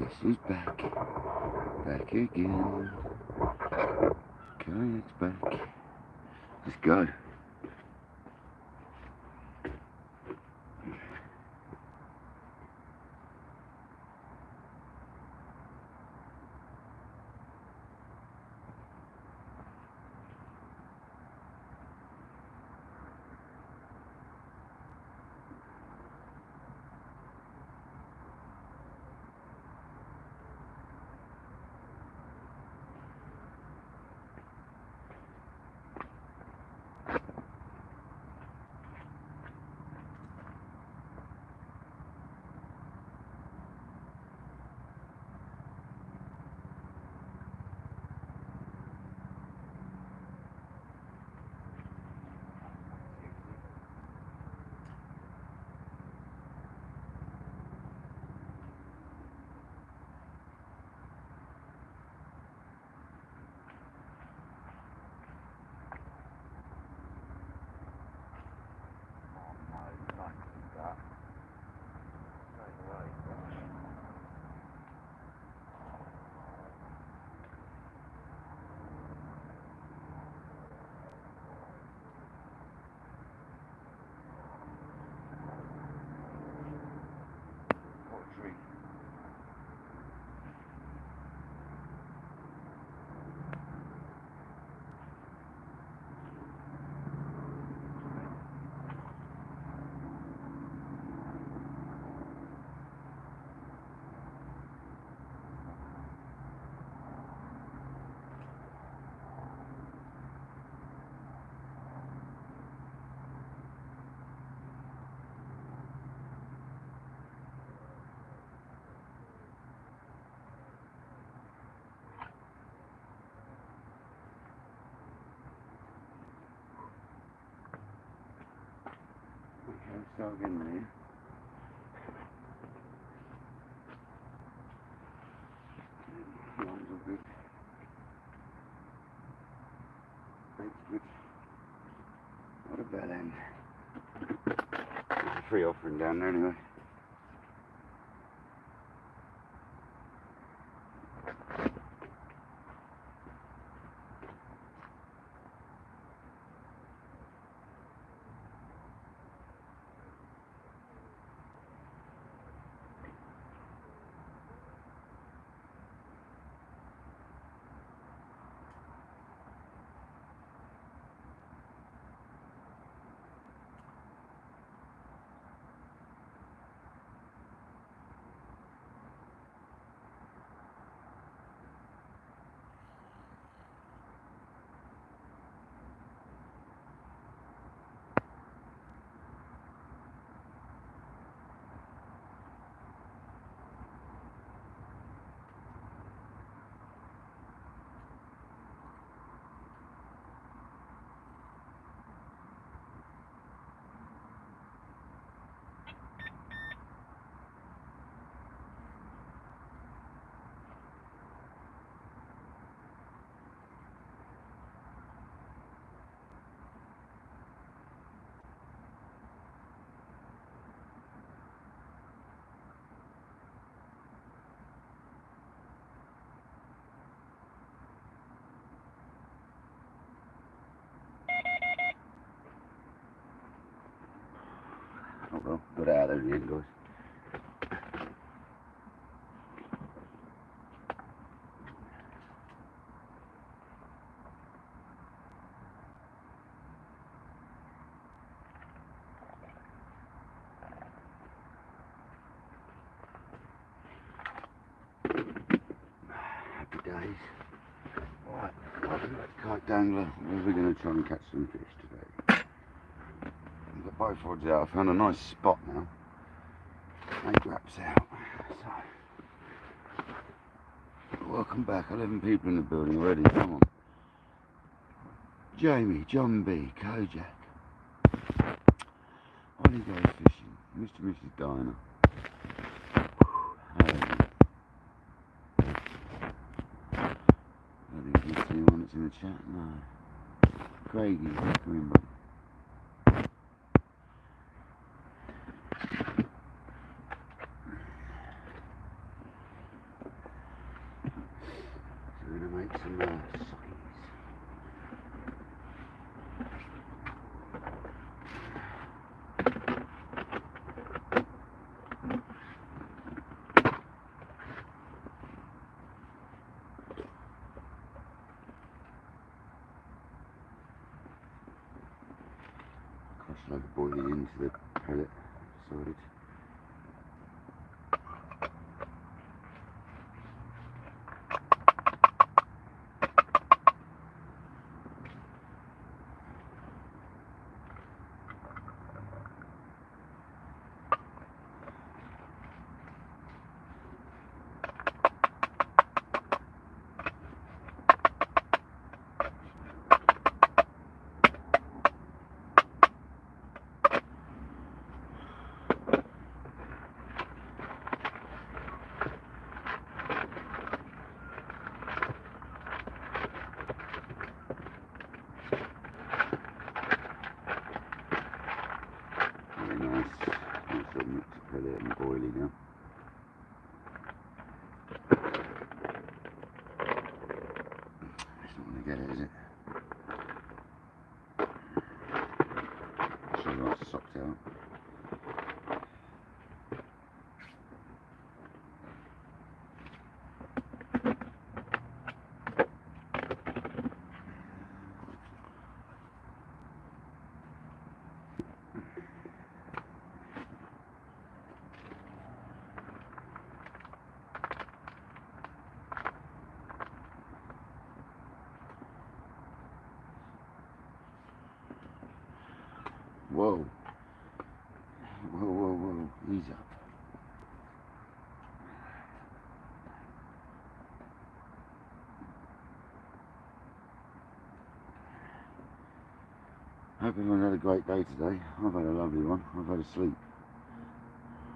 Guess who's back? Back again. Kayak's back. Let's go. Start getting there. Lines are good. Bait's good. Not a bad end. There's a free offering down there anyway. Oh well, got out of there in the end, guys. Happy days. Right, Kayak Dangler, we're going to try and catch some fish today. We've got both rods out. I found a nice spot now. 8 wraps out. So, welcome back. 11 people in the building already. Come on. Jamie, John B, Kojak. Ollie goes fishing. Mr. and Mrs. Diner. I think you see one that's in the chat. No. Craigie, come in, buddy. some suckies. Crush a load of boilie into the pellet, decided. Nice little mix of pellet and boilie now. It's not going to get it, is it? So that's socked out. Whoa. Whoa. Ease up. Hope everyone's had a great day today. I've had a lovely one. I've had a sleep.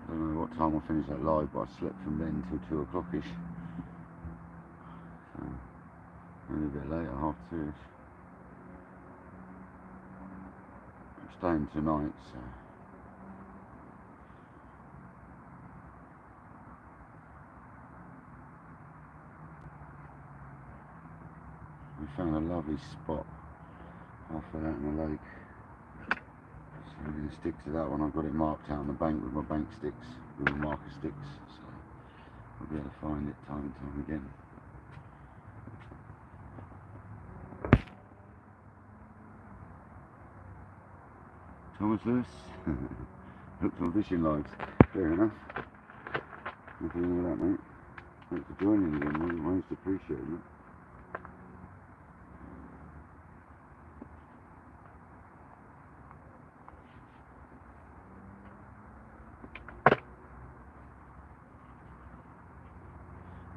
I don't know what time I'll finish that live, but I slept from then till 2 o'clock-ish. So, maybe a bit later, 2:30ish. I'm staying tonight, so. We found a lovely spot halfway out in the lake. So I'm going to stick to that one. I've got it marked out on the bank with my bank sticks, with my marker sticks, so I'll be able to find it time and time again. Thomas Lewis, hooked on fishing lives. Fair enough. Nothing wrong with that, mate. Thanks for joining again, mate. Most appreciated it.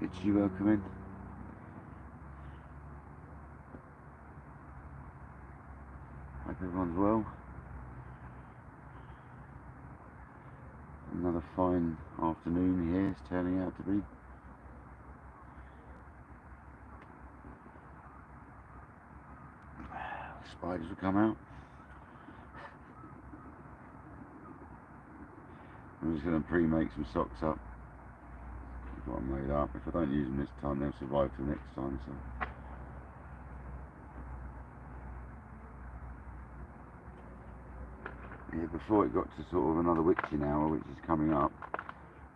Itchy, welcome in. Hope everyone's well. Another fine afternoon here it's turning out to be. Spiders will come out. I'm just going to pre-make some socks up. That's what I made up. If I don't use them this time, they'll survive till next time. So. Yeah, before it got to sort of another witching hour, which is coming up,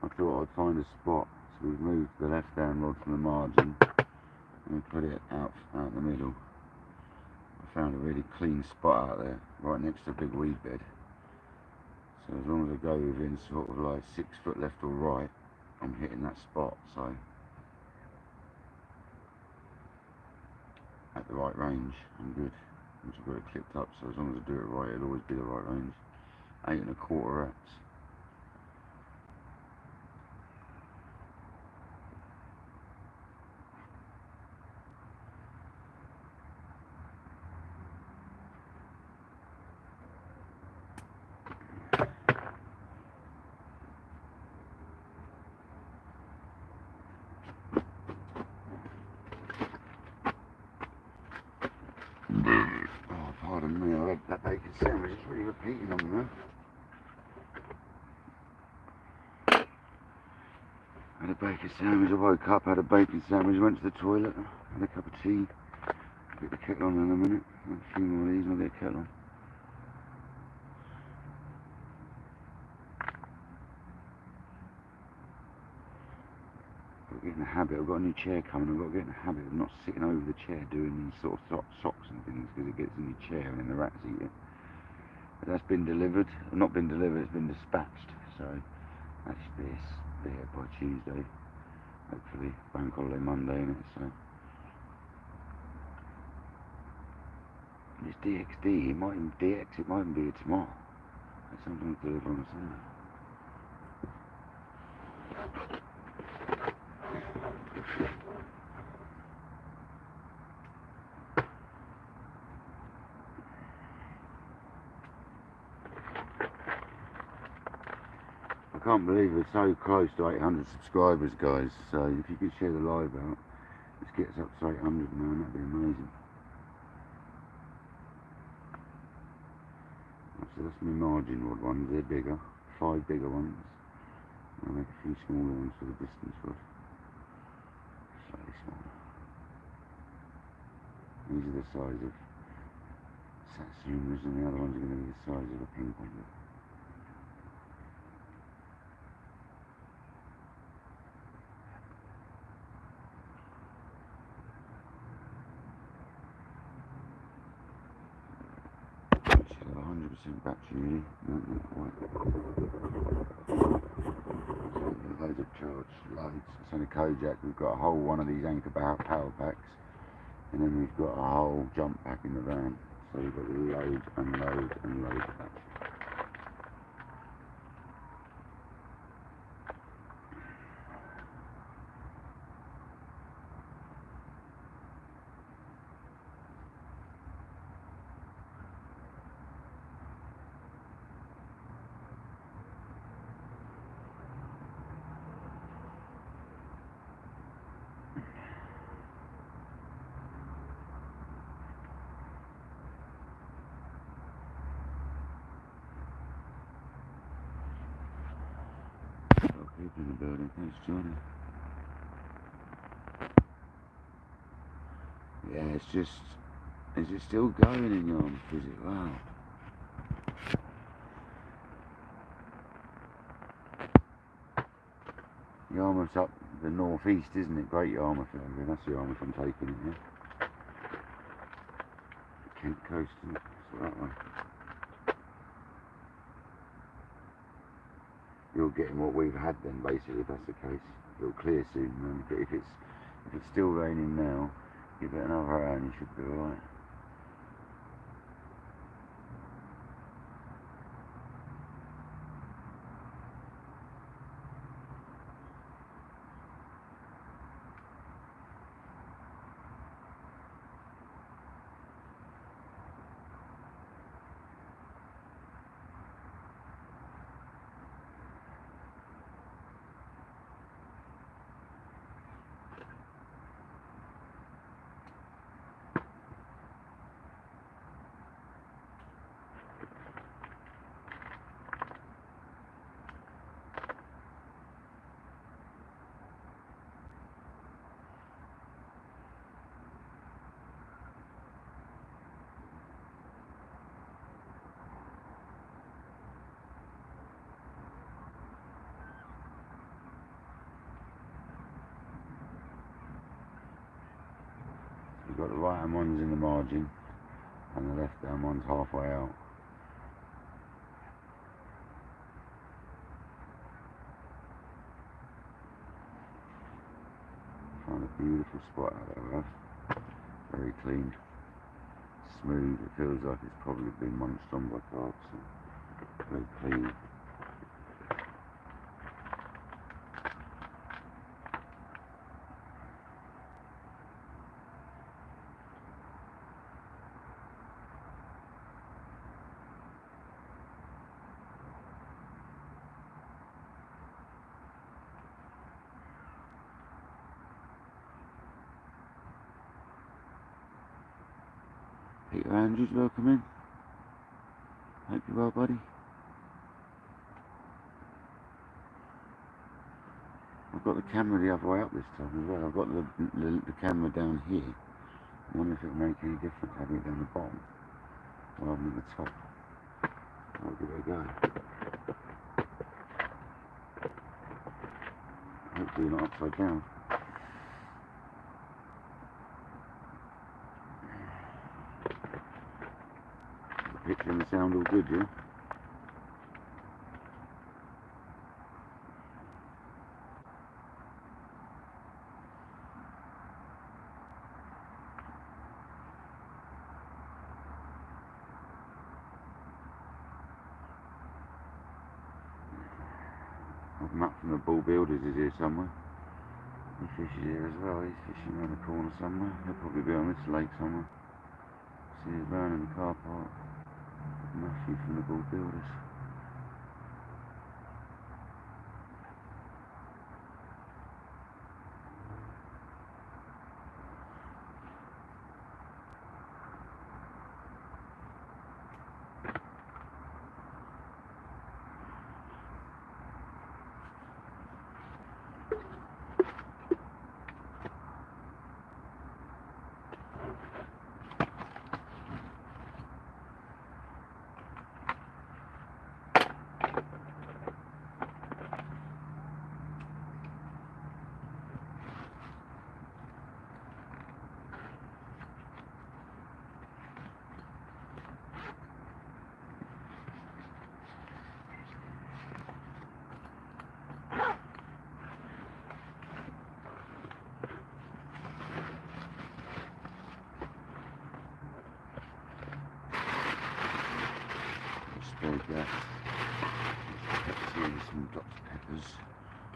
I thought I'd find a spot. So we've moved the left-hand rod from the margin and we put it out in the middle. I found a really clean spot out there, right next to a big weed bed. So as long as I go within sort of like 6 foot left or right, I'm hitting that spot. So at the right range, I'm good. Once I've got it clipped up, so as long as I do it right, it'll always be the right range. 8 1/4 reps. Oh, pardon me, I had that bacon sandwich, it's really repeating on me now. Had a bacon sandwich, I woke up, had a bacon sandwich, went to the toilet, Have a cup of tea. Get the kettle on in a minute. Have a few more of these and I'll get a kettle on. I've got to get in the habit. I've got a new chair coming. I've got to get in the habit of not sitting over the chair doing these sort of socks and things because it gets in your chair and then the rats eat it. But that's been delivered. Not been delivered, it's been dispatched. So that should be here by Tuesday. Hopefully bank holiday Monday, innit? So it's DXD. It might even DX. It might even be tomorrow. It's something to deliver on a Sunday. I can't believe we're so close to 800 subscribers, guys. So if you could share the live out, let's get us up to 800 now, that'd be amazing. So that's my margin rod ones, they're bigger. 5 bigger ones. I'll make a few smaller ones for the distance rod. Slightly smaller. These are the size of Satsumas and the other ones are going to be the size of a ping pong ball. Battery really, not quite. Loads of charge, loads. It's on a Kojak. We've got a whole one of these anchor power packs, and then we've got a whole jump pack in the van. So we've got loads and loads and loads of battery. People in the building. Thanks, Johnny. Yeah, it's just. Is it still going in Yarmouth? Is it? Wow. Yarmouth's up the northeast, isn't it? Great Yarmouth area. That's the Yarmouth I'm taking it, yeah. Kent coast, isn't it? It's that way. You're getting what we've had then, basically, if that's the case. It'll clear soon, man. But if it's still raining now, give it another hour and you should be alright. We've got the right hand ones in the margin and the left hand one's halfway out. Found a beautiful spot out of that. Very clean, smooth. It feels like it's probably been munched on by carp, so very clean. Peter Andrews, welcome in. Hope you're well, buddy. I've got the camera the other way up this time as well. I've got the camera down here. I wonder if it will make any difference having it down the bottom rather than the top. I'll give it a go. Hopefully not upside down. The picture and the sound all good, yeah? Up from the Bull Builders is here somewhere. The fish is here as well. He's fishing around the corner somewhere. He'll probably be on this lake somewhere. See his burn in the car park. Matthew from the Bull Builders. Sprayed that. Pepper, some Dr. Peppers.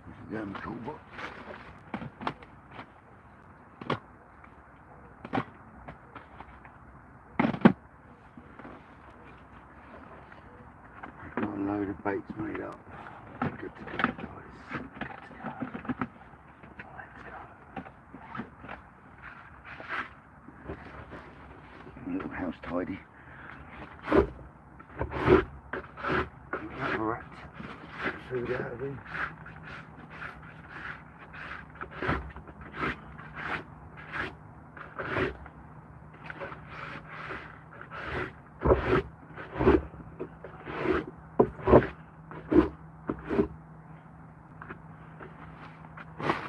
We can go in the cool box. I've got a load of baits made up. Good to go, guys. Good to go. Let's go. A little house tidy. Rat. Food out of him.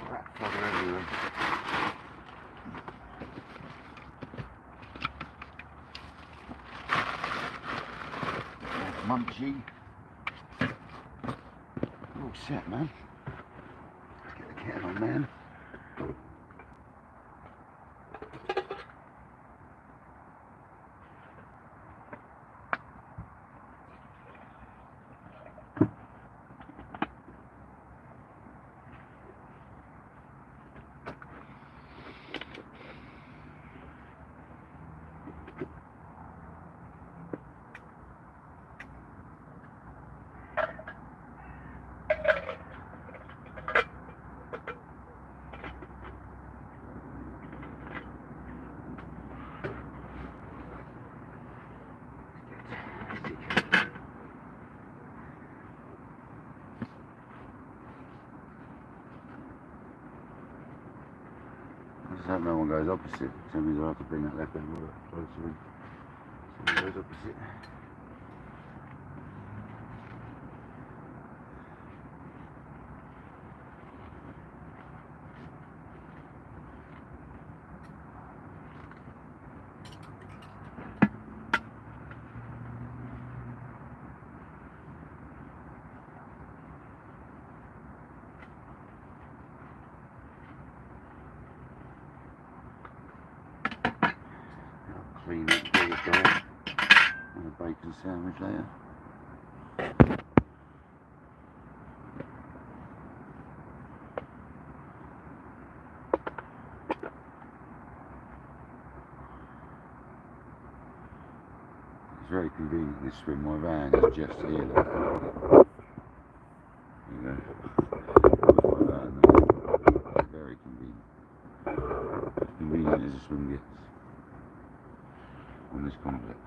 Rat fodder everywhere. Munchie. All set, man. Let's get the kettle on, man. I just hope no one goes opposite. So means I'll have to bring that left hand water closer in. Someone goes opposite. Clean it, bring it down, and a bacon sandwich later. It's very convenient this swim. My van is just here. Look. You know, my van there. Very convenient. As convenient as a swim gets on this complex.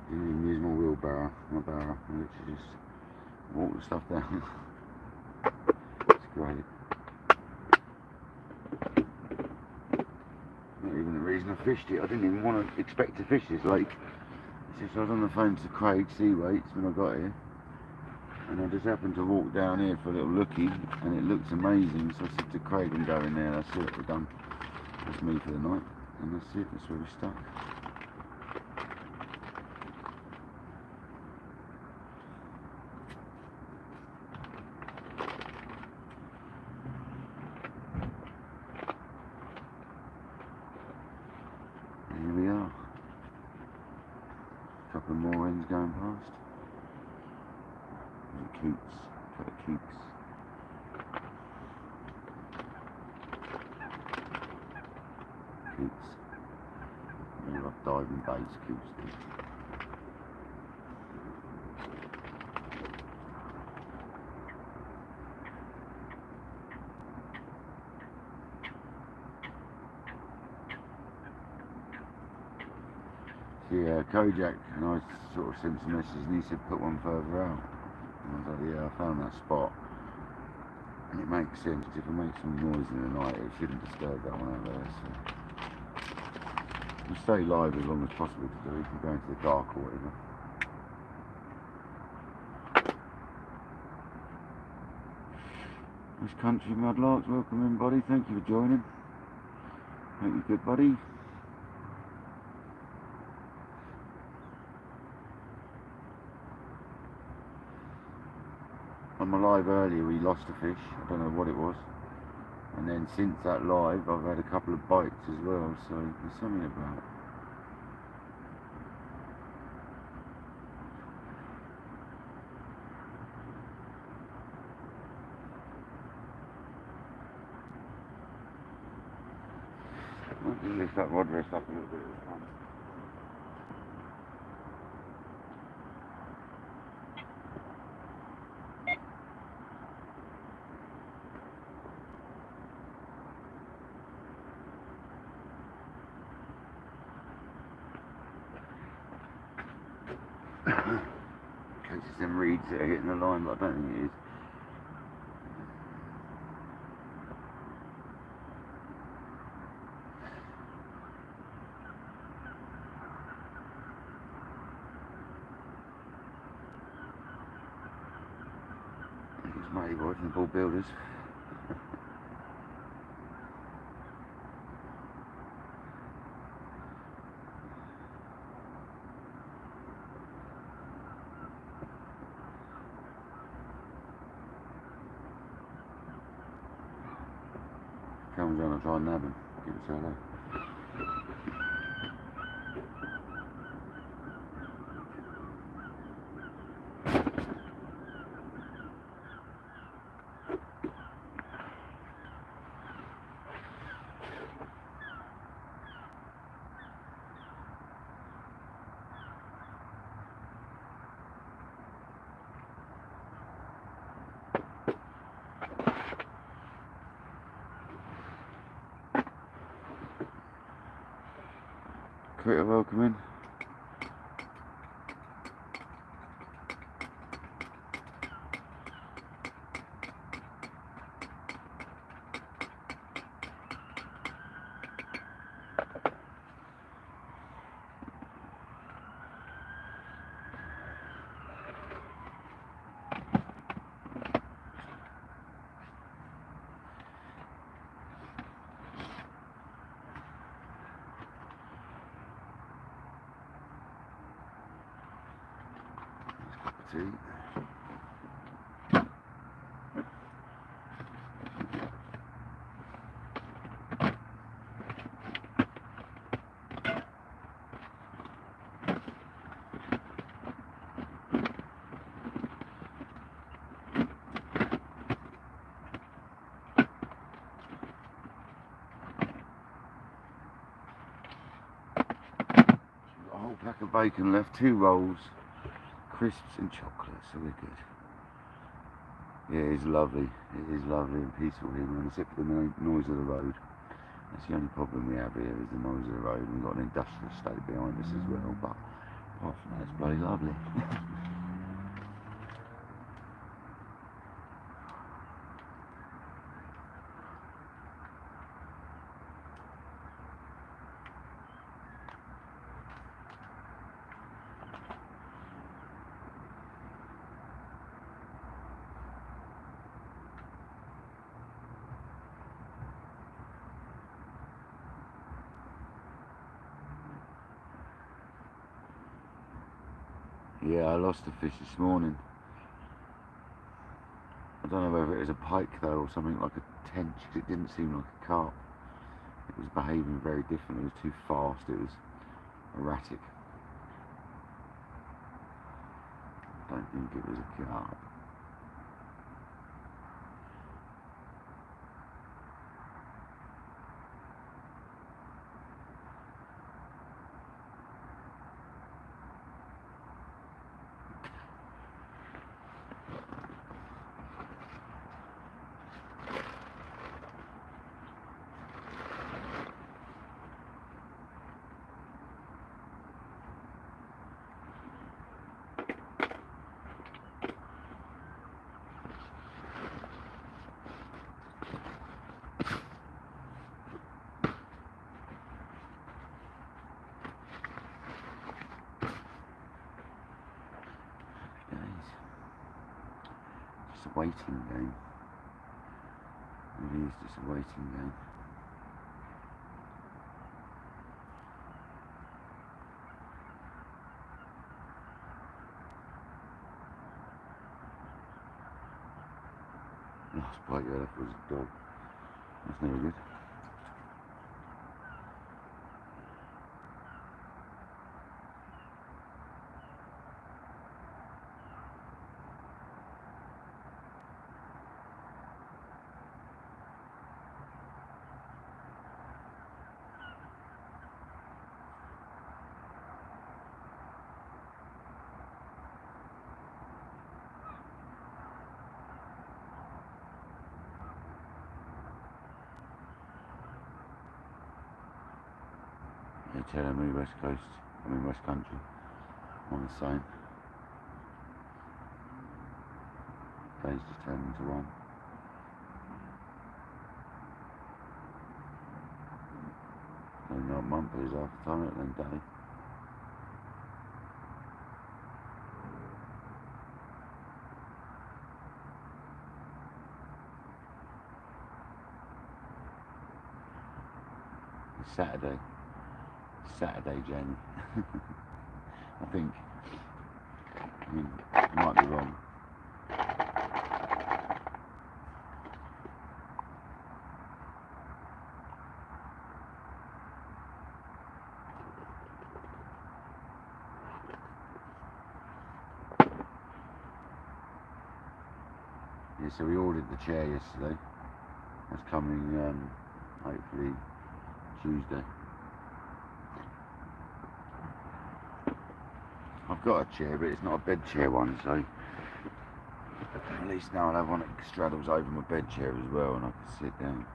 Didn't even use my wheelbarrow, my barrow. I literally just walk the stuff down. It's great. Not even the reason I fished it. I didn't even want to expect to fish this lake. It's just I was on the phone to Craig, Sea Weights, when I got here. And I just happened to walk down here for a little looky, and it looks amazing. So I said to Craig, I'm going there. That's it, we're done. That's me for the night. And that's it, that's where we're stuck. Here we are. A couple of more ends going past. There's a coots, a couple of coots. Coots. More like diving baits, coots. Yeah, Kojak and I sort of sent some messages and he said put one further out. And I was like, yeah, I found that spot. And it makes sense, if it makes some noise in the night, it shouldn't disturb that one out there. So we'll stay live as long as possible today if we're going to the dark or whatever. This country mudlarks, welcome in, buddy. Thank you for joining. Hope you're good, buddy. On my live earlier we lost a fish, I don't know what it was, and then since that live I've had a couple of bites as well, so there's something about it. I can lift that rod rest up a little bit at the front. In case it's them reeds that are hitting the line, but I don't think it is. I think it's Matty Boy from the Ball Builders. Comes on, I'll try and nab him. Give it a hello. Critter, welcome in. See? A whole pack of bacon left, 2 rolls, crisps and chocolate, so we're good. Yeah, it's lovely. It is lovely and peaceful here, except for the noise of the road. That's the only problem we have here, is the noise of the road. We've got an industrial estate behind us as well, but Apart from that, it's bloody lovely. Yeah, I lost a fish this morning. I don't know whether it was a pike though or something like a tench, because it didn't seem like a carp. It was behaving very different. It was too fast. It was erratic. I don't think it was a carp. Just a waiting game. It is just a waiting game. Last bite you left was a dog. That's never good. They tell me West Coast, West Country, on the same. Days just turn into one. And not month is after time, then day. It's Saturday, Jamie. I think. I might be wrong. Yeah, so we ordered the chair yesterday. That's coming hopefully Tuesday. I've got a chair, but it's not a bed chair one, so at least now I'll have one that straddles over my bed chair as well, and I can sit down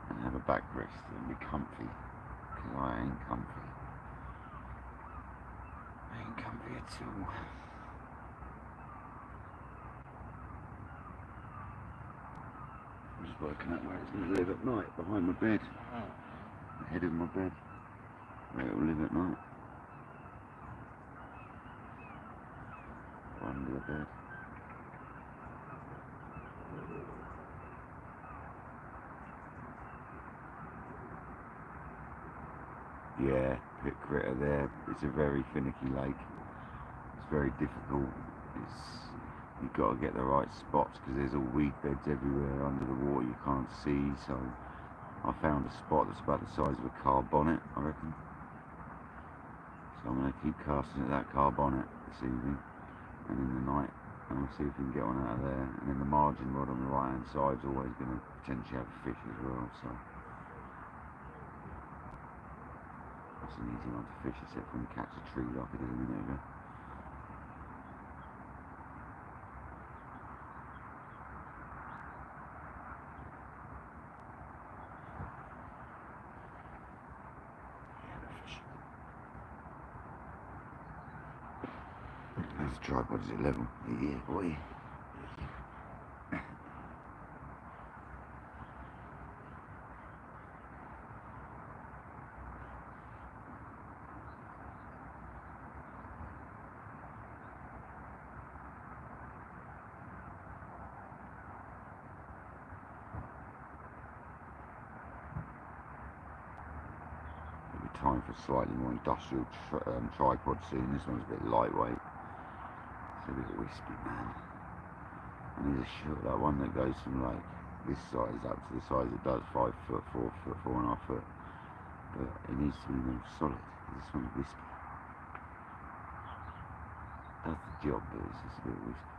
and have a back rest and be comfy, because I ain't comfy. I ain't comfy at all. I'm just working out where it's going to live at night, behind my bed, the head of my bed, where it will live at night. Under the bed. Yeah, pit critter there. It's a very finicky lake. It's very difficult. You've got to get the right spots because there's all weed beds everywhere under the water you can't see. So I found a spot that's about the size of a car bonnet, I reckon. So I'm going to keep casting at that car bonnet this evening and in the night, and we'll see if we can get one out of there. And then the margin rod on the right hand side is always going to potentially have a fish as well. So that's an easy one to fish, except when you catch a tree like I did a minute ago. That's the tripod, is it level? Yeah, boy. Time for slightly more industrial tripod soon. This one's a bit lightweight. It's a bit wispy, man. I need a short, that one that goes from like this size up to the size it does, 5 foot, 4 foot, 4.5 foot. But it needs to be more solid. This one's wispy. Does the job, but it's just a bit wispy.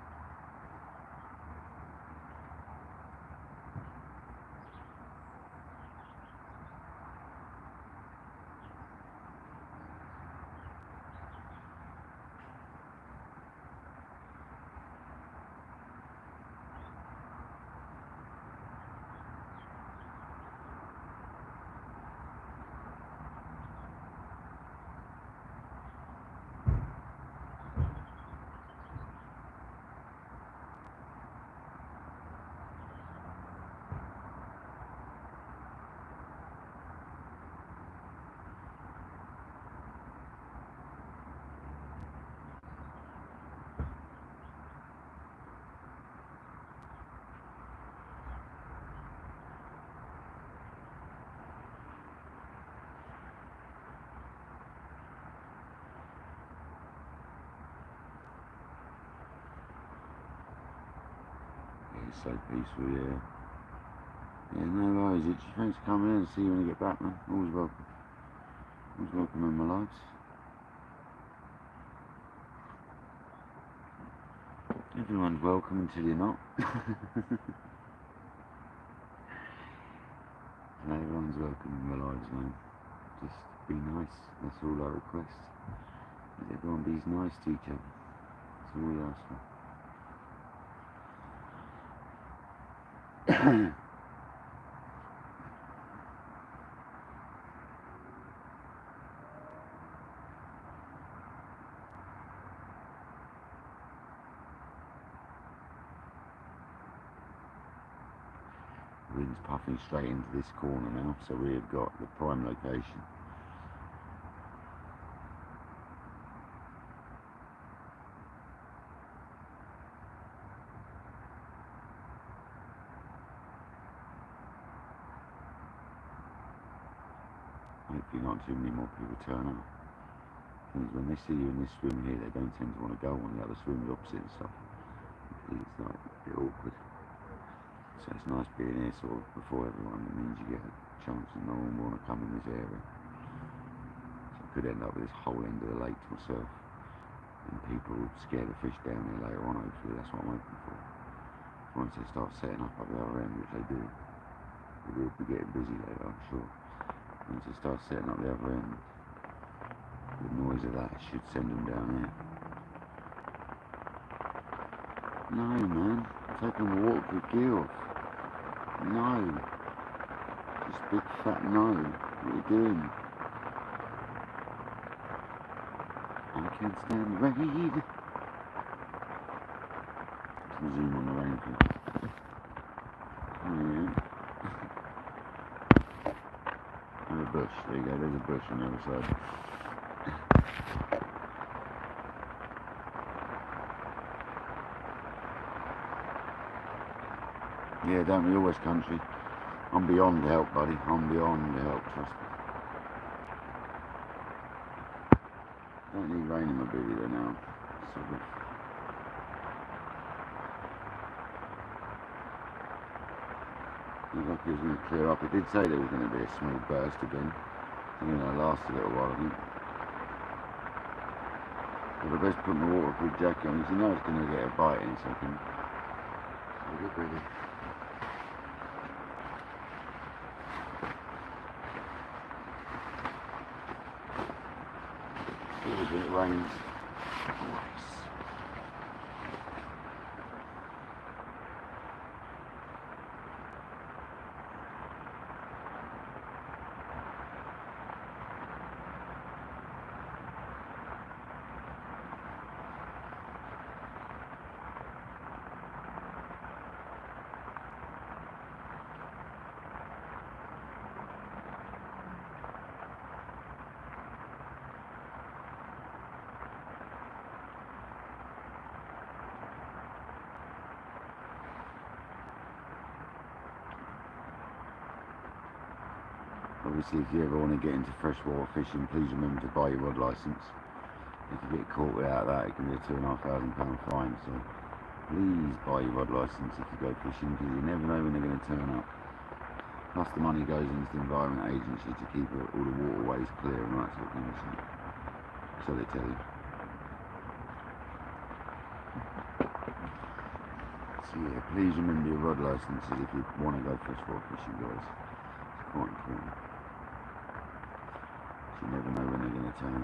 It's so peaceful, yeah. Yeah, no worries, Itchy. Thanks for coming in and see you when you get back, man. Always welcome. Always welcome in my lives. Everyone's welcome until you're not. And everyone's welcome in my lives, man. Just be nice. That's all I request. That everyone be nice to each other. That's all we ask for. Wind's puffing straight into this corner now, so we have got the prime location. Hopefully not too many more people turn up. Because when they see you in this swim here, they don't tend to want to go on the other swims opposite and stuff. It's like a bit awkward. So it's nice being here sort of before everyone. It means you get a chance and no one will want to come in this area. So I could end up with this whole end of the lake to myself. And people would scare the fish down there later on, hopefully. That's what I'm hoping for. Once they start setting up the other end, which they do, it will be getting busy later, I'm sure. Once they start setting up the other end, the noise of that should send them down here. No, man. Taking a walk with Gil. No. Just big fat no. What are you doing? I can't stand the rain. Zoom on the rain for you. Oh, yeah. And a bush. There you go. There's a bush on the other side. Yeah, don't we always, country? I'm beyond help, buddy. I'm beyond help, trust me. Don't need rain in my booty though now. Sort of. Looked like it was going to clear up. It did say there was going to be a small burst again. It's going to last a little while, I think. But I best put my waterproof jacket on, because you know it's going to get a bite in a second. So get ready. It rains. Obviously, if you ever want to get into freshwater fishing, please remember to buy your rod licence. If you get caught without that, it can be a £2,500 fine. So please buy your rod licence if you go fishing, because you never know when they're going to turn up. Plus the money goes into the Environment Agency to keep all the waterways clear and that sort of thing. So they tell you. So yeah, please remember your rod licences if you want to go freshwater fishing, guys. It's quite important. You never know when they're going to turn up.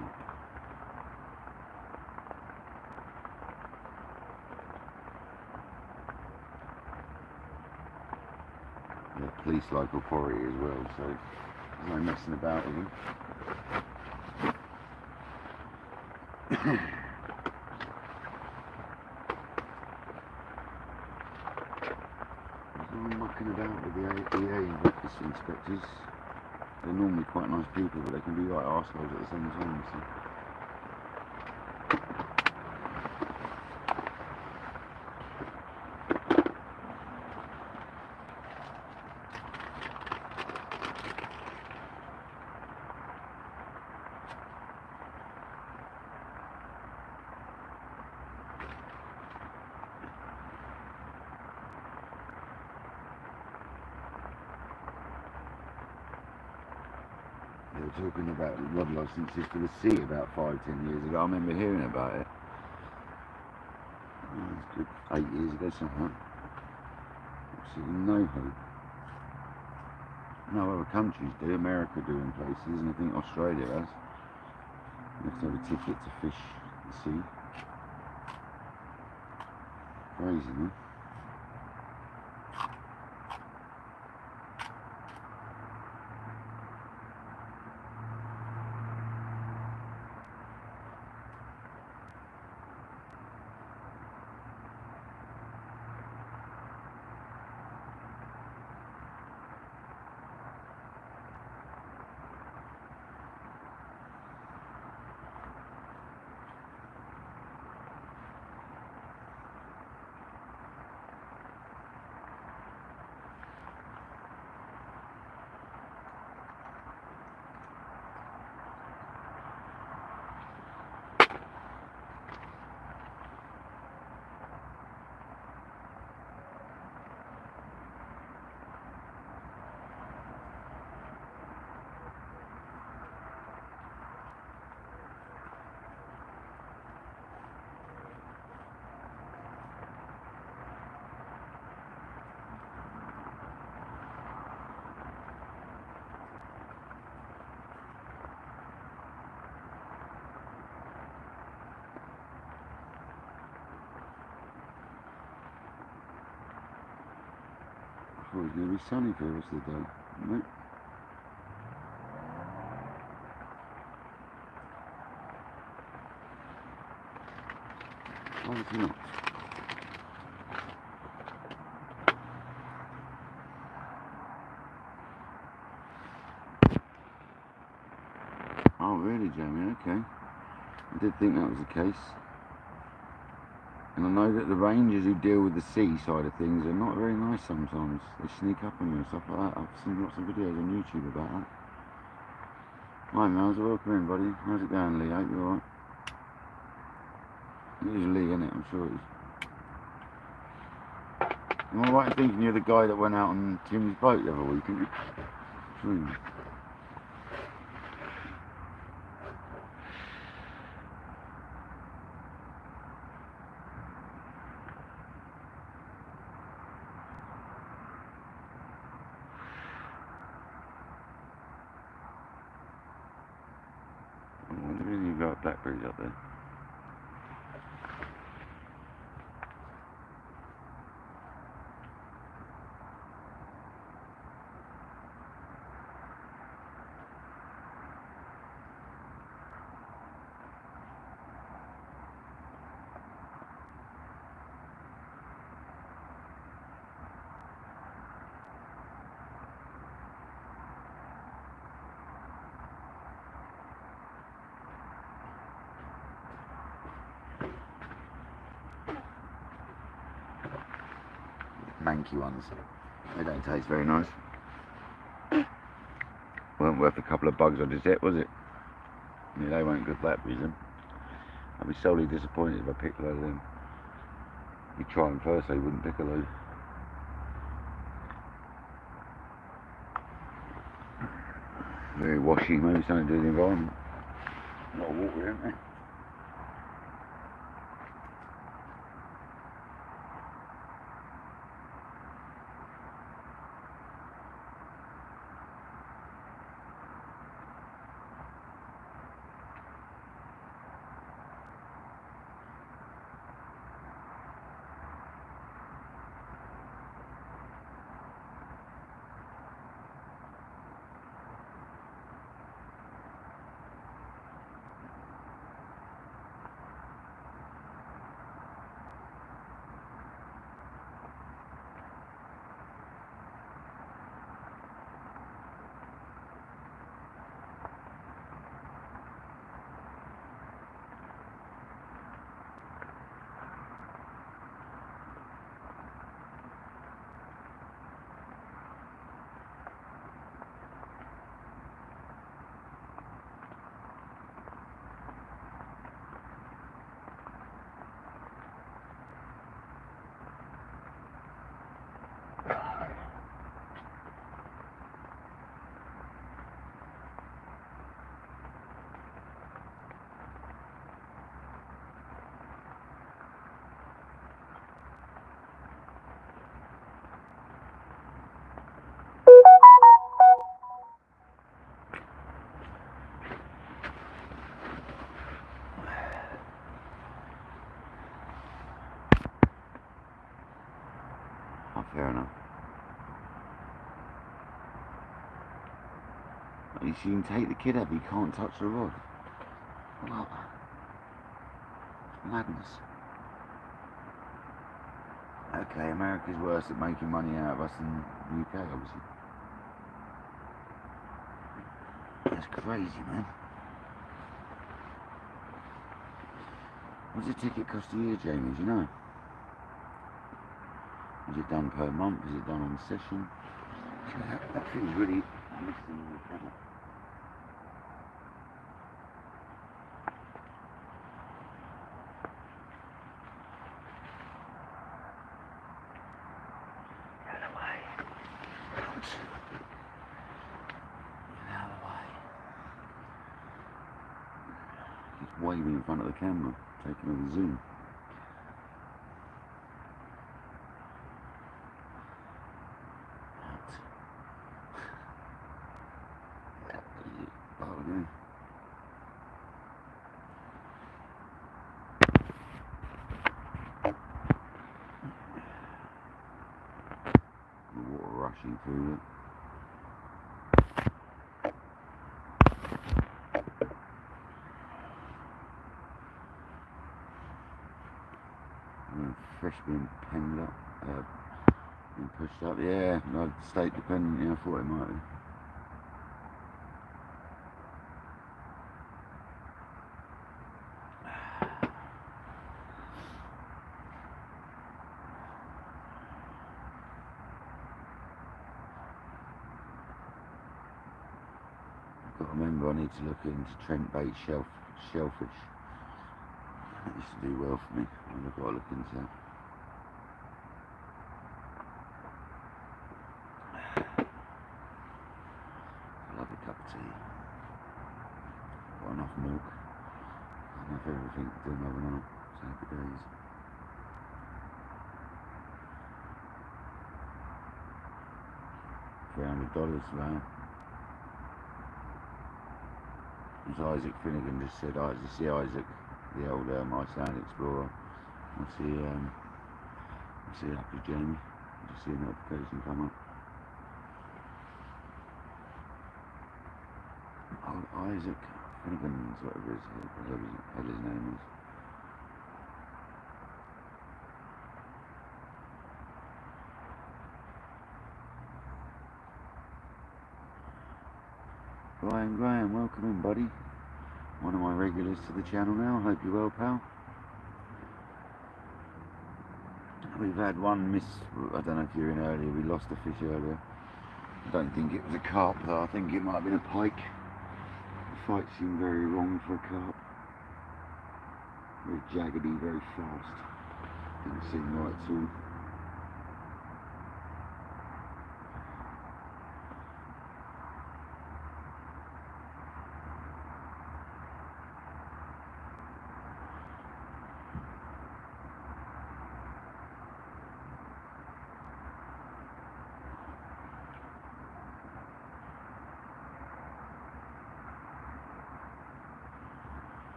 Yeah, police local authority as well, so there's no messing about with them. There's no mucking about with the EA inspectors. They're normally quite nice people, but they can be like arseholes at the same time. So. They were talking about rod licences for the sea about 5-10 years ago. I remember hearing about it. Oh, it's good. 8 years ago, something like that. Absolutely no hope. No other countries do. America do in places, and I think Australia has. You have to have a ticket to fish the sea. Crazy, man. I thought it was going to be sunny for the rest of the day. Nope. Obviously not. Oh really, Jamie? Okay. I did think that was the case. And I know that the rangers who deal with the sea side of things are not very nice sometimes. They sneak up on you and stuff like that. I've seen lots of videos on YouTube about that. Hi Miles, welcome in buddy. How's it going, Lee? Hope you're alright. It is Lee, isn't it? I'm sure it is. Am I right in thinking you're the guy that went out on Jimmy's boat the other week, isn't you? True. You've got blackberries up there. Manky ones. They don't taste very nice. Well, wasn't worth a couple of bugs I just hit, was it? Yeah, they weren't good for that reason. I'd be solely disappointed if I picked a load of them. You try them first, so you wouldn't pick a load. Very washy, maybe something to do with the environment. A lot of water, isn't there? Oh, fair enough. You can take the kid up, you can't touch the rod. What? Madness. Okay, America's worse at making money out of us than the UK, obviously. That's crazy, man. What's the ticket cost a year, Jamie? Do you know? Is it done per month? Is it done on session? That thing's really missing the camera. Get out of the way. Ouch. Get out of the way. He's waving in front of the camera, taking over the zoom. Water rushing through it. Fish being penned up, being pushed up. Yeah, no, state dependent. Yeah, I thought it might be. I've got to remember I need to look into Trent bait shellfish. That used to do well for me. I've got to look into that. I love a cup of tea. Got enough milk. Enough everything to do another night. So happy days. $300 for that. As Isaac Finnegan just said, I just see Isaac, the old Iceland explorer. I see Happy Jamie. I just see a notification come up. Oh, Isaac Finnegan's whatever his name is. Brian Graham, welcome in, buddy. One of my regulars to the channel now. Hope you're well, pal. We've had one miss. I don't know if you're in earlier. We lost a fish earlier. I don't think it was a carp though, I think it might have been a pike. The fight seemed very wrong for a carp. Very jaggedy, very fast. Didn't seem right at all.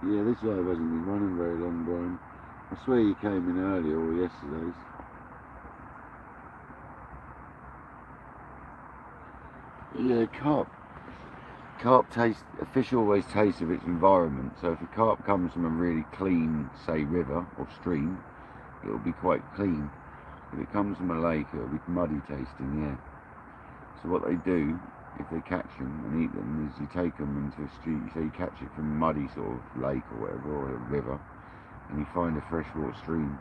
Yeah, this guy wasn't been running very long, Brian. I swear you came in earlier or yesterday's. Yeah, carp taste, a fish always tastes of its environment. So if a carp comes from a really clean, say, river or stream, it'll be quite clean. If it comes from a lake, it'll be muddy tasting, yeah. So what they do, if they catch them and eat them, is you take them into a stream, so you catch it from a muddy sort of lake or whatever, or a river, and you find a freshwater stream,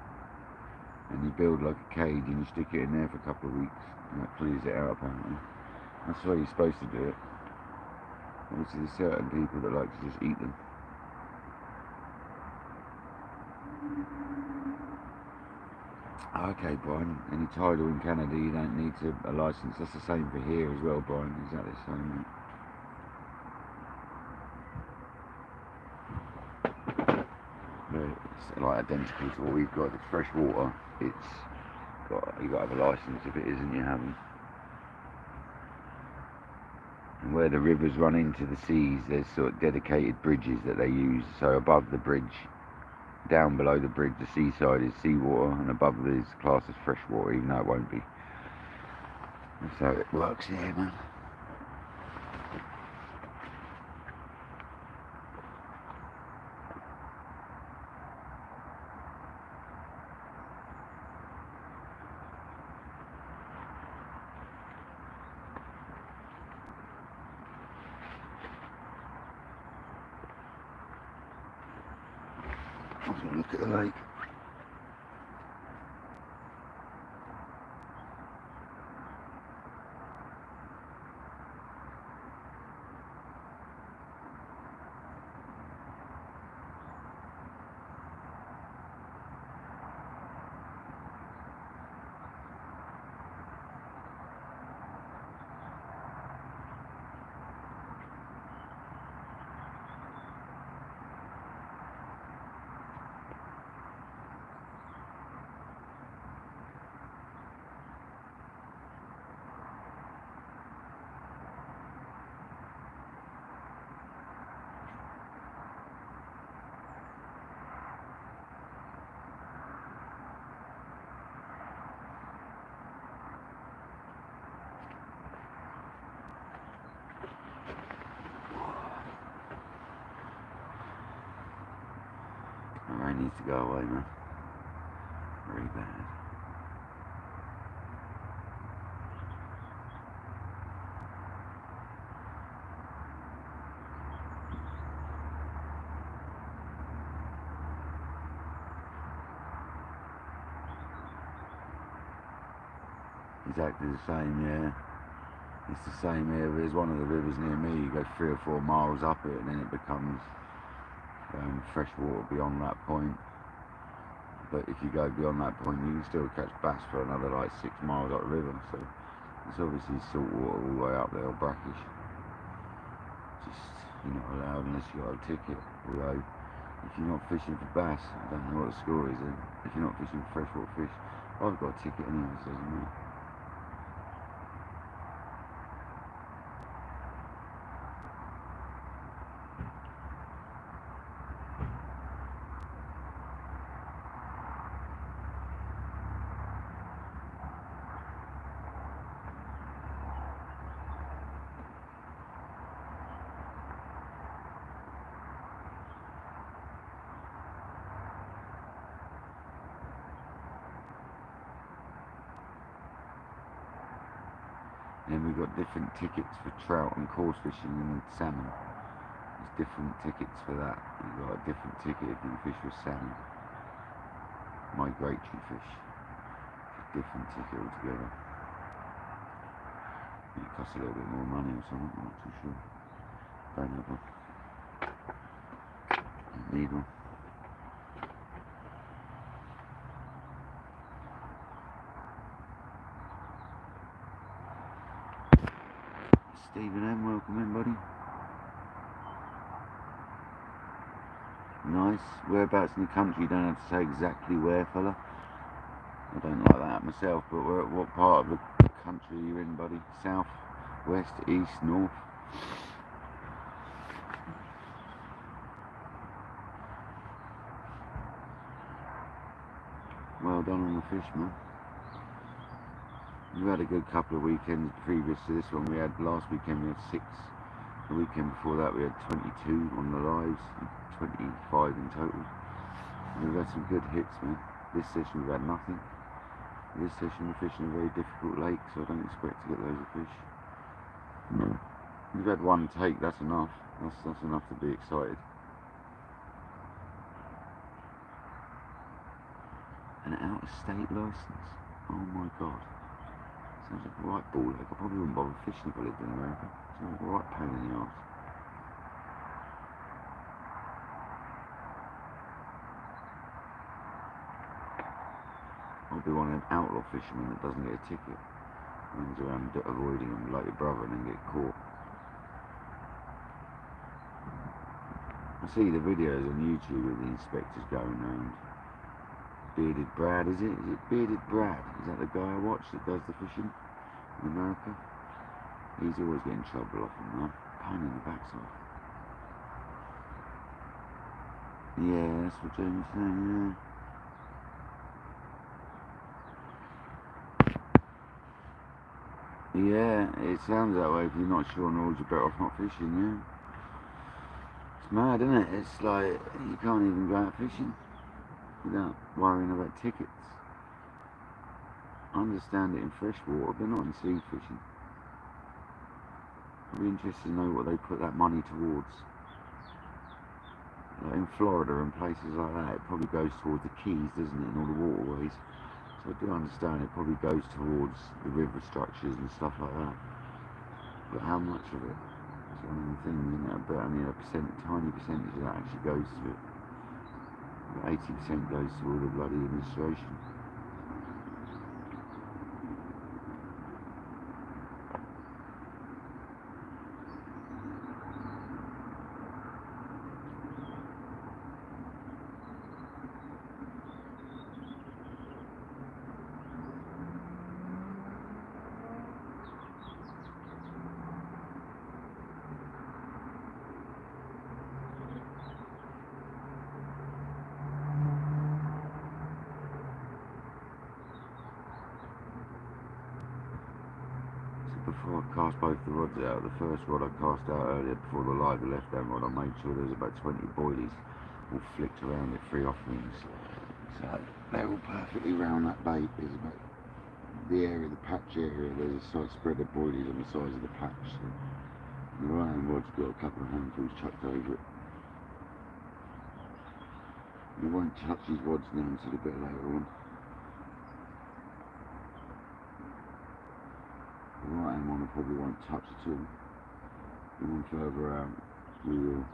and you build like a cage and you stick it in there for a couple of weeks, and that clears it out apparently. That's the way you're supposed to do it. Obviously there's certain people that like to just eat them. Okay, Brian, any tidal in Canada you don't need a licence. That's the same for here as well, Brian, exactly the same. It's like identical to what we've got. If it's fresh water, you've got to have a licence. If it isn't, you haven't. And where the rivers run into the seas, there's sort of dedicated bridges that they use. So above the bridge, down below the bridge, the seaside is seawater, and above it is classed as freshwater, even though it won't be. That's how it works here, man. I was going to look at the lake. The rain needs to go away, man. Very bad. Exactly the same, yeah. It's the same here. There's one of the rivers near me. You go 3 or 4 miles up it, and then it becomes fresh water beyond that point. But if you go beyond that point, you can still catch bass for another like 6 miles up the river. So it's obviously salt water all the way up there, or brackish. Just, you're not allowed unless you got a ticket. Although, if you're not fishing for bass, I don't know what the score is then. If you're not fishing for freshwater fish, I've got a ticket anyway, so it doesn't matter. And we've got different tickets for trout and coarse fishing and salmon. There's different tickets for that. You've got a different ticket if you fish with salmon. migratory fish. Different ticket altogether. It costs a little bit more money or something, I'm not too sure. Don't have one. Don't need one. Stephen M, welcome in, buddy. Nice. Whereabouts in the country? You don't have to say exactly where, fella. I don't like that myself, but what part of the country are you in, buddy? South, west, east, north? Well done on the fish, man. We've had a good couple of weekends previous to this one. We had last weekend we had 6. The weekend before that we had 22 on the lives, 25 in total. And we've had some good hits, man. This session we've had nothing. This session we're fishing a very difficult lake, so I don't expect to get loads of fish. No. We've had one take, that's enough. That's enough to be excited. An out-of-state license? Oh my god. Sounds like a right ball ache. I probably wouldn't bother fishing if I lived in America. Sounds like a right pain in the arse. I'll be one of them outlaw fishermen that doesn't get a ticket. Runs around avoiding them like your brother and then get caught. I see the videos on YouTube with the inspectors going around. Bearded Brad, is it? Is it Bearded Brad? Is that the guy I watch that does the fishing in America? He's always getting trouble off him, man. Pain in the backside. Yeah, that's what Jamie's saying, yeah. Yeah, it sounds that way. If you're not sure on the rules, you're better off not fishing, yeah. It's mad, isn't it? It's like, you can't even go out fishing without worrying about tickets. I understand it in freshwater, but not in sea fishing. I'd be interested to know what they put that money towards. Like in Florida and places like that, it probably goes towards the keys, doesn't it, and all the waterways. So I do understand it probably goes towards the river structures and stuff like that. But how much of it? It's one of the things, isn't it? But only a tiny percentage of that actually goes to it. 80% goes to all the bloody administration. Before I cast both the rods out, the first rod I cast out earlier before the live, the left hand rod, I made sure there was about 20 boilies all flicked around it, 3 offerings. So they're all perfectly round that bait. There's about the area, the patch area, there's a side spread of boilies on the sides of the patch. So the right hand rod's got a couple of handfuls chucked over it. I won't touch these rods now until a bit later on. The right hand one I probably won't touch at all. The one further out we will.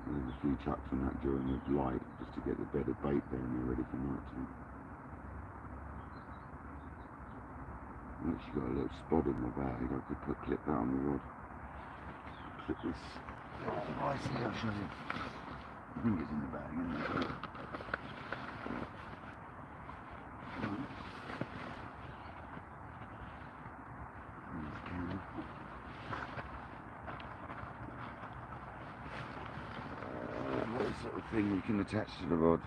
There's a few chucks on that during the light just to get the bed of bait down there ready for night time. I've actually got a little spod in my bag. I could clip that on the rod. Clip this device here, I'll show you. I think it's in the bag, isn't it? Sort of thing you can attach to the rod.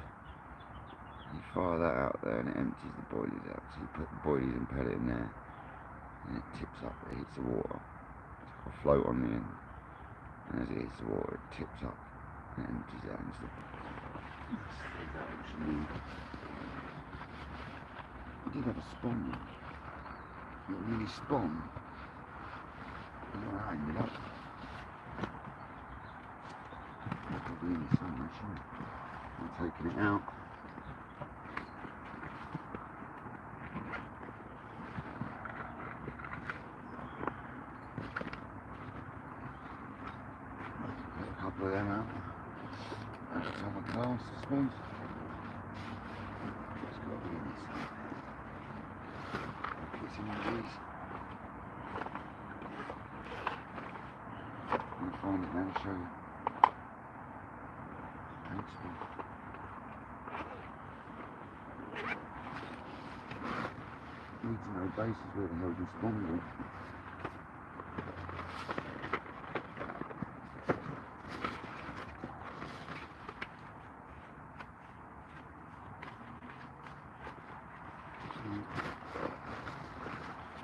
You fire that out there and it empties the boilies out. So you put the boilies and pellet in there and it tips up, it hits the water. It's got a float on the end. And as it hits the water it tips up and it empties out into the I did have a spawn though. Not really spawn. I don't know how I ended up. in the sun, actually. I'm taking it out. Get a couple of them out. That's on my glass, I suppose. It's got to be in this one. Get some of these. I'll find it now and show you. Thanks, man. Need to know bases where the hell you spawned in.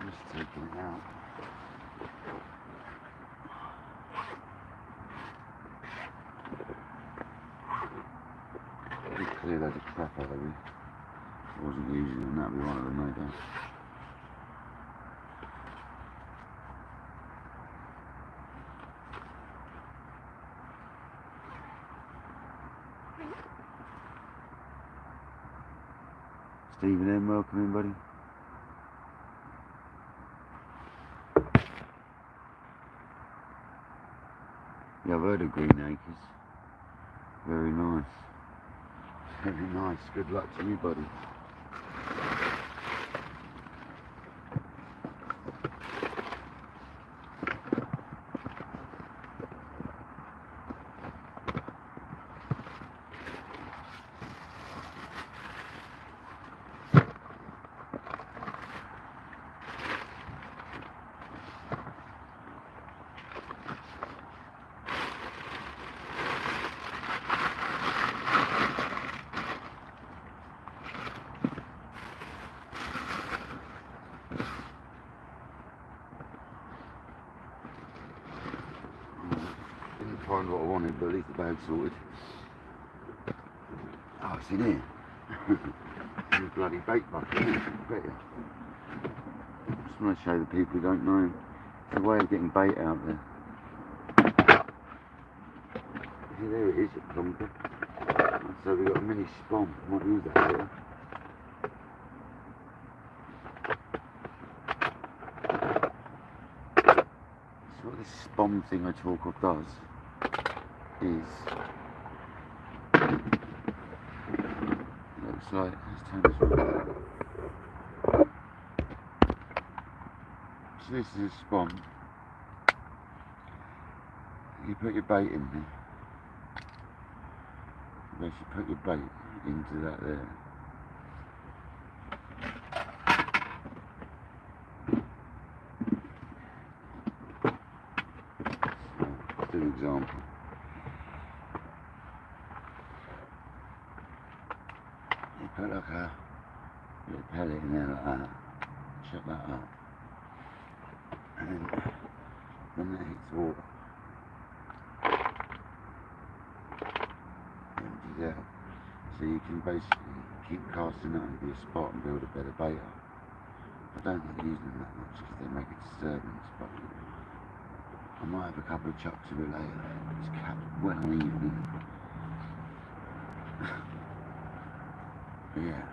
Just taking it out. Just clear loads of crap out of me. I wasn't using them, that'd be one of them, no doubt. Stephen M, welcome in, buddy. Yeah, I've heard of Green Acres. Very nice. Very nice. Good luck to you, buddy. Didn't find what I wanted, but at least the bag's sorted. Oh, it's in here. It's a bloody bait bucket, isn't it? I bet you. Just want to show the people who don't know. It's a way of getting bait out there. See, there it is, you plonker. So we've got a mini spon. Might use that later. So what this spon thing I talk of does is, looks like, let's turn this around. So this is a spon. You put your bait in there. You basically put your bait into that there. So, let's do an example. You put like a little pellet in there like that. Shut that up. And then when that hits water, empties out. So you can basically keep casting that into your spot and build a better bait up. I don't like using them that much because they make a disturbance, but I might have a couple of chucks of it later. It's capped well on the evening. Yeah.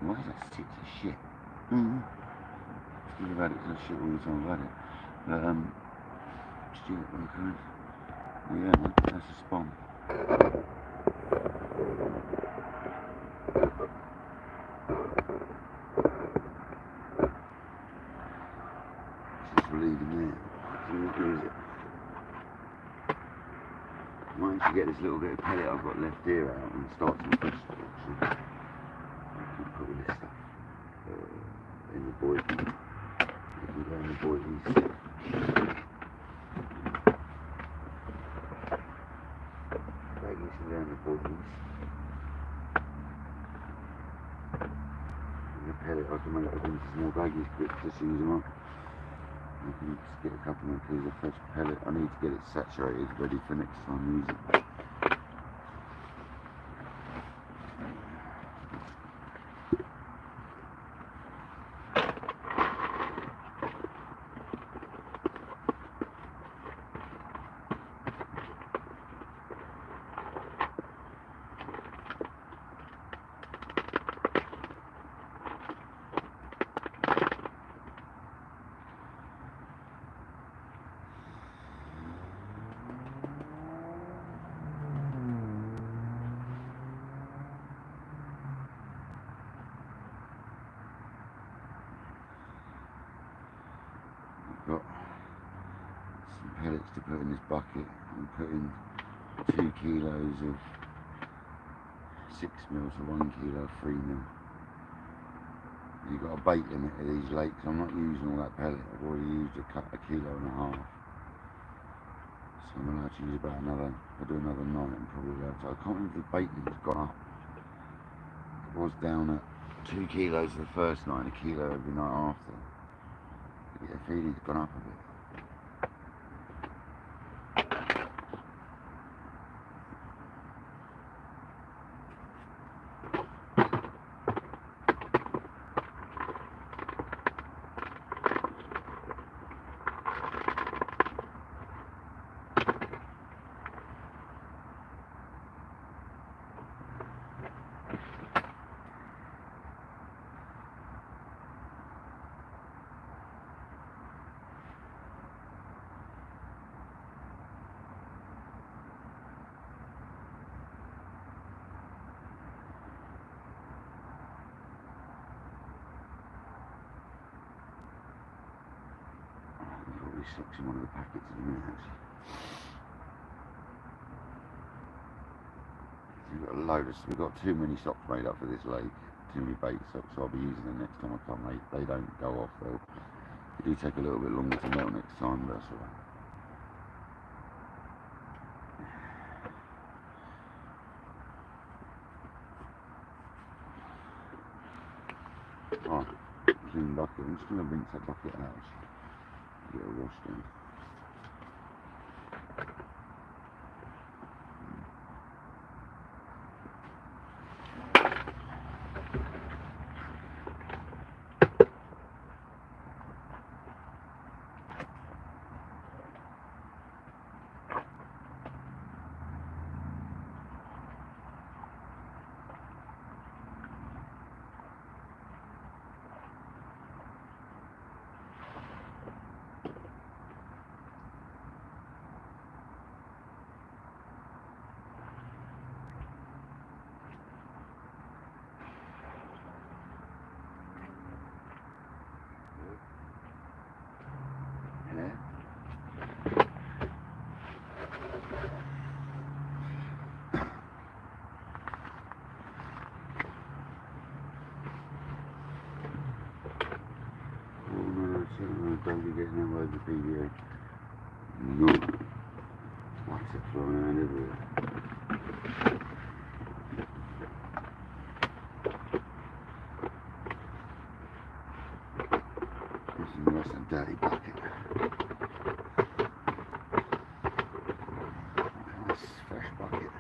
Why is that stick to shit? Think about it because I shit all the time about it. But stupid work, well, yeah, man, that's a spon. Just leaving there. So we can use it. Once you get this little bit of pellet I've got left here out and start some fish production, I can put all this stuff in the boiling. You can go in the boiling stick. Baggies can go in the boilings. And the pellet I can make up into small baggies quick, just use them up. I can just get a couple more kilos of fresh pellet. I need to get it saturated, ready for next time I use it. Got some pellets to put in this bucket. I'm putting 2 kilos of 6 mil to 1 kilo of 3 mil. You've got a bait limit at these lakes. I'm not using all that pellet. I've already used a kilo and a half. So I'm allowed to use about another, I'll do another night and probably allowed to. I can't remember if the bait limit's gone up. It was down at 2 kilos the first night and a kilo every night after. I get a feeling it's gone up a bit. Socks in one of the packets in a minute actually. So we've got too many socks made up for this lake, too many bait socks, so I'll be using them next time I come. They don't go off though. They do take a little bit longer to melt next time, but that's alright. Alright, clean bucket. I'm just going to rinse that bucket out. Get a wash down. Don't be getting them over the video. No. What's it flowing around everywhere? This is a dirty bucket. Nice fresh bucket.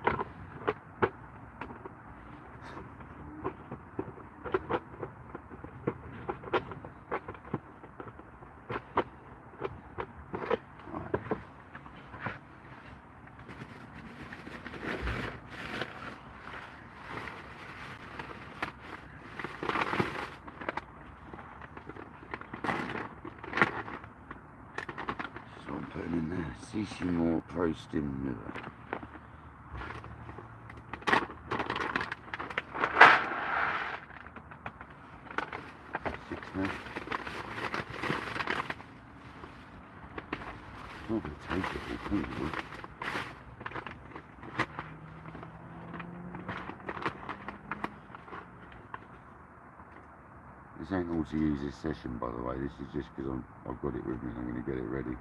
Putting in there, CC more Pro Stim Mirror. 6 mil. Not going to take it, probably. This ain't all to use this session, by the way. This is just because I've got it with me and I'm going to get it ready.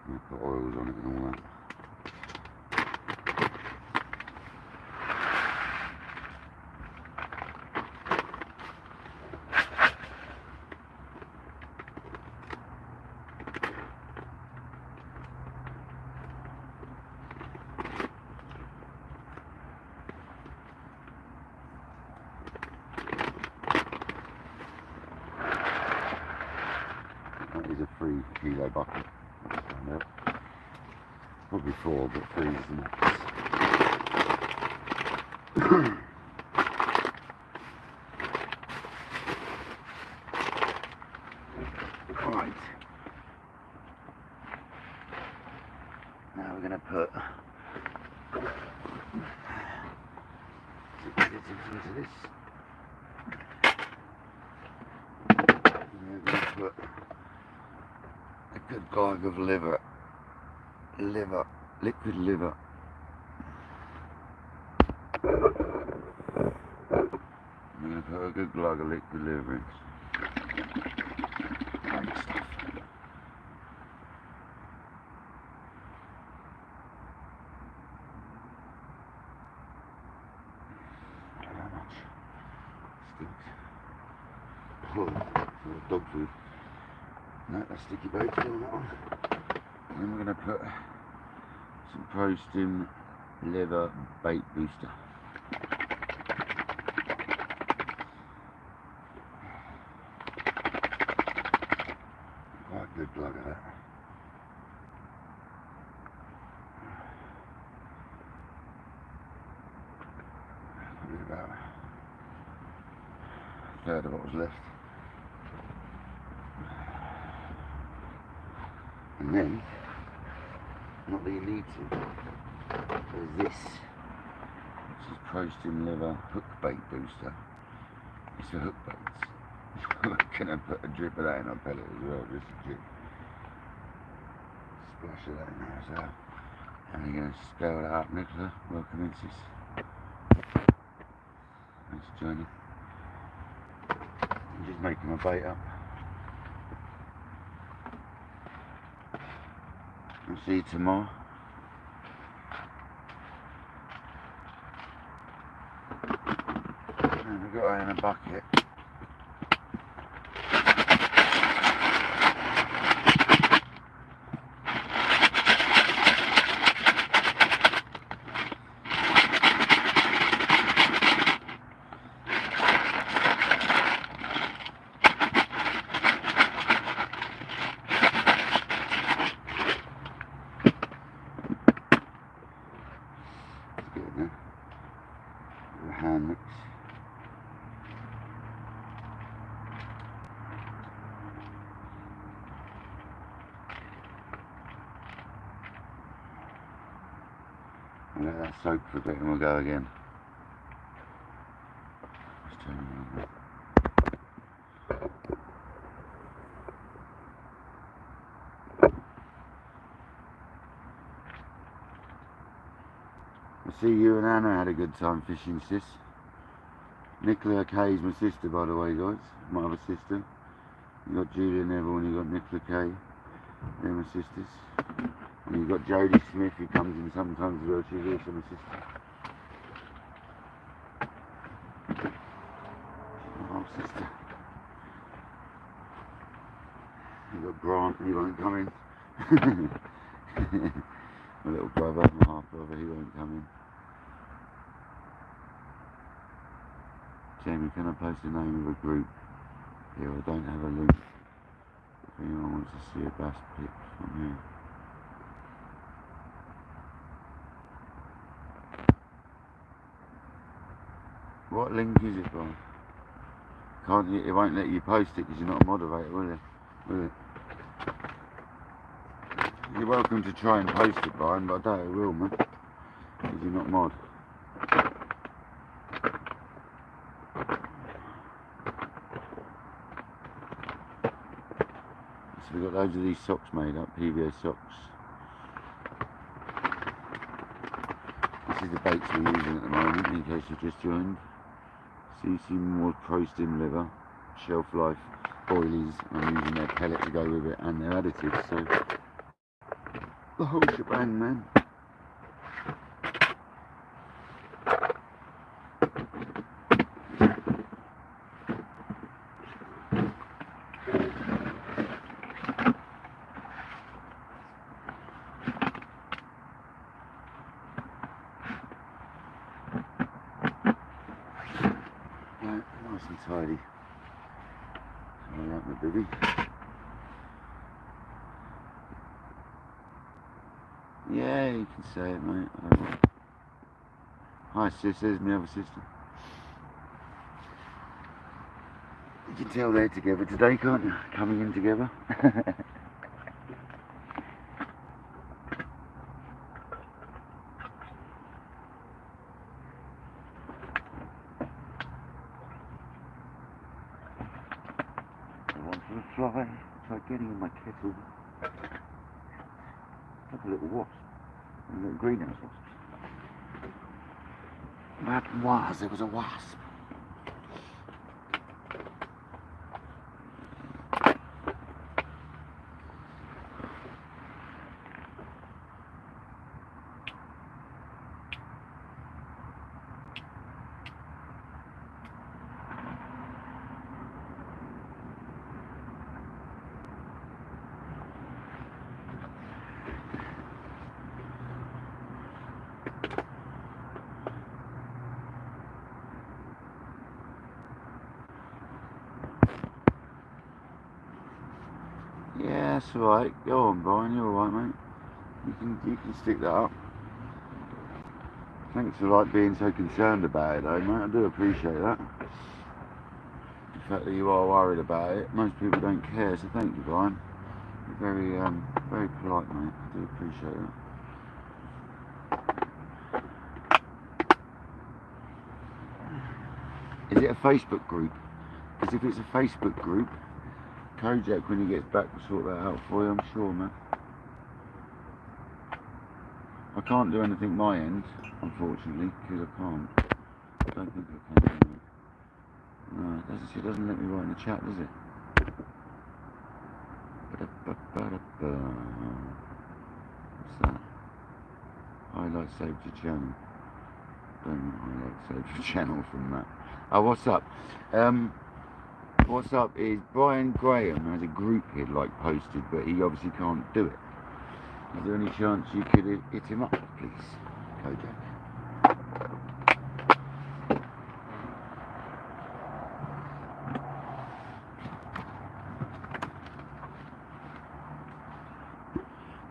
I'm going to put oils on it and all that. That is a 3 kilo bucket. Probably 4, but 3 is the max. Right. Now we're going to put into this. And we're going to put good glug of liquid liver. I'm going to put a good glug of liquid liver in. Great stuff. How much? Stinks. Oh, dog food. No, that's sticky bait on that one. And then we're going to put some Pro-Stim liver bait booster. Quite a good plug of that. Probably about a third of what was left. And then, not that you need to, there's this, which is Pro-Stim liver hook bait booster. It's for hook baits. I'm going to put a drip of that in our pellet as well, just a drip. Splash of that in there as well. And we're going to scale that up, Nicola. Welcome in, sis. Thanks for joining. I'm just making my bait up. I'll see you tomorrow. And we've got it in a bucket. The hand mix. I'll let that soak for a bit and we'll go again. Let's turn it on. I see you and Anna had a good time fishing, sis. Nicola Kay is my sister, by the way, guys. My other sister. You got Julia Neville and you got Nicola Kay. They're my sisters. And you've got Jodie Smith, who comes in sometimes as well. She's also my sister. My half sister. You've got Grant, he won't come in. My little brother, my half brother, he won't come in. Jamie, can I post the name of a group? Here, I don't have a link. If anyone wants to see a bass pic from here. What link is it, Brian? Can't you, it won't let you post it because you're not a moderator, will it? Will it? You're welcome to try and post it, Brian, but I doubt it will, man. Because you're not mod. So we've got loads of these socks made up, PVA socks. This is the baits we're using at the moment, in case you've just joined. See some more Pro-Stim liver, shelf life boilies. I'm using their pellet to go with it and their additives, so the whole shebang, man. Nice and tidy. Alright, my baby. Yeah, you can say it, mate. Hi, sis. There's my other sister. You can tell they're together today, can't you? Coming in together. One for the fly. Try getting in my kettle. Like a little wasp. A little greenhouse wasp. That was, there was a wasp. Yeah, that's alright. Go on, Brian. You're alright, mate. You can stick that up. Thanks for like being so concerned about it, though, mate. I do appreciate that. The fact that you are worried about it. Most people don't care, so thank you, Brian. You're very polite, mate. I do appreciate that. Is it a Facebook group? Because if it's a Facebook group, Kojak, when he gets back, will sort that out for you, I'm sure, man. I can't do anything my end, unfortunately, because I can't. I don't think I can do it. No, it doesn't let me write in the chat, does it? What's that? Highlight save to channel. Don't highlight save to channel from that. Oh, what's up? What's up is Brian Graham has a group he'd like posted, but he obviously can't do it. Is there any chance you could hit him up, please, Kojak?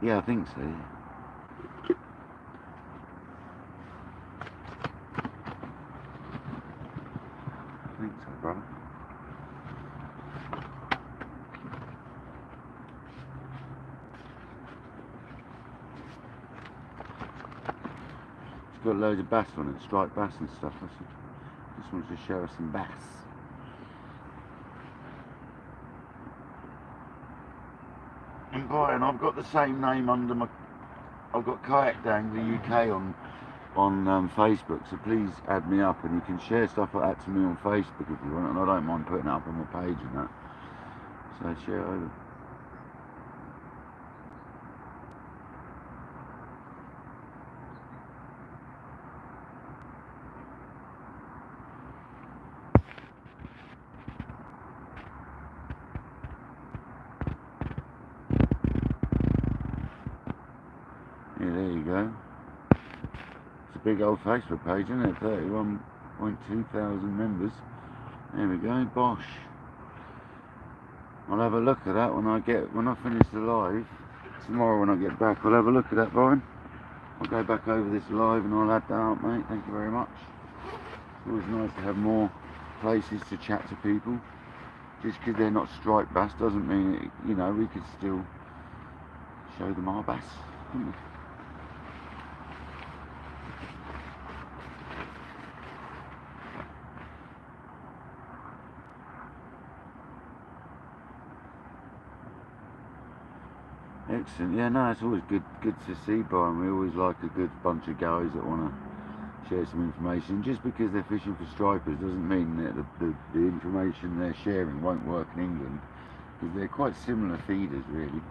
Yeah, I think so. I think so, brother. It's got loads of bass on it, striped bass and stuff. I just wanted to show us some bass. And Brian, I've got the same name under my. I've got KayakDangleruk on Facebook, so please add me up, and you can share stuff like that to me on Facebook if you want, and I don't mind putting it up on my page and that. So share it over. Yeah, there you go. It's a big old Facebook page, isn't it? 31.2 thousand members. There we go, bosh. I'll have a look at that when I finish the live tomorrow when I get back. I'll have a look at that, Brian. I'll go back over this live and I'll add that up, mate. Thank you very much. It's always nice to have more places to chat to people. Just because they're not striped bass doesn't mean it, you know, we could still show them our bass, couldn't we? Excellent. Yeah, no, it's always good to see, Brian. We always like a good bunch of guys that want to share some information. Just because they're fishing for stripers doesn't mean that the information they're sharing won't work in England, because they're quite similar feeders, really.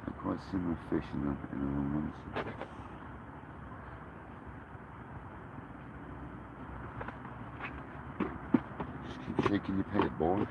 They're quite similar fish in the long ones. Just keep shaking your pellet, boy.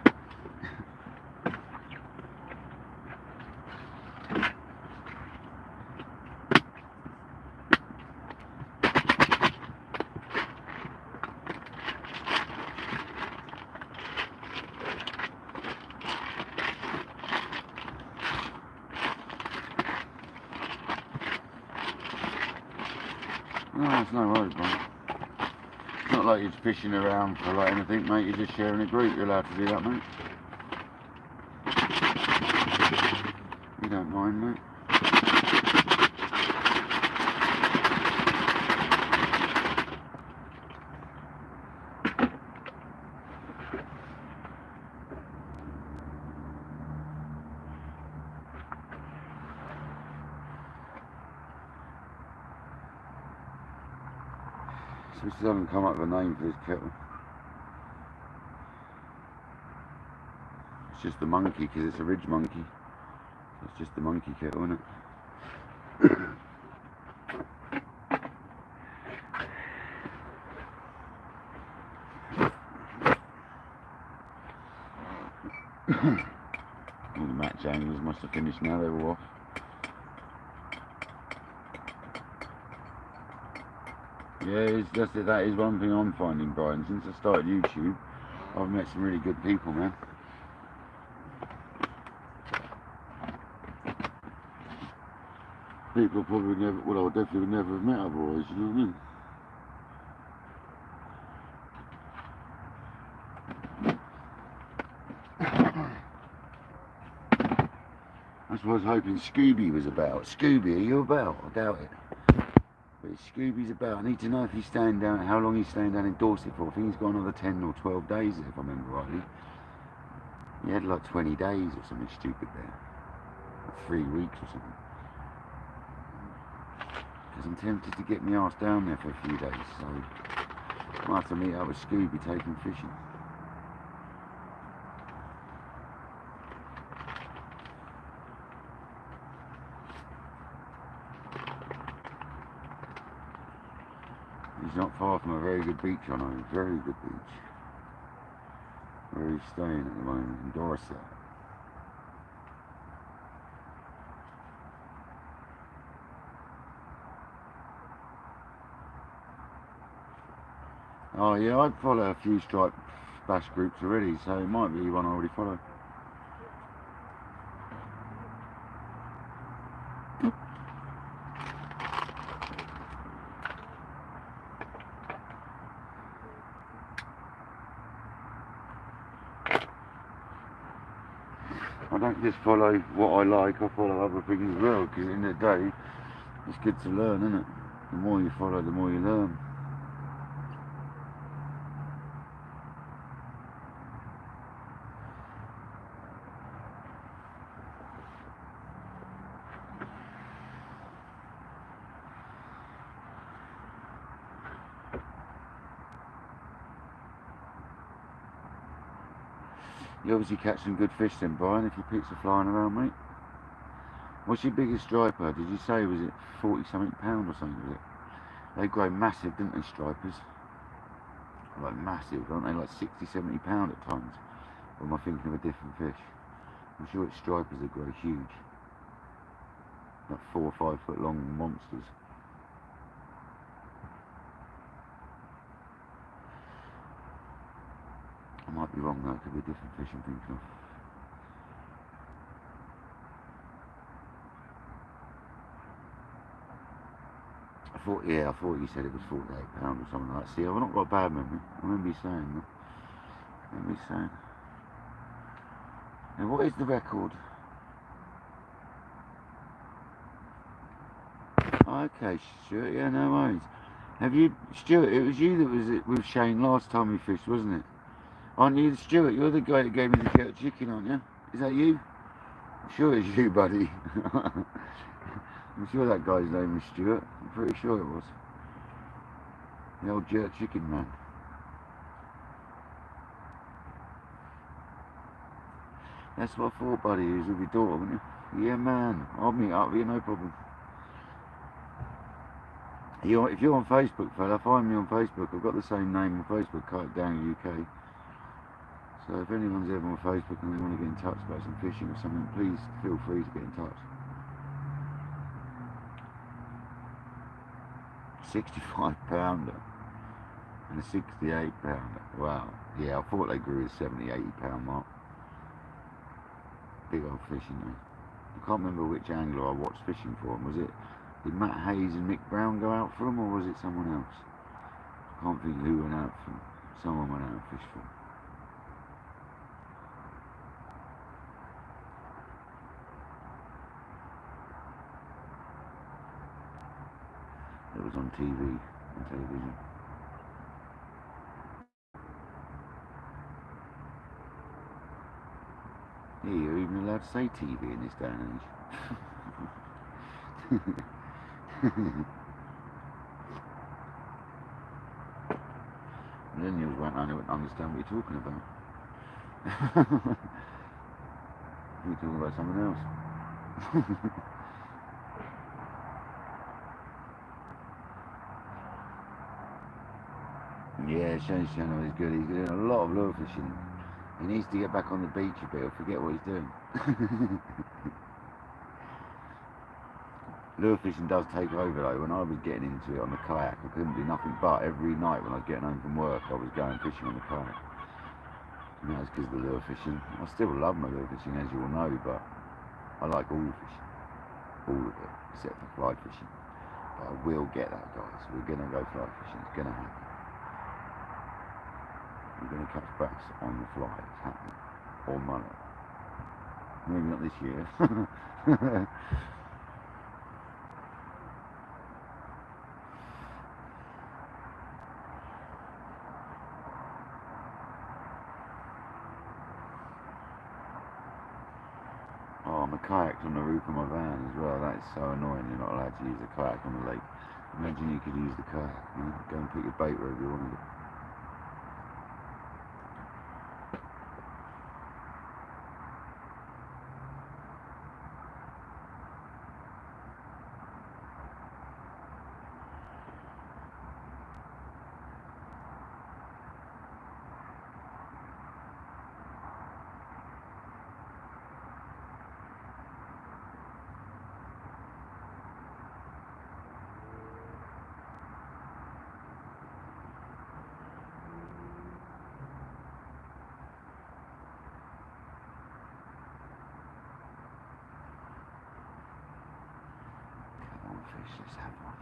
No, it's no worries, mate. It's not like you're fishing around for like anything, mate. You're just sharing a group. You're allowed to do that, mate. You don't mind, mate. We still haven't come up with a name for this kettle. It's just the monkey because it's a ridge monkey. So it's just the monkey kettle, isn't it? All the match anglers must have finished now, they're all off. Yeah, that is one thing I'm finding, Brian. Since I started YouTube, I've met some really good people, man. People I probably never, well, I definitely would never have met otherwise, you know what I mean? That's what I was hoping Scooby was about. Scooby, are you about? I doubt it. But if Scooby's about, I need to know if he's staying down, how long he's staying down in Dorset for. I think he's got another 10 or 12 days, if I remember rightly. He had like 20 days or something stupid there. Like 3 weeks or something. Because I'm tempted to get my arse down there for a few days, so I might have to meet up with Scooby taking fishing. He's not far from a very good beach, I know, very good beach. Where he's staying at the moment, in Dorset. Oh yeah, I follow a few striped bass groups already, so it might be one I already follow. I don't just follow what I like, I follow other things as well, because in the day, it's good to learn, isn't it? The more you follow, the more you learn. You obviously catch some good fish then, Brian, if your picks are flying around, mate. What's your biggest striper? Did you say, was it 40 something pound or something, was it? They grow massive, didn't they, stripers? Like massive, aren't they? Like 60, 70 pound at times. Or am I thinking of a different fish? I'm sure it's stripers that grow huge. Like 4 or 5 foot long monsters. I might be wrong though, it could be a different fish I'm thinking of. I thought you said it was 48 pound or something like that. See, I've not got a bad memory. I remember you saying that. I remember you saying. Now what is the record? Okay, Stuart, yeah, no worries. Have you, Stuart, it was you that was with Shane last time we fished, wasn't it? Aren't you, Stuart? You're the guy that gave me the jerk chicken, aren't you? Is that you? I'm sure it's you, buddy. I'm sure that guy's name was Stuart. I'm pretty sure it was. The old jerk chicken man. That's what I thought, buddy. He was with your daughter, wasn't you? Yeah, man. I'll meet up with you, no problem. If you're on Facebook, fella, find me on Facebook. I've got the same name on Facebook, KayakDangleruk. So if anyone's ever on Facebook and they want to get in touch about some fishing or something, please feel free to get in touch. 65 pounder and a 68 pounder. Wow. Yeah, I thought they grew a 70, 80 pound mark. Big old fishing there. I can't remember which angler I watched fishing for them. Was it, did Matt Hayes and Mick Brown go out for them, or was it someone else? I can't think who went out for them. Someone went out and fished for them. It was on TV, on television. Yeah, you're even allowed to say TV in this day and age. Millennials won't understand what you're talking about. You're talking about something else. Yeah, Shane's channel is good. He's doing a lot of lure fishing. He needs to get back on the beach a bit or forget what he's doing. Lure fishing does take over though. When I was getting into it on the kayak, I couldn't do nothing but every night when I was getting home from work, I was going fishing on the kayak. And that was because of the lure fishing. I still love my lure fishing, as you all know, but I like all fishing. All of it, except for fly fishing. But I will get that, guys. We're going to go fly fishing. It's going to happen. We're going to catch bass on the fly. It's happening. Or mullet. Maybe not this year. Oh, my kayak's on the roof of my van as well. That is so annoying. You're not allowed to use the kayak on the lake. Imagine you could use the kayak. You know? Go and put your bait wherever you wanted it. Fish, let's have one.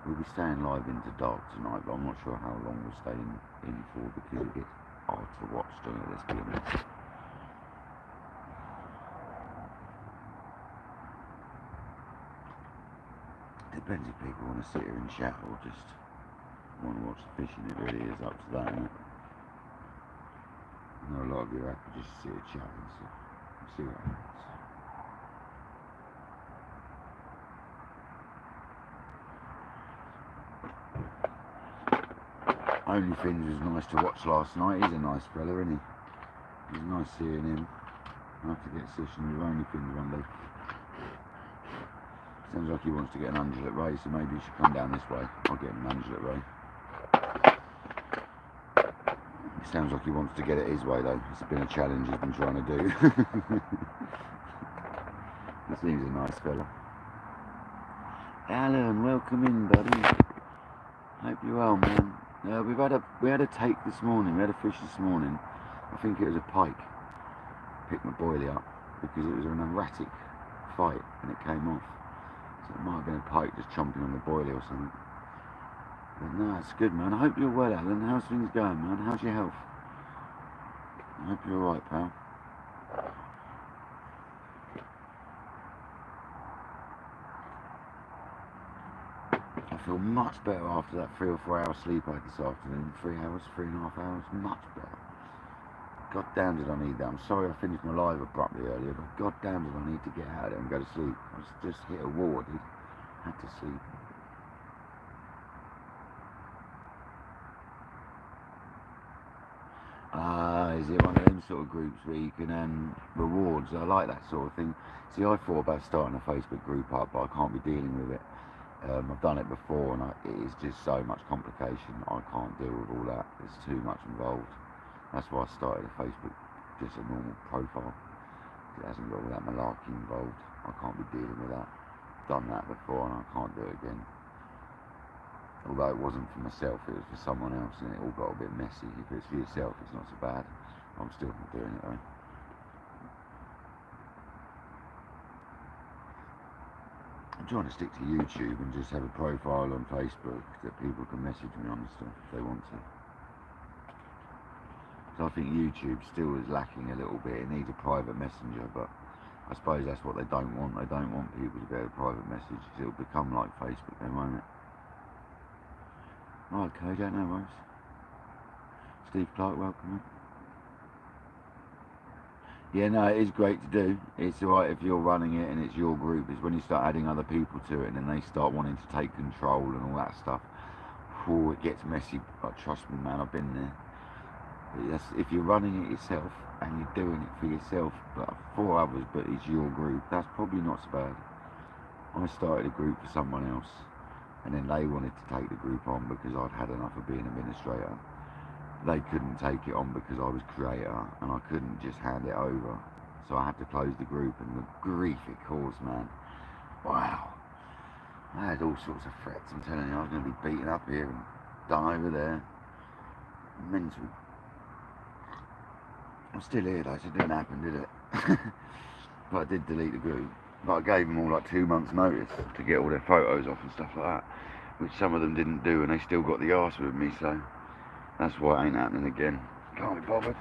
We'll be staying live into dark tonight, but I'm not sure how long we'll stay in for because it gets hard to watch, doesn't it? Let's be honest. Depends if people want to sit here and chat or just want to watch the fishing. It really is up to that, isn't it? I know a lot of you are happy just to sit and chat and stuff. We'll see what happens. Onlyfins was nice to watch last night. He's a nice fella, isn't he? It was nice seeing him. I'll have to get session with Onlyfins one day. Sounds like he wants to get an undulate ray, so maybe he should come down this way. I'll get him an undulate ray. It sounds like he wants to get it his way though. It's been a challenge he's been trying to do. He seems a nice fella. Alan, welcome in, buddy. Hope you're well, man. We had a take this morning. We had a fish this morning. I think it was a pike. Picked my boilie up because it was an erratic fight and it came off. So it might have been a pike just chomping on the boilie or something. But no, it's good, man. I hope you're well, Alan. How's things going, man? How's your health? I hope you're alright, pal. I feel much better after that 3 or 4 hour sleep I had this afternoon. 3 hours, 3.5 hours, much better. God damn did I need that. I'm sorry I finished my live abruptly earlier, but god damn did I need to get out of there and go to sleep. I was just hit a wall, dude. Had to sleep. Is it one of them sort of groups where you can earn rewards? I like that sort of thing. See, I thought about starting a Facebook group up, but I can't be dealing with it. I've done it before and it is just so much complication. I can't deal with all that. There's too much involved. That's why I started a Facebook, just a normal profile. It hasn't got all that malarkey involved. I can't be dealing with that. Done that before and I can't do it again. Although it wasn't for myself, it was for someone else and it all got a bit messy. If it's for yourself, it's not so bad. I'm still not doing it though. I'm trying to stick to YouTube and just have a profile on Facebook that people can message me on and stuff if they want to. So I think YouTube still is lacking a little bit. It needs a private messenger, but I suppose that's what they don't want. They don't want people to be able to private message. It'll become like Facebook then, won't it? Right, okay, don't know, Rose. Steve Clark, welcome. Yeah, no, it is great to do. It's alright if you're running it and it's your group. It's when you start adding other people to it and then they start wanting to take control and all that stuff. Oh, it gets messy. But trust me, man, I've been there. But yes, if you're running it yourself and you're doing it for yourself, but for others, but it's your group, that's probably not so bad. I started a group for someone else, and then they wanted to take the group on because I'd had enough of being administrator. They couldn't take it on because I was creator, and I couldn't just hand it over. So I had to close the group, and the grief it caused, man. Wow. I had all sorts of threats, I'm telling you. I was going to be beaten up here and done over there. Mental. I'm still here though, so it didn't happen, did it? But I did delete the group. But I gave them all like 2 months notice to get all their photos off and stuff like that, which some of them didn't do, and they still got the arse with me, so that's why it ain't happening again. Can't be bothered.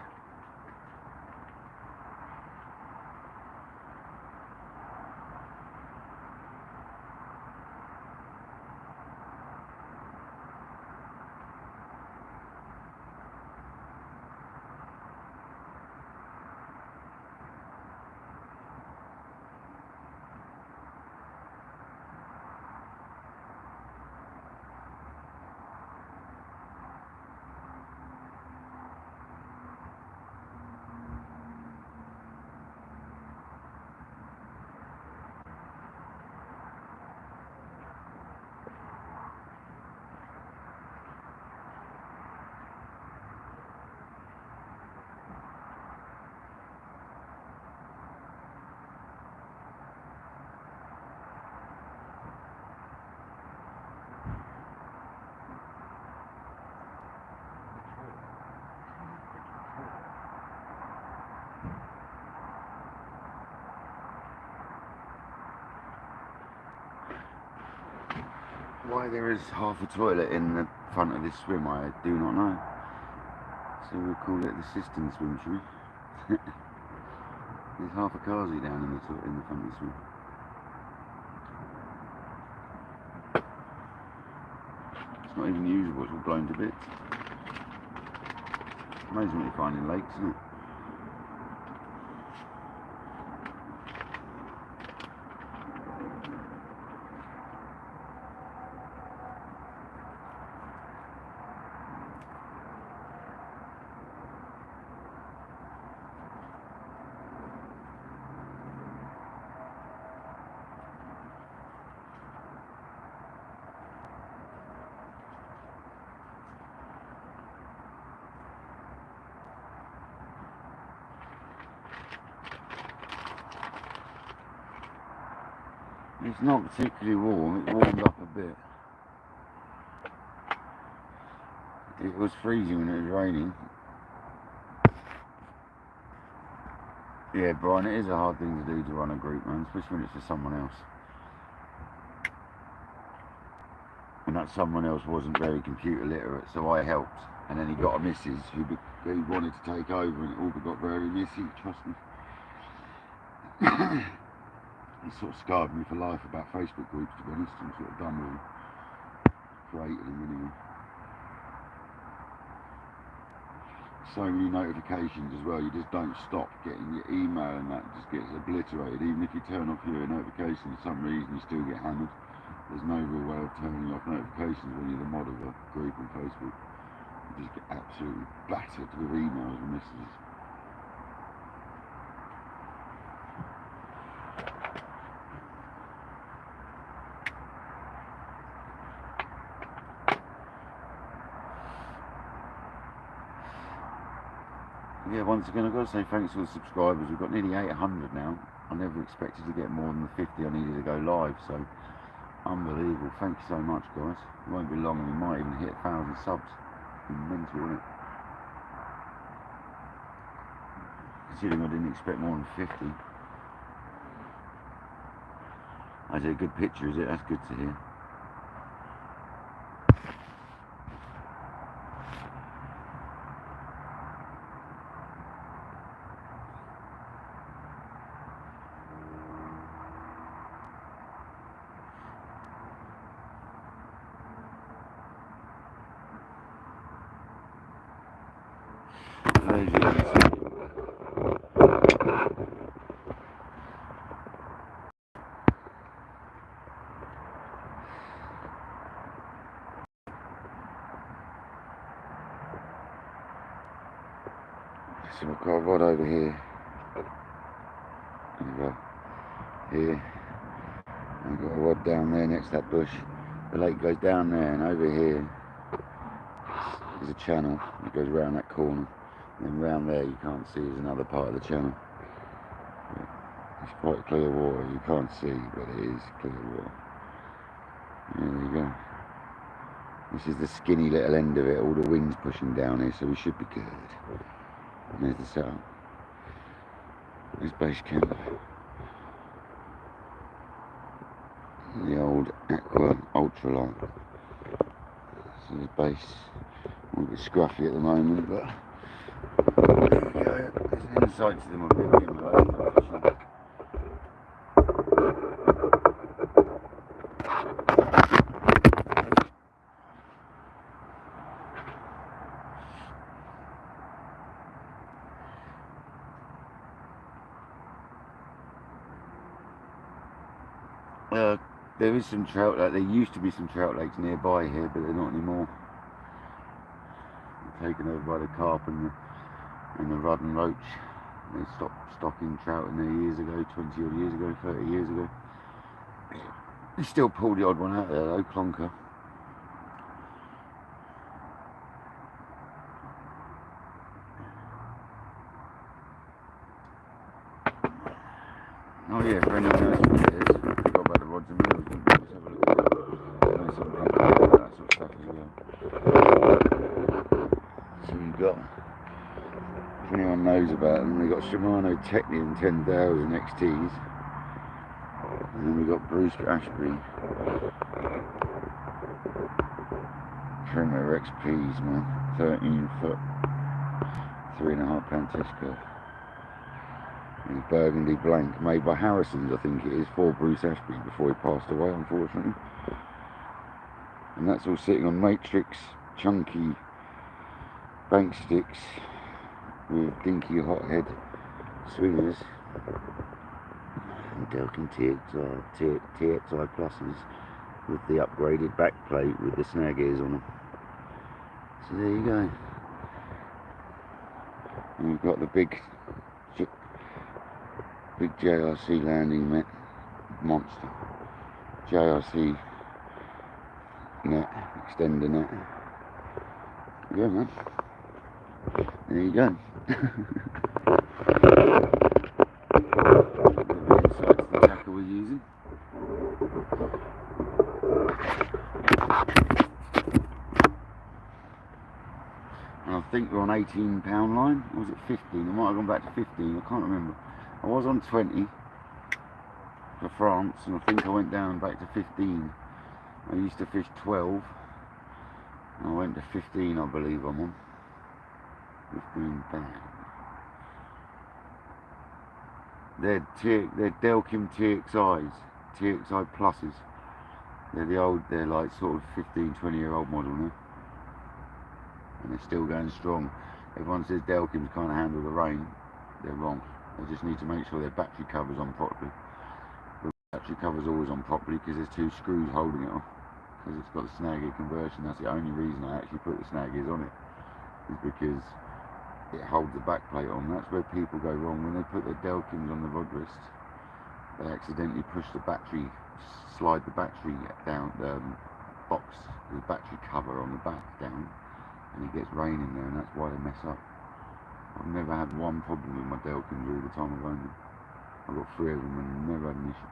Why there is half a toilet in the front of this swim, I do not know. So we'll call it the cistern swim, shall we? There's half a carsy down in the front of the swim. It's not even usable, it's all blown to bits. Amazing what you find in lakes, isn't it? It's not particularly warm, it warmed up a bit. It was freezing when it was raining. Yeah, Brian, it is a hard thing to do to run a group, man, especially when it's for someone else. And that someone else wasn't very computer literate, so I helped. And then he got a missus who wanted to take over, and it all got very messy, trust me. He sort of scarred me for life about Facebook groups, to be honest. I'm sort of done with them. Created them anyway. So many notifications as well, you just don't stop getting your email, and that just gets obliterated. Even if you turn off your notifications for some reason, you still get hammered. There's no real way of turning off notifications when you're the mod of a group on Facebook. You just get absolutely battered with emails and messages. Yeah, once again I've got to say thanks to all the subscribers. We've got nearly 800 now. I never expected to get more than the 50 I needed to go live, so unbelievable. Thank you so much, guys. It won't be long and we might even hit 1,000 subs. Mental, isn't it? Considering I didn't expect more than 50. Is it a good picture, is it? That's good to hear. So I've got a rod over here. There we go. Here. And I've got a rod down there next to that bush. The lake goes down there, and over here is a channel. It goes around that corner. And round there you can't see is another part of the channel. It's quite clear water, you can't see, but it is clear water. There you go. This is the skinny little end of it, all the wind's pushing down here, so we should be good. And there's the setup. There's base camp. The old Aqua ultralight. So the base, a little bit scruffy at the moment, but there you go. There's an insight to them on the fishing. There is some trout lake. There used to be some trout lakes nearby here, but they're not anymore. They're taken over by the carp and the rudd and roach. They stopped stocking trout in there years ago, 20 odd years ago, 30 years ago. They still pull the odd one out there though, clonker. Oh yeah, for anyone else who cares, I forgot about the rods and reels, didn't we? Let's have a look at that. I know some people like that sort of stuff as well. So you've got, if anyone knows about them, we've got Shimano Technium 10,000 XTs. And then we've got Bruce Ashby Trimmer XPs, man. 13 foot, 3.5 pound Tisco. In burgundy blank, made by Harrison's, I think it is, for Bruce Ashby before he passed away, unfortunately. And that's all sitting on matrix, chunky bank sticks with dinky hothead swingers and Delkin TXI pluses with the upgraded back plate with the snag ears on them. So there you go. And we've got the big JRC landing net, monster, JRC net, extender net. Yeah, man. There you go. The inside to the tackle we're using. And I think we're on 18-pound line, or was it 15? I might have gone back to 15, I can't remember. I was on 20 for France, and I think I went down back to 15. I used to fish 12, and I went to 15, I believe I'm on. 15 pound. They're Delkim TXIs, TXI pluses. They're the old, they're like sort of 15, 20-year-old model now. And they're still going strong. Everyone says Delkim's can't handle the rain. They're wrong. They just need to make sure their battery cover's on properly. The battery cover's always on properly because there's two screws holding it off. Because it's got the snag ear conversion. That's the only reason I actually put the snag ears on it. Is because it holds the back plate on. That's where people go wrong. When they put their Delkims on the rod wrist, they accidentally push the battery, slide the battery down, the box, the battery cover on the back down, and it gets rain in there, and that's why they mess up. I've never had one problem with my Delkins all the time I've owned them. I've got 3 of them and never had an issue.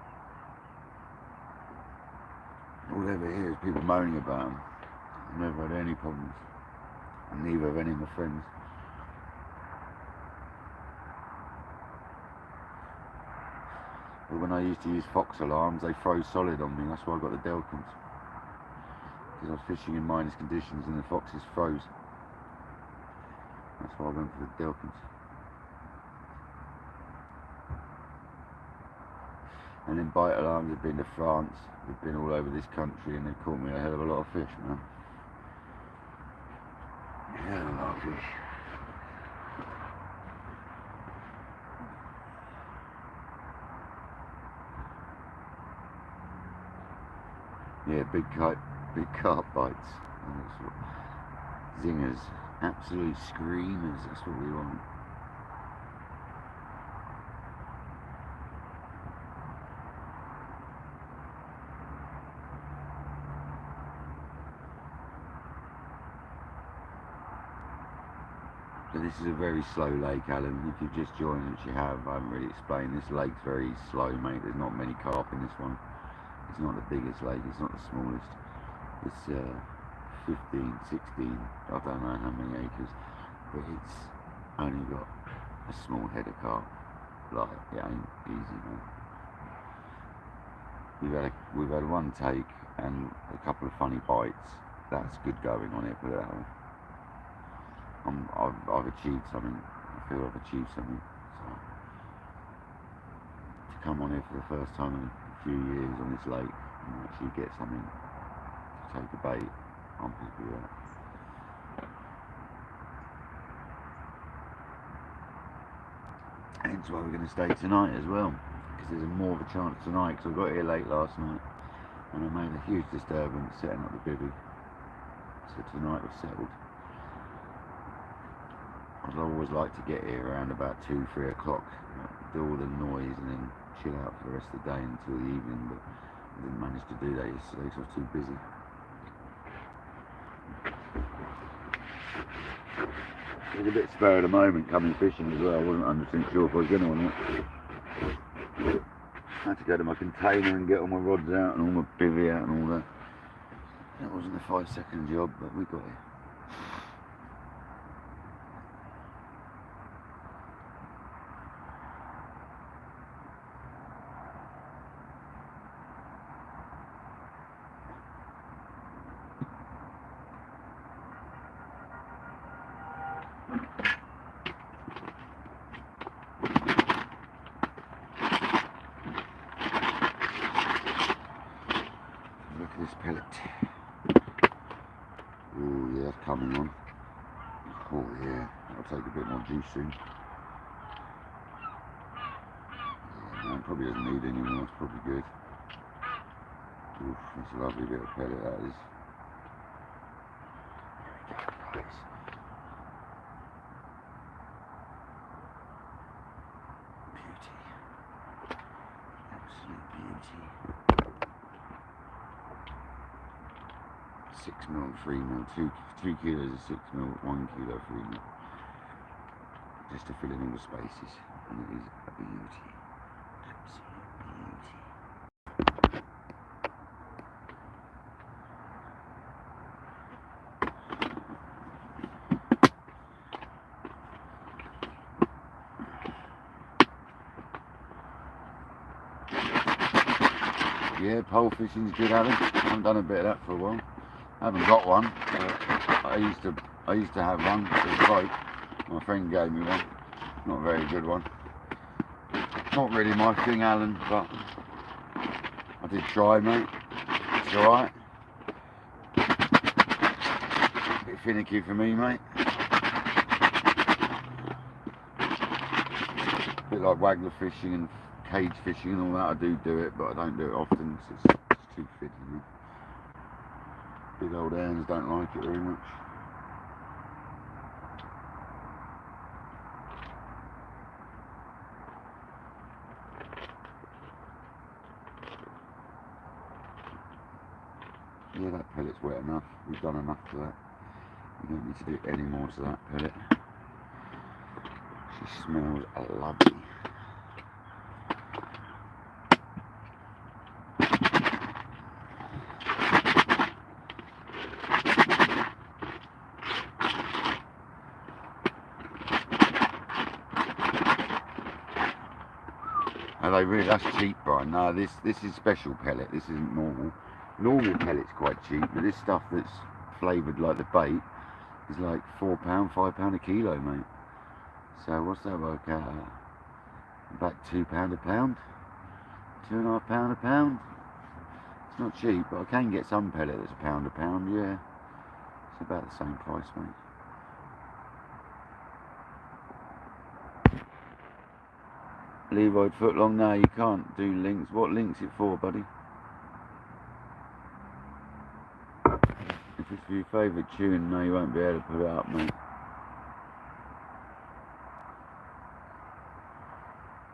All I ever hear is people moaning about them. I've never had any problems. And neither have any of my friends. But when I used to use Fox alarms, they froze solid on me. That's why I got the Delkins. Because I was fishing in minus conditions and the Foxes froze. That's why I went for the Delkins. And then bite alarms have been to France, they've been all over this country, and they've caught me a hell of a lot of fish, man. A hell of a lot of fish. Yeah, big carp bites. Zingers. Absolute screamers, that's what we want. But this is a very slow lake, Alan. If you've just joined, which you have, I haven't really explained. This lake's very slow, mate. There's not many carp in this one. It's not the biggest lake, it's not the smallest. It's 15, 16, I don't know how many acres, but it's only got a small head of carp. Like, it ain't easy, mate. We've had one take and a couple of funny bites. That's good going on it, put it that way. I've achieved something. I feel I've achieved something. So, to come on here for the first time in a few years on this lake and actually get something to take a bait, I'm happy with that. Hence why we're going to stay tonight as well, because there's more of a chance tonight, because I got here late last night and I made a huge disturbance setting up the bivvy. So tonight we're settled. I'd always like to get here around about 2, 3 o'clock, do all the noise and then chill out for the rest of the day until the evening, but I didn't manage to do that yesterday because I was too busy. It was a bit spur of the moment coming fishing as well. I wasn't 100% sure if I was going to or not. I had to go to my container and get all my rods out and all my bivvy out and all that. That wasn't a 5-second job, but we got it. Look at this pellet. Oh yeah, that's coming on. Oh yeah, that'll take a bit more juice soon. Yeah, man, probably doesn't need any more, it's probably good. Oof, that's a lovely bit of pellet, that is. There we go, guys. Beauty. Absolute beauty. 6 mil, 3 mil, 2 kilos of 6 mil, 1 kilo 3 mil. Just to fill in all the spaces, and it is a beauty. Absolute beauty. Yeah, pole fishing's good, Alan. I haven't done a bit of that for a while. I haven't got one. I used to have one. It broke. My friend gave me one. Not a very good one. Not really my thing, Alan, but I did try, mate. It's alright. Bit finicky for me, mate. Bit like waggler fishing and cage fishing and all that. I do it, but I don't do it often. So it's too fiddly, mate. Big old hands don't like it very much. Yeah, that pellet's wet enough. We've done enough to that. We don't need to do any more to that pellet. She smells lovely. Are they really? That's cheap, Brian. No, this is special pellet. This isn't normal. Normal pellet's quite cheap, but this stuff that's flavoured like the bait is like £4, £5 a kilo, mate. So what's that work out at? About £2 a pound? £2.5 a pound? It's not cheap, but I can get some pellet that's £1 a pound, yeah. It's about the same price, mate. Levoid footlong, no, you can't do links. What link's it for, buddy? If it's for your favourite tune, no, you won't be able to put it up, mate.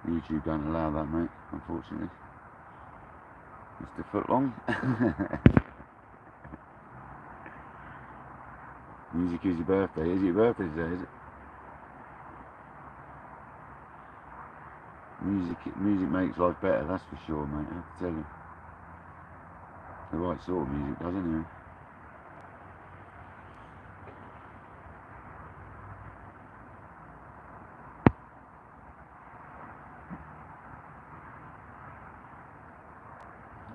YouTube don't allow that, mate, unfortunately. Mr. Footlong. Music is your birthday. Is it your birthday today, is it? Music makes life better, that's for sure, mate. I have to tell you. The right sort of music does, anyway.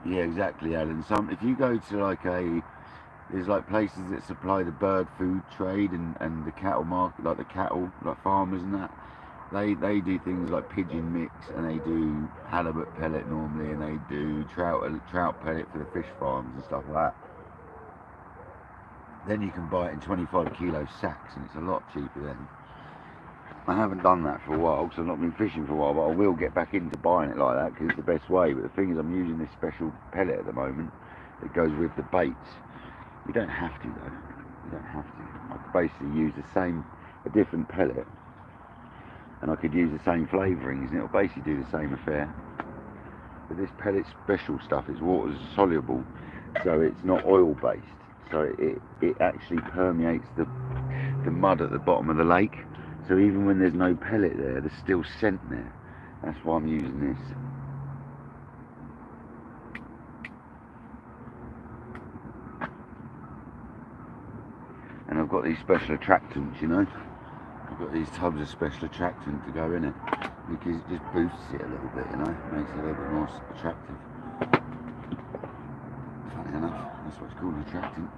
Yeah, exactly, Alan. If you go to like there's like places that supply the bird food trade and the cattle market, like the cattle, like farmers and that. They do things like pigeon mix, and they do halibut pellet normally, and they do trout pellet for the fish farms and stuff like that. Then you can buy it in 25 kilo sacks, and it's a lot cheaper then. I haven't done that for a while because I've not been fishing for a while, but I will get back into buying it like that because it's the best way. But the thing is, I'm using this special pellet at the moment that goes with the baits. You don't have to though. You don't have to. I could basically use a different pellet, and I could use the same flavourings, and it'll basically do the same affair. But this pellet special stuff is water soluble, so it's not oil based. So it actually permeates the mud at the bottom of the lake. So even when there's no pellet there, there's still scent there. That's why I'm using this. And I've got these special attractants, you know. I've got these tubs of special attractant to go in it because it just boosts it a little bit, you know. Makes it a little bit more attractive. Funny enough, that's what it's called, an attractant.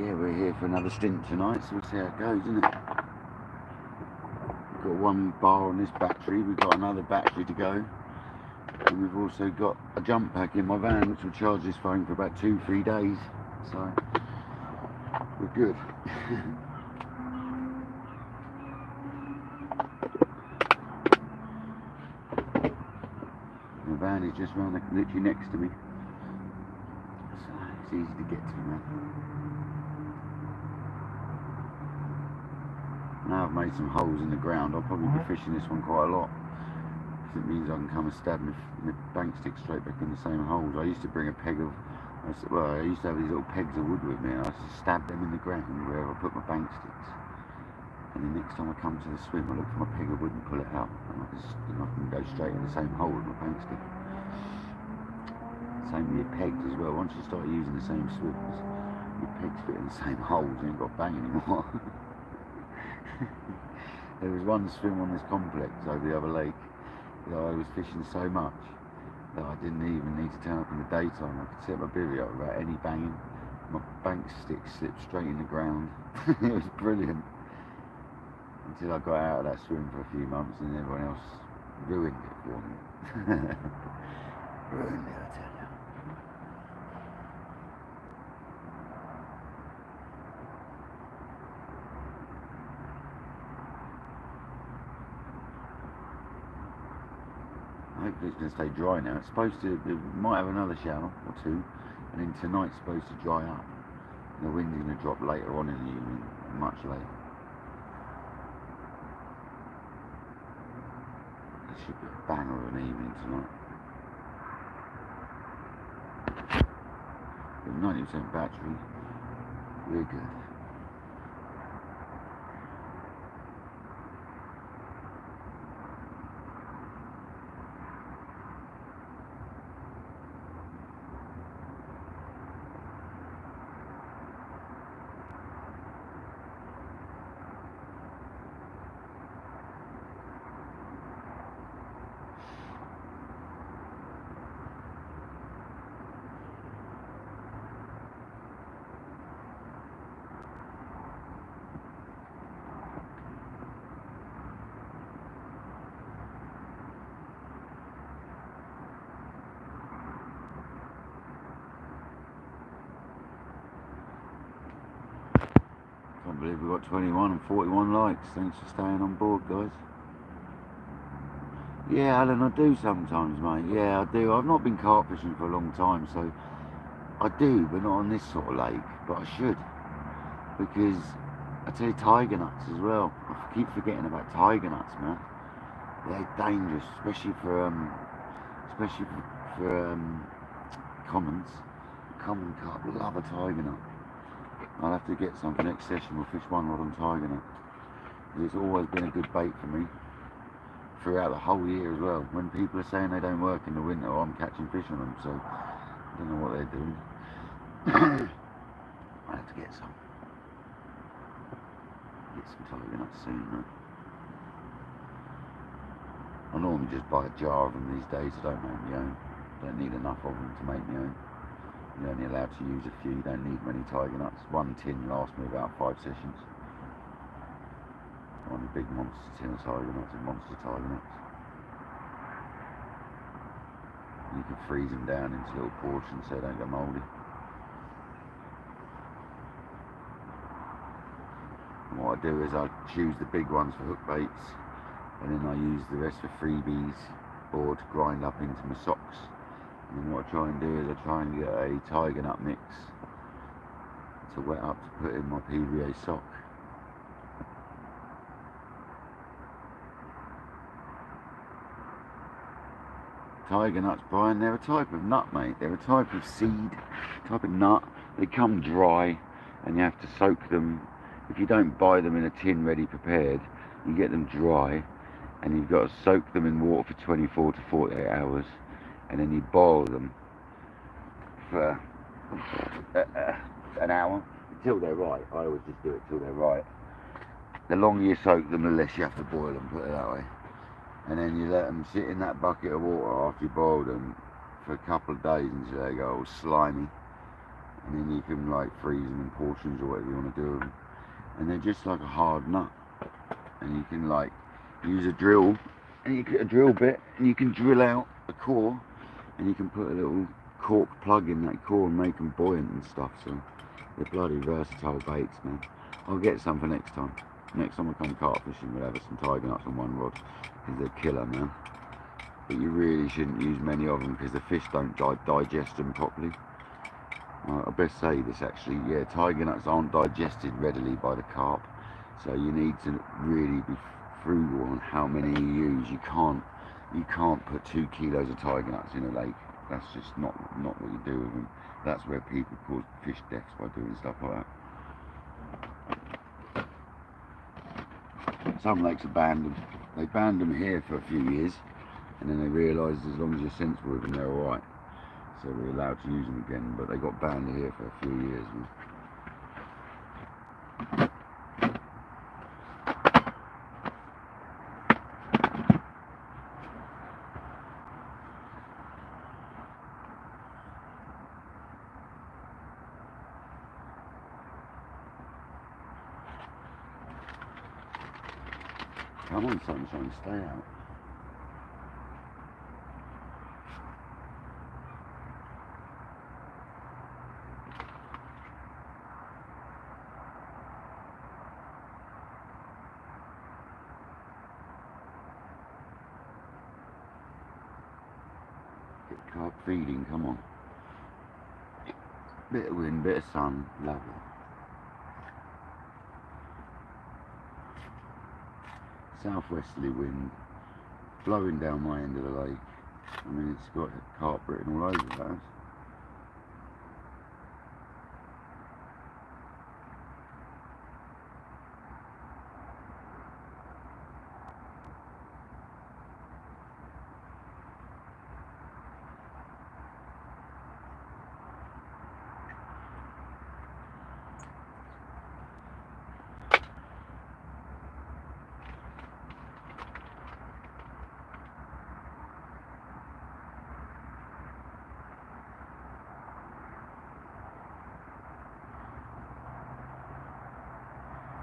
Yeah, we're here for another stint tonight, so we'll see how it goes, isn't it? We've got one bar on this battery, we've got another battery to go, and we've also got a jump pack in my van which will charge this phone for about 2-3 days, so we're good. The van is just literally next to me, so it's easy to get to, man. Now I've made some holes in the ground, I'll probably be fishing this one quite a lot. Because it means I can come and stab my bank stick straight back in the same holes. I used to bring a peg of, I used to have these little pegs of wood with me, and I used to stab them in the ground wherever I put my bank sticks. And the next time I come to the swim, I look for my peg of wood and pull it out, and I can go straight in the same hole with my bank stick. Same with your pegs as well. Once you start using the same swims, your pegs fit in the same holes, you ain't got bang anymore. There was one swim on this complex over the other lake that I was fishing so much that I didn't even need to turn up in the daytime. I could set my bivvy up without any banging. My bank stick slipped straight in the ground. It was brilliant. Until I got out of that swim for a few months and everyone else ruined it for me. Ruined it, I tell you. Hopefully it's going to stay dry now. It's supposed to, it might have another shower or two, and then tonight's supposed to dry up. The wind's going to drop later on in the evening, much later. It should be a banger of an evening tonight. With 90% battery, we're good. Can't believe we've got 21 and 41 likes. Thanks for staying on board, guys. Yeah, Alan, I do sometimes, mate. Yeah, I do. I've not been carp fishing for a long time, so I do, but not on this sort of lake. But I should, because I tell you, tiger nuts as well. I keep forgetting about tiger nuts, man. They're dangerous, especially for commons. Common carp love a tiger nut. I'll have to get some for next session. We'll fish one rod on tiger nut. It's always been a good bait for me throughout the whole year as well. When people are saying they don't work in the winter, I'm catching fish on them, so I don't know what they're doing. I'll have to get some. Get some tiger nuts soon, right? I normally just buy a jar of them these days. I don't make my own. Don't need enough of them to make my own. You're only allowed to use a few. You don't need many tiger nuts. One tin lasts me about 5 sessions. One big monster tin of tiger nuts and monster tiger nuts. You can freeze them down into little portions so they don't get mouldy. And what I do is I choose the big ones for hook baits, and then I use the rest for freebies or to grind up into my socks. And then what I try and do is I try and get a tiger nut mix to wet up to put in my PVA sock. Tiger nuts, Brian, they're a type of nut, mate. They're a type of seed, type of nut. They come dry and you have to soak them. If you don't buy them in a tin ready prepared, you get them dry and you've got to soak them in water for 24 to 48 hours, and then you boil them for an hour until they're right. I always just do it till they're right. The longer you soak them, the less you have to boil them, put it that way. And then you let them sit in that bucket of water after you boil them for a couple of days until they go all slimy. And then you can like freeze them in portions or whatever you want to do with them. And they're just like a hard nut. And you can like use a drill, and you get a drill bit, and you can drill out a core, and you can put a little cork plug in that core and make them buoyant and stuff. So they're bloody versatile baits, man. I'll get some for next time. Next time I come carp fishing, we'll have some tiger nuts on one rod, because they're killer, man. But you really shouldn't use many of them because the fish don't digest them properly. I best say this actually, yeah, tiger nuts aren't digested readily by the carp, so you need to really be frugal on how many you use. You can't put 2 kilos of tiger nuts in a lake. That's just not what you do with them. That's where people cause fish deaths by doing stuff like that. Some lakes have banned them. They banned them here for a few years, and then they realised as long as you're sensible with them, they're alright. So we're allowed to use them again, but they got banned here for a few years. Come on, sunshine, stay out. Get carp feeding, come on. Bit of wind, bit of sun, lovely. Southwesterly wind blowing down my end of the lake. I mean, it's got carp written all over the place.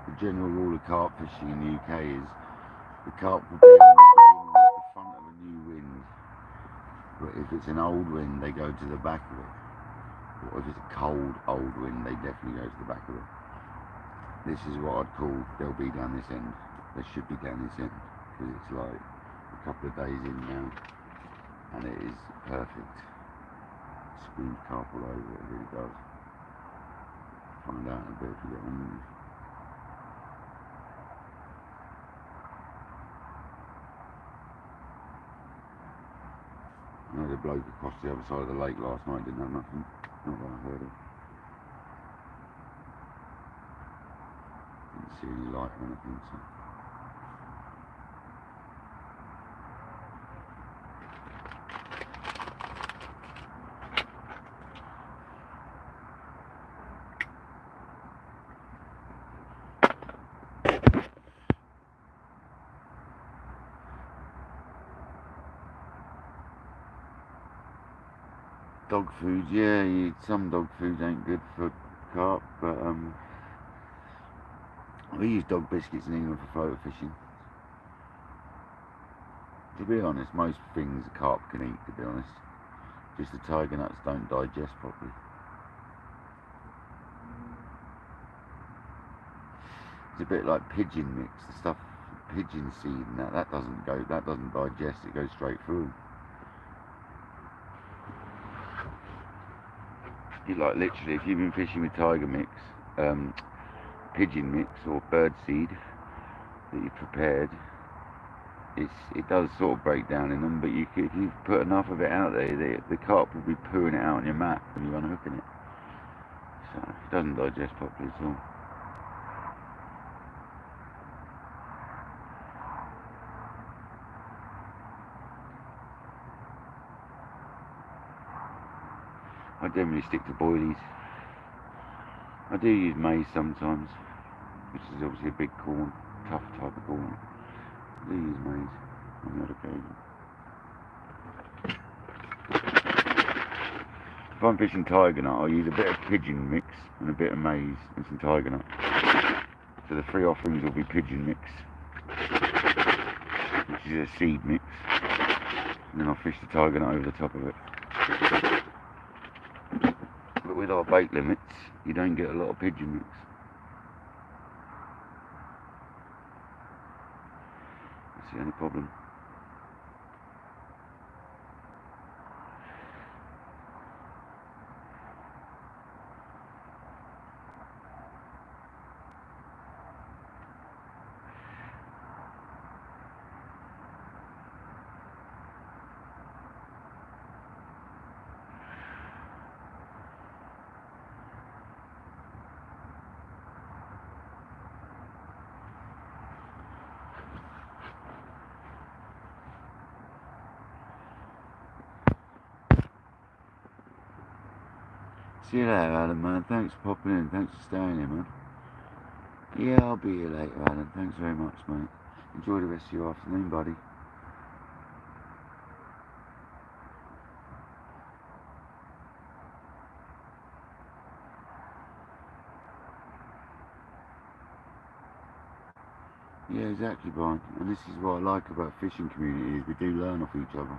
The general rule of carp fishing in the UK is the carp will be on the front of a new wind, but if it's an old wind they go to the back of it, or if it's a cold old wind they definitely go to the back of it. This is what I'd call they'll be down this end. They should be down this end, because it's like a couple of days in now and it is perfect. Screams carp all over it, it really does. Find out in a bit if you get on with it. I know the bloke across the other side of the lake last night didn't have nothing. Not that I heard of. see any light or anything, so. Dog food, yeah, some dog food ain't good for carp, but we use dog biscuits in England for floater fishing. To be honest, most things a carp can eat, to be honest. Just the tiger nuts don't digest properly. It's a bit like pigeon mix, the stuff, pigeon seed and that doesn't digest, it goes straight through. You like literally, if you've been fishing with tiger mix, pigeon mix or bird seed that you've prepared, it does sort of break down in them, but if you put enough of it out there, the carp will be pooing it out on your mat when you're unhooking it. So it doesn't digest properly at all. I generally stick to boilies. I do use maize sometimes, which is obviously a big corn, tough type of corn. I do use maize on the odd occasion. If I'm fishing tiger nut, I'll use a bit of pigeon mix and a bit of maize and some tiger nut. So the three offerings will be pigeon mix, which is a seed mix, and then I'll fish the tiger nut over the top of it. But with our bait limits, you don't get a lot of pigeon mix. That's the only problem. See you later, Alan, man. Thanks for popping in. Thanks for staying here, man. Yeah, I'll be here later, Alan. Thanks very much, mate. Enjoy the rest of your afternoon, buddy. Yeah, exactly, Brian. And this is what I like about fishing community, is we do learn off each other.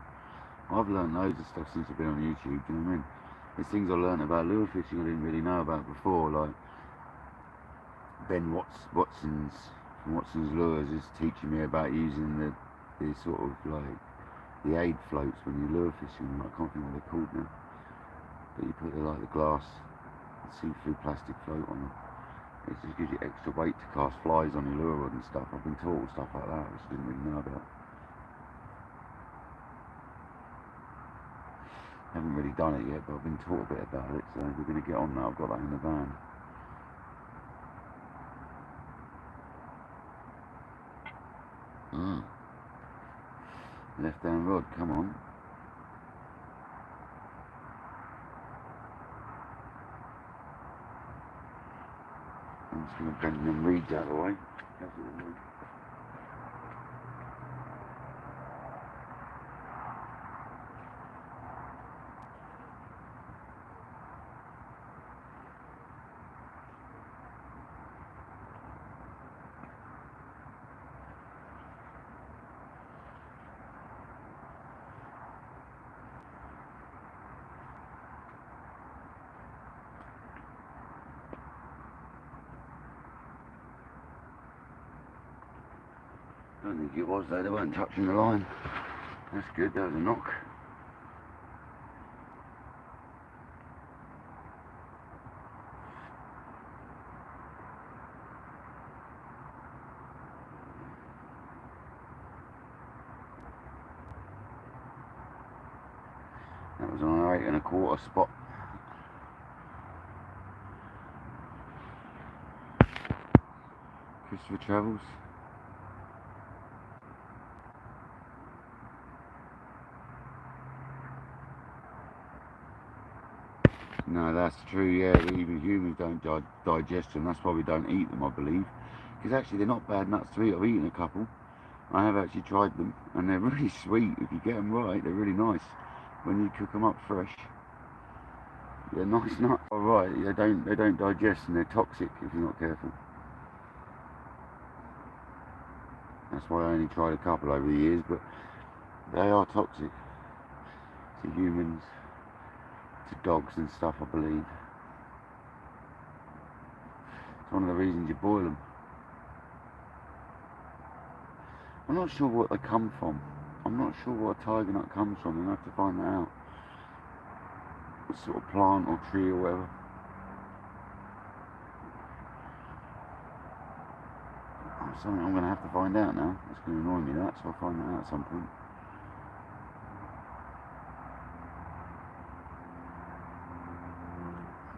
I've learned loads of stuff since I've been on YouTube, do you know what I mean? There's things I learned about lure fishing I didn't really know about before, like Ben Watson's from Watson's Lures is teaching me about using the sort of like the aid floats when you lure fishing. I can't think what they're called now, but you put the glass see-through plastic float on them. It just gives you extra weight to cast flies on your lure rod and stuff. I've been taught stuff like that which I didn't really know about. Haven't really done it yet, but I've been taught a bit about it, so we're going to get on that. I've got that in the van. Left down rod, come on. I'm just going to bend them reeds out of the way. I don't think it was though, they weren't touching the line. That's good, that was a knock. That was on an 8 1/4 spot. Christopher Travels. No, that's true, yeah, even humans don't digest them, that's why we don't eat them, I believe. Because actually they're not bad nuts to eat. I've eaten a couple. I have actually tried them, and they're really sweet. If you get them right, they're really nice when you cook them up fresh. They're nice nuts. All right, they don't digest, and they're toxic if you're not careful. That's why I only tried a couple over the years, but they are toxic to humans, to dogs and stuff, I believe. It's one of the reasons you boil them. I'm not sure what they come from. I'm not sure what a tiger nut comes from. I'm going to have to find that out. What sort of plant or tree or whatever. Something I'm going to have to find out now. It's going to annoy me, that, so I'll find that out at some point.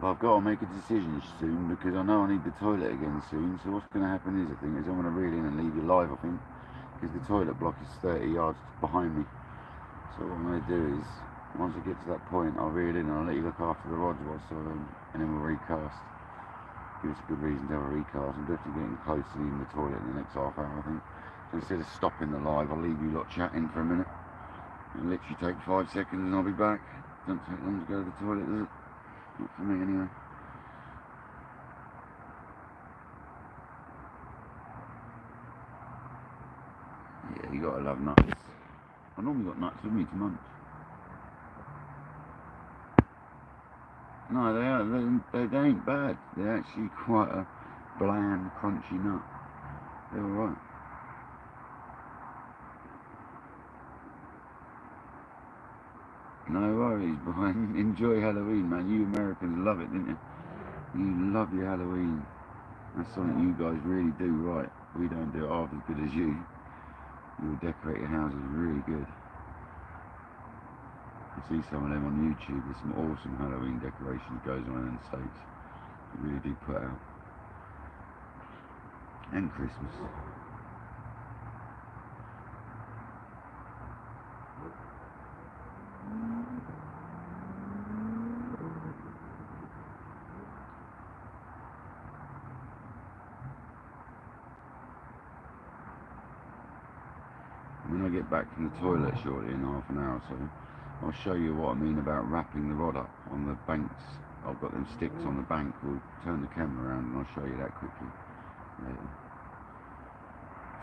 But I've got to make a decision soon, because I know I need the toilet again soon. So what's going to happen is, I think, is I'm going to reel in and leave you live, I think, because the toilet block is 30 yards behind me. So what I'm going to do is, once I get to that point, I'll reel in and I'll let you look after the rods whilst and then we'll recast. Give us a good reason to have a recast. I'm definitely getting close to leaving the toilet in the next half hour, I think. So instead of stopping the live, I'll leave you lot chatting for a minute. It'll literally take 5 seconds and I'll be back. Don't take long to go to the toilet, does it? Not for me anyway. Yeah, you gotta love nuts. I normally got nuts with me to munch. No, they ain't bad. They're actually quite a bland, crunchy nut. They're alright. No worries, Brian. Enjoy Halloween, man. You Americans love it, didn't you? You love your Halloween. That's something you guys really do right. We don't do it half as good as you. You decorate your houses really good. You see some of them on YouTube. There's some awesome Halloween decorations goes on in the States. You really do put out. And Christmas. When I get back from the toilet shortly in half an hour or so, I'll show you what I mean about wrapping the rod up on the banks. I've got them sticks on the bank. We'll turn the camera around and I'll show you that quickly later,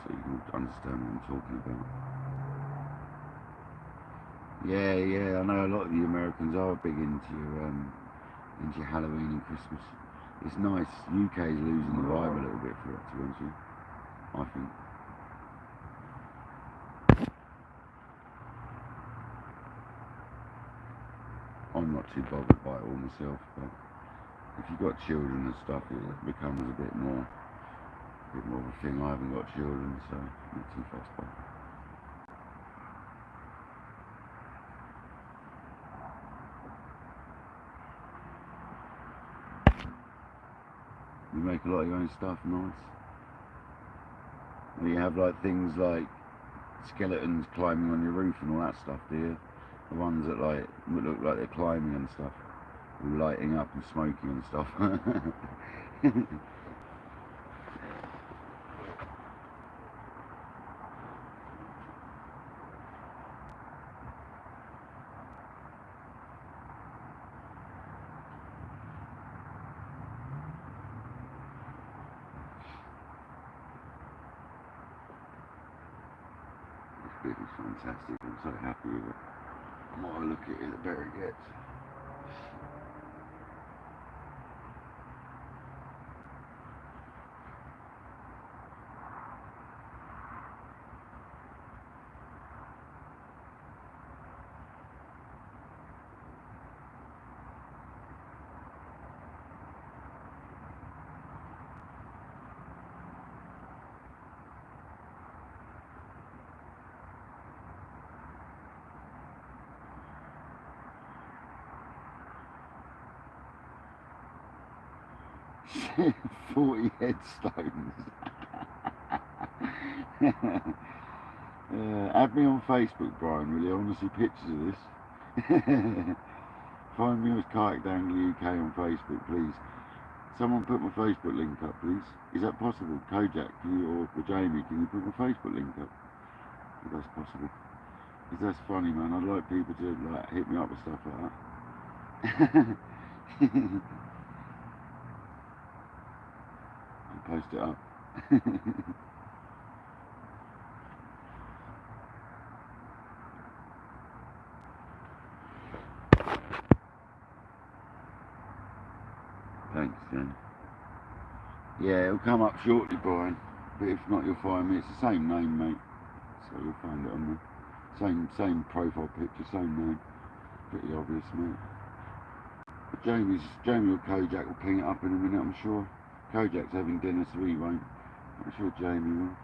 so you can understand what I'm talking about. Yeah, I know a lot of the Americans are big into Halloween and Christmas. It's nice. UK is losing the vibe a little bit for it, to be honest with you, I think. I'm not too bothered by it all myself, but if you've got children and stuff, it becomes a bit more of a thing. I haven't got children, so I'm not too fussed by it. You make a lot of your own stuff, nice. And you have like things like skeletons climbing on your roof and all that stuff, do you? The ones that like look like they're climbing and stuff, all lighting up and smoking and stuff. This is fantastic. I'm so happy with it. The more I look at it, the better it gets. Shit, 40 headstones. Add me on Facebook, Brian, will you? I want to see pictures of this. Find me as KayakDangleruk on Facebook, please. Someone put my Facebook link up, please. Is that possible? Kojak, can you, or Jamie, can you put my Facebook link up? If that's possible. Because that's funny, man. I'd like people to like hit me up with stuff like that. And post it up. Thanks, Jen. Yeah, it'll come up shortly, Brian. But if not, you'll find me. It's the same name, mate. So you'll find it on there. Same profile picture, same name. Pretty obvious, mate. But Jamie or Kojak will clean it up in a minute, I'm sure. Kojak's having dinner, so he won't. I'm sure Jamie will.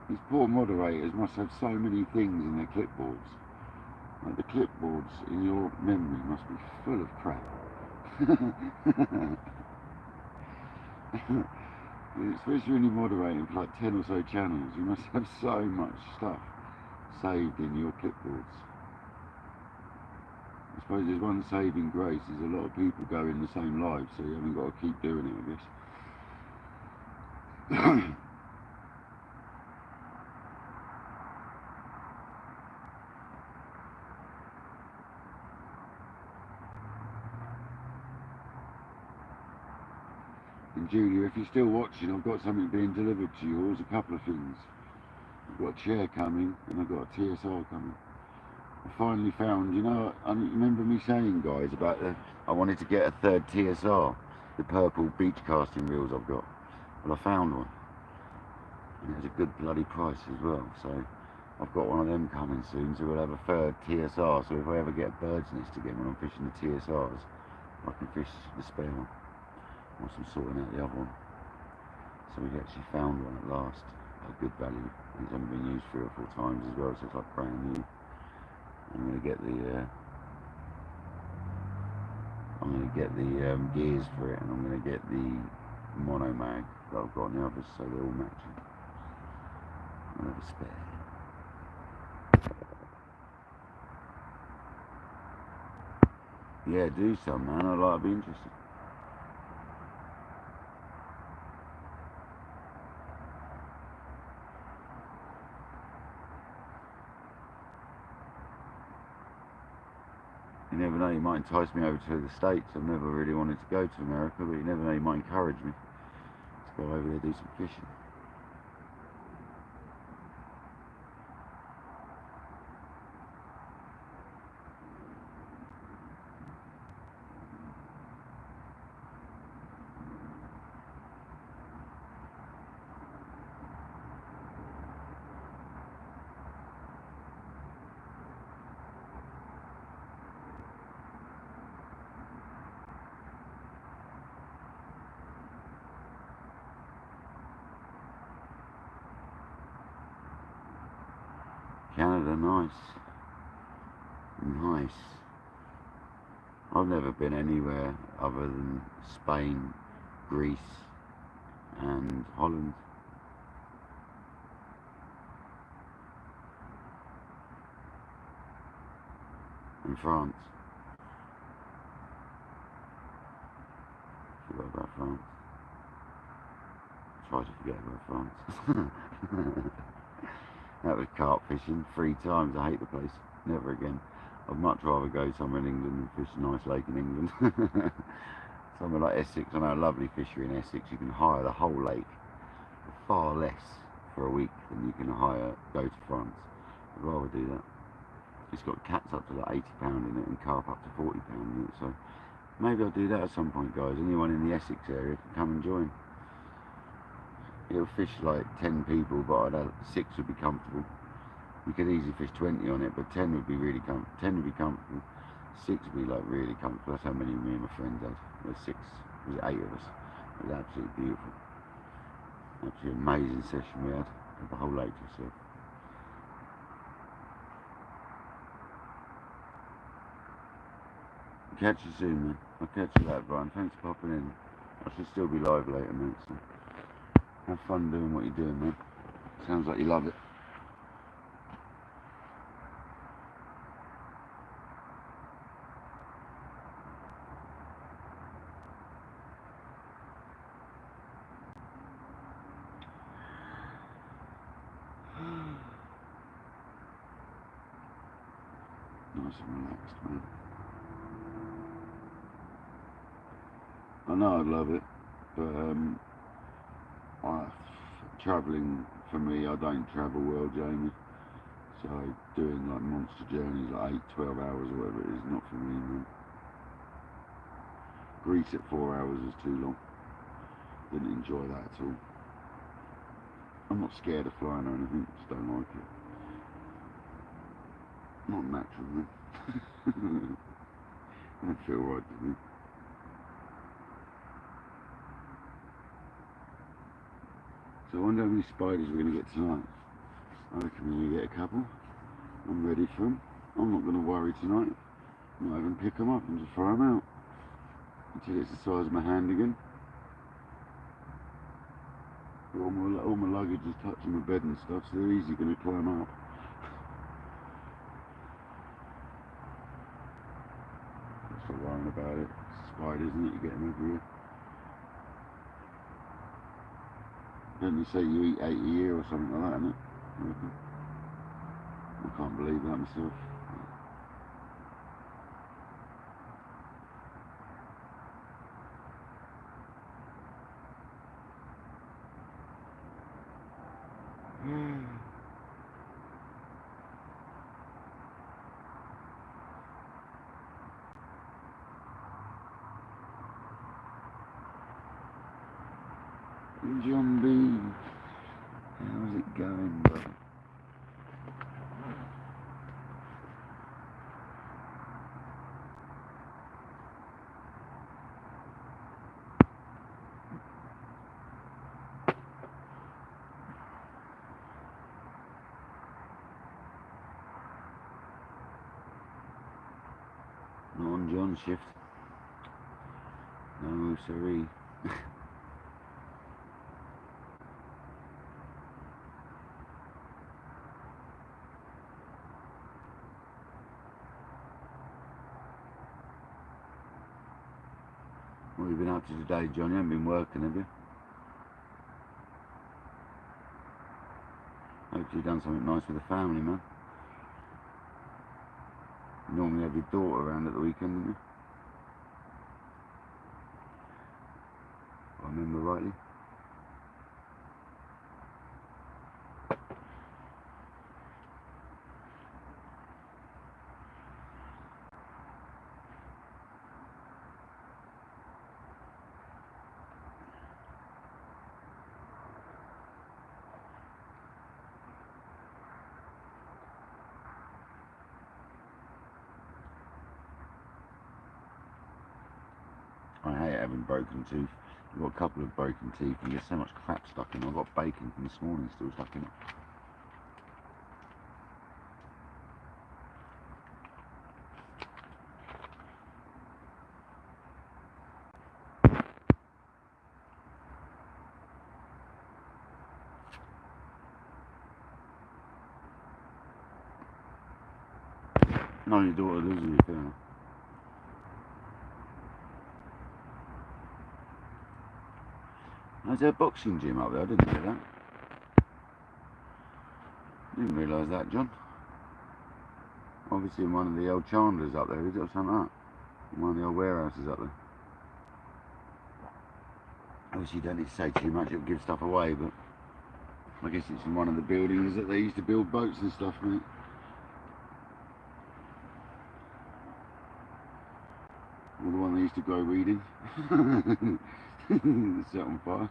These poor moderators must have so many things in their clipboards. Like the clipboards in your memory must be full of crap. Especially when you're moderating for like 10 or so channels, you must have so much stuff saved in your clipboards. I suppose there's one saving grace, is a lot of people go in the same live, so you haven't got to keep doing it, I guess. And Julia, if you're still watching, I've got something being delivered to yours, a couple of things. I've got a chair coming, and I've got a TSR coming. I finally found, you know, I remember me saying, guys, about I wanted to get a third TSR, the purple beach casting reels I've got. Well, I found one. And it's a good bloody price as well, so I've got one of them coming soon, so we'll have a third TSR, so if I ever get a bird's nest again when I'm fishing the TSRs, I can fish the spare one. Whilst I'm sorting out the other one. So we actually found one at last, at good value. It's only been used 3 or 4 times as well, so it's like brand new. I'm going to get the gears for it, and I'm going to get the mono mag that I've got on the others, so they're all matching. I'll have a spare. Yeah, do some, man. I'd be interested. You never know, you might entice me over to the States. I've never really wanted to go to America, but you never know, you might encourage me to go over there and do some fishing. Canada, nice. Nice. I've never been anywhere other than Spain, Greece and Holland. And France. Forgot about France. Try to forget about France. That was carp fishing 3 times. I hate the place. Never again. I'd much rather go somewhere in England and fish a nice lake in England. Somewhere like Essex. I know a lovely fishery in Essex. You can hire the whole lake for far less for a week than you can go to France. I'd rather do that. It's got cats up to like £80 in it and carp up to £40 in it. So maybe I'll do that at some point, guys. Anyone in the Essex area can come and join. It'll fish like 10 people, but 6 would be comfortable. You could easily fish 20 on it, but 10 would be really comfortable. 10 would be comfortable. 6 would be like really comfortable. That's how many me and my friends had. There was 6, there was 8 of us. It was absolutely beautiful. Absolutely amazing session we had. The whole lake to yourself. Catch you soon, man. I'll catch you later, Brian. Thanks for popping in. I should still be live later, mate. So have fun doing what you're doing, man. Sounds like you love it. Nice and relaxed, man. I know I'd love it, but travelling, for me, I don't travel well, Jamie. So doing like monster journeys, like 8-12 hours or whatever it is, not for me, man. Greece at 4 hours is too long. Didn't enjoy that at all. I'm not scared of flying or anything, just don't like it. Not natural, man. Don't feel right to me. So I wonder how many spiders we're going to get tonight. I reckon we're going to get a couple. I'm ready for them. I'm not going to worry tonight. I'm not even pick them up and just throw them out until it's the size of my hand again. All my luggage is touching my bed and stuff, so they're easy going to climb up. That's not worrying about it. It's spiders, isn't it? You get them everywhere. Don't you say you eat 8 a year or something like that, innit? I can't believe that myself. John B, how's it going, brother? Not on John's shift. No, sorry. What have you been up to today, John? You haven't been working, have you? Hopefully you've done something nice with the family, man. You normally have your daughter around at the weekend, don't you? If I remember rightly. I hate having broken teeth. I've got a couple of broken teeth and there's so much crap stuck in it. I've got bacon from this morning still stuck in it. No, your daughter lives with you, fair. There's a boxing gym up there, I didn't know that. Didn't realise that, John. Obviously in one of the old Chandlers up there, is it, or something like that? In one of the old warehouses up there. Obviously you don't need to say too much, it'll give stuff away, but I guess it's in one of the buildings that they used to build boats and stuff, mate. Or the one they used to grow weed in. Set on fire.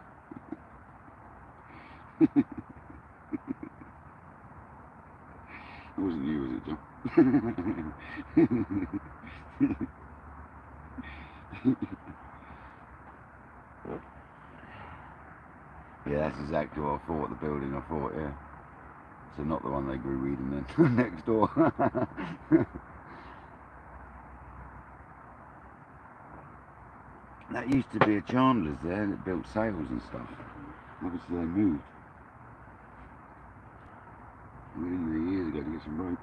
It wasn't you, was it, John? Yeah, that's exactly what I thought, the building I thought, yeah. So not the one they grew weed in then, next door. That used to be a chandler's there that built sails and stuff. Obviously they moved. We were in there years ago to get some rope.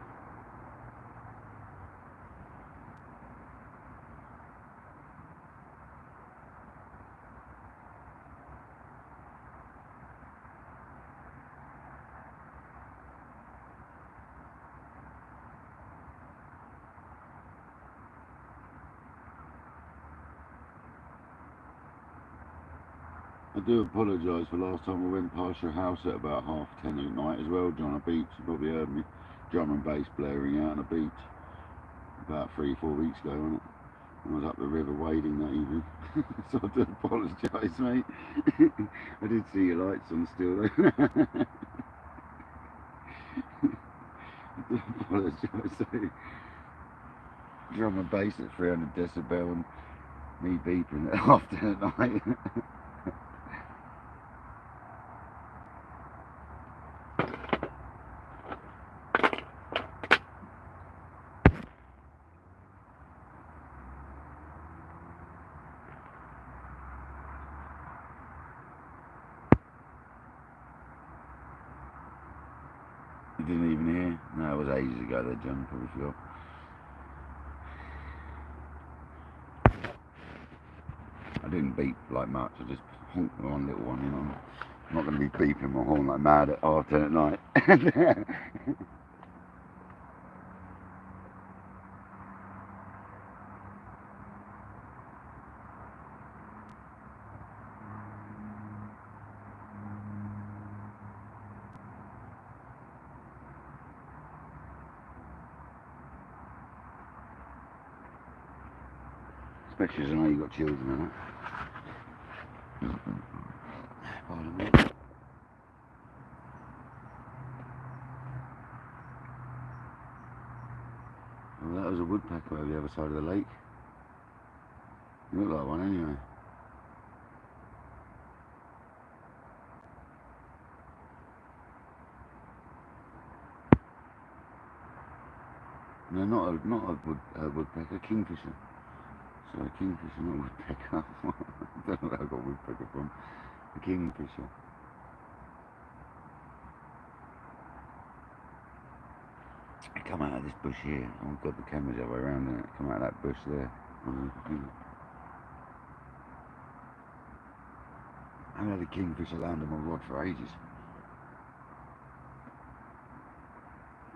I do apologise for last time I went past your house at about 10:30 at night as well, John. A beach, you probably heard me. Drum and bass blaring out on a beach. About 3-4 weeks ago, wasn't it? I was up the river wading that evening. So I do apologise, mate. I did see your lights on still though. I do apologise. So, drum and bass at 300 decibel and me beeping at 10:30 at night. You didn't even hear? No, it was ages ago though, John, probably forgot. I didn't beep like much, I just honked the one little one, you know. I'm not going to be beeping my horn like mad at 10:30 at night. Especially as I know you've got children and that. Pardon me. Well, that was a woodpecker over the other side of the lake. It looked like one anyway. No, not a woodpecker, kingfisher. Sorry, kingfisher, not woodpecker. I don't know where I got woodpecker from. A kingfisher. They come out of this bush here. Oh God, the camera's the other way around, isn't it? Come out of that bush there. I've had a kingfisher land on my rod for ages.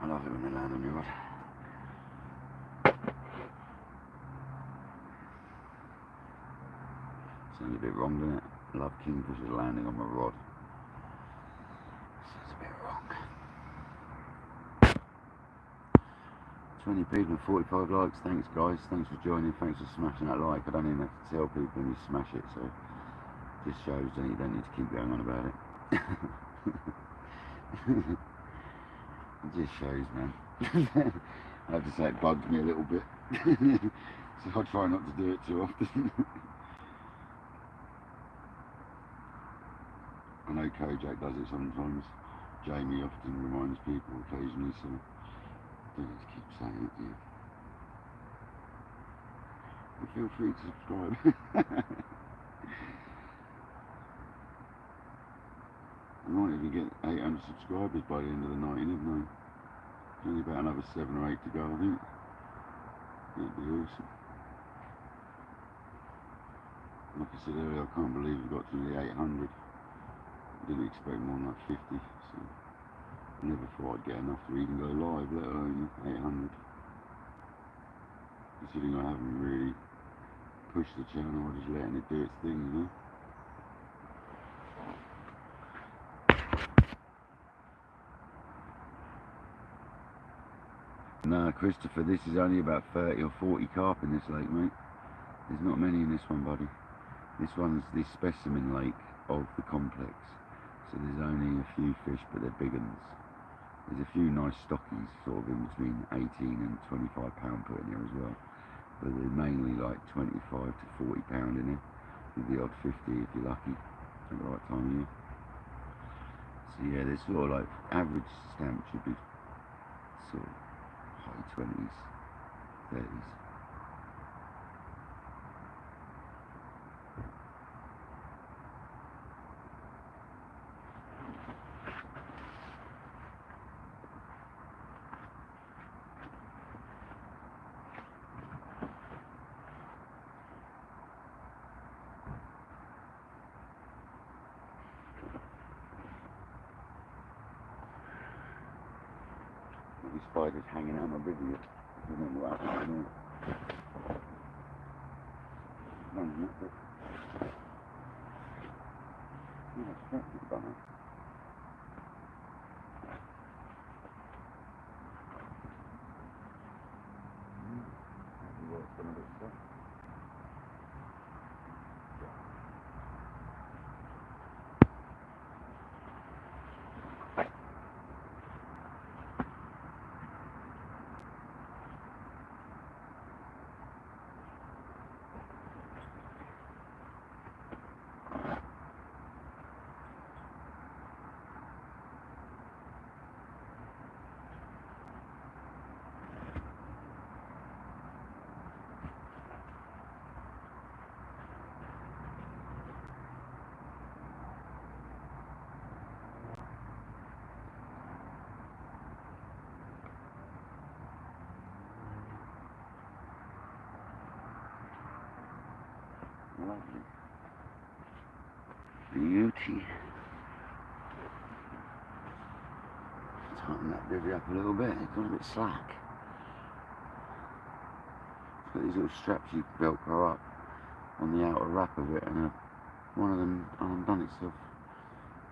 I love it when they land on your rod. Sounds a bit wrong, doesn't it? I love kingfishers landing on my rod. Sounds a bit wrong. 20 people and 45 likes. Thanks guys, thanks for joining, thanks for smashing that like. I don't even have to tell people when you smash it, so it just shows that you don't need to keep going on about it. It just shows, man. I have to say it bugs me a little bit. So I try not to do it too often. I know Kojak does it sometimes. Jamie often reminds people occasionally, so I don't have to keep saying it to you. But feel free to subscribe. I might even get 800 subscribers by the end of the night, you never know. Only about another 7 or 8 to go, I think. That'd be awesome. Like I said earlier, I can't believe we got to the 800. I didn't expect more than like 50, so I never thought I'd get enough to even go live, let alone 800. Considering I haven't really pushed the channel, I'm just letting it do its thing, you know. No, Christopher, this is only about 30 or 40 carp in this lake, mate. There's not many in this one, buddy. This one's the specimen lake of the complex. So there's only a few fish, but they're big ones. There's a few nice stockies, sort of in between 18 and 25 pound put in here as well. But they're mainly like 25 to 40 pound in here. With the odd 50 if you're lucky at the right time of year. So yeah, this sort of like average stamp should be sort of high 20s, 30s. be spiders hanging out my video. I don't know what happened. Lovely. Beauty. Tighten that bivvy up a little bit, it's got a bit slack. It's got these little straps you velcro up on the outer wrap of it, and one of them undone itself.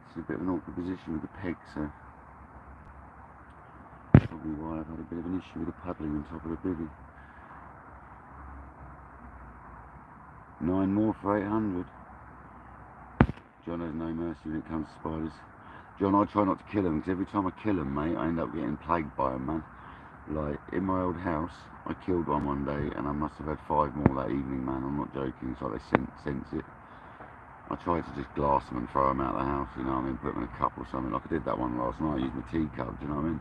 It's in a bit of an awkward position with the peg, so that's probably why I've had a bit of an issue with the paddling on top of the bivvy. 9 more for 800. John has no mercy when it comes to spiders. John, I try not to kill them, because every time I kill them, mate, I end up getting plagued by them, man. Like, in my old house, I killed one day, and I must have had 5 more that evening, man. I'm not joking. It's like they sense it. I tried to just glass them and throw them out of the house, you know what I mean? Put them in a cup or something. Like I did that one last night. I used my teacup, do you know what I mean?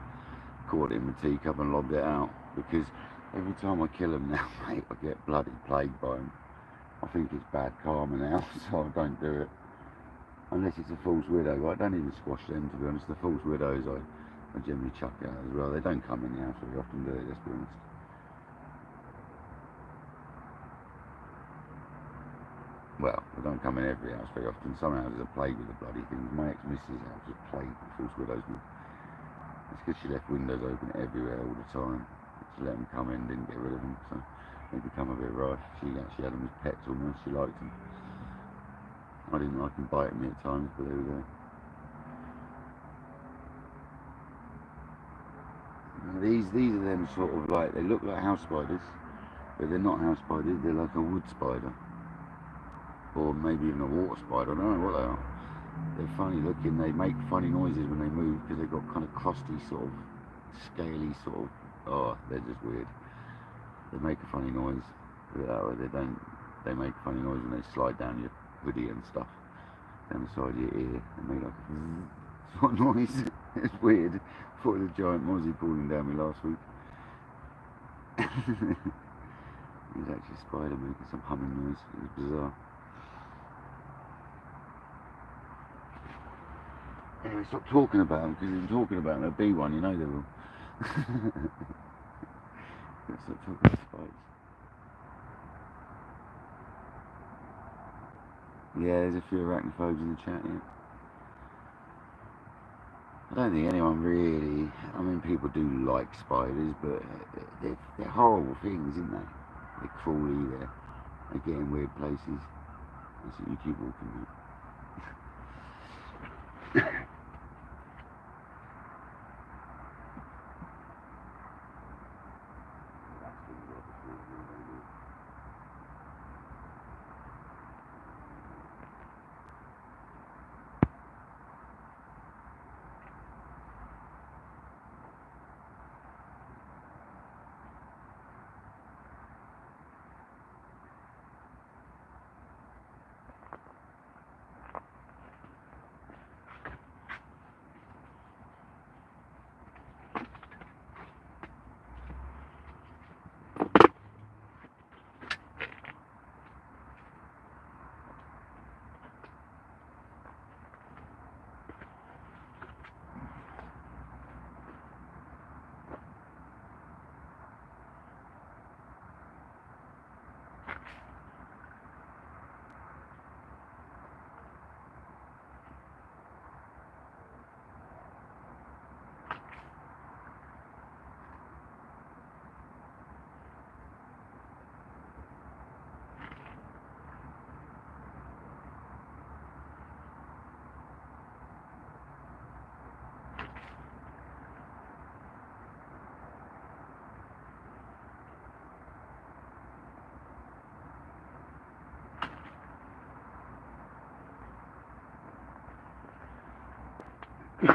Caught it in my teacup and lobbed it out. Because every time I kill them now, mate, I get bloody plagued by them. I think it's bad karma now, so I don't do it. Unless it's a false widow. I don't even squash them, to be honest. The false widows, I generally chuck out as well. They don't come in the house very often, do they? Let's be honest. Well, they don't come in every house very often. Some houses are plagued with the bloody things. My ex-missus' house was plagued with false widows. It's because she left windows open everywhere all the time. She let them come in, didn't get rid of them, so they become a bit rife. She actually had them as pets almost. She liked them. I didn't like them biting me at times, but there we go. These are them sort of like, they look like house spiders, but they're not house spiders. They're like a wood spider, or maybe even a water spider. I don't know what they are. They're funny looking. They make funny noises when they move because they've got kind of crusty, sort of scaly, sort of. Oh, they're just weird. They make a funny noise. They make a funny noise when they slide down your hoodie and stuff, down the side of your ear. They make like a sort of noise. It's weird. I thought it was a giant mozzie falling down me last week. It was actually a spider making some humming noise. It was bizarre. Anyway, stop talking about them, because if you're talking about them, there'll be one, you know they will. Stop talking about spiders. Yeah, there's a few arachnophobes in the chat, yeah. I don't think anyone really, I mean, people do like spiders, but they're horrible things, isn't they? They're crawly, they get in weird places. That's what you keep walking with. A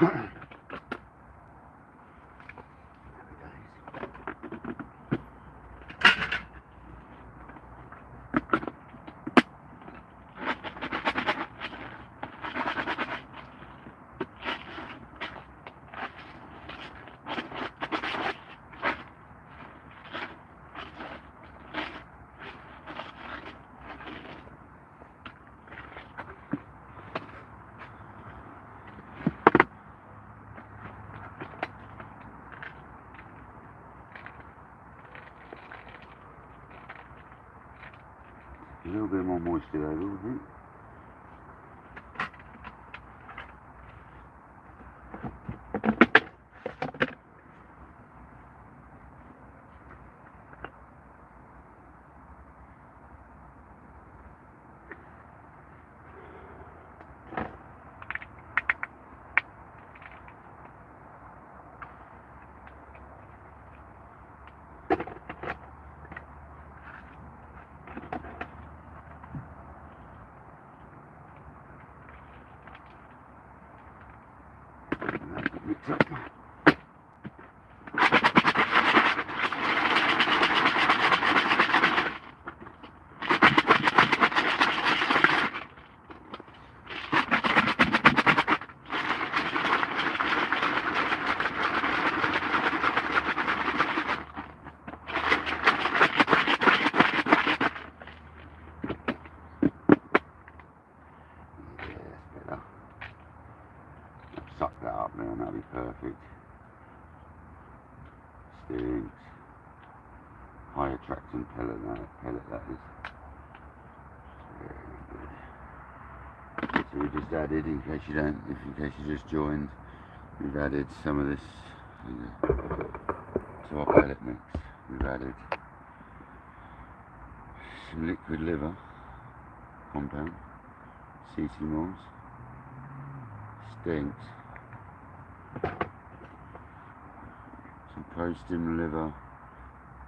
little bit more moisture there, I think. Mix up. Suck that up now and that'll be perfect. Stinks. High attraction pellet that is. Very good. So we just added, in case you just joined, we've added some of this to our pellet mix. We've added some liquid liver compound, CC moss, stinks, some post-stim liver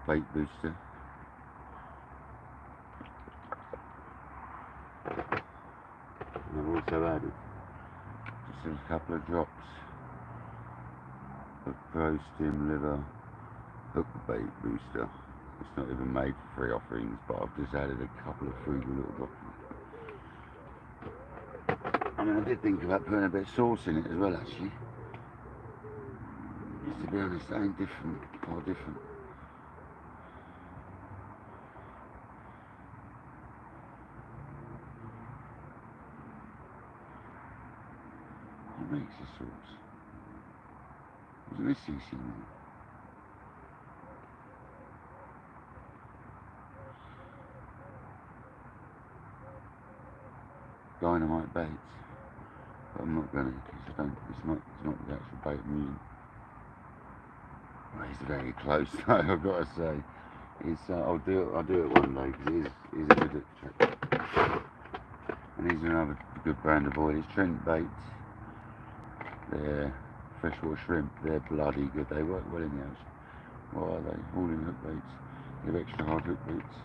bait booster, and I've also added just a couple of drops of post-stim liver hook bait booster. It's not even made for free offerings, but I've just added a couple of frugal little drops. I mean, I did think about putting a bit of sauce in it as well, actually. Just to be honest, it ain't different, far different. What makes the sauce? Wasn't this CC in it? Dynamite baits, but I'm not gonna because it's not the actual bait I'm using. Well, it's very close though, I've got to say. It's I'll do it one day because it is a good attraction. And these are another good brand of oil. It's Trent baits. They're freshwater shrimp. They're bloody good. They work well in the ocean. What are they? All in hook baits. They have extra hard hook baits.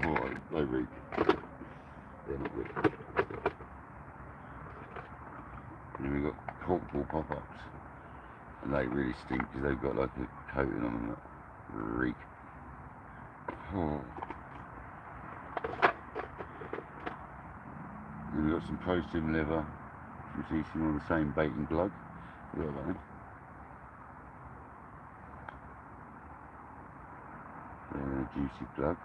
Boy, they reek. They're not good. And then we've got corkball pop-ups. And they really stink because they've got like a coating on them that reek. Oh. And we've got some post-stim liver from CC on the same bait and glug. Look at that. Juicy glug.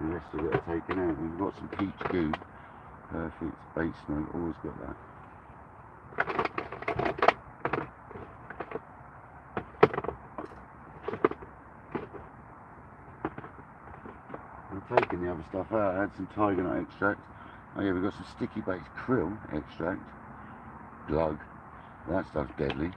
The rest of it are taken out. We've got some peach goo. Perfect. Bait smoke, always got that. I've taken the other stuff out. I had some tiger nut extract. Oh yeah, we've got some sticky baits krill extract. Glug. That stuff's deadly.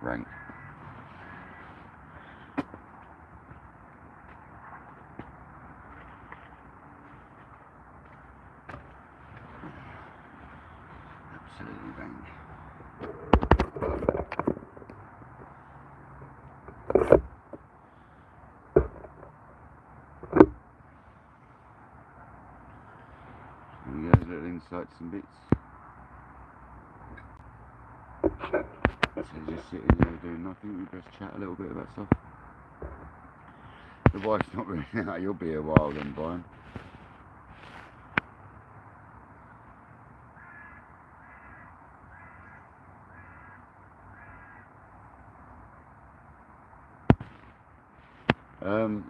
Rank. Absolutely bang. There we go, little insights and bits. So just sitting there doing nothing, we just chat a little bit about stuff. The wife's not really out, you'll be a while then, Brian.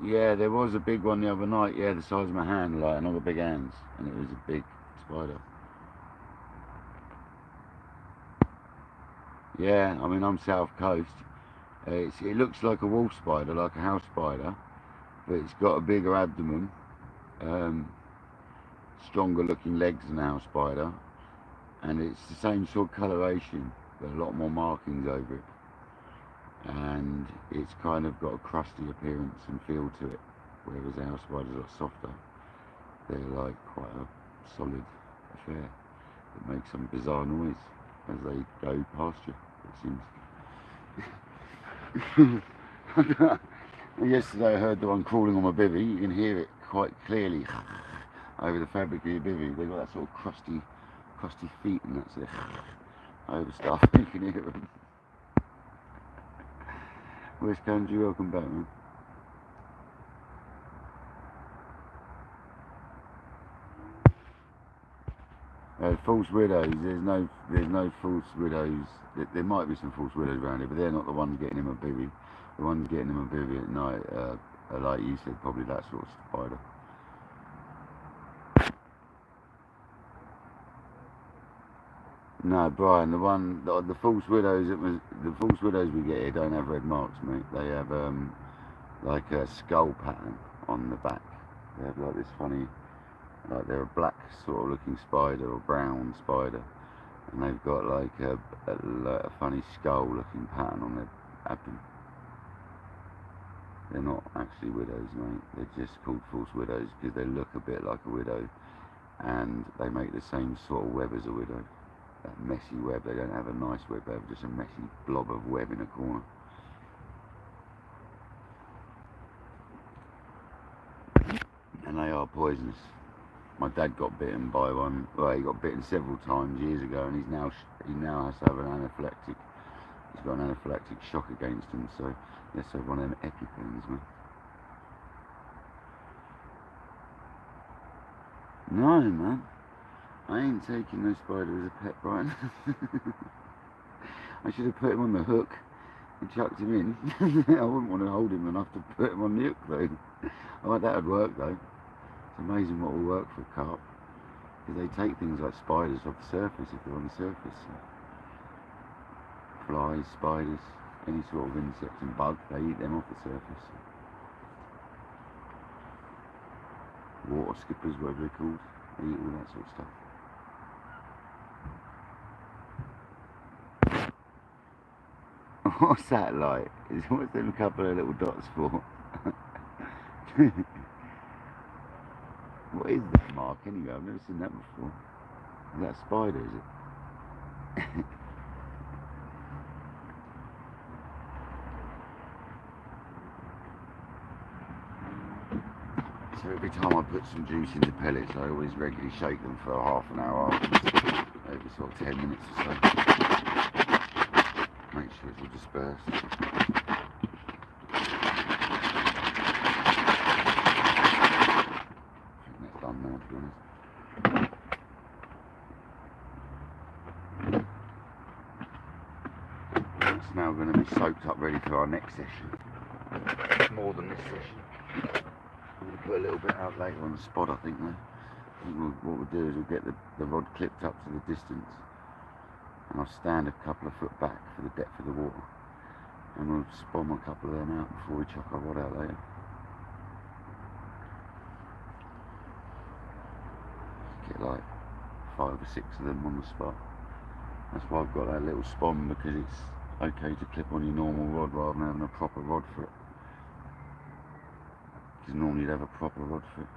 Yeah, there was a big one the other night, yeah, the size of my hand, like, and all the big hands, and it was a big spider. Yeah, I mean, I'm south coast. It looks like a wolf spider, like a house spider, but it's got a bigger abdomen, stronger looking legs than a house spider, and it's the same sort of coloration, but a lot more markings over it. And it's kind of got a crusty appearance and feel to it, whereas the house spider's a lot softer. They're like quite a solid affair that makes some bizarre noise as they go past you, it seems. Yesterday I heard the one crawling on my bivvy. You can hear it quite clearly over the fabric of your bivvy. They've got that sort of crusty feet and that sort of over stuff. You can hear them. West Country, welcome back, man. False widows. There's no false widows. There might be some false widows around here, but they're not the ones getting him a bivvy. The ones getting him a bivvy at night are, like you said, probably that sort of spider. No, Brian, the false widows we get here don't have red marks, mate. They have like a skull pattern on the back. They have like this funny, like they're a black sort of looking spider or brown spider, and they've got like a funny skull looking pattern on their abdomen. They're not actually widows, mate. They're just called false widows because they look a bit like a widow, and they make the same sort of web as a widow. That messy web. They don't have a nice web, they have just a messy blob of web in a corner. And they are poisonous. My dad got bitten by one. Well, he got bitten several times years ago, and he now has to have an anaphylactic. He's got an anaphylactic shock against him, so he has to have one of them EpiPens, man. No, man. I ain't taking no spider as a pet, Brian. I should have put him on the hook and chucked him in. I wouldn't want to hold him enough to put him on the hook, though. I think that would work, though. It's amazing what will work for a carp. Because they take things like spiders off the surface if they're on the surface. Flies, spiders, any sort of insect and bug, they eat them off the surface. Water skippers, whatever they're called, they eat all that sort of stuff. What's that like? What's them couple of little dots for? What is that mark anyway? I've never seen that before. Is that a spider, is it? So every time I put some juice into pellets, I always regularly shake them for half an hour afterwards, every sort of 10 minutes or so. Make sure it's all dispersed. I think that's done now, to be honest. It's now going to be soaked up ready for our next session. More than this session. I'm going to put a little bit out later on the spot, I think, though. I think what we'll do is we'll get the rod clipped up to the distance, and I'll stand a couple of foot back for the depth of the water, and we'll spom a couple of them out before we chuck our rod out later. Get like 5 or 6 of them on the spot. That's why I've got that little spom, because it's okay to clip on your normal rod rather than having a proper rod for it. Because normally you'd have a proper rod for it.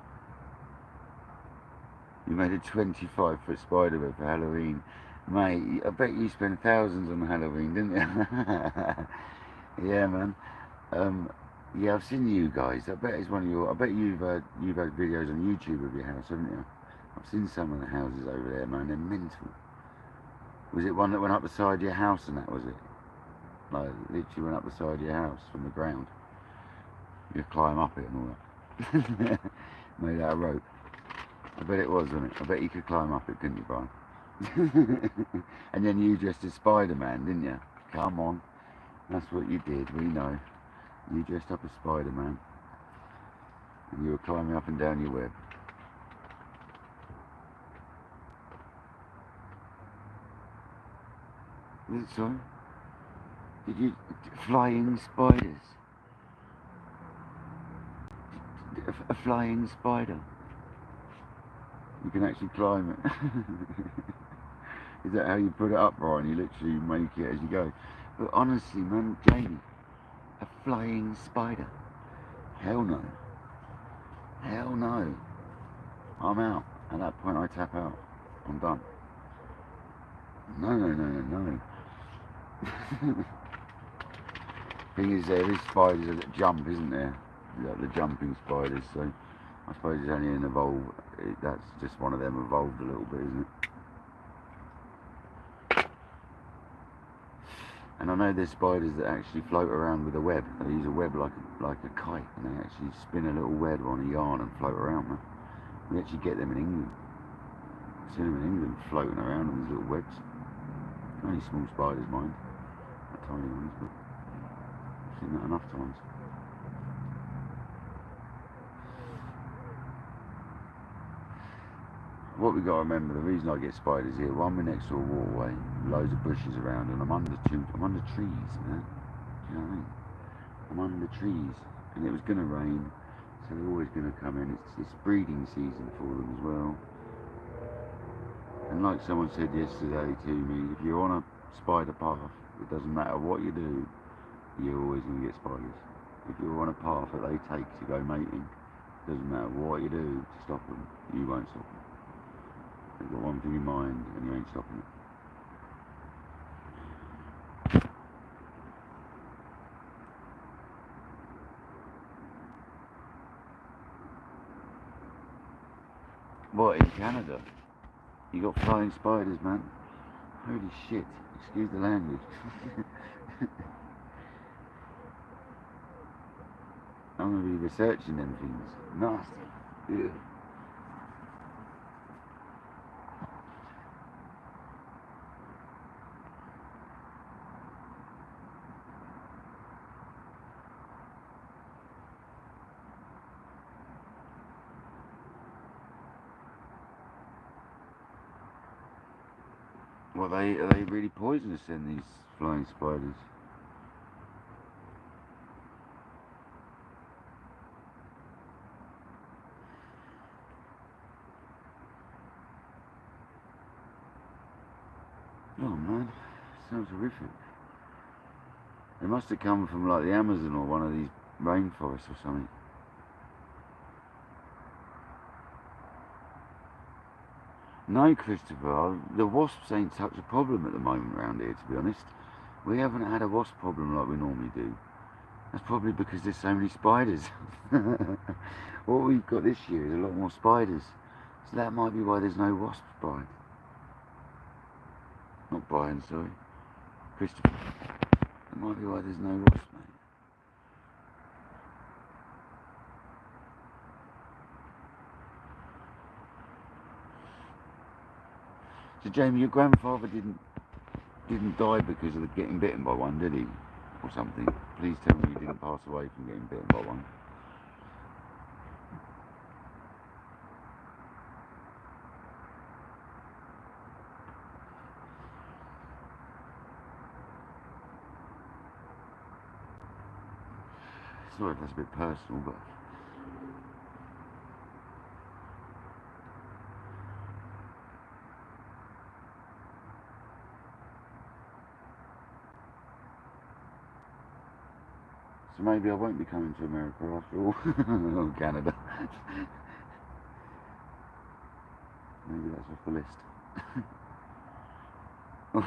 You made a 25-foot spider web for Halloween, Mate, I bet you spent thousands on Halloween, didn't you? Yeah, man. Yeah, I've seen you guys. I bet it's one of your. I bet you've had videos on YouTube of your house, haven't you? I've seen some of the houses over there, man. They're mental. Was it one that went up the side of your house and that was it? Like literally went up the side of your house from the ground. You climb up it and all that. Made out of rope. I bet it was, wasn't it? I bet you could climb up it, couldn't you, Brian? And then you dressed as Spider-Man, didn't you? Come on. That's what you did, we know. You dressed up as Spider-Man. And you were climbing up and down your web. Is it so? Did you... Flying spiders? A flying spider? You can actually climb it. Is that how you put it up, Brian? You literally make it as you go. But honestly, man, Jamie, a flying spider? Hell no. Hell no. I'm out. At that point, I tap out. I'm done. No, no, no, no, no. Thing is, there is spiders that jump, isn't there? Like the jumping spiders. So I suppose it's only an evolve. That's just one of them evolved a little bit, isn't it? And I know there's spiders that actually float around with a web. They use a web like a kite, and they actually spin a little web on a yarn and float around, man. We actually get them in England. I've seen them in England floating around on these little webs. Only small spiders, mind. Not tiny ones, but I've seen that enough times. What we got to remember, the reason I get spiders here, one, we're next to a waterway, loads of bushes around, and I'm under trees, man. Do you know what I mean? I'm under trees, and it was going to rain, so they're always going to come in. It's breeding season for them as well. And like someone said yesterday to me, if you're on a spider path, it doesn't matter what you do, you're always going to get spiders. If you're on a path that they take to go mating, it doesn't matter what you do to stop them, you won't stop them. You've got one thing in mind and you ain't stopping it. What, in Canada? You got flying spiders, man. Holy shit. Excuse the language. I'm going to be researching them things. Nasty. Ew. Well, are they really poisonous then, these flying spiders? Oh man, sounds horrific. They must have come from like the Amazon or one of these rainforests or something. No, Christopher, the wasps ain't such a problem at the moment around here, to be honest. We haven't had a wasp problem like we normally do. That's probably because there's so many spiders. What we've got this year is a lot more spiders. So that might be why there's no wasps, Brian. Not Brian, sorry. Christopher. That might be why there's no wasps, mate. So Jamie, your grandfather didn't die because of getting bitten by one, did he? Or something. Please tell me you didn't pass away from getting bitten by one. Sorry if that's a bit personal, but so maybe I won't be coming to America after all. Or Canada. Maybe that's off the list. Yeah,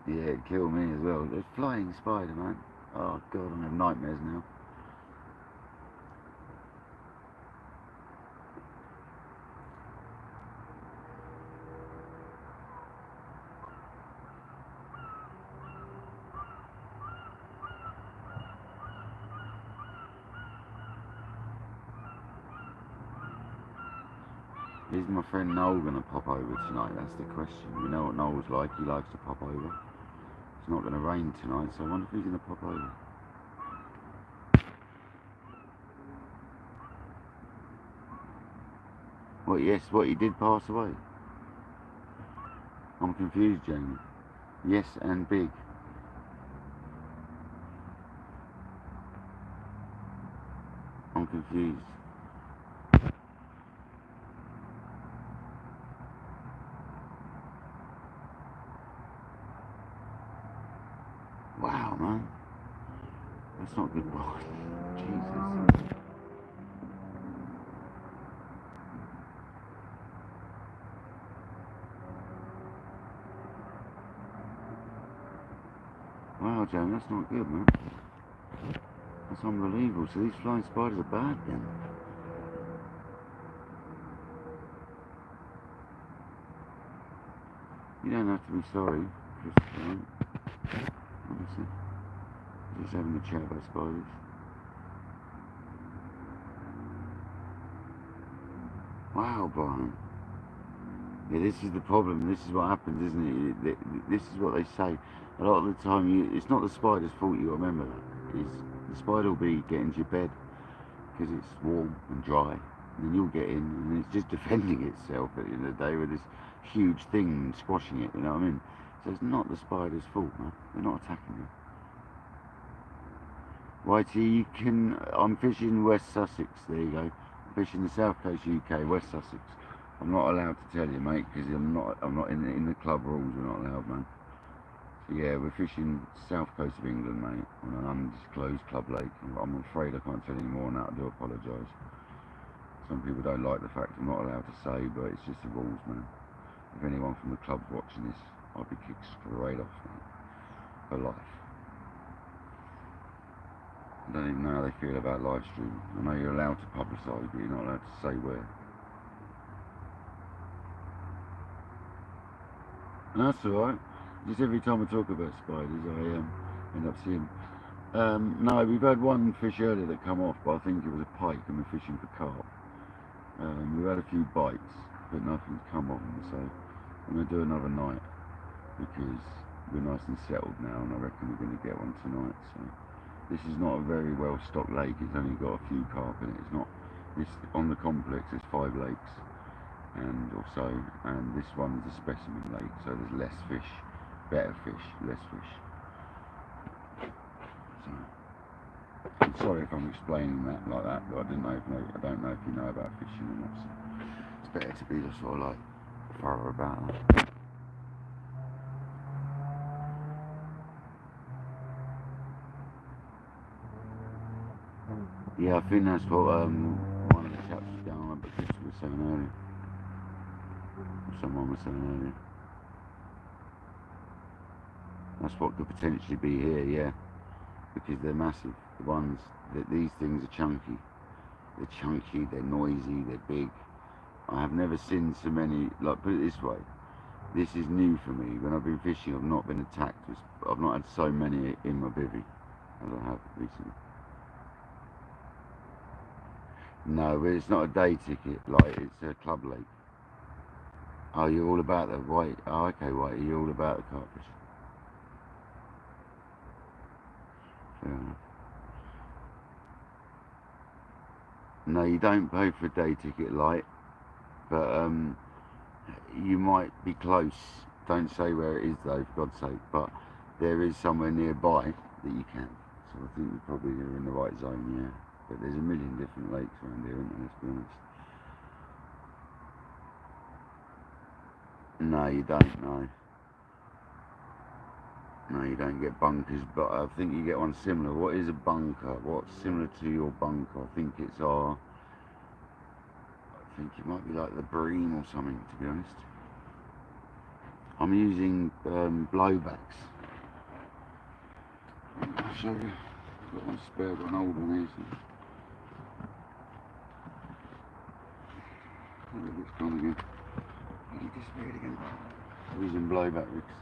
it killed me as well. There's flying spider, man. Oh god, I have nightmares now. Is my friend Noel going to pop over tonight? That's the question. You know what Noel's like, he likes to pop over. It's not going to rain tonight, so I wonder if he's going to pop over. What, yes, what, he did pass away? I'm confused, Jamie. Yes, and big. I'm confused. Wow, man. That's not good. Oh, Jesus. Wow, Jamie, that's not good, man. That's unbelievable. So these flying spiders are bad then. You don't have to be sorry, Chris. Honestly. Just having a chat about spiders. Wow, Brian. Yeah, this is the problem. This is what happens, isn't it? This is what they say. A lot of the time, it's not the spider's fault. You remember that. The spider will be getting to your bed because it's warm and dry, and then you'll get in, and it's just defending itself at the end of the day with this huge thing squashing it. You know what I mean? So it's not the spider's fault, man. They're not attacking you. Whitey, you can. I'm fishing West Sussex. There you go. I'm fishing the South Coast UK, West Sussex. I'm not allowed to tell you, mate, because I'm not in the club rules. We're not allowed, man. So yeah, we're fishing South Coast of England, mate, on an undisclosed club lake. I'm afraid I can't tell you any more on that. I do apologise. Some people don't like the fact I'm not allowed to say, but it's just the rules, man. If anyone from the club's watching this, I'll be kicked straight off, mate, for life. I don't even know how they feel about live streaming. I know you're allowed to publicise, but you're not allowed to say where. And that's alright. Just every time I talk about spiders, I end up seeing. No, we've had one fish earlier that come off, but I think it was a pike, and we're fishing for carp. We've had a few bites, but nothing's come on them, so I'm going to do another night because we're nice and settled now, and I reckon we're going to get one tonight. So this is not a very well stocked lake. It's only got a few carp in it. It's not. This on the complex. There's 5 lakes. And this one is a specimen lake, so there's less fish, better fish, less fish. So, I'm sorry if I'm explaining that like that, but I don't know if you know about fishing or not. So it's better to be just sort of like thorough about that. Yeah, I think that's what one of the chaps was going on, but Chris was saying earlier. Someone was saying earlier. That's what could potentially be here, yeah, because they're massive. The ones these things are chunky. They're chunky. They're noisy. They're big. I have never seen so many. Like, put it this way, this is new for me. When I've been fishing, I've not been attacked. I've not had so many in my bivvy as I have recently. No, but it's not a day ticket. Like, it's a club lake. Oh, you're all about the white. Oh, okay, white. You're all about the carp fishing. Fair enough. No, you don't pay for a day ticket, light, but you might be close. Don't say where it is, though, for God's sake. But there is somewhere nearby that you can. So I think you probably are in the right zone, yeah. But there's a million different lakes around here, isn't there, let's be honest. No, you don't, no. No, you don't get bunkers, but I think you get one similar. What is a bunker? What's similar to your bunker? I think it's our think it might be like the bream or something, to be honest. I'm using blowbacks. I'll show you. I've got one spare, got an old one here. So. Oh, it's gone again. He disappeared again. I'm using blowback rigs.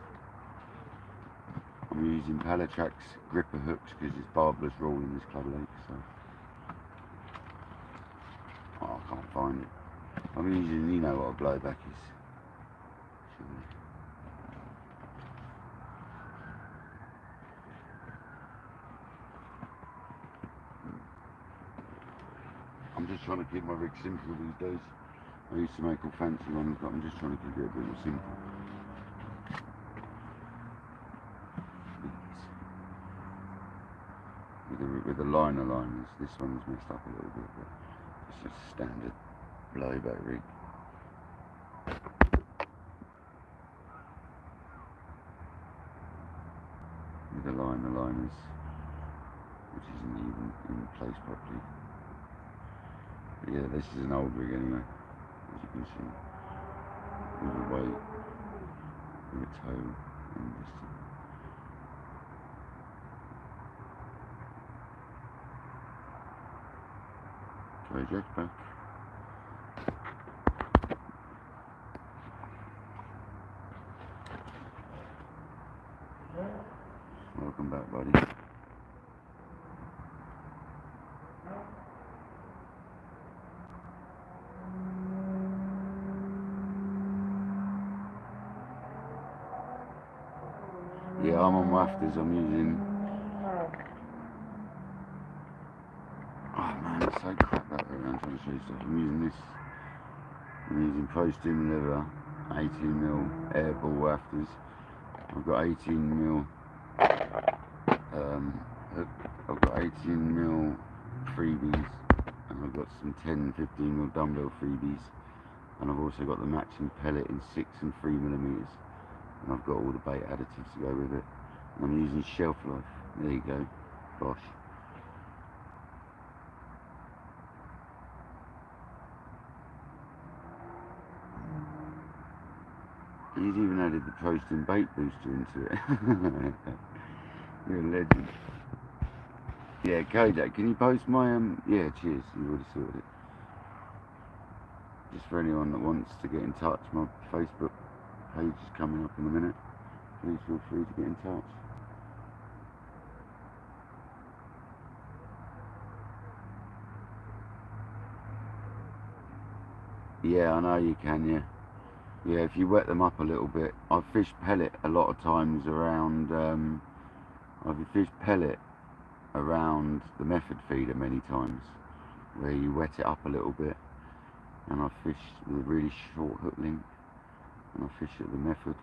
I'm using Palatrax gripper hooks because it's barbless roll in this club lake. So. Oh, I can't find it. I'm using, you know what a blowback is. I'm just trying to keep my rig simple these days. I used to make all fancy ones, but I'm just trying to keep it a bit more simple. With the liner liners, this one's messed up a little bit, but it's just a standard blowback rig. With the liners, which isn't even in place properly. But yeah, this is an old rig anyway, as you can see. With a weight, with a toe, and just Jack back. Welcome back, buddy. Yeah, I'm on wafters. I'm using. Oh man, it's so crap out there. I'm trying to show you stuff. I'm using this. I'm using Postum leather 18mm airball wafters. I've got 18mm. I've got 18mm freebies, and I've got some 10-15mm dumbbell freebies, and I've also got the matching pellet in 6 and 3mm, and I've got all the bait additives to go with it. And I'm using Shelf Life. There you go, Bosch. He's even added the Postum bait booster into it. You're a legend. Yeah, Kodak, can you post my yeah, cheers, you've already sorted it. Just for anyone that wants to get in touch, my Facebook page is coming up in a minute. Please feel free to get in touch. Yeah, I know you can, yeah. Yeah, if you wet them up a little bit. I've fished pellet a lot of times around, I've fished pellet around the method feeder many times, where you wet it up a little bit. And I fished with a really short hook length, and I fish at the method,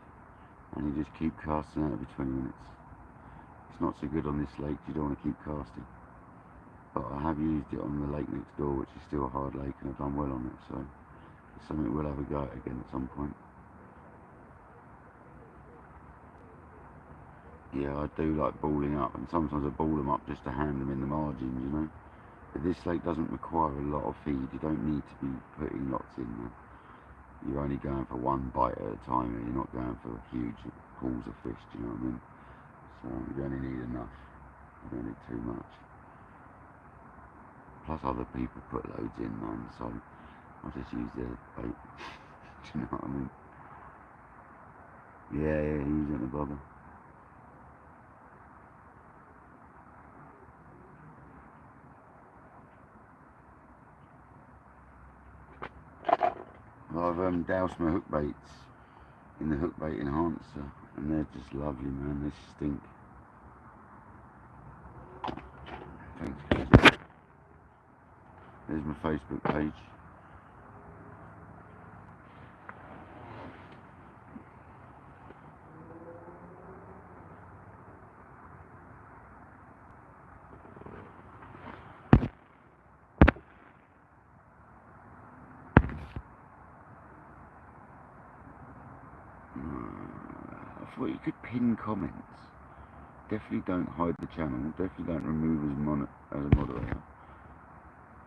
and you just keep casting out every 20 minutes. It's not so good on this lake, you don't want to keep casting. But I have used it on the lake next door, which is still a hard lake, and I've done well on it, so it's something we'll have a go at again at some point. Yeah, I do like balling up, and sometimes I ball them up just to hand them in the margins, you know. But this lake doesn't require a lot of feed, you don't need to be putting lots in there. You're only going for one bite at a time, and you're not going for huge pools of fish, do you know what I mean? So you only need enough, you don't need too much. Plus other people put loads in, man, so I'll just use their bait. Do you know what I mean? Yeah, he's in the bother. I've doused my hook baits in the hook bait enhancer, and they're just lovely, man. They stink. Thanks, guys. There's my Facebook page. I thought you could pin comments. Definitely don't hide the channel. Definitely don't remove as a moderator.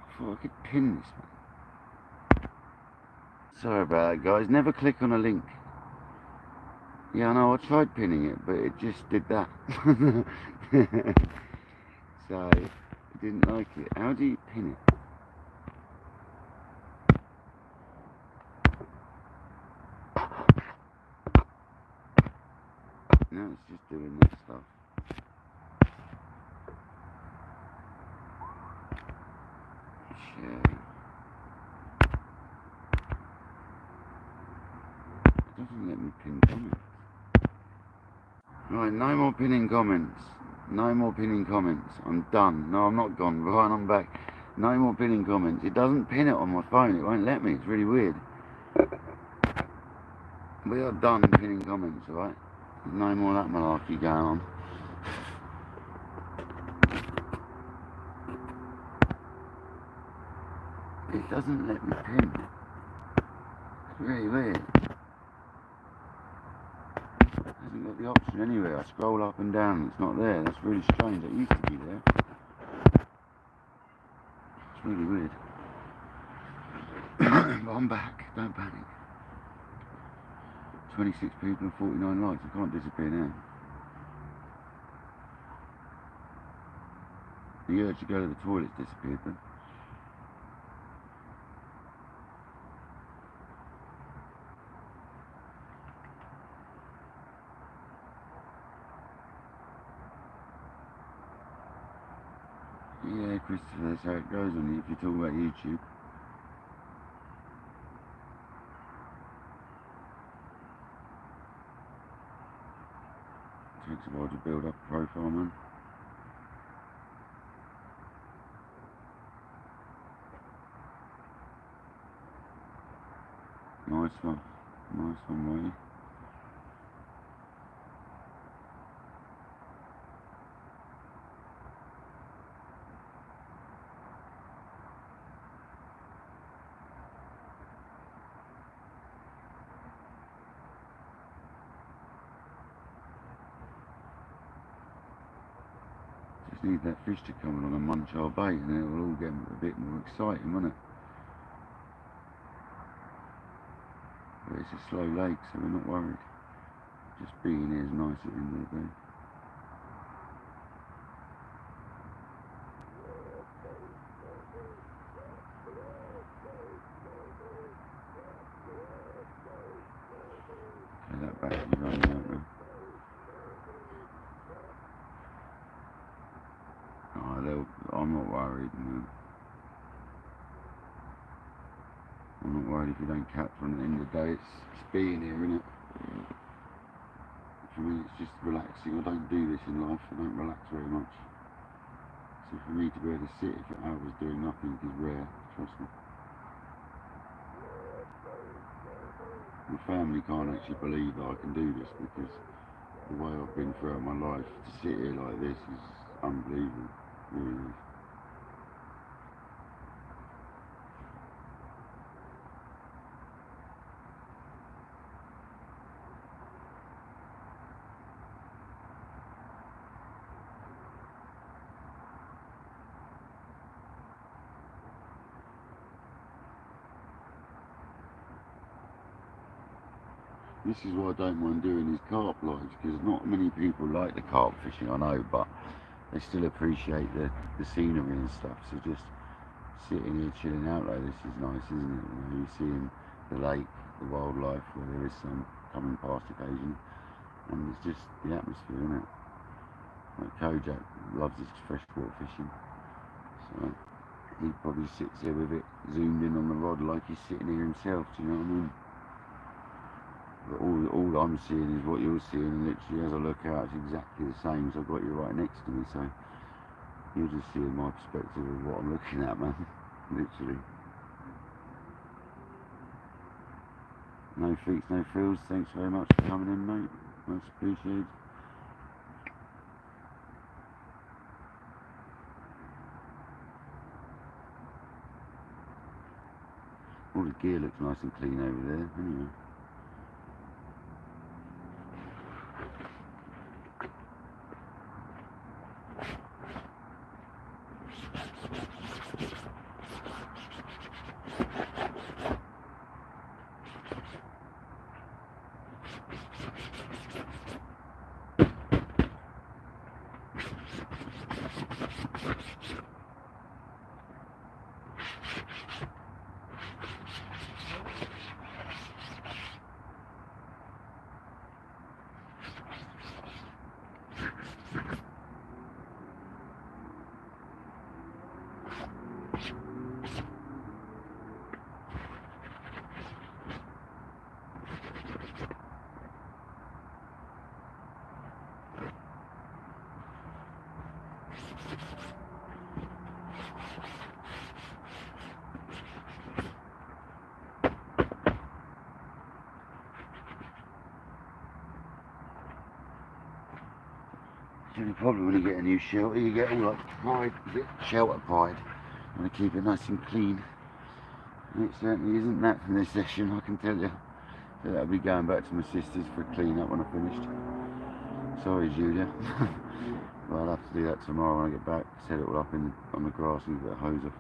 I thought I could pin this, man. Sorry about that, guys. Never click on a link. Yeah, I know, I tried pinning it, but it just did that. So, I didn't like it. How do you pin it? No, it's just doing that stuff. Share. It doesn't let me pin comments. Right, no more pinning comments. No more pinning comments. I'm done. No, I'm not gone. Right, I'm back. No more pinning comments. It doesn't pin it on my phone. It won't let me. It's really weird. We are done pinning comments, alright? No more of that malarkey going on. It doesn't let me pin. It's really weird. It hasn't got the option anywhere. I scroll up and down, it's not there. That's really strange. It used to be there. It's really weird. But I'm back. Don't panic. 26 people and 49 likes. I can't disappear now. The urge to go to the toilet's disappeared then. Yeah, Christopher, that's how it goes on you if you talk about YouTube. It takes a while to build up a profile, man. Nice one. Nice one, mate. Just need that fish to come along and munch our bait and then it will all get a bit more exciting, won't it? But it's a slow lake, so we're not worried. Just being here is nice at the end of the day. Okay, that battery's running out now. Oh, I'm not worried, man. I'm not worried if you don't catch one at the end of the day. It's being here, isn't it? For me, it's just relaxing. I don't do this in life. I don't relax very much. So for me to be able to sit for hours doing nothing is rare, trust me. My family can't actually believe that I can do this because the way I've been throughout my life, to sit here like this is unbelievable, it really is. This is why I don't mind doing these carp lives, because not many people like the carp fishing, I know, but they still appreciate the scenery and stuff. So just sitting here chilling out like this is nice, isn't it? You know, you're seeing the lake, the wildlife, where there is some coming past occasionally, and it's just the atmosphere, isn't it? Like Kojak loves his freshwater fishing, so he probably sits here with it zoomed in on the rod like he's sitting here himself, do you know what I mean? But all I'm seeing is what you're seeing, and literally as I look out it's exactly the same, so I've got you right next to me, so you're just seeing my perspective of what I'm looking at, man. Literally. No feats, no frills. Thanks very much for coming in, mate. Much appreciated. All the gear looks nice and clean over there, anyway. the only problem when you get a new shelter, you get all like pride, you get shelter pride. You want to keep it nice and clean. And it certainly isn't that from this session, I can tell you. So that'll be going back to my sister's for a clean up when I finished. Sorry, Julia. Well, I'll have to do that tomorrow when I get back. Set it all up on the grass and get a hose off.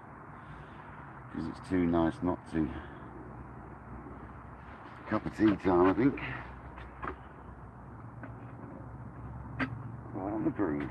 Because it's too nice not to. Cup of tea time, I think. Right on the green.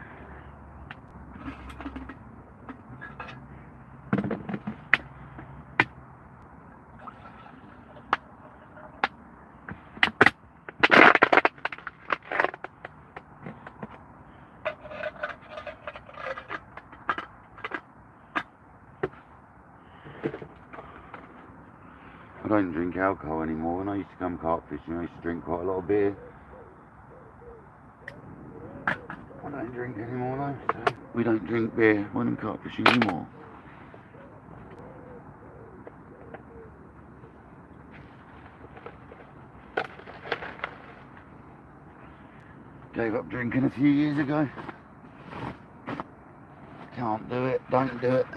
I don't drink alcohol anymore. When I used to come carp fishing, I used to drink quite a lot of beer. I don't drink anymore though, so we don't drink beer when I'm carp fishing anymore. Gave up drinking a few years ago. Can't do it, don't do it.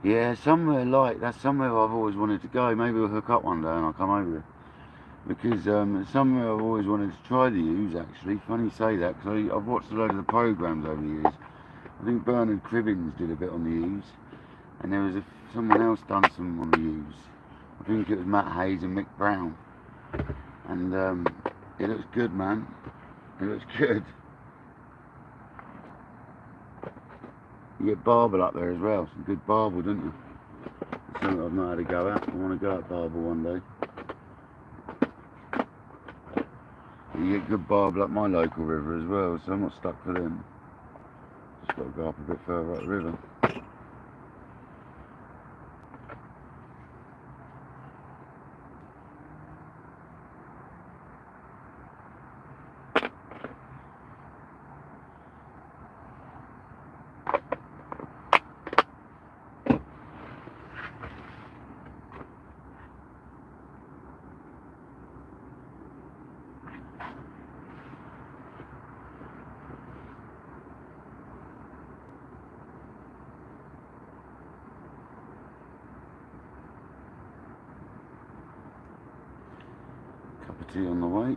Yeah, somewhere like that's somewhere I've always wanted to go. Maybe we'll hook up one day and I'll come over there. Because somewhere I've always wanted to try the ewes actually. Funny you say that, because I've watched a load of the programmes over the years. I think Bernard Cribbins did a bit on the ewes. And there was someone else done some on the ewes. I think it was Matt Hayes and Mick Brown. And it looks good, man. It looks good. You get barbel up there as well, some good barbel, don't you? That's something I've not had a go at. I want to go at barbel one day. You get good barbel up my local river as well, so I'm not stuck for them. Just got to go up a bit further up the river. Cup of tea on the way.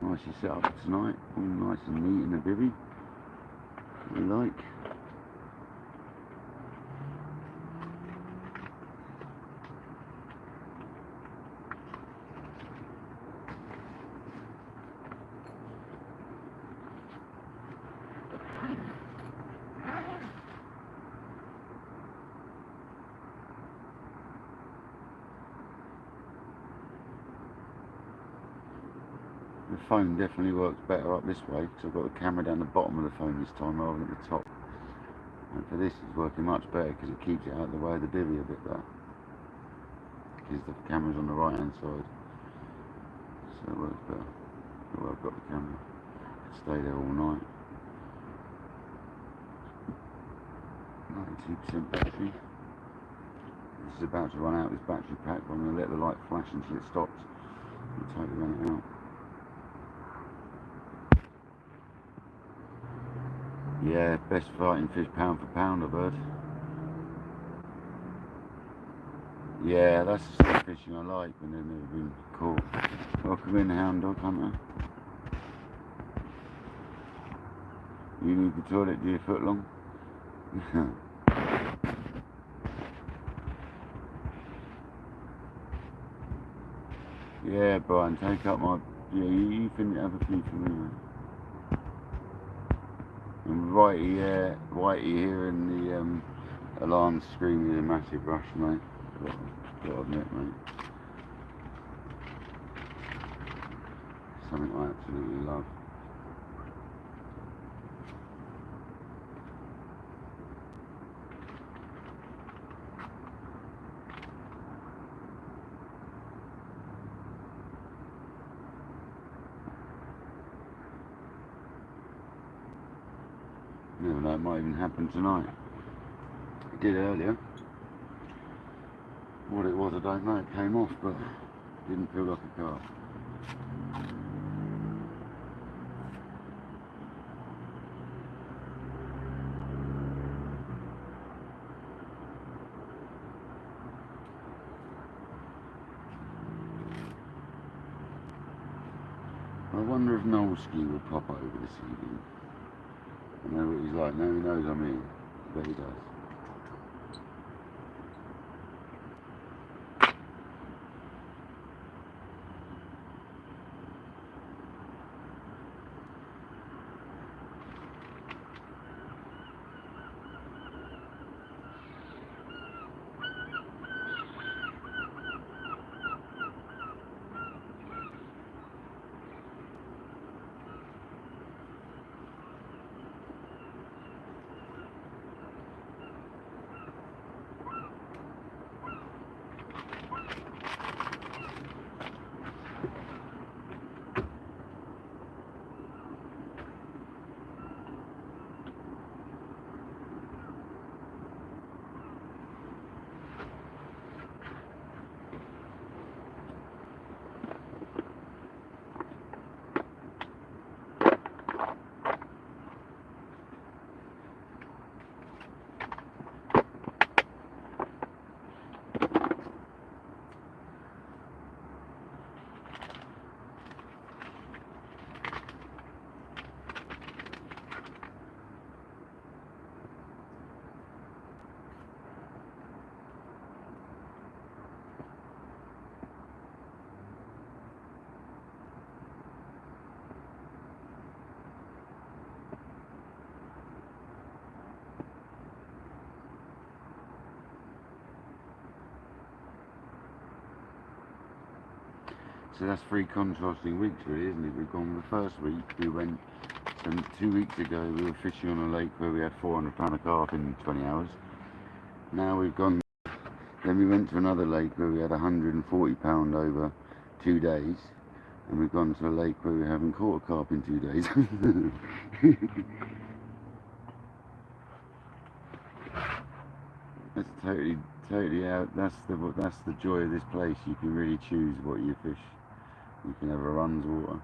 Nicely set up for tonight, all nice and neat in the bivvy. We like. The phone definitely works better up this way because I've got the camera down the bottom of the phone this time rather than at the top. And for this it's working much better because it keeps it out of the way of the bivvy a bit better. Because the camera's on the right hand side. So it works better. Well, I've got the camera. I could stay there all night. 92% battery. This is about to run out of this battery pack, but I'm going to let the light flash until it stops. I'll totally run it out. Yeah, best fighting fish pound for pound, I've heard. Yeah, that's the sort of fishing I like when they've never been caught. Welcome in, hound dog hunter. You need the toilet, do you, foot long? Yeah, Brian, take up my... Yeah, you finish, have a few for me, man. And Whitey here in the alarm screaming in a massive rush, mate. Got to admit, mate. Something I absolutely love. never know, it might even happen tonight. It did earlier. What it was, I don't know. It came off, but didn't feel like a carp. I wonder if Noleski will pop over this evening. I know what he's like. Now he knows I'm here. I bet he does. So that's 3 contrasting weeks really, isn't it? We've gone the first week, we went, 2 weeks ago we were fishing on a lake where we had 400 pound of carp in 20 hours. Now we've gone, then we went to another lake where we had 140 pound over 2 days. And we've gone to a lake where we haven't caught a carp in 2 days. That's totally out, that's the joy of this place. You can really choose what you fish. You can have a runs water,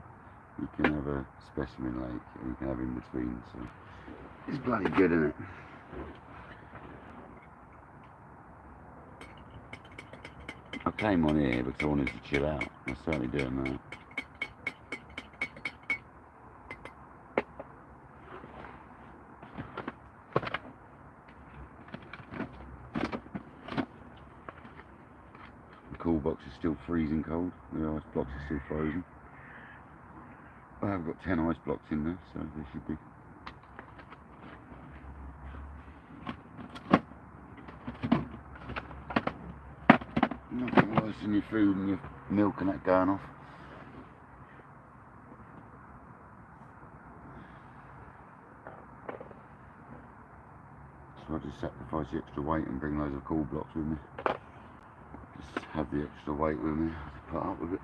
you can have a specimen lake, and you can have in between. So it's bloody good, isn't it? I came on here because I wanted to chill out. I'm certainly doing that. The cool box is still freezing cold. The ice blocks are still frozen. I have got 10 ice blocks in there, so they should be. Nothing worse than your food and your milk and that going off. So I just sacrifice the extra weight and bring loads of cool blocks with me. Just have the extra weight with me to put up with it.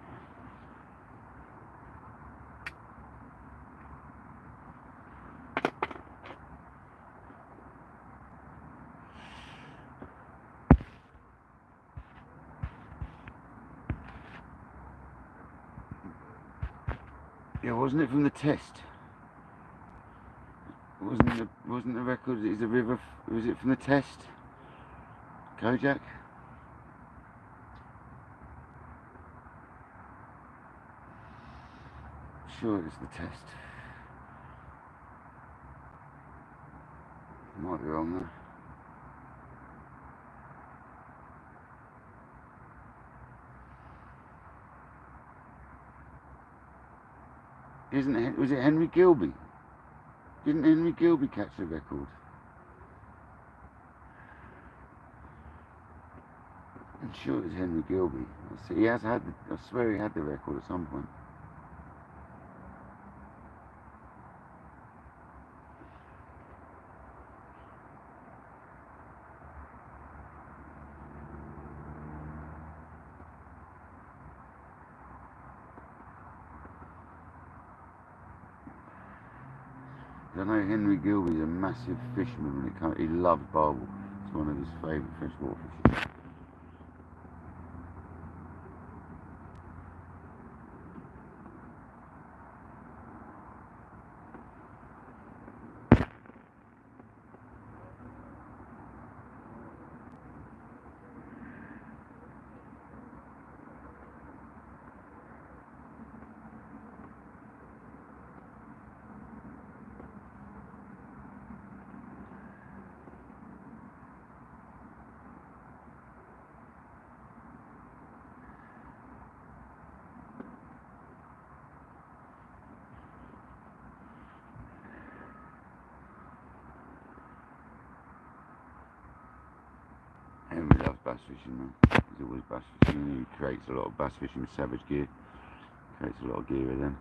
Yeah, wasn't it from the test? Wasn't the record? Is the river? Was it from the test? Kojak? Sure, it's the test. Might be wrong there. Was it Henry Gilby? Didn't Henry Gilby catch the record? I'm sure it was Henry Gilby. He has had. I swear he had the record at some point. I know Henry Gilby's a massive fisherman when it comes. He loves barbel. It's one of his favourite freshwater fishes. Henry loves bass fishing, man. He's always bass fishing. He creates a lot of bass fishing with Savage gear. Creates a lot of gear with them.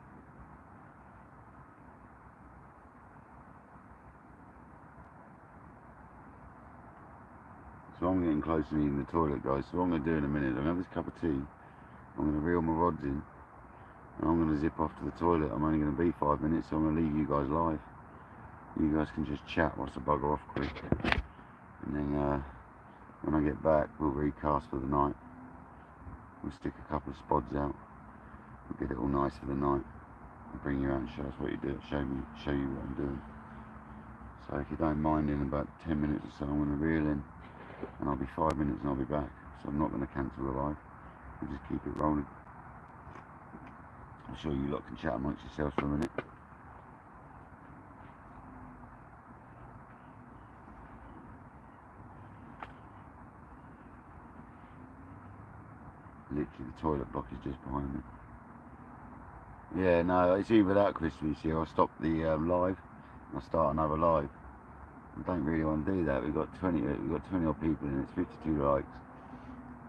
So I'm getting close to needing the toilet, guys. So what I'm going to do in a minute, I'm going to have this cup of tea. I'm going to reel my rods in. And I'm going to zip off to the toilet. I'm only going to be 5 minutes, so I'm going to leave you guys live. You guys can just chat whilst I bugger off quick. And then when I get back, we'll recast for the night. We'll stick a couple of spods out. We'll get it all nice for the night. I'll bring you out and show us what you do. Show you what I'm doing. So if you don't mind, in about 10 minutes or so, I'm going to reel in. And I'll be 5 minutes and I'll be back. So I'm not going to cancel the live. We'll just keep it rolling. I'm sure you lot can chat amongst yourselves for a minute. Literally the toilet block is just behind me. Yeah, no, it's either that, Christopher. You see, I'll stop the live and I'll start another live. I don't really want to do that. We've got 20 odd people in it. It's 52 likes,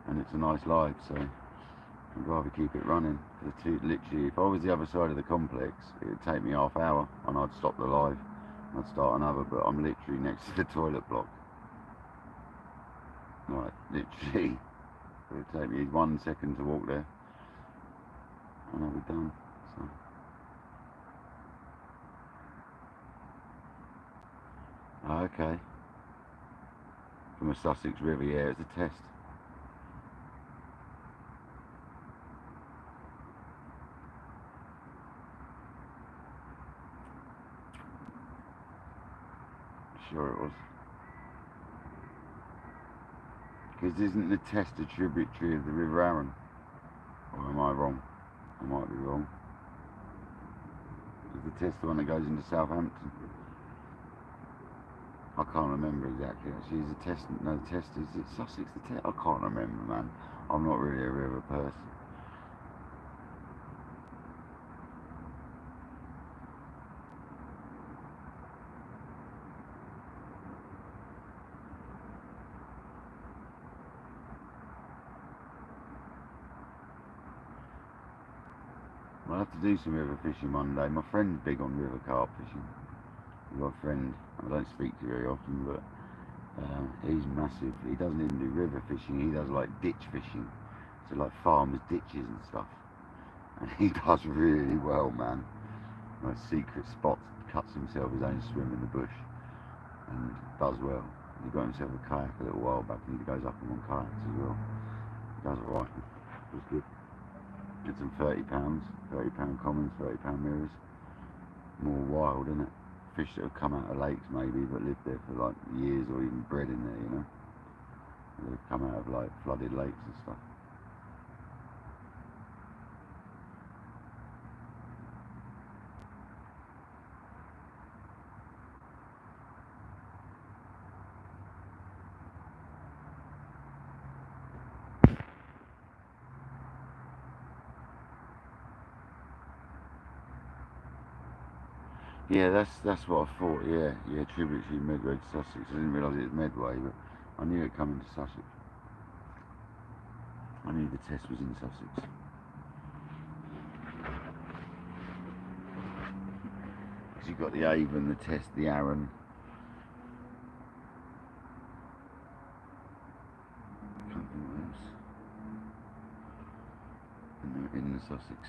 and it's a nice live, so I'd rather keep it running. Literally, if I was the other side of the complex, it would take me half hour, and I'd stop the live. I'd start another, but I'm literally next to the toilet block. Right, literally. It would take me 1 second to walk there, and I'll be done. So. Oh, okay. From a Sussex River, yeah, it's a test. Sure it was. Because isn't the test a tributary of the River Arun? Or am I wrong? I might be wrong. Is the test the one that goes into Southampton? I can't remember exactly. Actually, is the test? No, the test is it Sussex. The test? I can't remember, man. I'm not really a river person. I'll have to do some river fishing one day. My friend's big on river carp fishing. I've got a friend I don't speak to very often, but he's massive. He doesn't even do river fishing. He does like ditch fishing, so like farmers' ditches and stuff. And he does really well, man. Like secret spots, cuts himself his own swim in the bush, and does well. He got himself a kayak a little while back, and he goes up on kayaks as well. He does alright. It was good. Did some £30 commons, £30 mirrors. More wild, isn't it? Fish that have come out of lakes maybe, but lived there for like years, or even bred in there, you know. They've come out of like flooded lakes and stuff. Yeah, that's what I thought. Yeah, tributary Medway to Sussex. I didn't realise it was Medway, but I knew it coming to Sussex. I knew the test was in Sussex. So you've got the Avon, the test, the Arun. Can't think what else. And they're in the Sussex.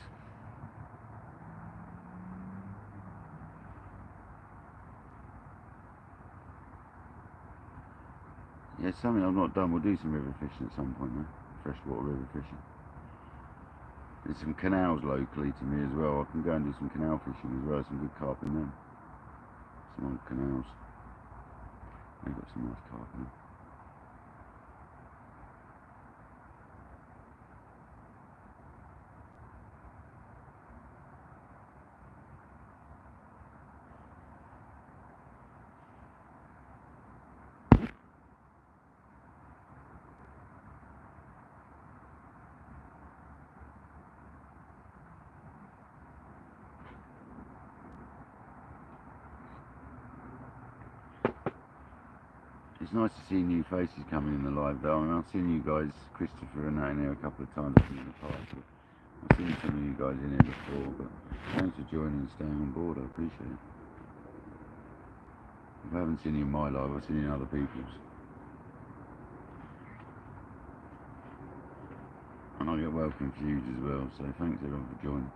Yeah, it's something I've not done. We'll do some river fishing at some point, though. Freshwater river fishing. There's some canals locally to me as well. I can go and do some canal fishing as well. Some good carp in them. Some old canals. They've got some nice carp in them. It's nice to see new faces coming in the live though. I mean, I've seen you guys, Christopher and that in here a couple of times in the past. I've seen some of you guys in here before, but thanks for joining and staying on board. I appreciate it. If I haven't seen you in my life, I've seen you in other people's. And I get well confused as well, so thanks everyone for joining.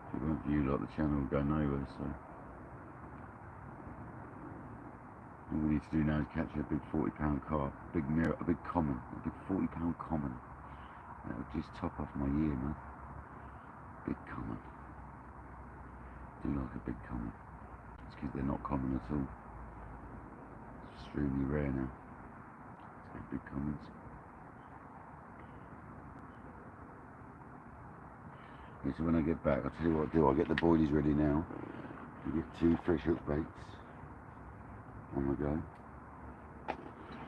If it weren't for you lot, the channel would go nowhere, so. All we need to do now is catch a big 40-pound carp, a big mirror, a big common, a big 40-pound common. That would just top off my year, man. Big common. I do like a big common. It's because they're not common at all. It's extremely rare now. Let's get big commons. Yeah, so when I get back, I'll tell you what I'll do. I'll get the boilies ready now. I'll get 2 fresh hook baits. On the go.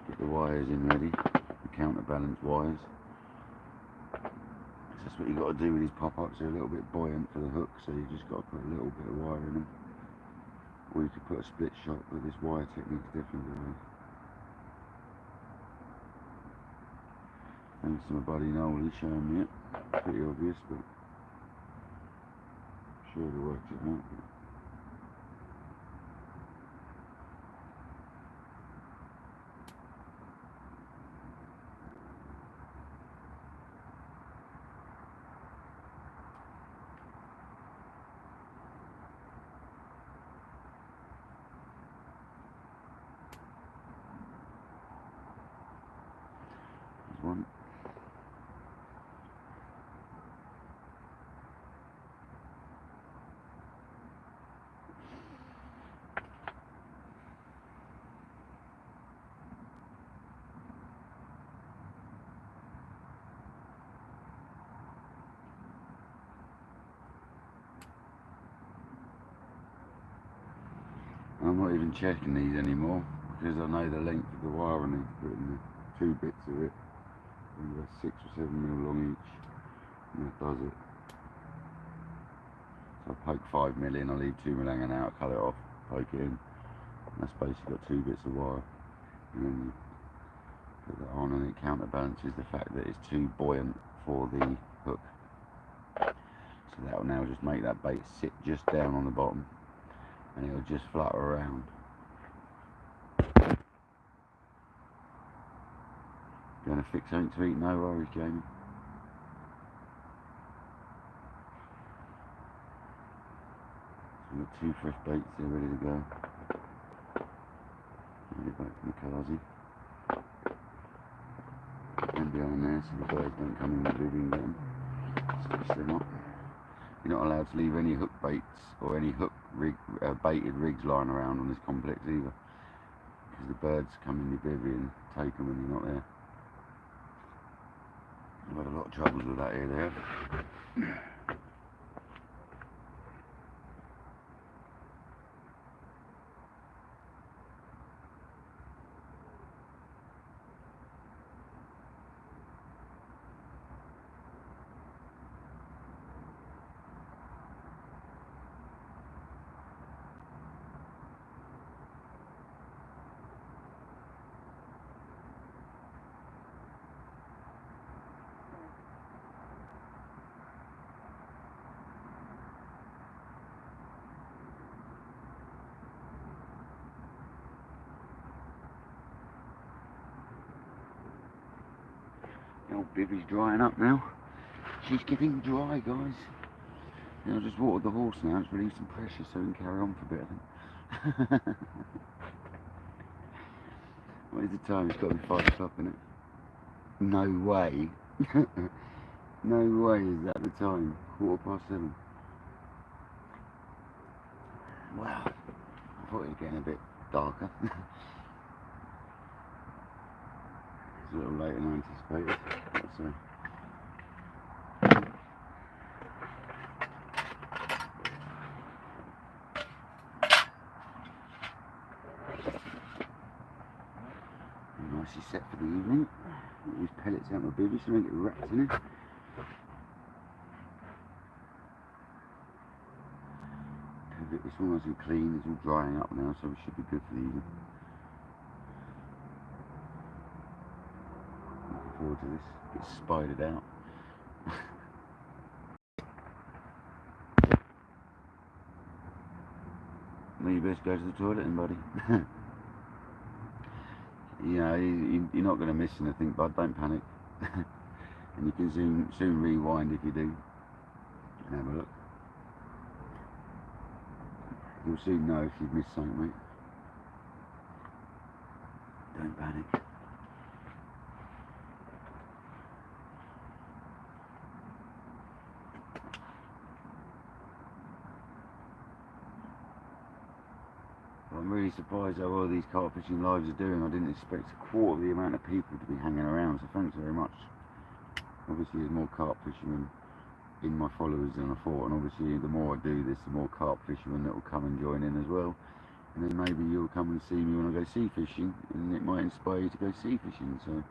Get the wires in ready, the counterbalance wires. That's what you got to do with these pop-ups. They're a little bit buoyant for the hook, so you just got to put a little bit of wire in them. Or you could put a split shot, but this wire technique is definitely the way. Thanks to my buddy Noel, he's showing me it. Pretty obvious, but I'm sure it'll work it out. One. I'm not even checking these anymore because I know the length of the wire I need to put in there. 2 bits of it. About 6 or 7 mil long each, and that does it. So I poke 5 mil in, I leave 2 mil hanging out, cut it off, poke it in. And that's basically got 2 bits of wire. And then you put that on, and it counterbalances the fact that it's too buoyant for the hook. So that will now just make that bait sit just down on the bottom, and it'll just flutter around. Going to fix something to eat? No worries, Jamie. So we've got 2 fresh baits there ready to go. Get back from the Kazi. And behind there so the birds don't come in the living room. Switch them up. You're not allowed to leave any hook baits or any hook baited rigs lying around on this complex either. Because the birds come in your bivvy and take them when you're not there. I've had a lot of troubles with that here, they have. The old bivvy's drying up now. She's getting dry, guys. I'll just water the horse now, just release some pressure so we can carry on for a bit, I think. What is the time? It's got to be 5 o'clock, isn't it? No way. No way is that the time. 7:15. Wow. I thought it was getting a bit darker. It's a little later than anticipated. Let's see. Nicely set for the evening. Use pellets out my bivvy so I don't get wrapped in it. This one wasn't clean, it's all drying up now, so it should be good for the evening. Looking forward to this. Get spidered out. Well, you best go to the toilet then, buddy. You know, you're not going to miss anything, bud, don't panic. And you can soon rewind if you do. And have a look. You'll soon know if you've missed something, mate. Don't panic. I'm really surprised how well these carp fishing lives are doing. I didn't expect a quarter of the amount of people to be hanging around, so thanks very much. Obviously there's more carp fishermen in my followers than I thought, and obviously the more I do this, the more carp fishermen that will come and join in as well. And then maybe you'll come and see me when I go sea fishing, and it might inspire you to go sea fishing. So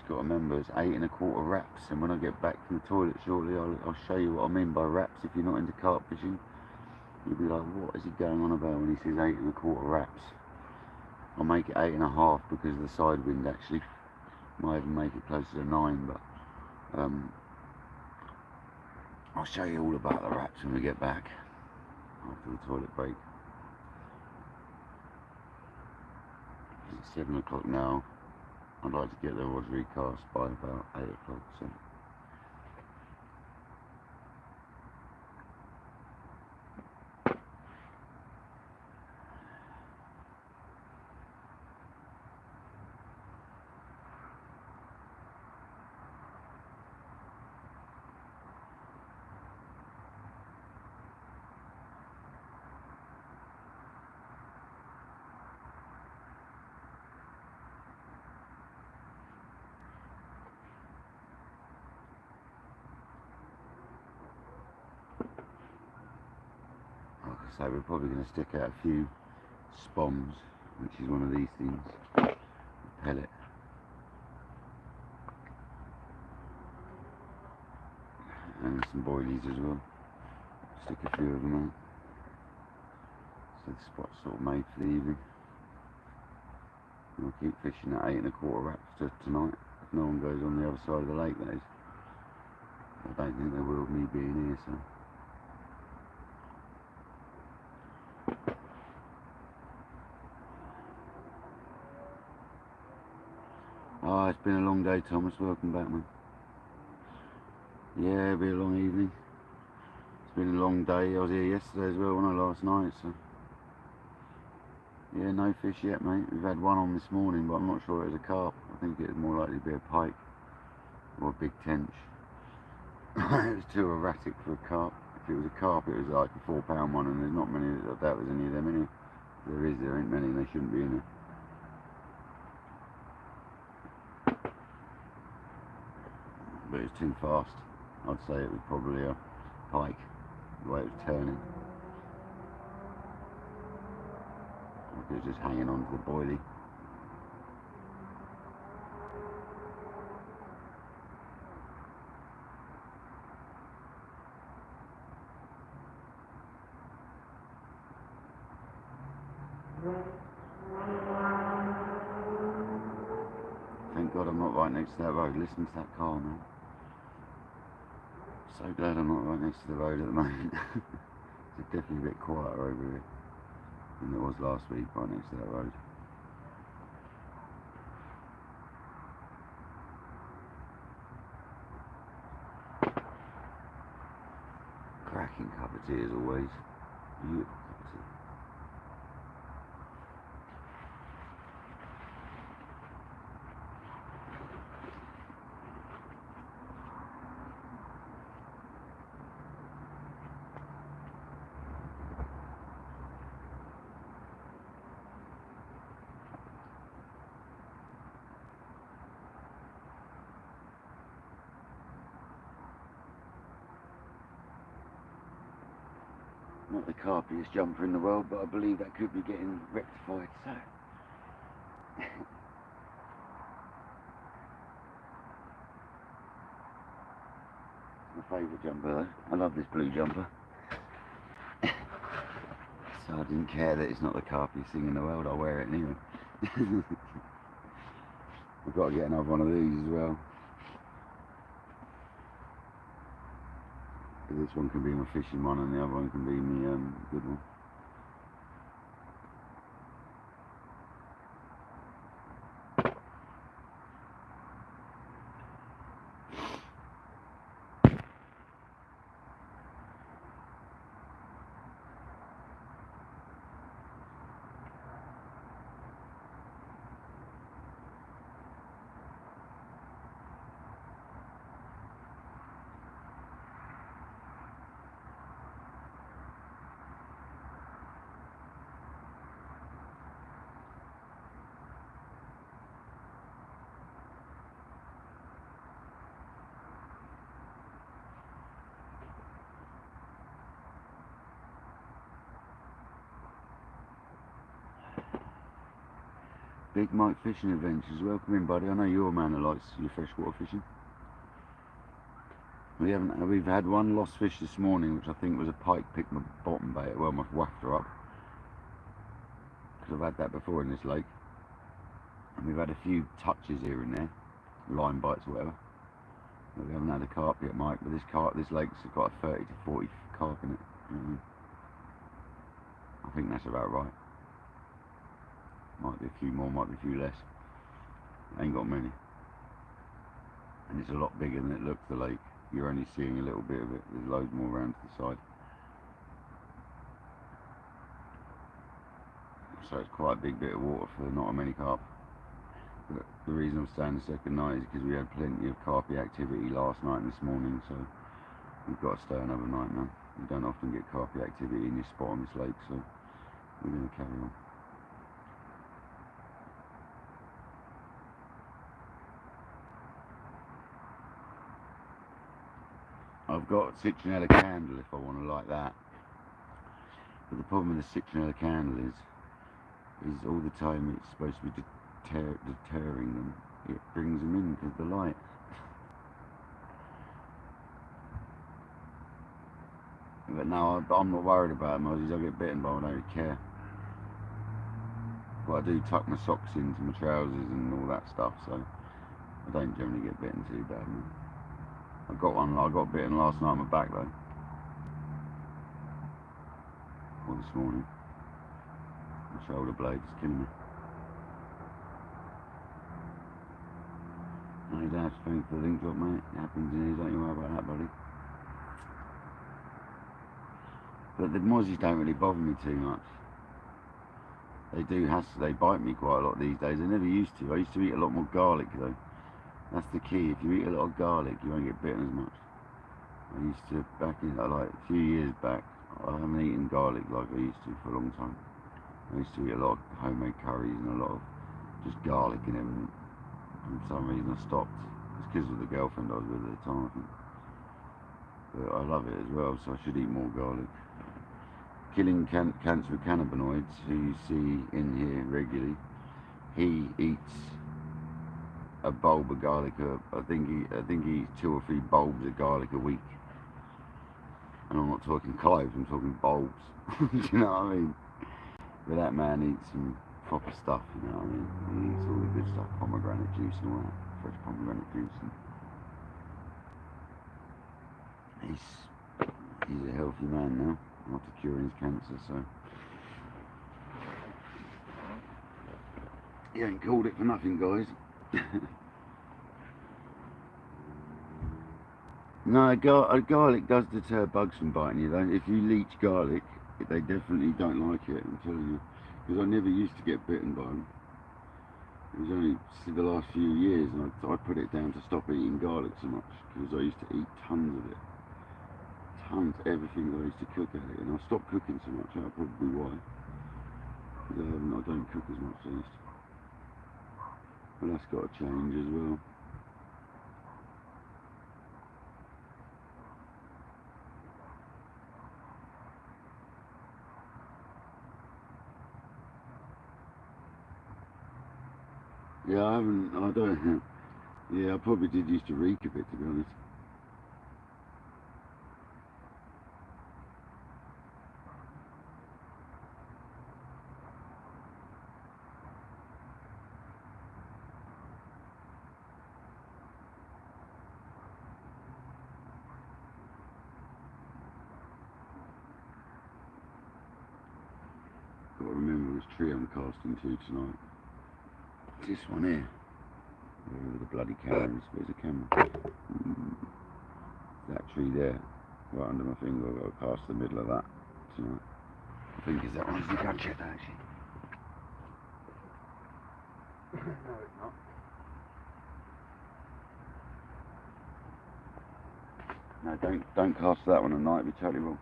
got to remember it's 8 1/4 wraps, and when I get back from the toilet shortly I'll show you what I mean by wraps. If you're not into carp fishing, you'll be like, what is he going on about when he says 8 1/4 wraps? I'll make it 8 1/2 because of the side wind actually. Might even make it closer to 9, but I'll show you all about the wraps when we get back after the toilet break. It's 7 o'clock now. I'd like to get the rods recast by about 8 o'clock. So. So we're probably going to stick out a few spoms, which is one of these things, pellet. And some boilies as well. Stick a few of them on. So the spot's sort of made for the evening. And we'll keep fishing at 8 1/4 wraps tonight, if no one goes on the other side of the lake, that is. I don't think they will, me being here, so. Oh, it's been a long day, Thomas. Welcome back, man. Yeah, it'll be a long evening. It's been a long day. I was here yesterday as well, wasn't I, last night, so. Yeah, no fish yet, mate. We've had one on this morning, but I'm not sure it was a carp. I think it was more likely to be a pike or a big tench. It was too erratic for a carp. If it was a carp, it was like a 4-pound one, and there's not many. I doubt there's any of them in here. There ain't many, and they shouldn't be in there. But it's too fast. I'd say it was probably a pike, the way it was turning. It was just hanging on to the boilie. Thank God I'm not right next to that road. Listen to that car, man. So glad I'm not right next to the road at the moment. It's definitely a bit quieter over here than it was last week, right next to that road. Cracking cup of tea as always. Beautiful cup of tea. Not the carpiest jumper in the world, but I believe that could be getting rectified, so. My favourite jumper though. I love this blue jumper. So I didn't care that it's not the carpiest thing in the world, I'll wear it anyway. We've got to get another one of these as well. This one can be my fishing one and the other one can be my good one. Big Mike Fishing Adventures, welcome in buddy. I know you're a man that likes your freshwater fishing. We've had one lost fish this morning, which I think was a pike picked my bottom bait, well my wafter up. Because I've had that before in this lake. And we've had a few touches here and there, line bites or whatever. But we haven't had a carp yet, Mike, but this lake's got a 30 to 40 carp in it. I think that's about right. Might be a few more, might be a few less. Ain't got many. And it's a lot bigger than it looks, the lake. You're only seeing a little bit of it. There's loads more around to the side. So it's quite a big bit of water for not many carp. But the reason I'm staying the second night is because we had plenty of carpy activity last night and this morning, so we've got to stay another night now. You don't often get carpy activity in this spot on this lake, so we're going to carry on. I've got a citronella candle if I want to light that. But the problem with the citronella candle is all the time it's supposed to be deterring them. It brings them into the light. But no, I'm not worried about them. I'll get bitten, but I don't really care. But I do tuck my socks into my trousers and all that stuff, so I don't generally get bitten too bad. Man. I got bitten last night on my back though. Or this morning. My shoulder blade is killing me. No, you don't have to thank for the link drop, mate. It happens in here, don't you worry about that, buddy. But the mozzies don't really bother me too much. They bite me quite a lot these days. I never used to. I used to eat a lot more garlic though. That's the key. If you eat a lot of garlic, you won't get bitten as much. I used to, like a few years back, I haven't eaten garlic like I used to for a long time. I used to eat a lot of homemade curries and a lot of just garlic and everything. And for some reason I stopped. It's because of the girlfriend I was with at the time, I think. but I love it as well, so I should eat more garlic. Killing cancer with cannabinoids, who you see in here regularly, he eats a bulb of garlic. I think he eats 2 or 3 bulbs of garlic a week. And I'm not talking cloves, I'm talking bulbs. Do you know what I mean? But that man eats some proper stuff, you know what I mean? He eats all the good stuff, pomegranate juice and all that, fresh pomegranate juice. And he's a healthy man now, after curing his cancer, so. He ain't called it for nothing, guys. No, garlic does deter bugs from biting you though. If you leech garlic, they definitely don't like it, I'm telling you. Because I never used to get bitten by them. It was only the last few years, and I put it down to stop eating garlic so much, because I used to eat tons of it. Tons, everything that I used to cook at it, and I stopped cooking so much, that's probably why. Because I don't cook as much as I used to. But that's got to change as well. Yeah, I don't, yeah, I probably did used to reek a bit, to be honest. Got to remember this tree I'm casting to tonight. This one here. Where the bloody camera is. Where's the camera? That tree there, right under my finger. I've got to cast the middle of that tonight. I think it's that one. You can't check that actually. No, it's not. No, don't cast that one at night. It'd be totally wrong.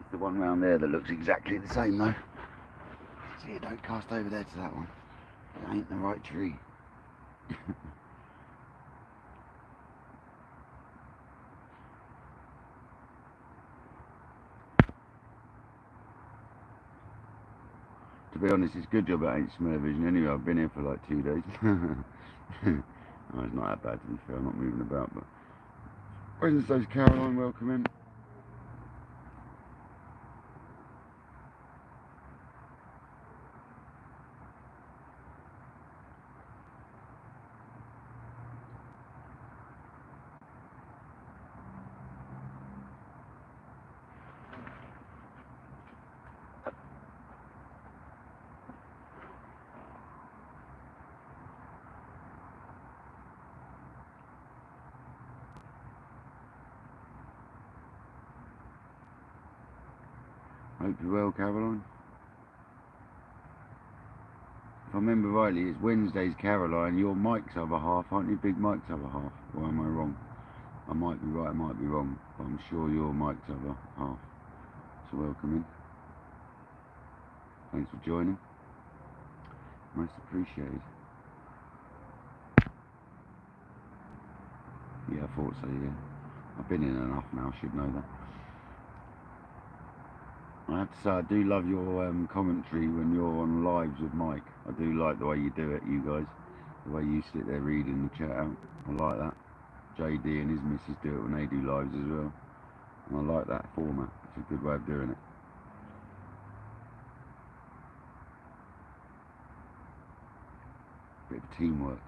It's the one round there that looks exactly the same though. See, don't cast over there to that one. It ain't the right tree. To be honest, it's a good job I ain't smell vision anyway. I've been here for like 2 days. Oh, it's not that bad to be fair, I'm not moving about, but Wednesday's Caroline, welcome in. Hope you're well, Caroline. If I remember rightly, it's Wednesday's Caroline. Your Mike's other half, aren't you? Big Mike's other half. Or am I wrong? I might be right, I might be wrong. But I'm sure you're Mike's other half. So welcome in. Thanks for joining. Most appreciated. Yeah, I thought so, yeah. I've been in enough now, I should know that. I have to say, I do love your commentary when you're on lives with Mike. I do like the way you do it, you guys. The way you sit there reading the chat out. I like that. JD and his missus do it when they do lives as well. And I like that format. It's a good way of doing it. Bit of teamwork.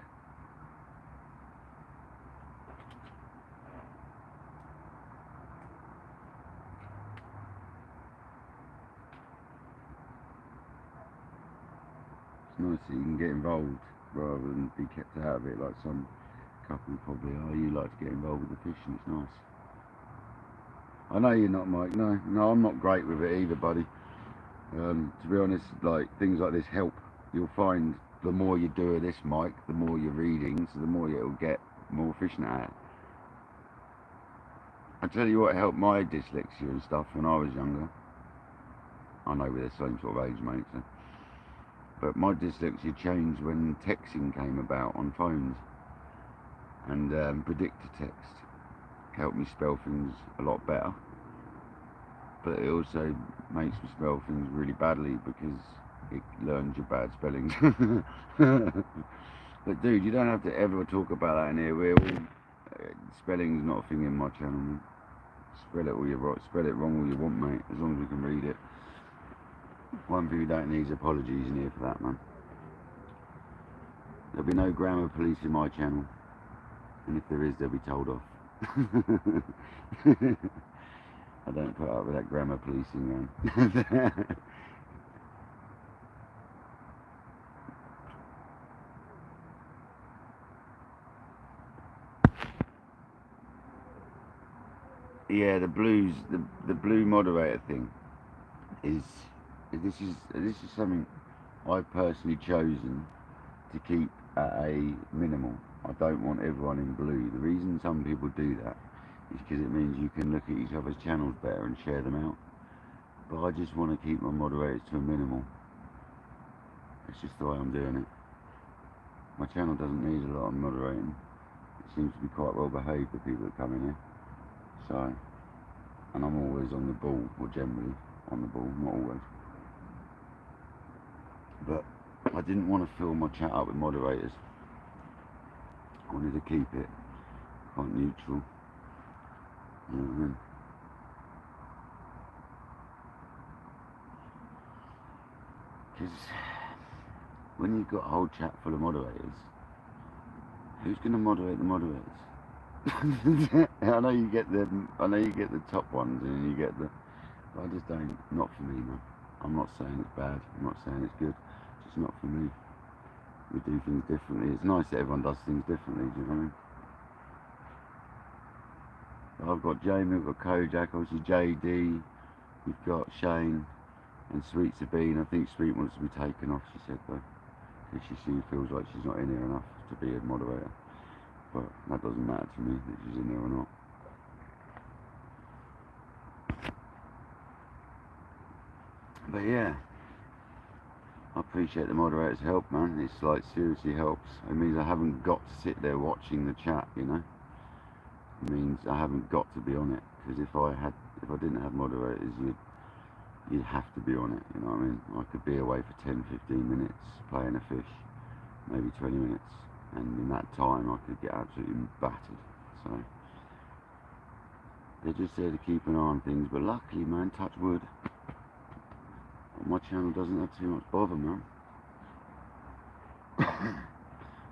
It's nice that you can get involved rather than be kept out of it like some couple probably are. You like to get involved with the fishing, it's nice. I know you're not, Mike. No, I'm not great with it either, buddy. To be honest, like things like this help. You'll find the more you do of this, Mike, the more you're reading, so the more you'll get more fishing at it. I tell you what helped my dyslexia and stuff when I was younger. I know we're the same sort of age, mate. So But my dyslexia changed when texting came about on phones, and predictor text helped me spell things a lot better. But it also makes me spell things really badly because it learns your bad spellings. But dude, you don't have to ever talk about that in here. We're all, spelling's not a thing in my channel, man. Spell it wrong all you want, mate, as long as we can read it. One thing we don't need is apologies in here for that, man. There'll be no grammar police in my channel, and if there is, they'll be told off. I don't put up with that grammar policing, man. Yeah, the blue moderator thing is this is something I've personally chosen to keep at a minimal. I don't want everyone in blue. The reason some people do that is because it means you can look at each other's channels better and share them out. But I just want to keep my moderators to a minimal. It's just the way I'm doing it. My channel doesn't need a lot of moderating. It seems to be quite well behaved, the people that come in here. So, and I'm always on the ball, or generally on the ball, not always. But I didn't want to fill my chat up with moderators. I wanted to keep it quite neutral. You know what I mean? Because when you've got a whole chat full of moderators, who's going to moderate the moderators? I know you get the top ones, and you get the. I just don't. Not for me, man. I'm not saying it's bad. I'm not saying it's good. It's just not for me. We do things differently. It's nice that everyone does things differently. Do you know what I mean? I've got Jamie, we've got Kojak, obviously JD, we've got Shane, and Sweet Sabine. I think Sweet wants to be taken off, she said, though, because she feels like she's not in here enough to be a moderator. But that doesn't matter to me if she's in there or not. But yeah, I appreciate the moderator's help, man. It's like seriously helps. It means I haven't got to sit there watching the chat, you know. It means I haven't got to be on it, because if I didn't have moderators, you'd have to be on it, you know what I mean? I could be away for 10-15 minutes playing a fish, maybe 20 minutes, and in that time I could get absolutely battered. So they're just there to keep an eye on things. But luckily, man, touch wood, my channel doesn't have too much bother, man.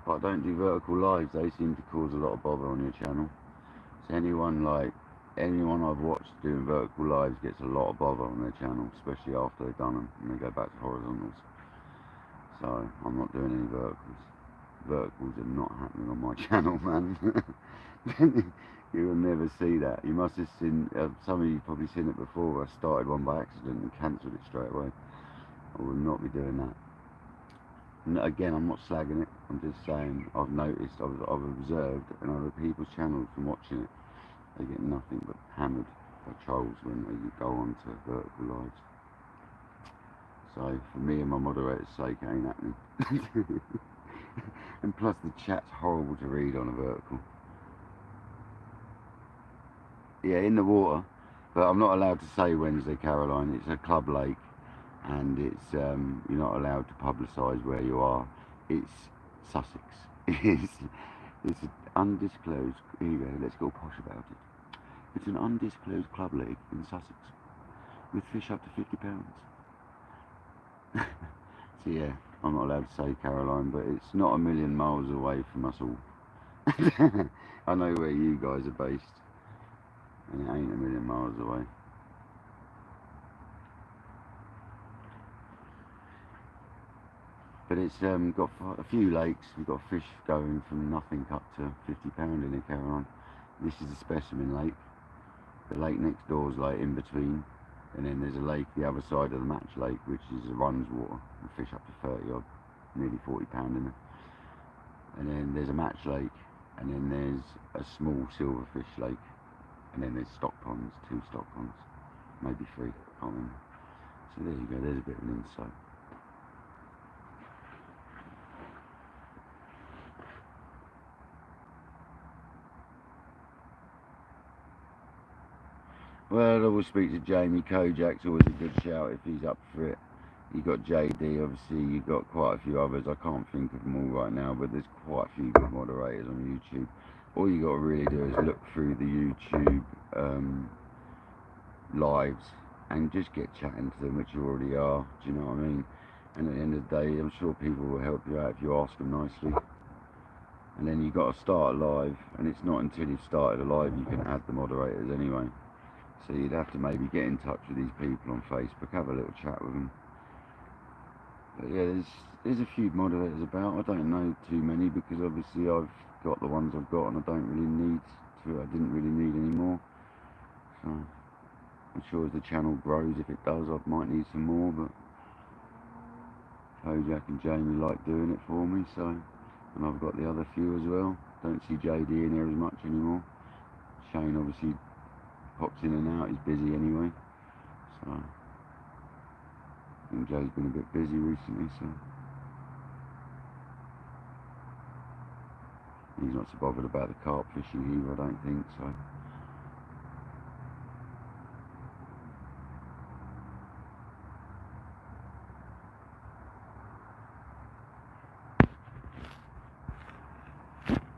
But I don't do vertical lives. They seem to cause a lot of bother on your channel. So anyone I've watched doing vertical lives gets a lot of bother on their channel, especially after they've done them and they go back to horizontals. So I'm not doing any verticals. Verticals are not happening on my channel, man. You will never see that. You must have seen, some of you probably seen it before. I started one by accident and cancelled it straight away. I will not be doing that. And again, I'm not slagging it. I'm just saying I've noticed, I've observed in other people's channels from watching it, they get nothing but hammered by trolls when they go on to vertical lives. So for me and my moderator's sake, it ain't happening. And plus the chat's horrible to read on a vertical. Yeah, in the water, but I'm not allowed to say Wednesday Caroline. It's a club lake, and it's you're not allowed to publicise where you are. It's Sussex. It's an undisclosed. Here you go. Let's go posh about it. It's an undisclosed club lake in Sussex with fish up to £50. So yeah, I'm not allowed to say Caroline, but it's not a million miles away from us all. I know where you guys are based, and it ain't a million miles away. But it's got a few lakes. We've got fish going from nothing up to £50 in it, Caroline. This is a specimen lake. The lake next door is like in between, and then there's a lake the other side of the match lake, which is a runs water, and fish up to 30 odd, nearly £40 in it. And then there's a match lake, and then there's a small silverfish lake, and then there's stock ponds, 2 stock ponds, maybe 3, I can't remember. So there you go, there's a bit of an insight. Well, I'll always speak to Jamie. Kojak's always a good shout if he's up for it. You got JD, obviously you got quite a few others. I can't think of them all right now, but there's quite a few good moderators on YouTube. All you got to really do is look through the YouTube lives and just get chatting to them, which you already are. Do you know what I mean? And at the end of the day, I'm sure people will help you out if you ask them nicely. And then you got to start a live, and it's not until you've started a live you can add the moderators anyway. So you'd have to maybe get in touch with these people on Facebook, have a little chat with them. But yeah, there's a few moderators about. I don't know too many because obviously I've got the ones I've got and I don't really need to. I didn't really need any more. So I'm sure as the channel grows, if it does, I might need some more. But Kojak and Jamie like doing it for me, so, and I've got the other few as well. Don't see JD in there as much anymore. Shane obviously pops in and out. He's busy anyway. So I think Joe's been a bit busy recently, so he's not so bothered about the carp fishing either, I don't think, so.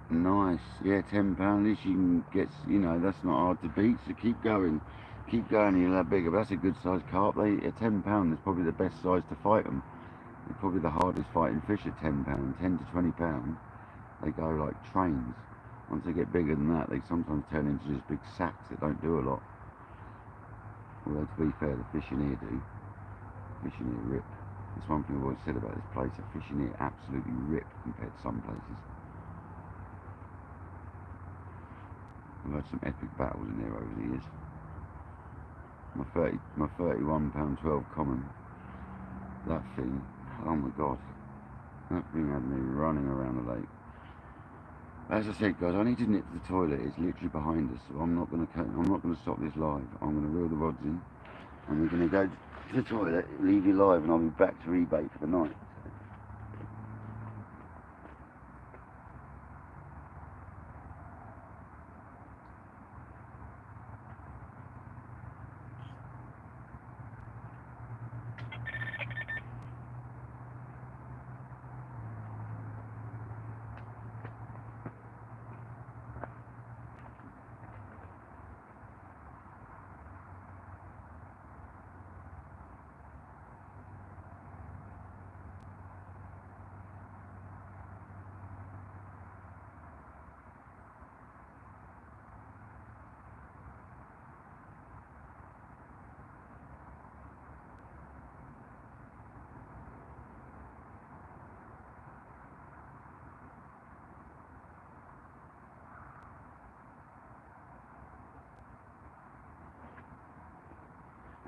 Nice, yeah, £10, at least you can get, you know, that's not hard to beat, so keep going, and you'll have bigger. But that's a good sized carp. They, at £10 is probably the best size to fight them. They're probably the hardest fighting fish at £10, 10 to £20. They go like trains. Once they get bigger than that, they sometimes turn into just big sacks that don't do a lot. Although to be fair, the fishing here do. Fishing here rip. That's one thing I've always said about this place. The fishing here absolutely rip compared to some places. I've had some epic battles in there over the years. My £31.12 common. That thing, oh my god, that thing had me running around the lake. As I said, guys, I need to nip to the toilet. It's literally behind us, so I'm not gonna stop this live. I'm gonna reel the rods in, and we're gonna go to the toilet, leave you live, and I'll be back to rebait for the night.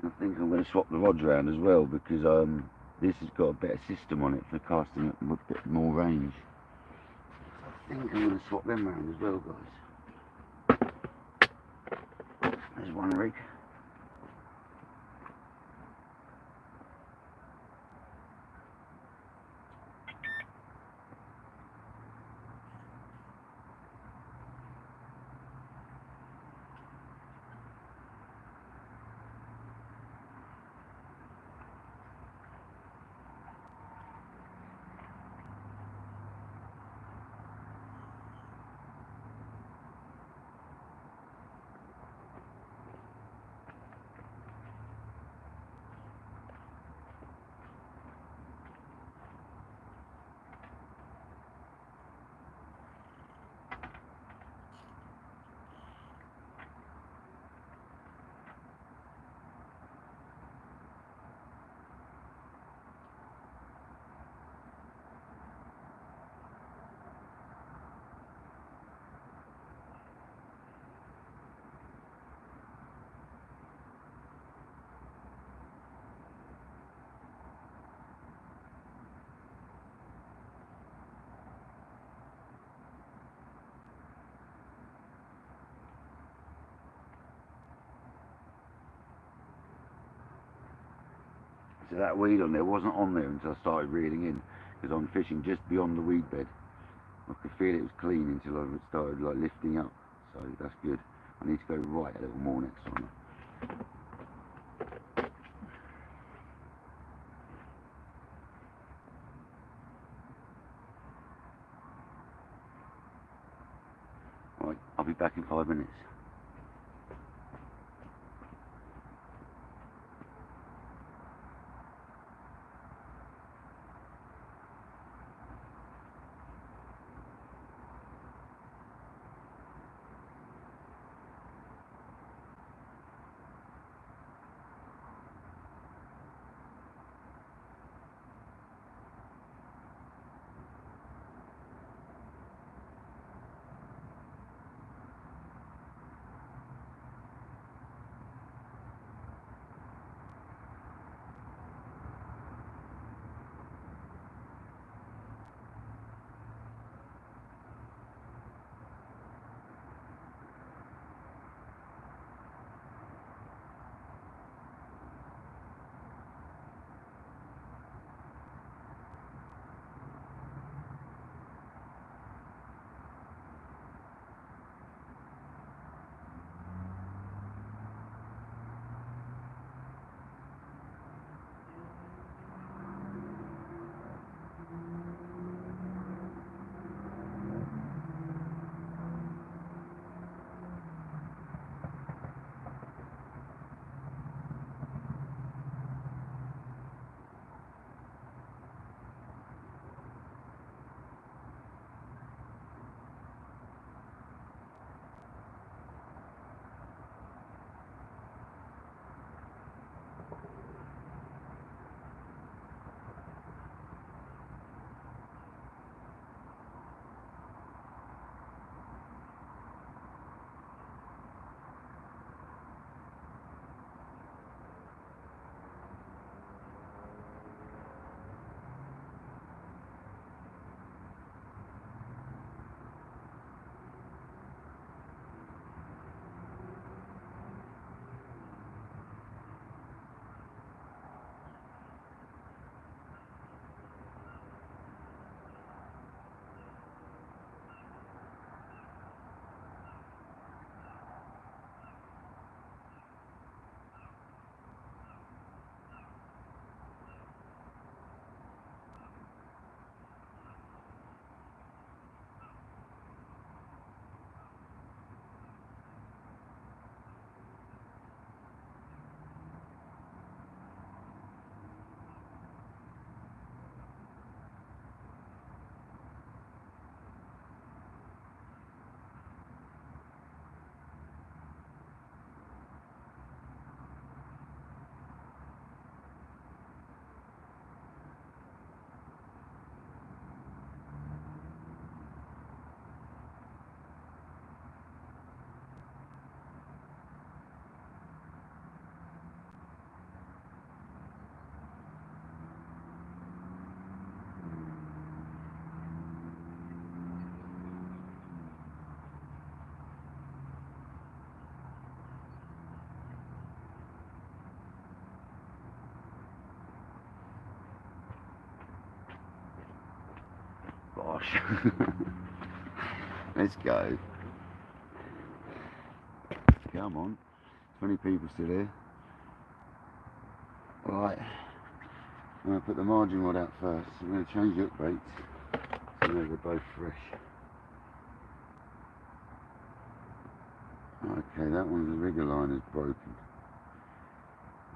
I think I'm going to swap the rods around as well because this has got a better system on it for casting at a bit more range. I think I'm going to swap them around as well, guys. There's one rig. So that weed on there wasn't on there until I started reeling in, because I'm fishing just beyond the weed bed. I could feel it was clean until I started like lifting up, so that's good. I need to go right a little more next time. Right, I'll be back in 5 minutes. Gosh. Let's go. Come on. 20 people still here. Right. I'm going to put the margin rod out first. I'm going to change the hook baits so they're both fresh. Okay, that one's the rigger line is broken.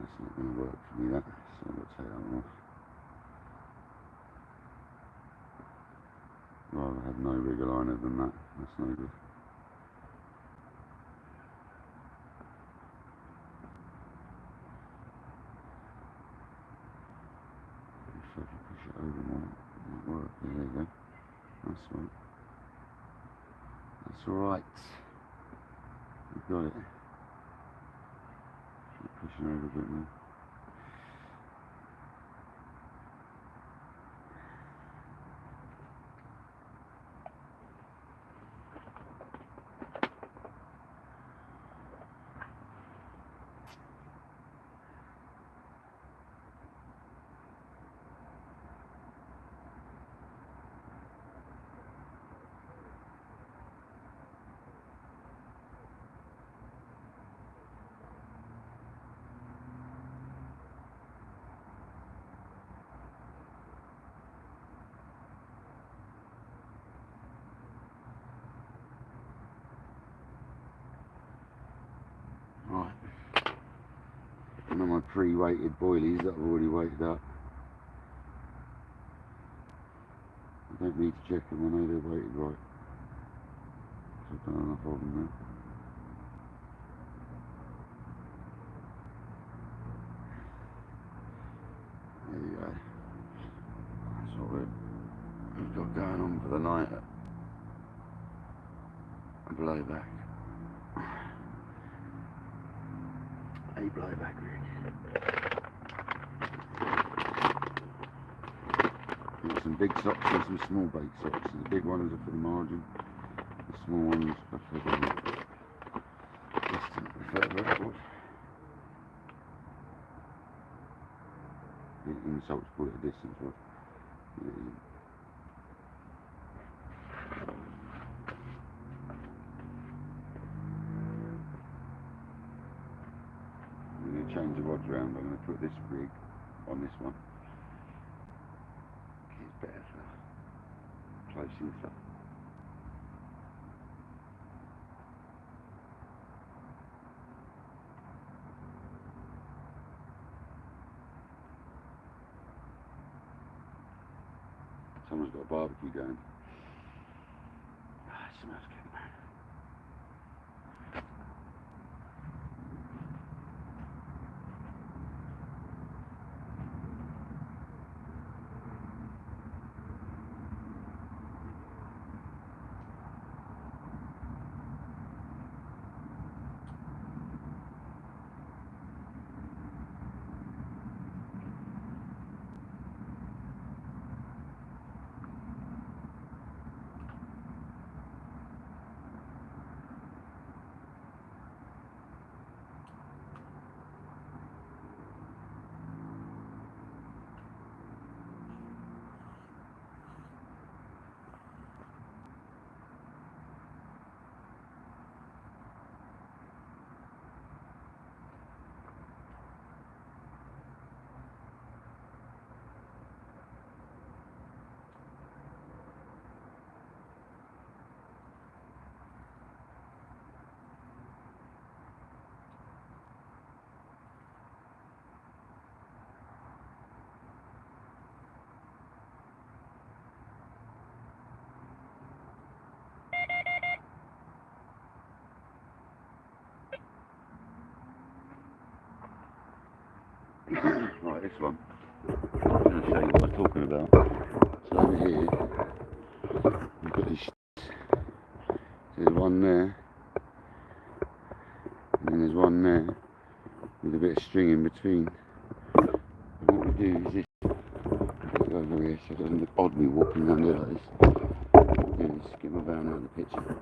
That's not going to work for me, that. So I'm going to take that one off. Rather have no rigger liner than that. That's no good. If I can push it over more, it might work. There you go. That's right. That's alright. We've got it. Keep pushing over a bit more. my pre-weighted boilies that I've already weighted up. I don't need to check them, I know they're weighted right. So I've done enough of them now. There you go. That's what we've got going on for the night. A blowback. A blowback rig. Got some big socks and some small bait socks. The big ones are for the margin. The small ones are for the distance, further outward. The insults call it a distance rod. I'm going to change the rods around. I'm going to put this rig on this one. It's better for closing stuff. Someone's got a barbecue going. Ah, it smells good, man. Right, this one. I'm going to show you what I'm talking about. So over here, we've got this. There's one there, and then there's one there, with a bit of string in between. And what we do is this. Go over here so it doesn't look odd me walking around here like this. Yeah, just get my van out of the picture.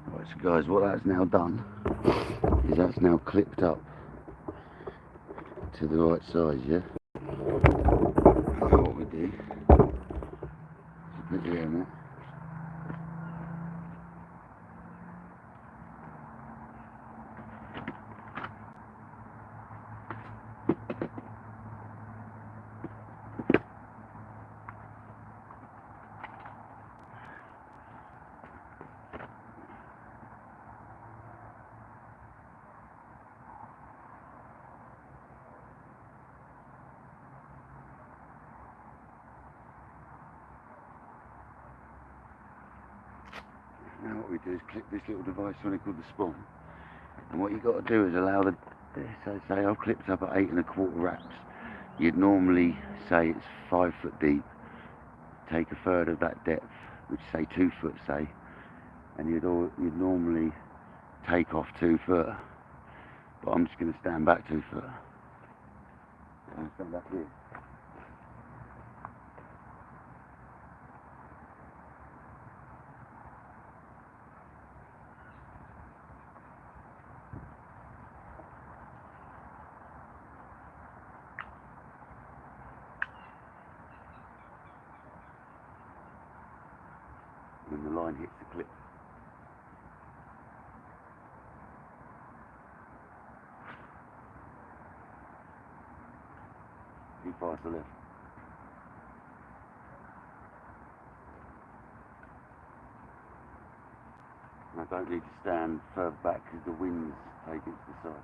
Right, so guys, what that's now done is that's now clipped up to the right size, yeah? Now what we do is put the air in it. Now what we do is clip this little device on it called the spod. And what you've got to do is allow the, so say I've clipped up at 8 1/4 wraps. You'd normally say it's 5 foot deep. Take a third of that depth, which say 2 foot say, and you'd normally take off 2 foot. But I'm just going to stand back 2 foot. And stand back here. When the line hits the clip. Too far to the left. And I don't need to stand further back because the wind's taking it to the side.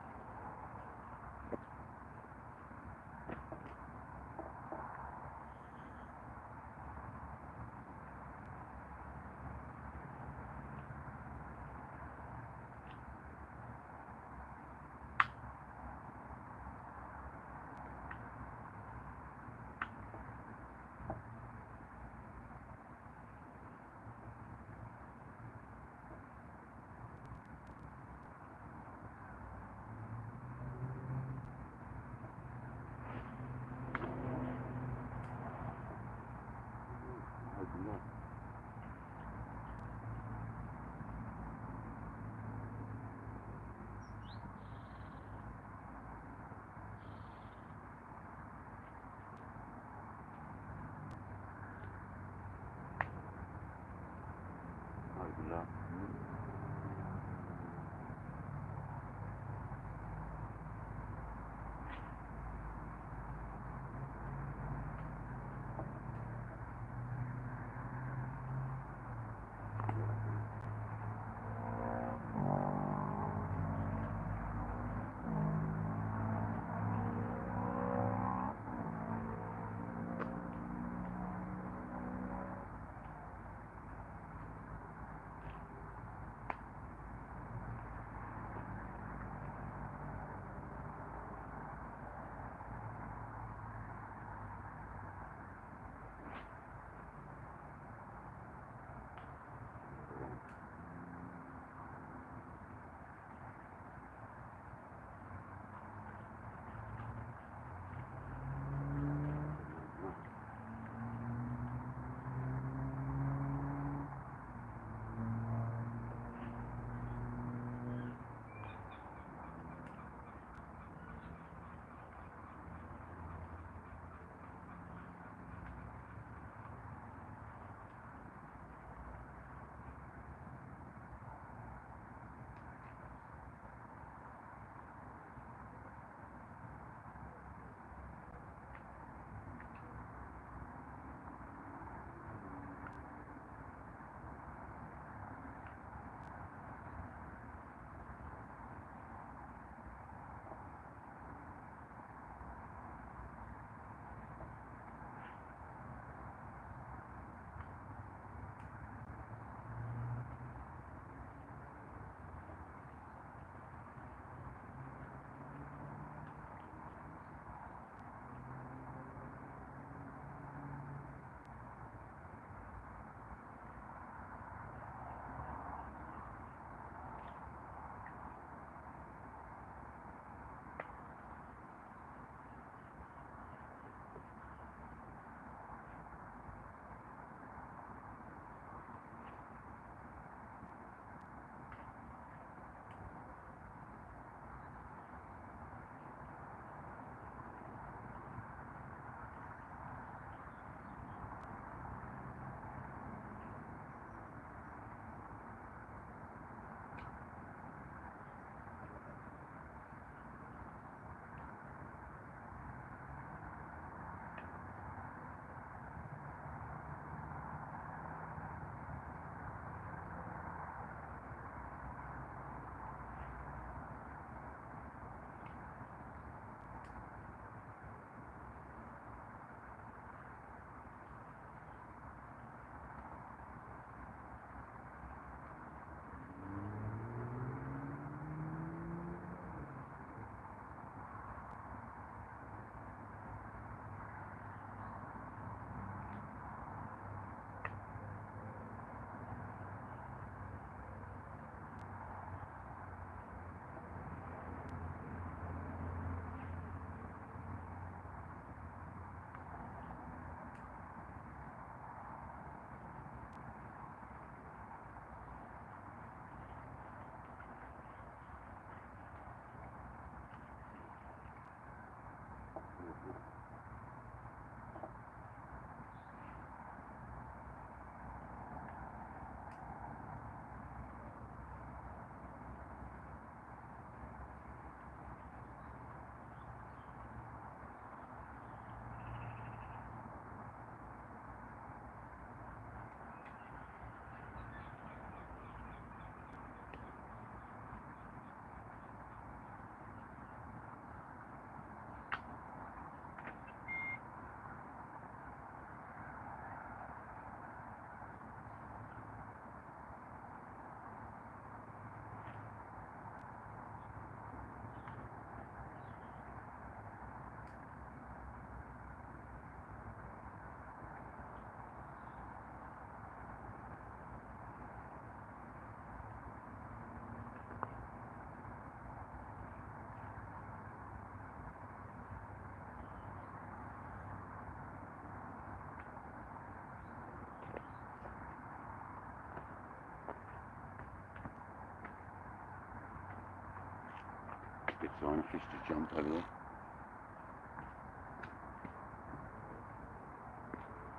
good sign, fish just jumped over there.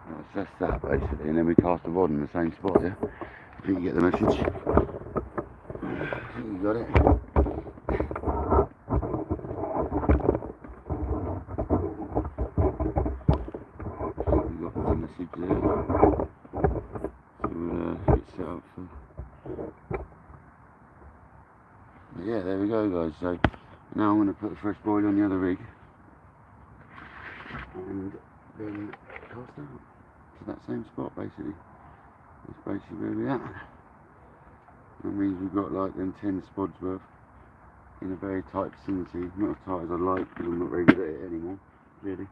Right, so that's that basically, and then we cast the rod in the same spot, yeah? I think you get the message. I think you got it. You got the message there. So we'll get set up for... But yeah, there we go guys. So now I'm going to put the fresh boil on the other rig and then cast out to that same spot basically. That's basically where we're at. That means we've got like them 10 spods worth in a very tight vicinity. Not as tight as I'd like because I'm not very good at it anymore, really.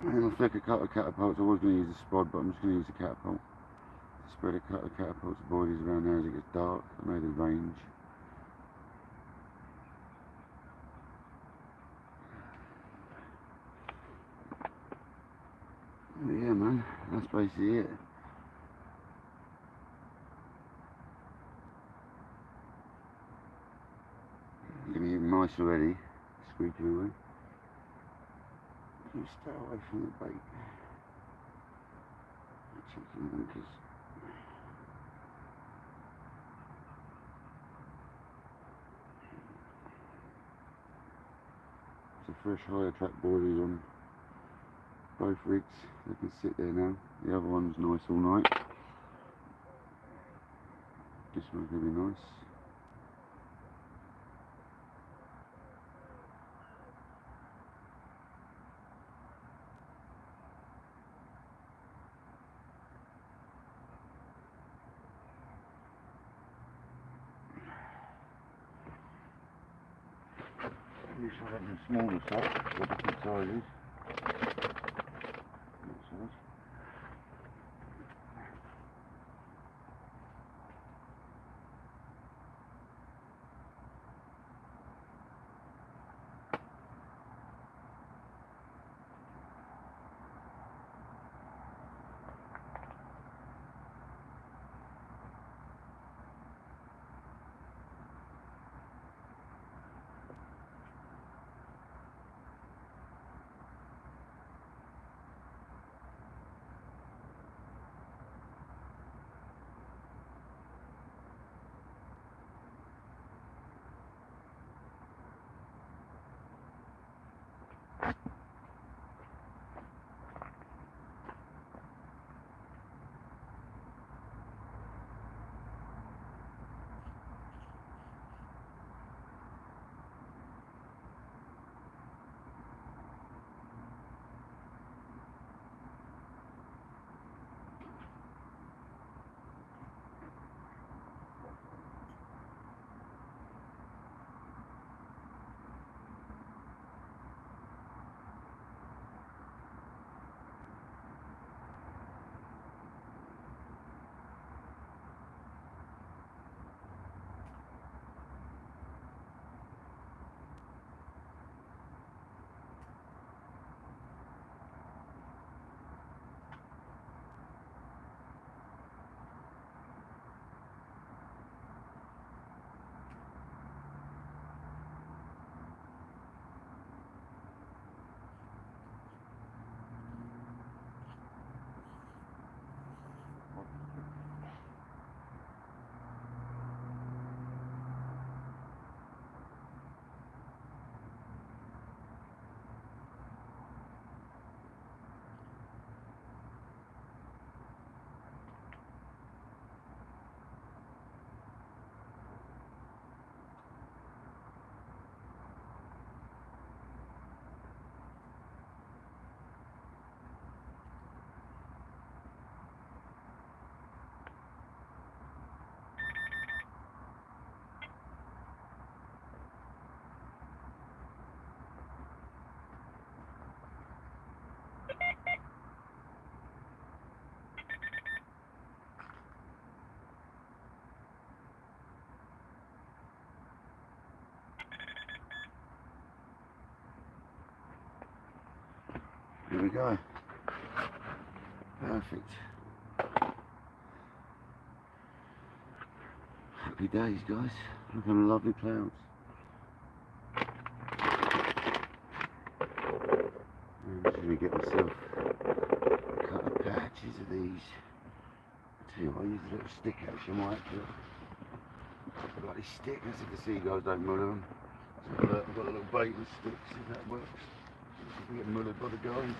And I'll flick a couple of catapults. I was going to use a spod, but I'm just going to use a catapult. Spread a couple of catapults of boilies around there as it gets dark. I know the range. But yeah man, that's basically it. Getting even nice already, squeaking away. You stay away from the bait. Chicken anchors. It's a fresh higher track boilies on both rigs. They can sit there now. The other one's nice all night. This one's going to be nice. You should have them smaller size, or different sizes. Here we go. Perfect. Happy days, guys. Look at the lovely clouds. gonna get myself a couple of patches of these. Tell you what, I use a little stick actually. I might have to bloody stick. As you can see, guys, don't muller them. So I've got a little baiting stick, see if that works. See if we get mullered by the guys.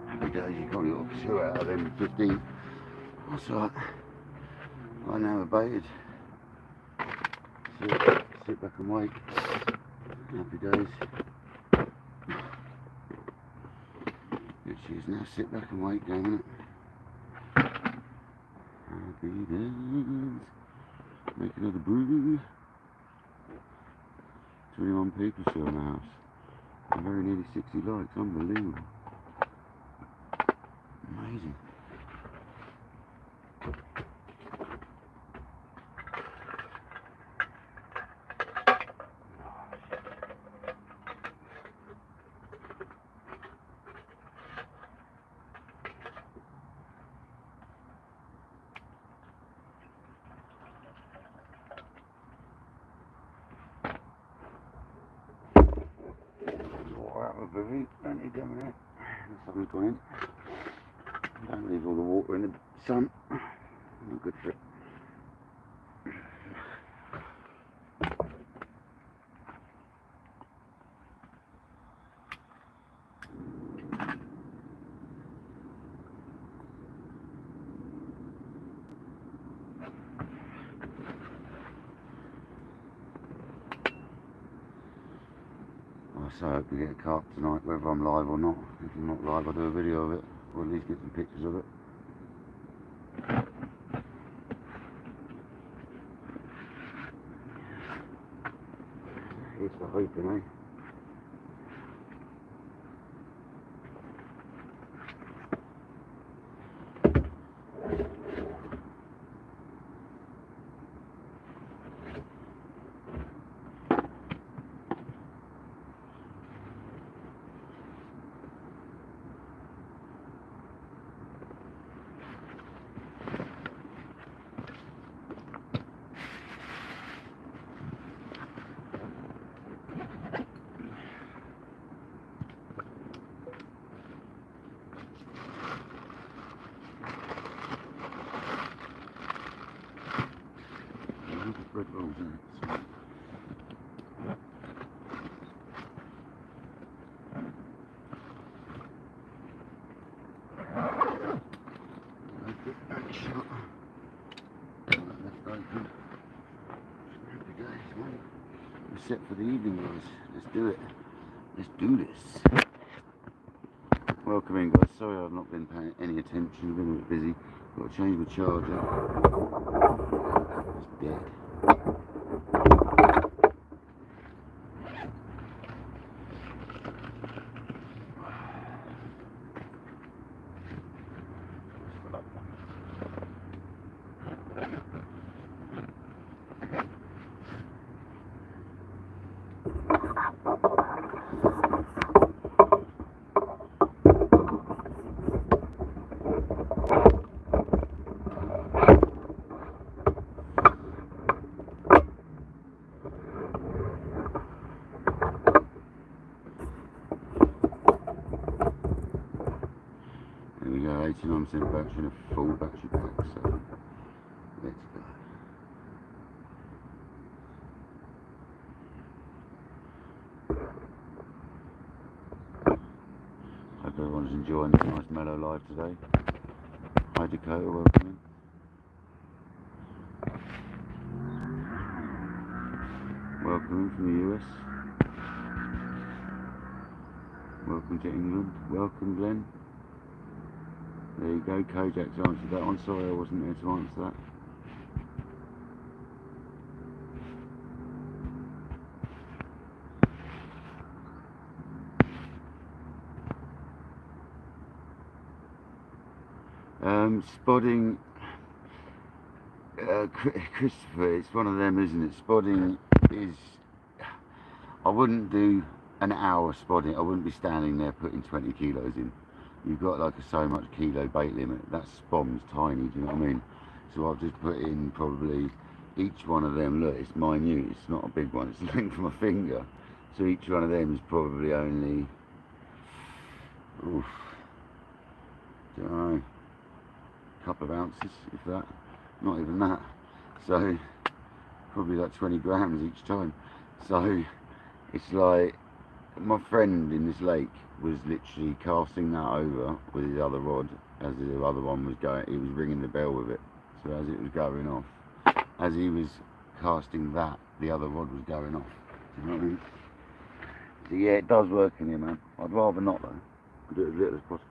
Happy days, you can't get 2 out of them 15. That's right. I now have baited. Sit back and wait. Happy days. Here she is now, sit back and wait, damn it. Happy days. Make another brew. 21 people still in the house. And very nearly 60 likes, unbelievable. Amazing. Very plenty down there. The sun's gone in. Don't leave all the water in the sun. Not good for it. So I hope we get a carp tonight, whether I'm live or not. If I'm not live, I'll do a video of it, or at least get some pictures of it. Here's the hoping, eh? Red rolls in it. Back shot. Left open. Happy days, mate. We're set for the evening, guys. Let's do it. Let's do this. Welcome in, guys. Sorry I've not been paying any attention. I've been a bit busy. Got to change my charger. It's dead. There we go, 89% battery and a full battery pack, so let's go. enjoying this nice mellow life today. Hi Dakota, welcome in. Welcome in from the US. Welcome to England. Welcome Glenn. There you go, Kojak's answered that one. Sorry I wasn't there to answer that. Spodding, Christopher, it's one of them, isn't it? Spodding is, I wouldn't do an hour spodding. I wouldn't be standing there putting 20 kilos in. You've got like a so much kilo bait limit. That spom's tiny, do you know what I mean? So I've just put in probably each one of them. Look, it's minute, it's not a big one, it's the length of my finger. So each one of them is probably only, oof, don't know, couple of ounces, if that, not even that. So probably like 20 grams each time. So it's like my friend in this lake was literally casting that over with his other rod as the other one was going. He was ringing the bell with it. So as it was going off, as he was casting that, the other rod was going off. Do you know what I mean? So yeah, it does work in here, man. I'd rather not though. I'd do it as little as possible.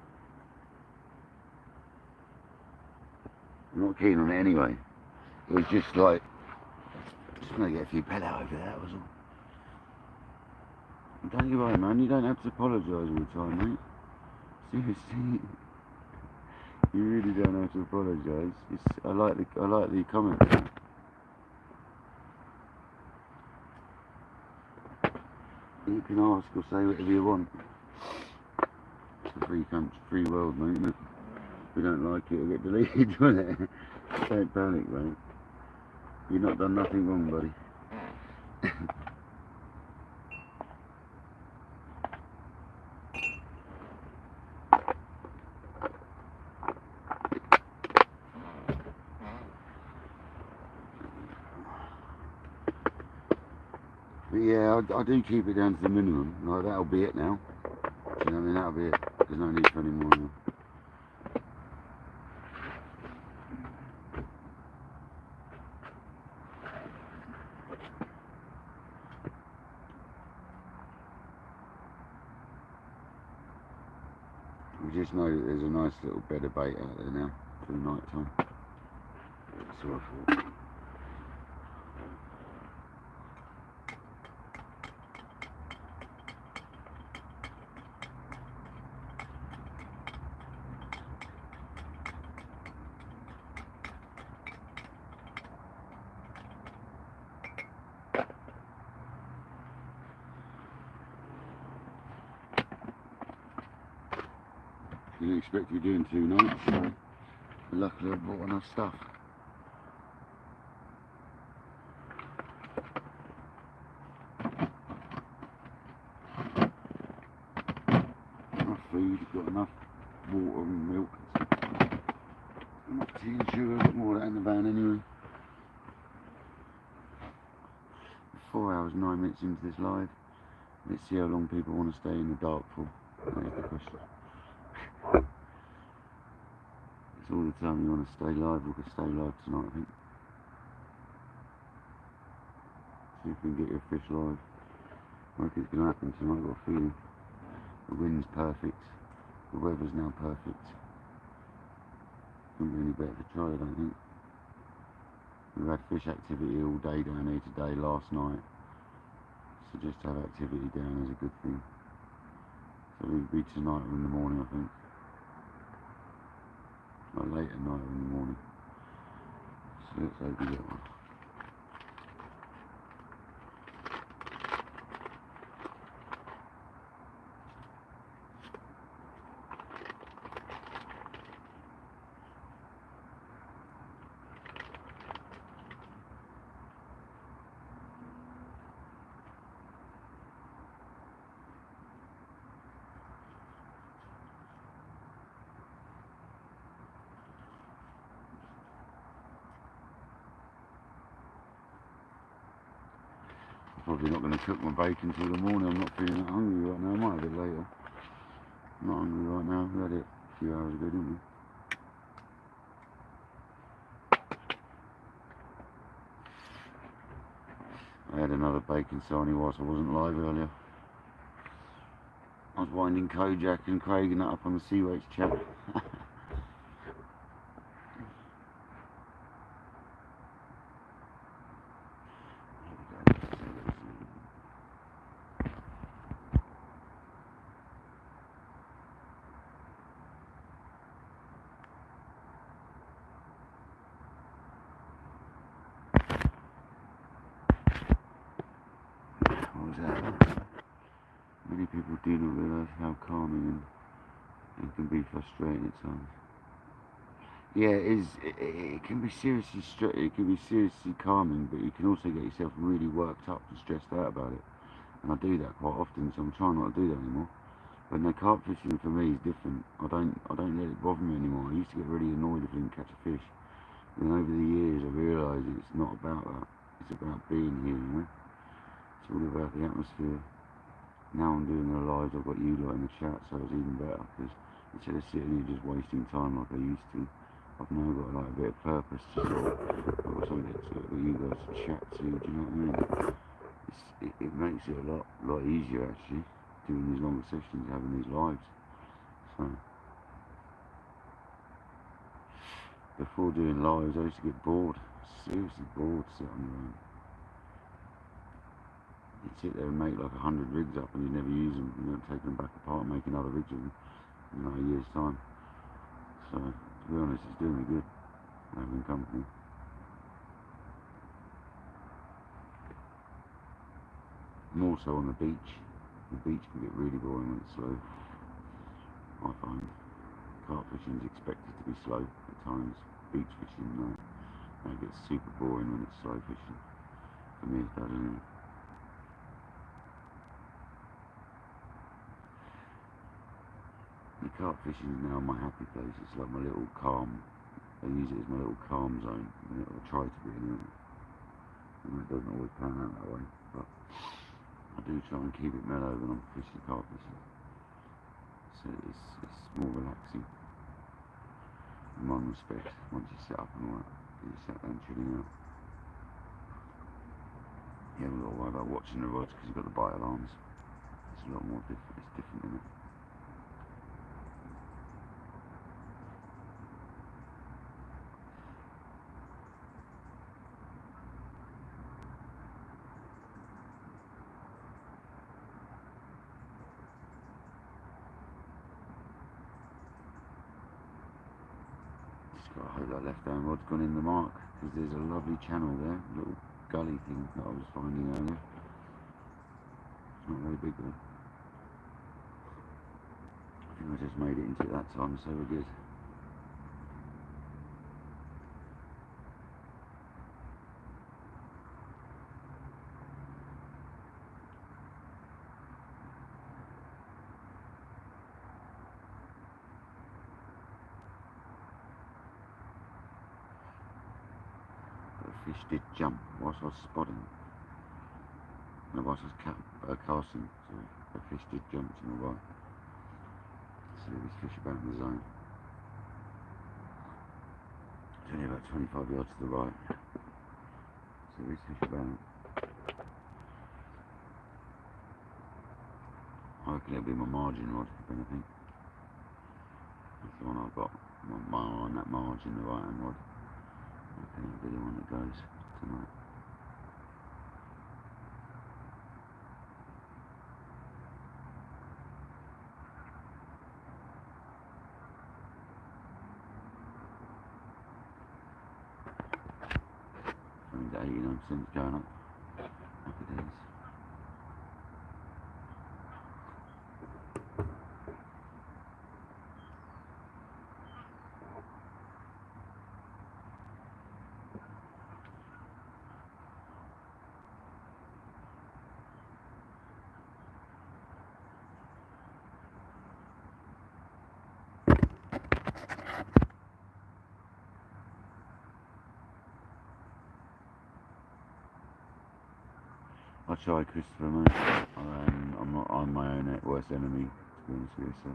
I'm not keen on it anyway. It was just like, just want to get a few pellet over there, that was all. Don't you worry, man, you don't have to apologise all the time, mate. Seriously. You really don't have to apologise. I like the comment. You can ask or say whatever you want. It's a free country, free world, mate, isn't it? If you don't like it, it'll get deleted, won't it? Don't panic, mate. You've not done nothing wrong, buddy. But yeah, I do keep it down to the minimum. Like, that'll be it now. Do you know what I mean? That'll be it. There's no need for any more now. We just know that there's a nice little bed of bait out there now for the night time. That's what I thought. You didn't expect to be doing 2 nights, so luckily I bought enough stuff. Enough food, got enough water and milk and stuff. Enough tea and sugar, got more of that in the van anyway. 4 hours 9 minutes into this live. Let's see how long people want to stay in the dark for. That is the question. It's all the time you want to stay live, we can stay live tonight, I think. See if we can get your fish live. I reckon it's going to happen tonight, I've got a feeling. The wind's perfect, the weather's now perfect. Couldn't be any better to try, I don't think. We've had fish activity all day down here today, last night. So just to have activity down is a good thing. So it'll be tonight or in the morning, I think. Like late at night or in the morning. So let's hope we get one. Probably not going to cook my bacon till the morning. I'm not feeling that hungry right now. I might have it later. not hungry right now. We had it a few hours ago, didn't we? I had another bacon sarnie whilst I wasn't live earlier. I was winding Kojak and Craig and that up on the Sea Weights chat. What was that? Many people do not realise how calming and can be frustrating at times. Yeah, it can be seriously calming, but you can also get yourself really worked up and stressed out about it. And I do that quite often, so I'm trying not to do that anymore. But no, carp fishing for me is different. I don't let it bother me anymore. I used to get really annoyed if I didn't catch a fish. And over the years I realised it's not about that. It's about being here, you know? It's all about the atmosphere. Now I'm doing the lives, I've got you lot in the chat, so it's even better, because instead of sitting here just wasting time like I used to, I've now got like a bit of purpose to sort of, I've got something for you guys to chat to, do you know what I mean? It makes it a lot easier actually, doing these longer sessions, having these lives. So, before doing lives I used to get bored, seriously bored, sitting on your own. You'd sit there and make like 100 rigs up and you never use them, you don't take them back apart and make another rig of them in like a year's time. So, to be honest, it's doing me good, having company. More so on the beach. The beach can get really boring when it's slow, I find. Carp fishing is expected to be slow at times. Beach fishing, no. It gets super boring when it's slow fishing. For me, it does anyway. The carp fishing is now my happy place. It's like my little calm. I use it as my little calm zone. I try to be anyway. And it doesn't always pan out that way. But I do try and keep it mellow when I'm fishing carp fishing. So it's more relaxing. In one respect, once you set up and all that, you sat there and chilling out. You haven't got to worry about watching the rods because you've got the bite alarms. It's a lot more different. It's different, isn't it? I hope that left hand rod's gone in the mark, because there's a lovely channel there, a little gully thing that I was finding earlier. It's not very big though. I think I just made it into it that time, so we're good. The fish did jump whilst I was spotting. No, whilst I was casting, sorry. The fish did jump to my right. So this fish about in the zone. It's only about 25 yards to the right. So this fish about. I reckon it'll be my margin rod, if anything. That's the one I've got. On that margin, the right hand rod. I reckon it'll be the one that goes tonight. I think 89% going up. Happy days. I try Christopher, mate. I'm my own worst enemy, to be honest with you, so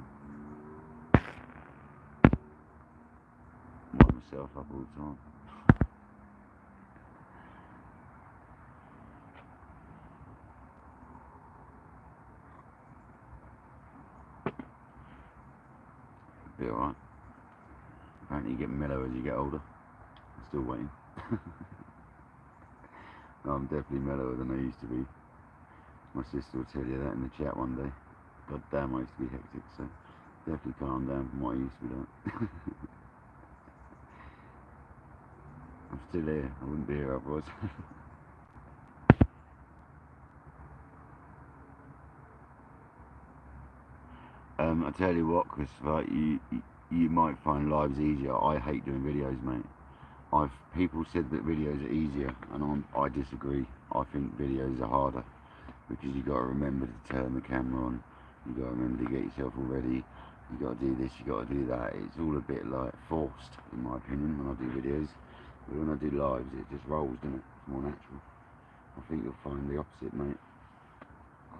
yourself up all the time. Be alright. Apparently you get mellow as you get older. I'm still waiting. No, I'm definitely mellower than I used to be. My sister will tell you that in the chat one day. God damn, I used to be hectic, so definitely calm down from what I used to be like. I'm still here, I wouldn't be here otherwise. I tell you what, Christopher, you might find lives easier. I hate doing videos, mate. People said that videos are easier, and I disagree. I think videos are harder because you got to remember to turn the camera on. You got to remember to get yourself all ready. You got to do this. You got to do that. It's all a bit like forced, in my opinion, when I do videos. But when I do lives, it just rolls, doesn't it? It's more natural. I think you'll find the opposite, mate.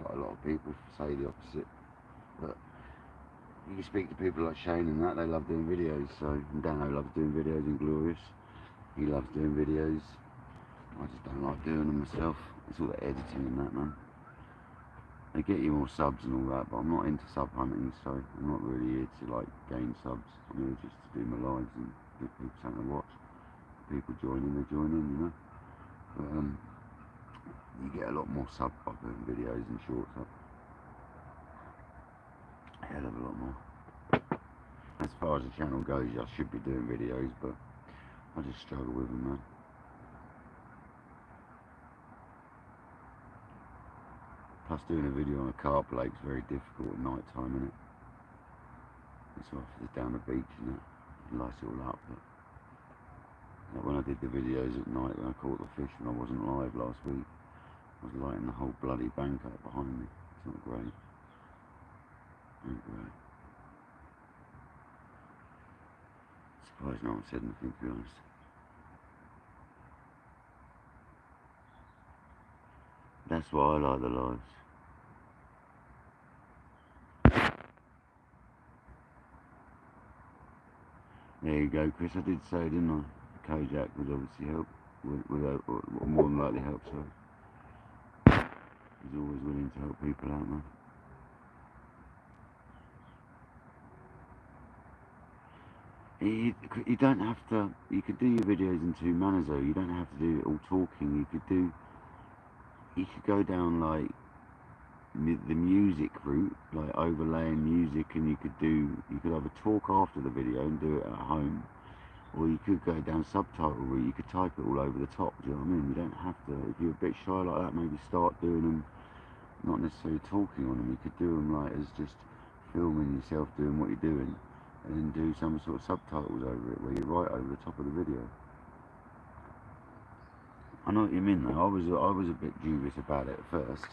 Quite a lot of people say the opposite, but you can speak to people like Shane and that, they love doing videos. So Dano loves doing videos in Glorious. He loves doing videos. I just don't like doing them myself. It's all the editing and that, man. They get you more subs and all that, but I'm not into sub hunting, so I'm not really here to like gain subs. I'm here just to do my lives and give people something to watch. People join in, they join in, you know. But you get a lot more sub by putting videos and shorts up. A hell of a lot more. As far as the channel goes, I should be doing videos, but I just struggle with them, man. Plus doing a video on a carp lake is very difficult at night time, isn't it? It's off down the beach and that, it lights it all up. But like when I did the videos at night when I caught the fish when I wasn't live last week, I was lighting the whole bloody bank up behind me. It's not great. Ain't great. Surprised no one said anything, to be honest. That's why I like the lives. There you go, Chris. I did say, didn't I? Kojak would obviously help. Would more than likely help, so. He's always willing to help people out, man. You don't have to, you could do your videos in two manners though. You don't have to do it all talking. You could go down like the music route, like overlaying music, and you could either talk after the video and do it at home, or you could go down subtitle route. You could type it all over the top, do you know what I mean? You don't have to, if you're a bit shy like that, maybe start doing them, not necessarily talking on them. You could do them like as just filming yourself doing what you're doing, and then do some sort of subtitles over it where you write over the top of the video. I know what you mean though. I was a bit dubious about it at first,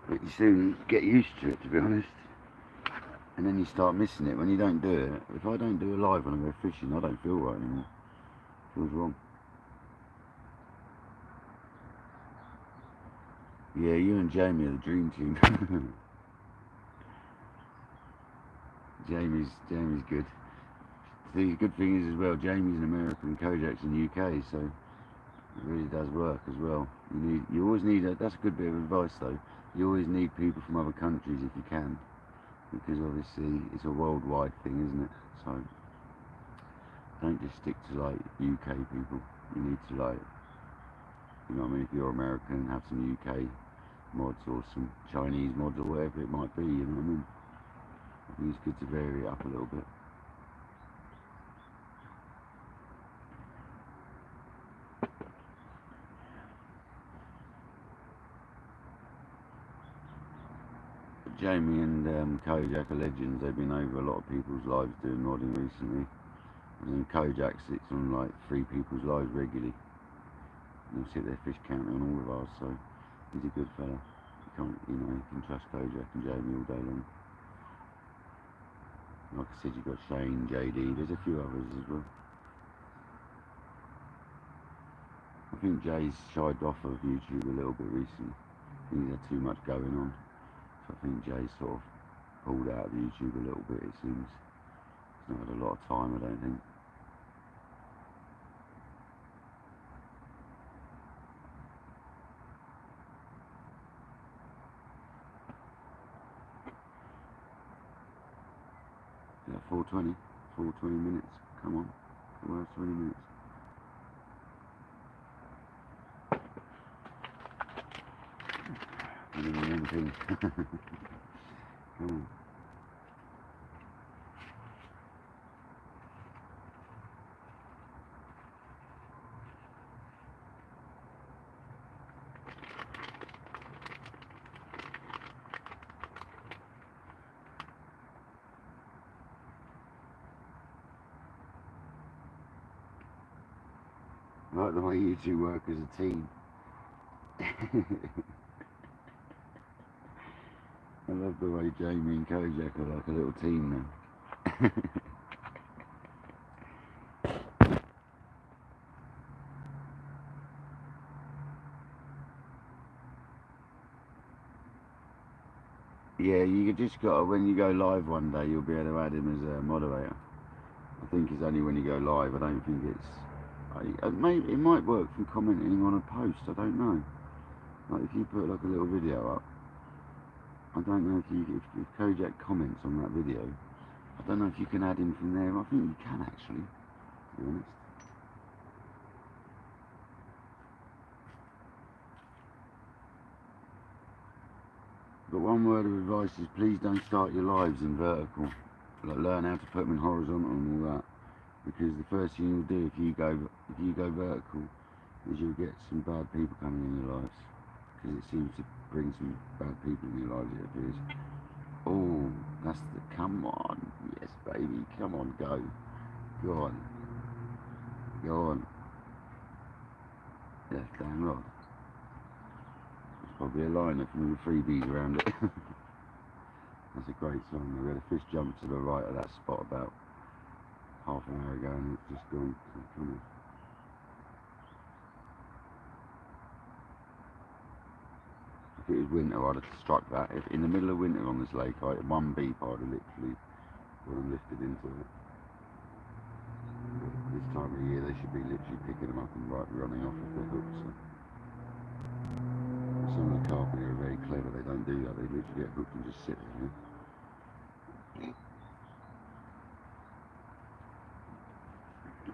but you soon get used to it, to be honest, and then you start missing it when you don't do it. If I don't do a live when I go fishing, I don't feel right anymore. It feels wrong. Yeah, you and Jamie are the dream team. Jamie's good. The good thing is as well, Jamie's in America and Kojak's in the UK, so it really does work as well. You always need, that's a good bit of advice though, you always need people from other countries if you can, because obviously it's a worldwide thing, isn't it? So don't just stick to like UK people. You need to like, you know what I mean, if you're American, have some UK mods or some Chinese mods or whatever it might be, you know what I mean? I think it's good to vary it up a little bit. Jamie and Kojak are legends. They've been over a lot of people's lives doing modding recently. And then Kojak sits on like 3 people's lives regularly. And he'll sit there fish counting on all of ours, so he's a good fella. You can't, you know, you can trust Kojak and Jamie all day long. Like I said, you've got Shane, JD, there's a few others as well. I think Jay's shied off of YouTube a little bit recently. He's had too much going on. So I think Jay's sort of pulled out of YouTube a little bit, it seems. He's not had a lot of time, I don't think. 4:20. 4:20 minutes. Come on. Well, 20 minutes. And then the end thing. Come on. I like the way you two work as a team. I love the way Jamie and Kojak are like a little team now. Yeah, you just got to, when you go live one day, you'll be able to add him as a moderator. I think it's only when you go live. I don't think it's. Maybe it might work from commenting on a post. I don't know. Like if you put like a little video up, I don't know if Kojak comments on that video. I don't know if you can add him from there. I think you can actually, to be honest. But one word of advice is please don't start your lives in vertical. Like learn how to put them in horizontal and all that. Because the first thing you'll do if you go vertical is you'll get some bad people coming in your lives. Because it seems to bring some bad people in your lives, it appears. Oh, that's the, come on, yes baby, come on, go. Go on. Go on. Yes, damn right. There's probably a liner from all the freebies around it. That's a great song. We had a fish jump to the right of that spot about half an hour ago and it's just gone. So come on. If it was winter, I'd have struck that. If in the middle of winter on this lake, one beep, I'd have literally would have lifted into it. This time of year, they should be literally picking them up and running off with their hooks. So. Some of the carp here are very clever. They don't do that. They literally get hooked and just sit there.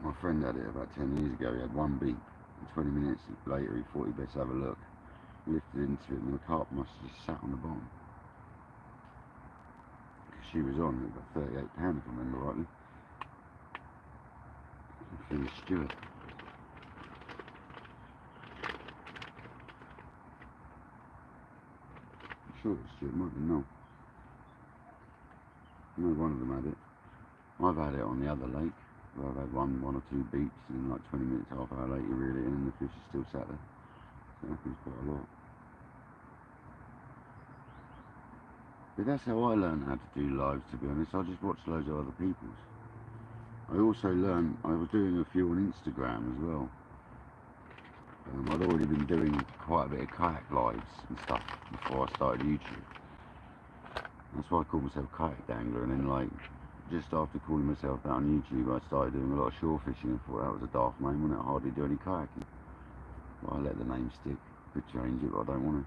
My friend had it about 10 years ago. He had one beep, and 20 minutes later he thought he'd best have a look. Lifted into it, and the carp must have just sat on the bottom. She was on about 38 pounds, if I remember rightly. From Stewart. I'm sure it was Stewart, might be no. No, one of them had it. I've had it on the other lake. Where I've had one or two beeps and like 20 minutes, half hour later you reel it in and the fish is still sat there. So that happens quite a lot. But that's how I learned how to do lives, to be honest. I just watched loads of other people's. I also learned, I was doing a few on Instagram as well. I'd already been doing quite a bit of kayak lives and stuff before I started YouTube. That's why I called myself Kayak Dangler, and then like just after calling myself that on YouTube I started doing a lot of shore fishing and thought that was a daft name, wouldn't it? I hardly do any kayaking. Well, I let the name stick, could change it but I don't want to.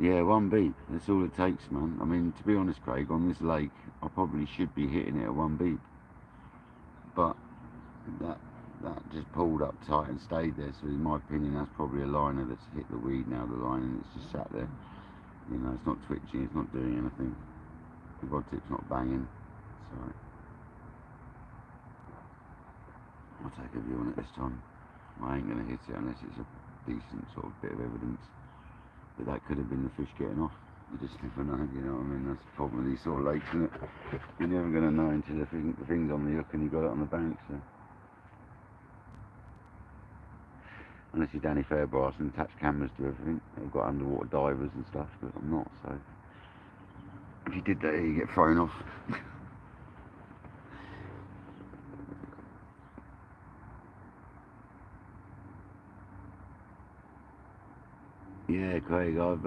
Yeah, one beep, that's all it takes, man. I mean, to be honest, Craig, on this lake I probably should be hitting it at one beep, but that just pulled up tight and stayed there, so in my opinion that's probably a liner that's hit the weed now, the line, and it's just sat there. You know, it's not twitching, it's not doing anything. The rod tip's not banging, so I'll take a view on it this time. I ain't going to hit it unless it's a decent sort of bit of evidence. But that could have been the fish getting off. You just never know, you know what I mean? That's the problem with these sort of lakes, isn't it? You're never going to know until the thing's on the hook and you got it on the bank, so. Unless you're Danny Fairbrass and attach cameras to everything. I've got underwater divers and stuff, but I'm not, so. If you did that here, you get thrown off. Yeah, Craig, I've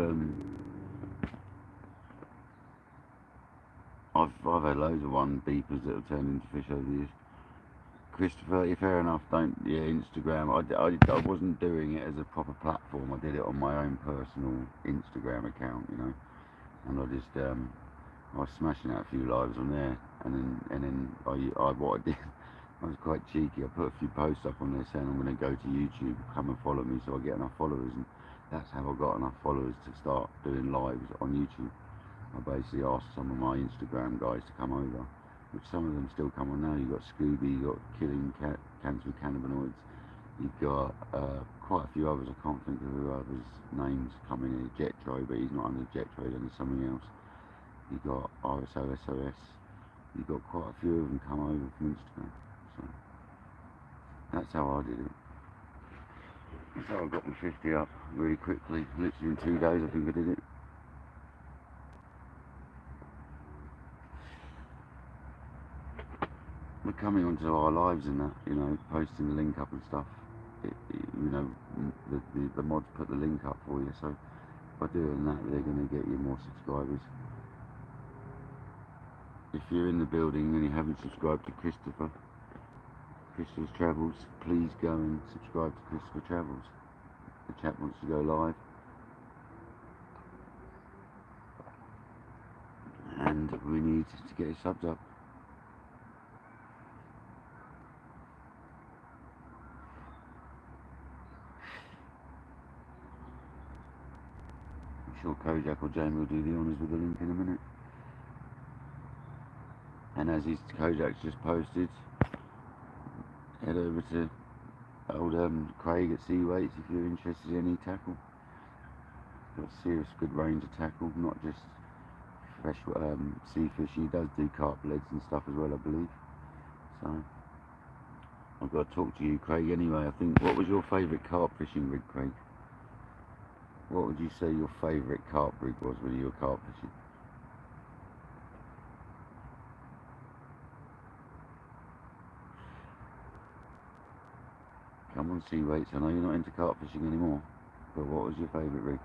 had loads of one beepers that have turned into fish over the years. Christopher, yeah, fair enough. Don't, yeah, Instagram. I wasn't doing it as a proper platform. I did it on my own personal Instagram account, you know. And I was smashing out a few lives on there, and then what I did, I was quite cheeky. I put a few posts up on there saying I'm going to go to YouTube, come and follow me, so I get enough followers, and that's how I got enough followers to start doing lives on YouTube. I basically asked some of my Instagram guys to come over, which some of them still come on now. You've got Scooby, you've got Killing Cancer with Cannabinoids, you've got quite a few others. I can't think of who others' names coming in. Jetro, but he's not under Jetro, he's under something else. You've got RSOSOS, you've got quite a few of them come over from Instagram. So that's how I did it. That's how I got my 50 up really quickly. Literally in 2 days I think I did it. We're coming onto our lives and that, you know, posting the link up and stuff. You know, the mods put the link up for you, so by doing that they're going to get you more subscribers. If you're in the building and you haven't subscribed to Christopher's Travels, please go and subscribe to Christopher Travels. The chap wants to go live, and we need to get his subs up. I'm sure Kojak or Jamie will do the honours with the link in a minute. And as Kojak's just posted, head over to old Craig at Sea Weights if you're interested in any tackle. Got a serious good range of tackle, not just fresh sea fish. He does do carp legs and stuff as well, I believe. So I've got to talk to you, Craig. Anyway, I think, what was your favourite carp fishing rig, Craig? What would you say your favourite carp rig was when you were carp fishing? Come on, Sea Weights. I know you're not into carp fishing anymore, but what was your favourite rig?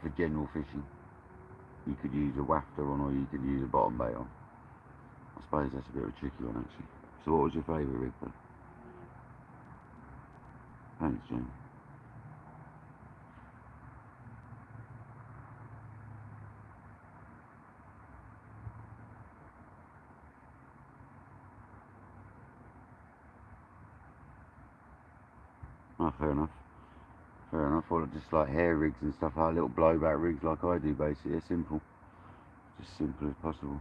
For general fishing, you could use a wafter on, or you could use a bottom bait on. I suppose that's a bit of a tricky one, actually. So what was your favourite rig, though? Thanks, Jim. Oh, fair enough. Fair enough. Well, just like hair rigs and stuff, like little blowback rigs like I do, basically. It's simple. Just simple as possible.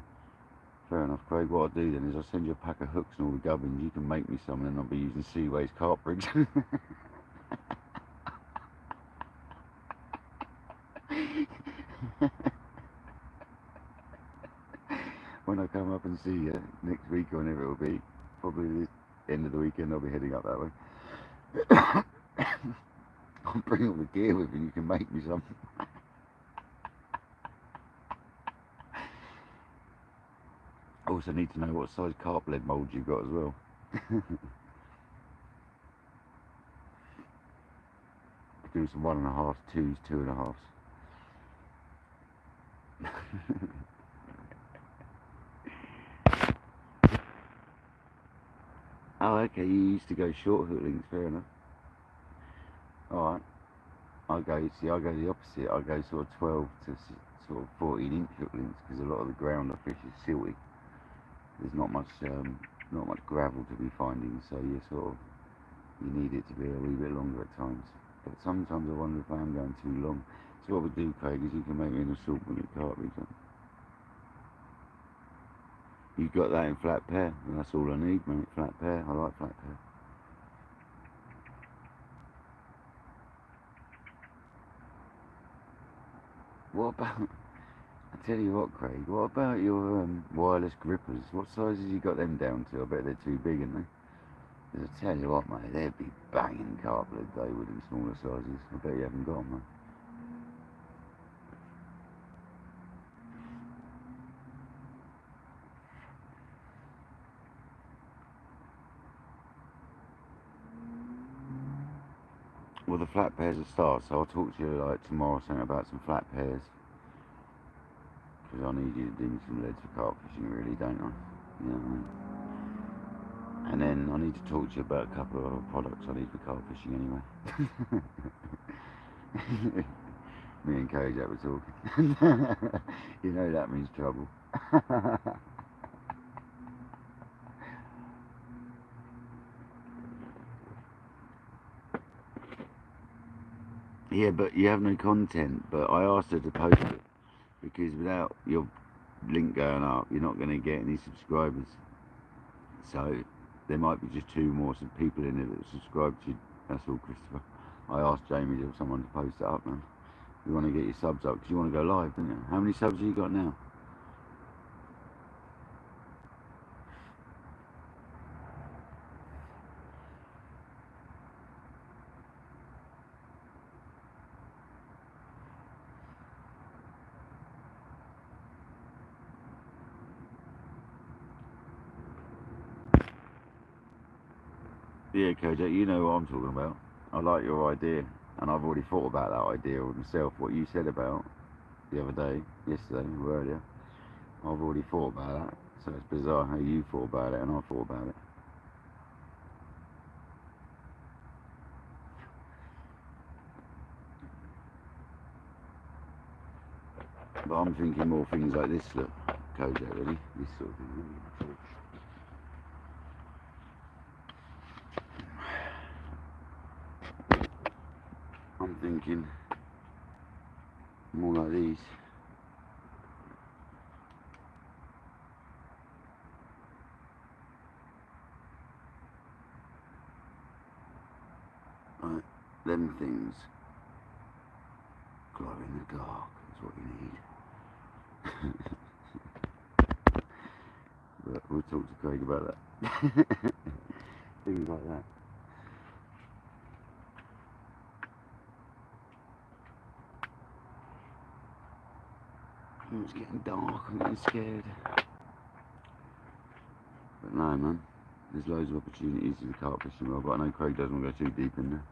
Fair enough, Craig. What I'll do then is I'll send you a pack of hooks and all the gubbins. You can make me some, and then I'll be using Sea Weights carp rigs. When I come up and see you next week, or whenever it will be, probably the end of the weekend, I'll be heading up that way. I'll bring all the gear with you. You can make me some. I also need to know what size carp leg mould you've got as well. Do some 1.5, 2s, 2.5s. Oh, okay, you used to go short hook links, fair enough. Alright, I go the opposite. I go sort of 12 to sort of 14-inch hook links, because a lot of the ground I fish is silty. There's not much gravel to be finding, so you need it to be a wee bit longer at times. But sometimes I wonder if I am going too long. So what we do, Craig, is you can make me an assortment of carp rigs. You got that in flat pair, and that's all I need, mate. Flat pair. I like flat pair. What about, I tell you what, Craig, what about your wireless grippers? What sizes you got them down to? I bet they're too big, aren't they? Because I tell you what, mate, they'd be banging carp legs, they would, in smaller sizes. I bet you haven't got them, mate. Well, the flat pairs are start, so I'll talk to you like tomorrow something about some flat pairs. Because I need you to do me some leads for carp fishing, really, don't I? You know what I mean? And then I need to talk to you about a couple of other products I need for carp fishing anyway. Me and KayakDangleruk were talking. You know that means trouble. Yeah, but you have no content. But I asked her to post it because without your link going up, you're not going to get any subscribers. So there might be just 2 more people in it that subscribe to you. That's all, Christopher. I asked Jamie or someone to post it up, man. You want to get your subs up because you want to go live, don't you? How many subs have you got now? Yeah, KJ, you know what I'm talking about. I like your idea, and I've already thought about that idea myself. What you said about the other day, yesterday or earlier, I've already thought about that. So it's bizarre how you thought about it and I thought about it. But I'm thinking more things like this, look, KJ, ready? This sort of thing. I'm thinking more like these. Right, them things glow in the dark is what you need. But we'll talk to Craig about that. Things like that. Oh, it's getting dark, I'm getting scared. But no, man, there's loads of opportunities in the carp fishing world, but I know Craig doesn't want to go too deep in there.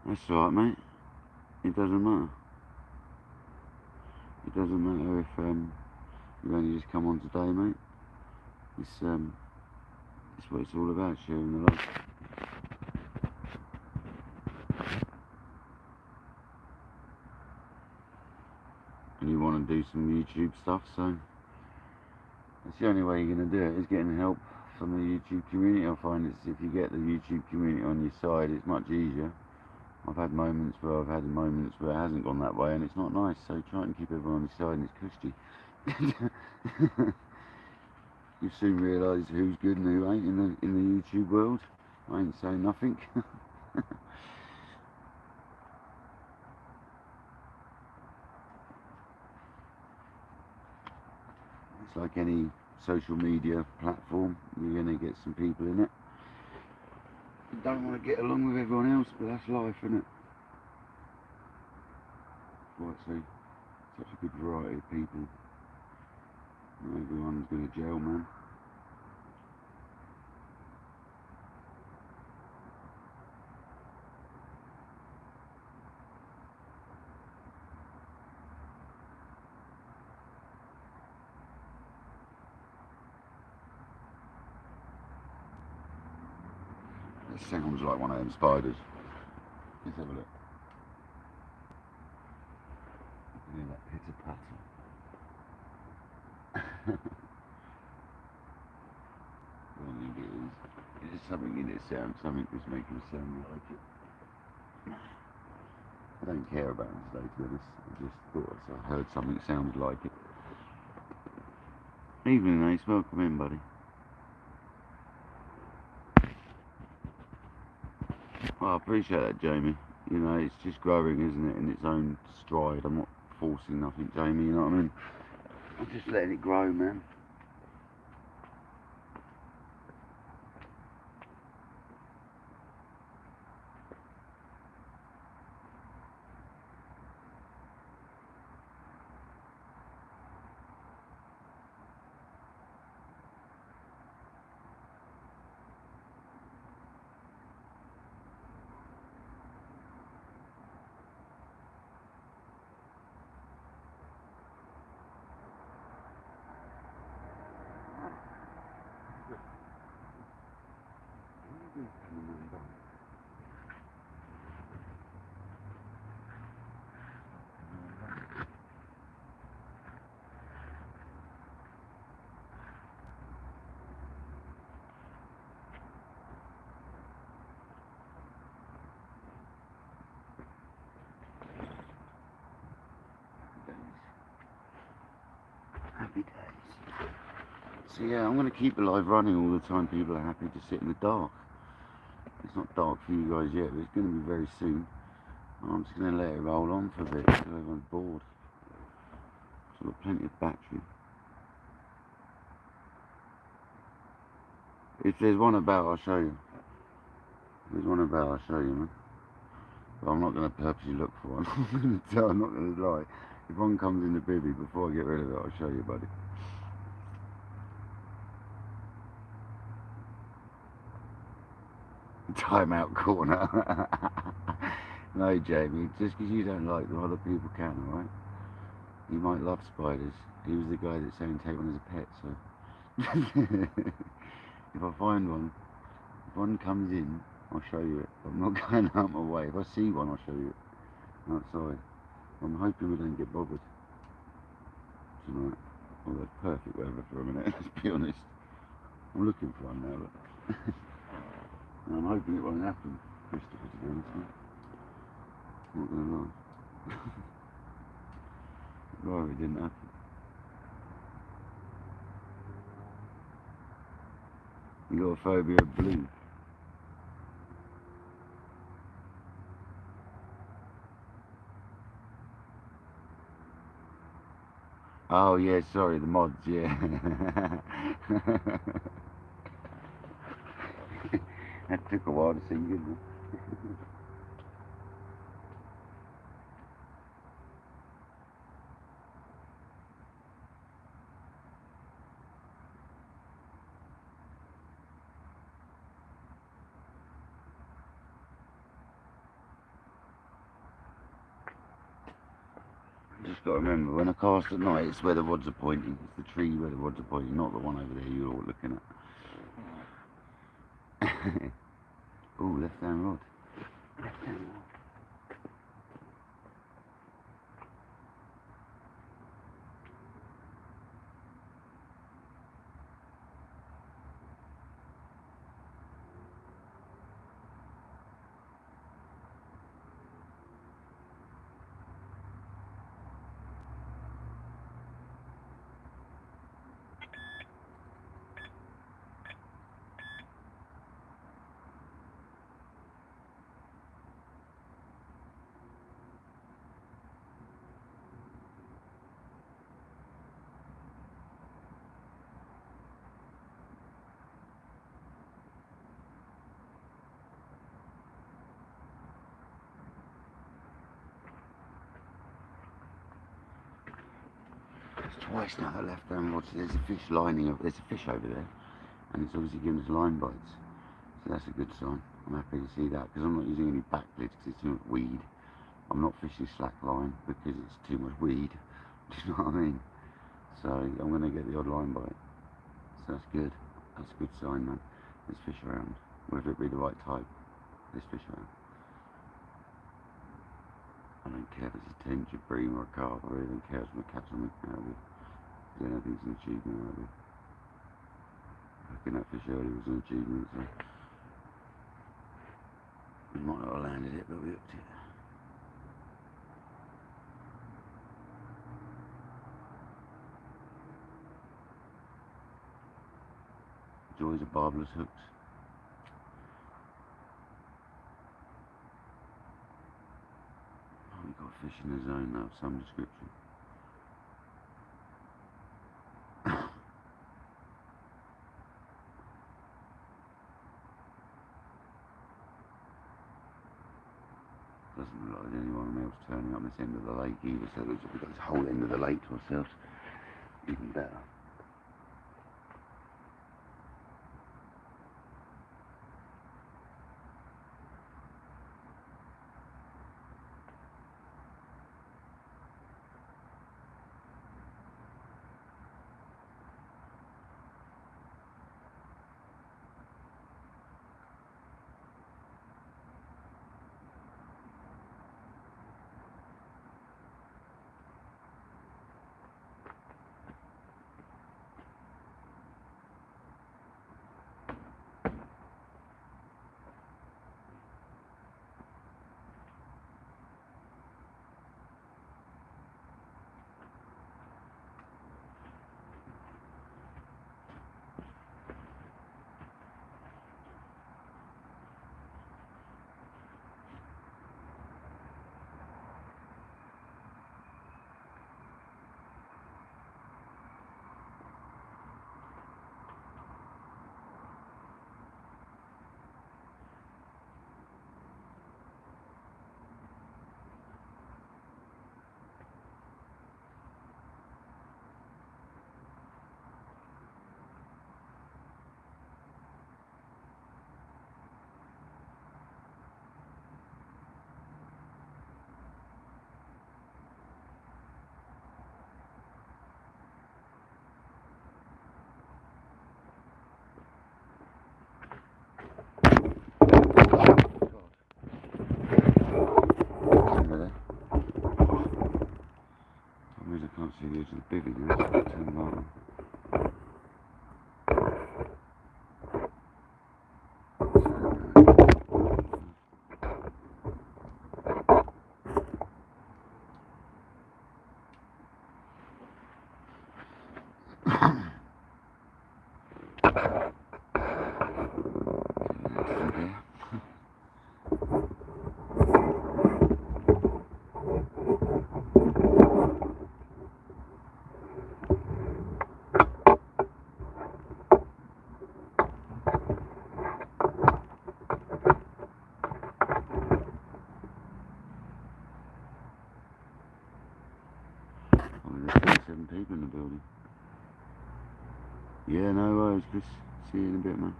That's alright, mate. It doesn't matter. It doesn't matter if you only just come on today, mate. It's what it's all about, sharing the love. And you want to do some YouTube stuff, so that's the only way you're going to do it, is getting help from the YouTube community. I find it's, if you get the YouTube community on your side, it's much easier. I've had moments where it hasn't gone that way, and it's not nice, so try and keep everyone on your side, and it's cushy. You soon realise who's good and who ain't in the YouTube world. I ain't saying nothing. It's like any social media platform, you're going to get some people in it. You don't want to get along with everyone else, but that's life, isn't it? Right, so such a good variety of people. Not everyone's going to gel, man. It sounds like one of them spiders. Let's have a look. Look at that pitter patter. I don't think it is. It's something in it sound, something that's making it sound like it. I don't care about it today, to be honest. I just thought I heard something that sounded like it. Evening, mate. Welcome in, buddy. Well, I appreciate that, Jamie. You know, it's just growing, isn't it, in its own stride. I'm not forcing nothing, Jamie, you know what I mean? I'm just letting it grow, man. So yeah, I'm going to keep the live running all the time. People are happy to sit in the dark. It's not dark for you guys yet, but it's going to be very soon. I'm just going to let it roll on for a bit until everyone's bored. So I've got plenty of battery. If there's one about, I'll show you. If there's one about, I'll show you, man. But I'm not going to purposely look for one. I'm not going to lie. If one comes in the bivvy before I get rid of it, I'll show you, buddy. Timeout corner. No, Jamie, just because you don't like them, other people can, alright? You might love spiders. He was the guy that saying take one as a pet, so. If I find one, if one comes in, I'll show you it. I'm not going out my way. If I see one, I'll show you it outside. I'm hoping we don't get bothered tonight. Oh, that's perfect weather for a minute, let's be honest. I'm looking for one now, but and I'm hoping it won't happen, Christopher, to be honest with you. I'm not going to lie. I'd rather it didn't happen. You got a phobia of blue? Oh yeah, sorry, the mods, yeah. That took a while to sink in. Just got to remember, when I cast at night, it's where the rods are pointing. It's the tree where the rods are pointing, not the one over there you're all looking at. Oh, left hand rod. Left hand rod. Twice now the left hand rod, so there's a fish lining up, there's a fish over there, and it's obviously giving us line bites, so that's a good sign. I'm happy to see that, because I'm not using any backlids because it's too much weed. I'm not fishing slack line because it's too much weed, do you know what I mean? So I'm going to get the odd line bite, so that's good. That's a good sign, man. There's fish around, whether it be the right type, there's fish around. I don't care if it's a tench, a bream or a carp, I really don't care if I'm catch something out of it. Anything's an achievement out of it. Hooking that fish earlier was an achievement, so we might not have landed it, but we hooked it. Joys of barbless hooks. Oh, we've got a fish in the zone now of some description. Doesn't look like anyone else turning up this end of the lake either, so it looks like we've got this whole end of the lake to ourselves. Even better. Yeah, no worries, Chris. See you in a bit, man.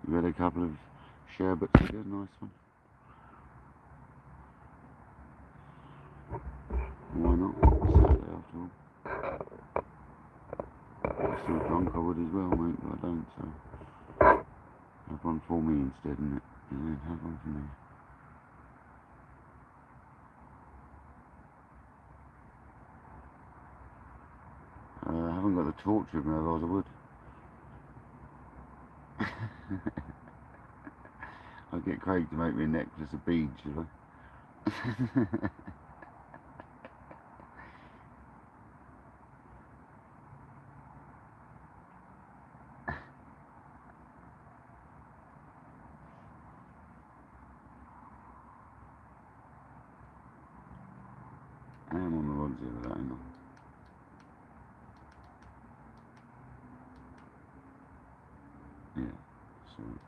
You had a couple of sherbets again, nice one. Why not? Saturday after all. I'm still drunk, I would as well, mate, but I don't, so have one for me instead, innit? Yeah, have one for me. I haven't got the torch with me, otherwise I would. I'll get Craig to make me a necklace of beads, shall I? I am on the rods here with that, ain't I? Yeah, sorry.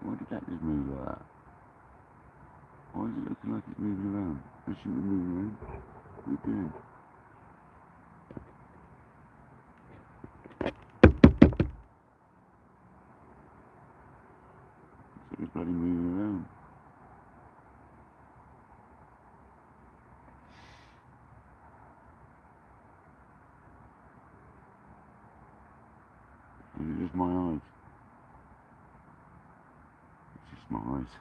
Why did that just move like that? Why is it looking like it's moving around? It shouldn't be moving around. What are you doing? It's bloody moving around. Is it just my eyes? It's just my eyes.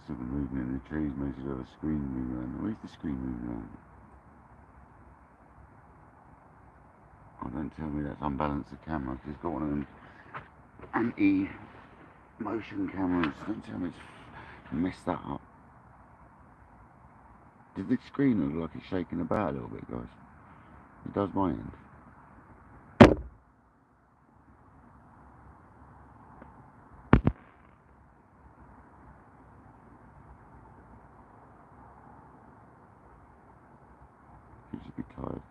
Something moving in the trees makes it have a screen moving around. Where's the screen moving around? Oh, don't tell me that's unbalanced the camera, because it's got one of them anti-motion cameras. Don't tell me it's messed that up. Did the screen look like it's shaking about a little bit, guys? It does my end. You should be tired.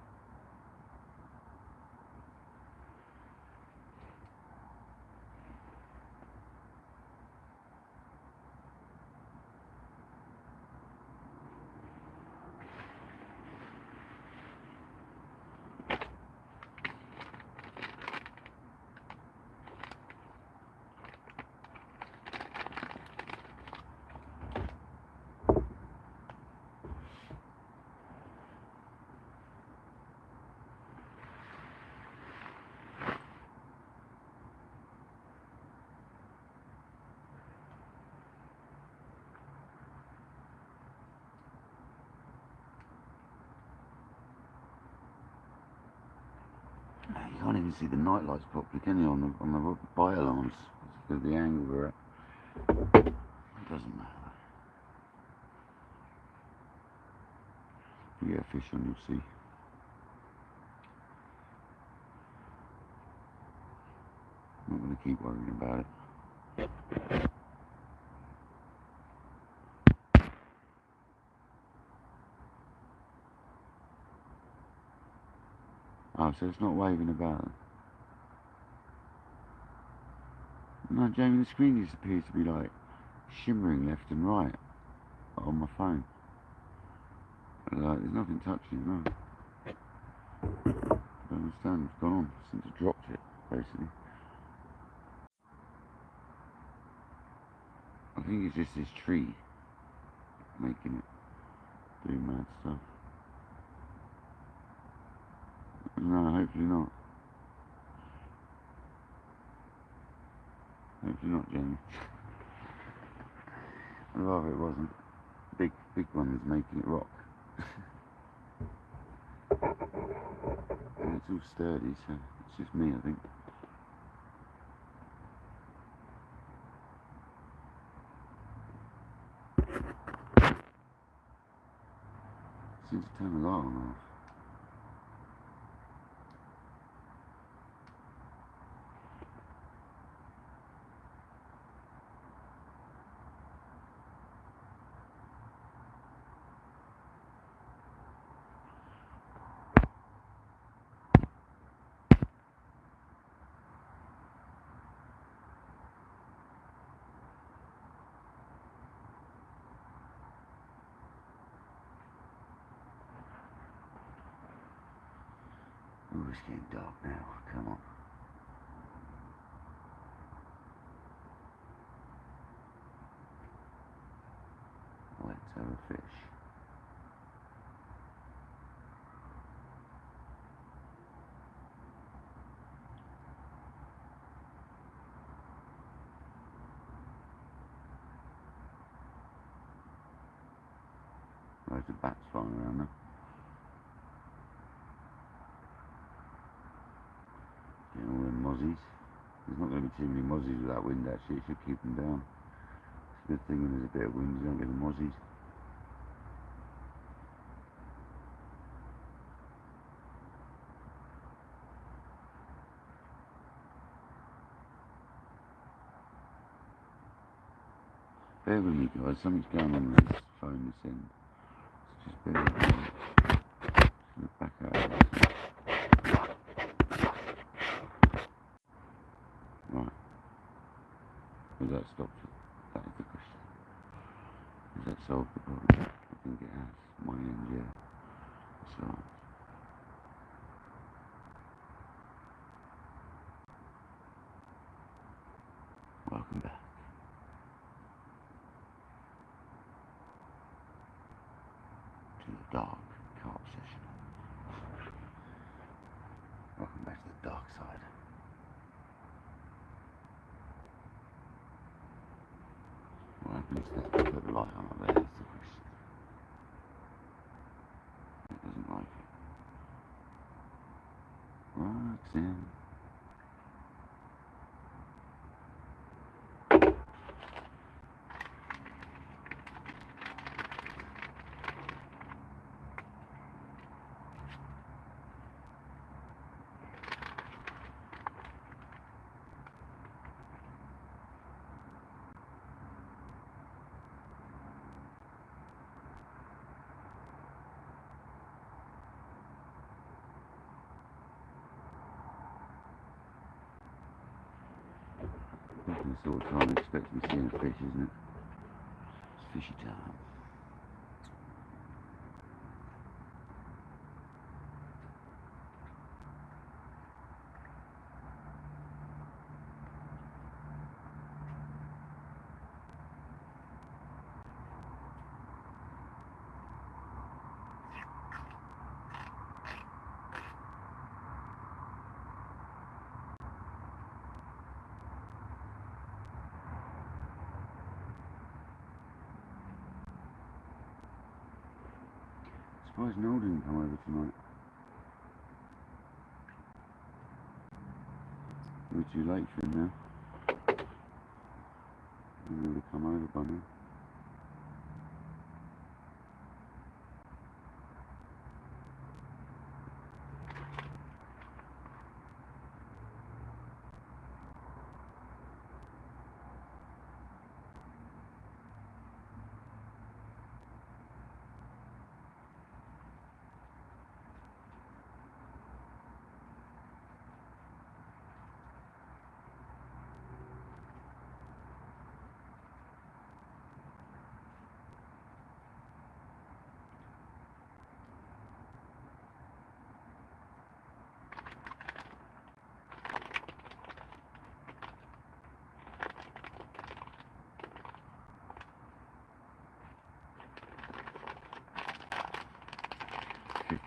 You can't even see the night lights properly, can you, on the by alarms? Because of the angle we're at. It doesn't matter. If you get a fish on, you'll see. I'm not going to keep worrying about it. Oh, so it's not waving about. No, Jamie, the screen just appears to be like shimmering left and right on my phone. Like, there's nothing touching it, no. I don't understand what's gone on since I dropped it, basically. I think it's just this tree making it do mad stuff. No, hopefully not. Hopefully not, Jamie. I'd rather it wasn't. Big one is making it rock. And it's all sturdy, so it's just me, I think. Seems to turn the light on and off. Ooh, it's getting dark now. Come on. Let's have a fish. Loads of bats flying around there. Getting all them mozzies. There's not going to be too many mozzies with that wind actually, it should keep them down. It's a good thing when there's a bit of wind, you don't get the mozzies. Bear with me guys, something's going on with this phone this end. Just bear with me. Just going to back out of this. Right. Has that stopped it? That is the question. Has that solved the problem? I think it has. My end, yeah. That's right. Welcome back. To the dark carp session. Welcome back to the dark side. What happens to that? Put the light on up there, that's the question. It doesn't like it. Relax in. That's the sort of time I expect to be seeing a fish, isn't it? It's fishy time. Surprised Noel didn't come over tonight. We're too late for him now. He would have come over by now.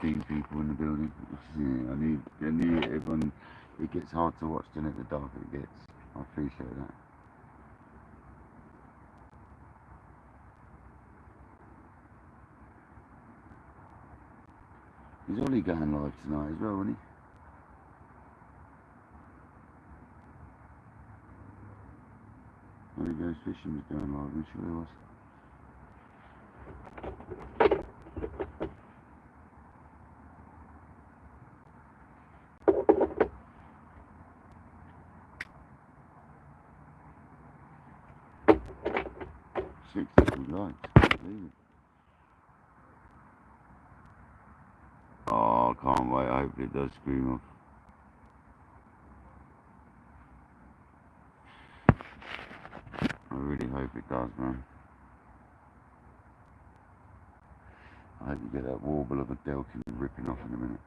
People in the building. Yeah, I need everyone. It gets hard to watch, doesn't it? The darker it gets. I appreciate that. Is Ollie going live tonight as well, isn't he? Ollie Goes Fishing was going live, I'm sure he was. 62 likes, can't believe it. Oh, I can't wait, I hope it does scream off. I really hope it does, man. I hope you get that warble of a delkin ripping off in a minute.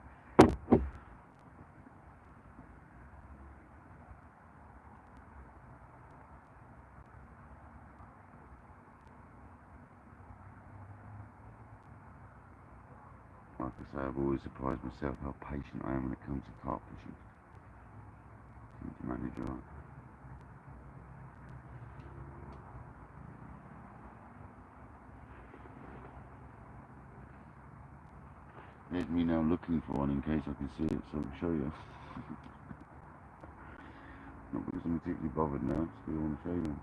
Like I say, I've always surprised myself how patient I am when it comes to carp fishing. Seem to manage right. There's me now looking for one in case I can see it, so I'll show you. Not because I'm particularly bothered now, just because I want to show you.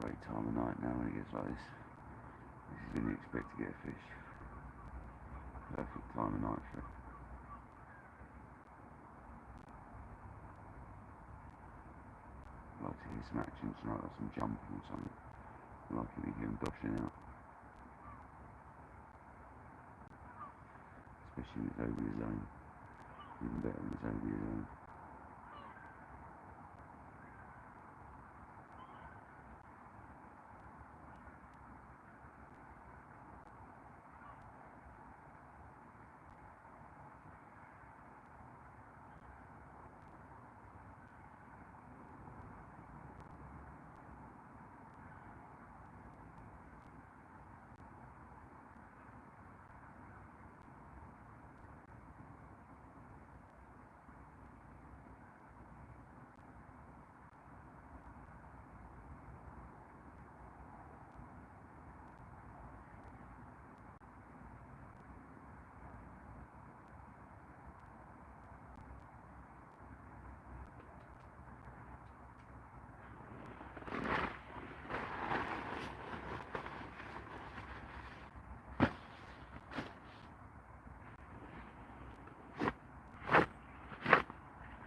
Great time of night now when it gets like this. This is when you expect to get a fish. Perfect time of night for it. I'd like to hear some action tonight, like some jumping or something. I'd like to hear them doshing out. Especially when it's over your zone. Even better when it's over your zone.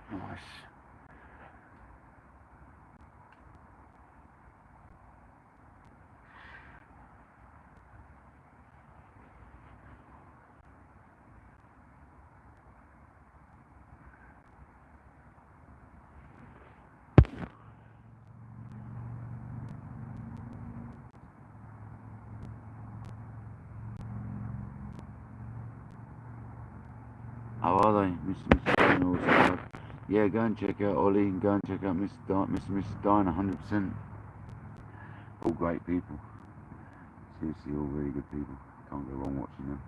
Nice. How are they, Mr. Stein? Yeah, go and check out Ollie and go and check out Mr. Stein, 100%. All great people. Seriously, all really good people. Can't go wrong watching them.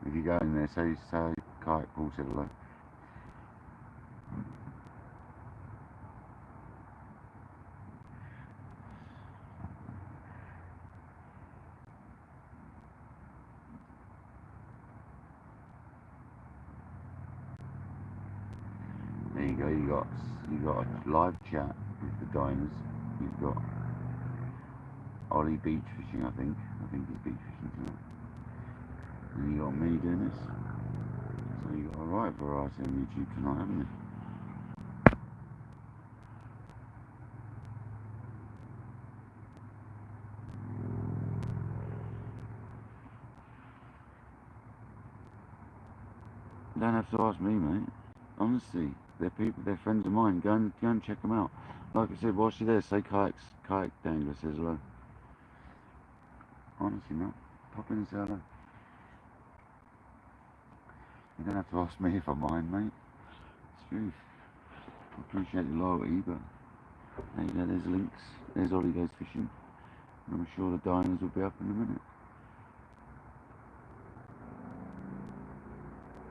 If you go in there, say Kayak Paul said hello. There you go, you got a live chat with the diners. You've got Ollie beach fishing, I think he's beach fishing tonight. And you got me doing this. So you got a right variety on YouTube tonight, haven't you? You don't have to ask me, mate. Honestly, they're people, they're friends of mine. Go and check them out. Like I said, whilst you're there, say KayakDangleruk says hello. Honestly, man, pop in and say hello. You don't have to ask me if I mind, mate. It's truth. I appreciate your loyalty, but There you go, there's links. There's Ollie goes fishing. I'm sure the diners will be up in a minute.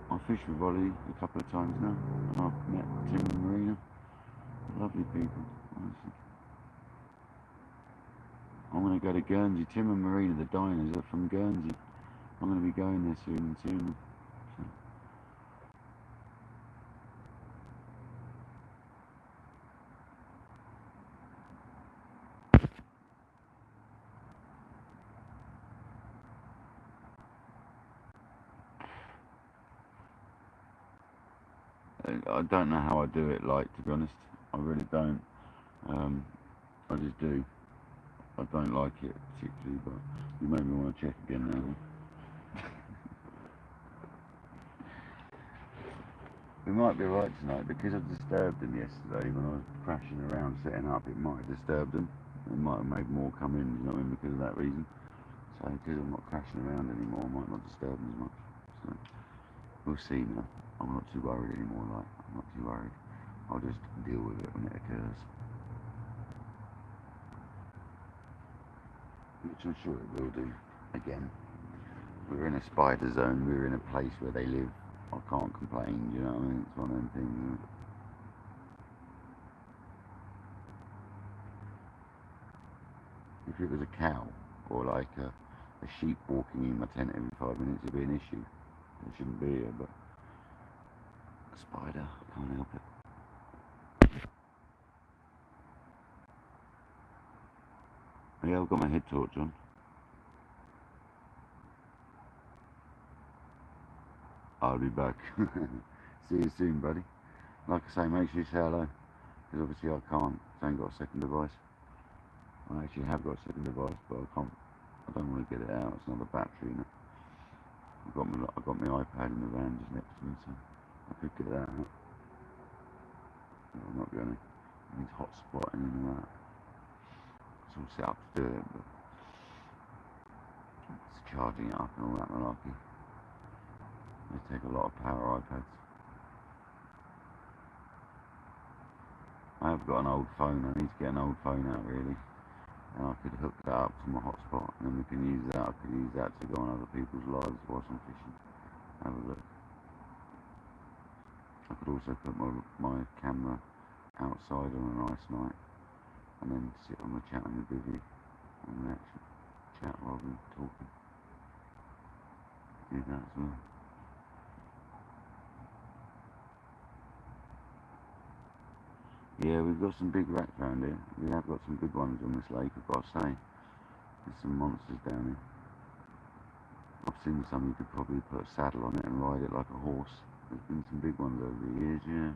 I fished with Ollie a couple of times now, and I've met Tim and Marina. Lovely people, honestly. I'm going to go to Guernsey. Tim and Marina, the diners, are from Guernsey. I'm going to be going there soon and seeing them. I don't know how I do it, like, to be honest. I really don't. I just do. I don't like it particularly, but you made me want to check again now. We might be right tonight because I disturbed them yesterday when I was crashing around setting up. It might have disturbed them. It might have made more come in, you know what I mean, because of that reason. So because I'm not crashing around anymore, I might not disturb them as much. So we'll see now. I'm not too worried anymore, like, I'm not too worried. I'll just deal with it when it occurs. Which I'm sure it will do. Again, we're in a spider zone, we're in a place where they live. I can't complain, you know what I mean? It's one of them things. If it was a cow or like a sheep walking in my tent every 5 minutes, it'd be an issue. It shouldn't be here, but a spider, I can't help it. Yeah, I've got my head torch on. I'll be back. See you soon, buddy. Like I say, make sure you say hello, because obviously I can't. I ain't got a second device. I actually have got a second device, but I can't. I don't want to get it out. It's not a battery in it. I've got my iPad in the van just next to me, so I could get that out. But I'm not going to. It needs hotspotting and all that. It's all set up to do it, but it's charging it up and all that malarkey. They take a lot of power, iPads. I have got an old phone. I need to get an old phone out really, and I could hook that up to my hotspot, and then we can use that. I could use that to go on other people's lives whilst I'm fishing. Have a look. I could also put my camera outside on a nice night, and then sit on the chat on the bivvy, on the actual chat while we're talking. Do that as well. Yeah, we've got some big rats around here. We have got some big ones on this lake, I've got to say. There's some monsters down here. I've seen some you could probably put a saddle on it and ride it like a horse. There's been some big ones over the years, yeah.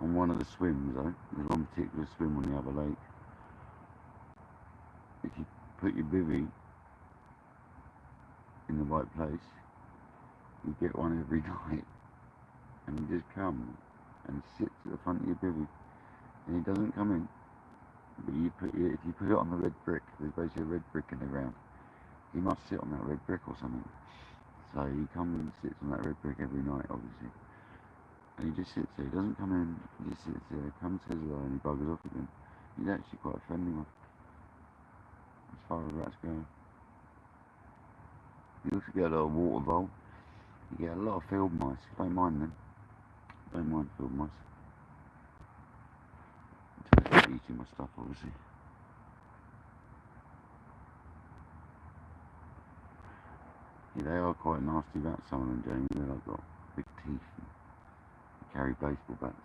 On one of the swims though, there's one particular swim on the other lake. If you put your bivvy in the right place, you get one every night. And he just comes and sits at the front of your bivvy. And he doesn't come in. But if you put it on the red brick, there's basically a red brick in the ground. He must sit on that red brick or something. So he comes and sits on that red brick every night, obviously. And he just sits there. He doesn't come in. He just sits there, comes, says hello, and he buggers off again. He's actually quite a friendly one, as far as rats go. You also get a lot of water vole. You get a lot of field mice. Don't mind them. Don't mind field mice. Until they start eating my stuff, obviously. Yeah, they are quite nasty rats, some of them, Jamie. They've got big teeth and they carry baseball bats.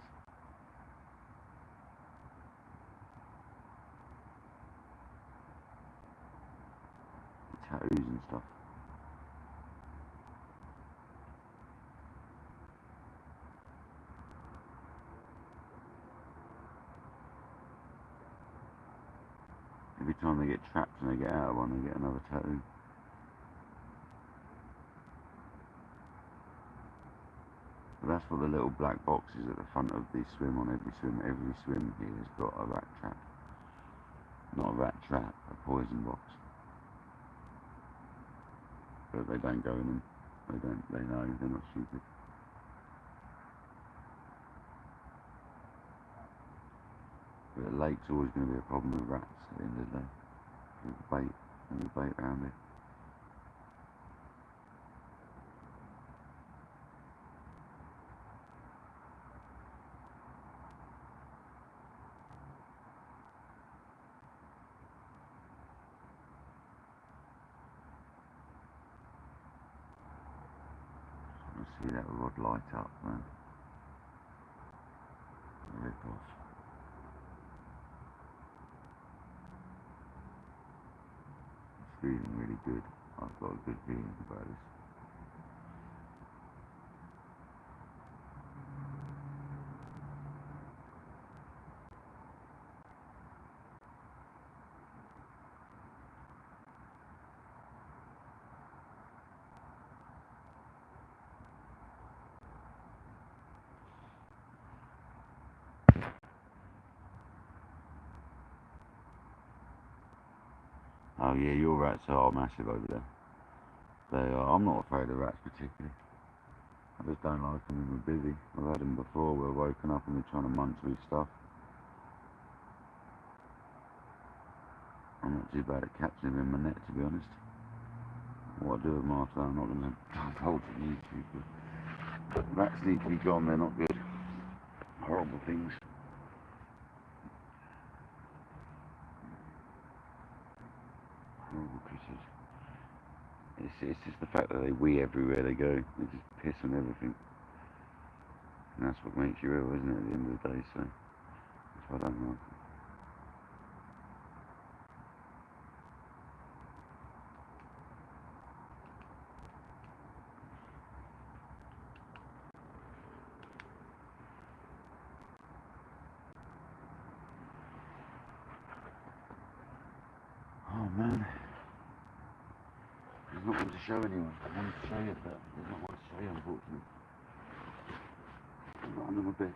Tattoos and stuff. Every time they get trapped and they get out of one, they get another tattoo. But that's what the little black box is at the front of the swim. On every swim here has got a rat trap. Not a rat trap, a poison box. But they don't go in them. They know, they're not stupid. But the lake's always going to be a problem with rats at the end of the day. With the bait and the bait around it. I see that rod light up, man. Rip off. It's feeling really good. I've got a good feeling about this. Oh yeah, your rats are massive over there. They are. I'm not afraid of rats particularly. I just don't like them when we're busy. I've had them before. We're woken up and they're trying to munch with stuff. I'm not too bad at catching them in my net, to be honest. What I do with them after that, I'm not going to divulge on YouTube. But rats need to be gone. They're not good. Horrible things. Horrible creatures. It's just the fact that they wee everywhere they go. They just piss on everything. And that's what makes you ill, isn't it, at the end of the day, so that's why I don't like them. Oh man, there's not one to show anyone. I wanted to show you, but there's not one to show you, unfortunately. I'm not under my bed.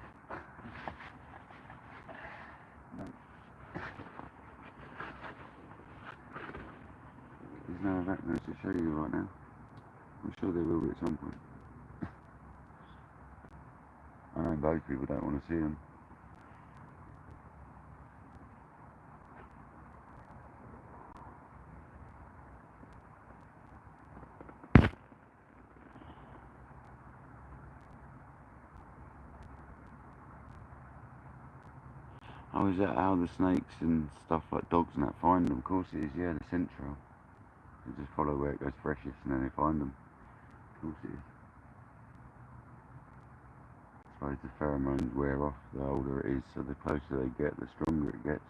No. There's no arachnids to show you right now. I'm sure there will be at some point. I know both people don't want to see them. Oh, is that how the snakes and stuff like dogs and that find them? Of course it is, yeah, the central. They just follow where it goes freshest and then they find them. Of course it is. I suppose the pheromones wear off the older it is, so the closer they get, the stronger it gets.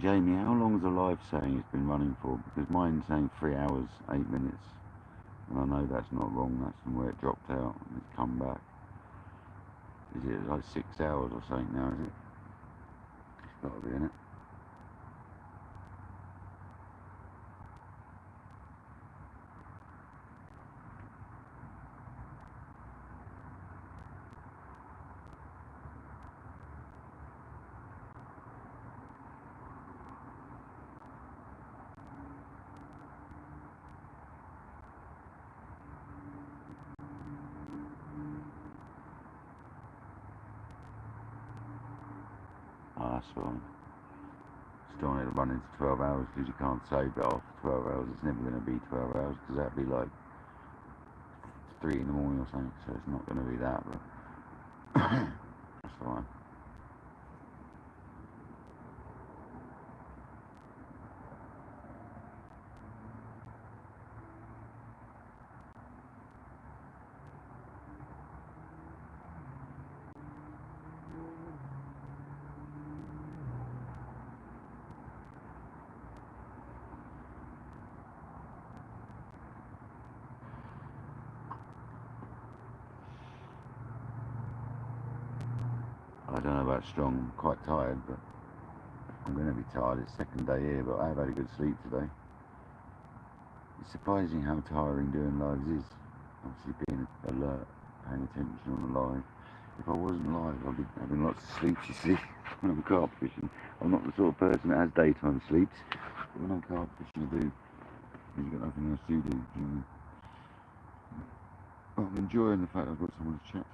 Jamie, how long is the live saying it's been running for? Because mine's saying 3 hours, 8 minutes. And I know that's not wrong, that's from where it dropped out and it's come back. Is it like 6 hours or something now, is it? It's got to be, innit? Oh, that's fine. Still need to run into 12 hours because you can't save it after 12 hours. It's never going to be 12 hours because that'd be like 3 in the morning or something, so it's not going to be that, but that's fine. I don't know about strong. I'm quite tired, but I'm going to be tired. It's second day here, but I have had a good sleep today. It's surprising how tiring doing lives is. Obviously being alert, paying attention on the live. If I wasn't live, I'd be having lots of sleep, you see, when I'm carp fishing. I'm not the sort of person that has daytime sleeps, but when I'm carp fishing I do. You've got nothing else to do, you know. But I'm enjoying the fact I've got someone to chat to.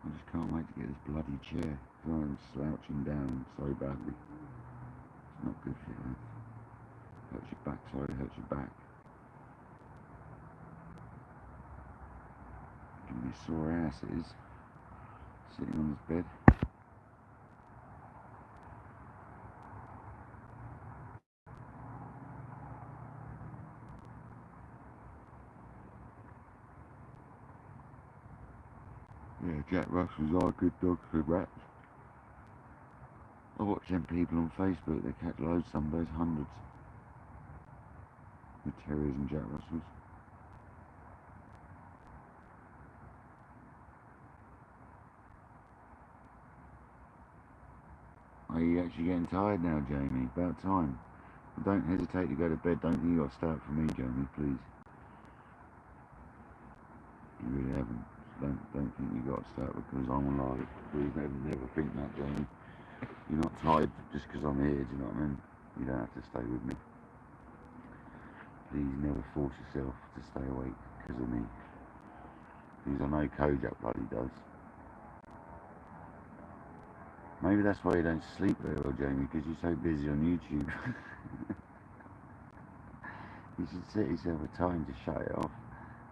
I just can't wait to get this bloody chair, because I'm slouching down so badly. It's not good for you, man. Hurts your backside, it hurts your back. Give me a sore ass it is, sitting on this bed. Yeah, Jack Russells are good dogs for rats. I watch them people on Facebook, they catch loads, some days hundreds. With terriers and Jack Russells. Are you actually getting tired now, Jamie? About time. But don't hesitate to go to bed. Don't think you got to start for me, Jamie, please. You really haven't. Don't think you got to start because I'm alive. Please never think that, Jamie. You're not tired just because I'm here, do you know what I mean? You don't have to stay with me. Please never force yourself to stay awake because of me. Because I know Kojak bloody does. Maybe that's why you don't sleep very well, Jamie, because you're so busy on YouTube. You should set yourself a time to shut it off,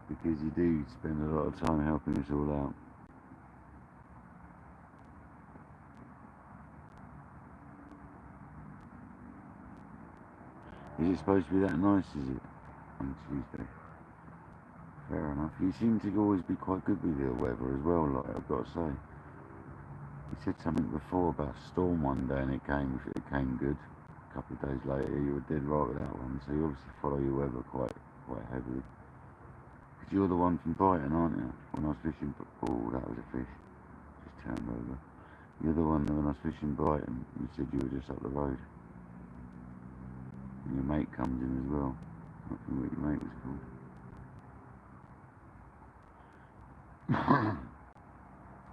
because you do spend a lot of time helping us all out. Is it supposed to be that nice, is it, on Tuesday? Fair enough. You seem to always be quite good with the weather as well, like I've got to say. You said something before about a storm one day and it came good. A couple of days later you were dead right with that one, so you obviously follow your weather quite heavily. Because you're the one from Brighton, aren't you? When I was fishing, oh, that was a fish. Just turned over. You're the one that when I was fishing Brighton, you said you were just up the road. And your mate comes in as well. I don't know what your mate was called.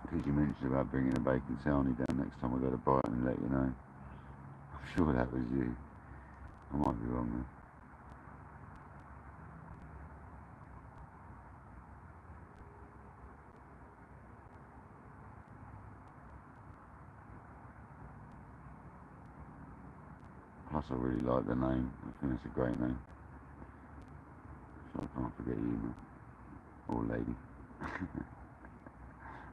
Because you mentioned about bringing a bacon salmi down next time I go to Brighton and let you know. I'm sure that was you. I might be wrong though. Plus I really like the name. I think it's a great name. So I can't forget you, man. Or lady.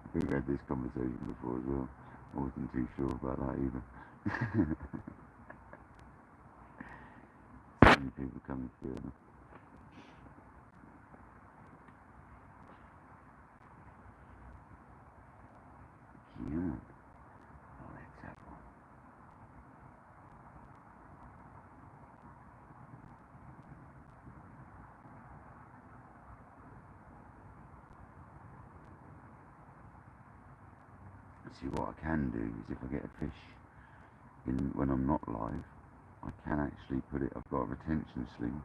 I think we had this conversation before as well. I wasn't too sure about that either. So many people coming through now. Yeah. Oh, let's have one. See, what I can do is if I get a fish when I'm not live, I can actually put it, I've got a retention sling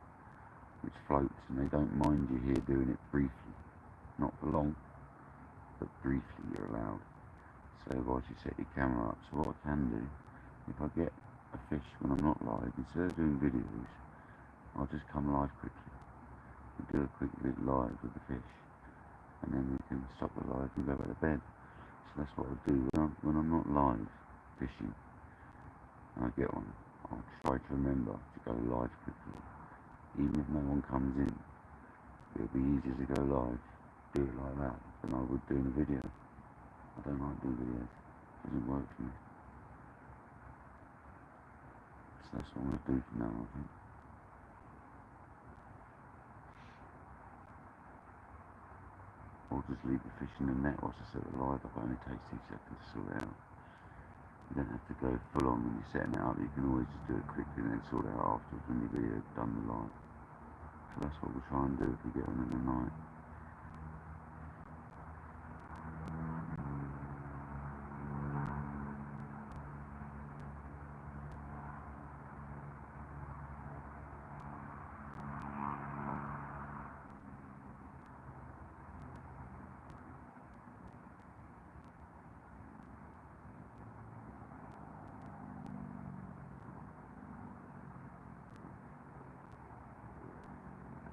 which floats and they don't mind you here doing it briefly. Not for long, but briefly you're allowed. So whilst you set your camera up, so what I can do, if I get a fish when I'm not live, instead of doing videos, I'll just come live quickly. We do a quick bit live with the fish, and then we can stop the live and go back to bed. So that's what I'll do when I'm not live fishing and I get one. I'll try to remember to go live quickly. Even if no one comes in, it'll be easier to go live, do it like that, than I would doing a video. I don't like doing videos. It doesn't work for me. So that's what I'm going to do from now on, I think. Or just leave the fish in the net whilst I set the live up. It only takes 2 seconds to sort it out. You don't have to go full on when you're setting it up. You can always just do it quickly and then sort it out afterwards when you've done the live. So so that's what we'll try and do if we get on in the night.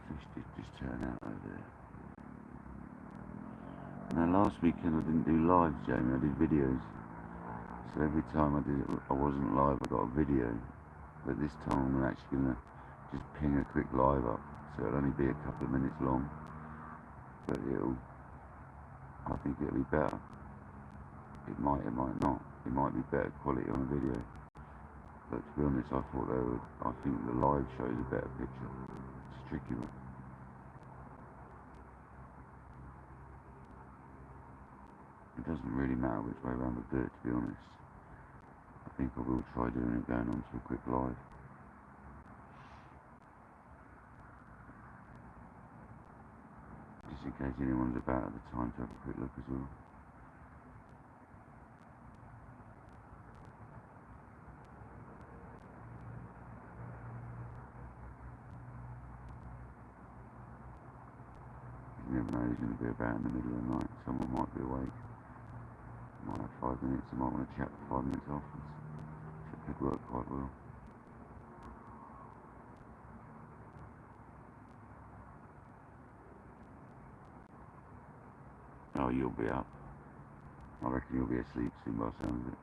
Fish did just turn out over there. Now last weekend I didn't do lives, Jamie, I did videos. So every time I did it, I wasn't live, I got a video. But this time I'm actually going to just ping a quick live up. So it'll only be a couple of minutes long. But I think it'll be better. It might not. It might be better quality on a video. But to be honest, I think the live shows a better picture. It's a tricky one. It doesn't really matter which way around we do it, to be honest. I think I will try doing it going on to a quick live. Just in case anyone's about at the time to have a quick look as well. You never know who's going to be about in the middle of the night. Someone might be awake. Might have 5 minutes. I might want to chat for 5 minutes afterwards. So it could work quite well. Oh, you'll be up. I reckon you'll be asleep soon by the sound of it.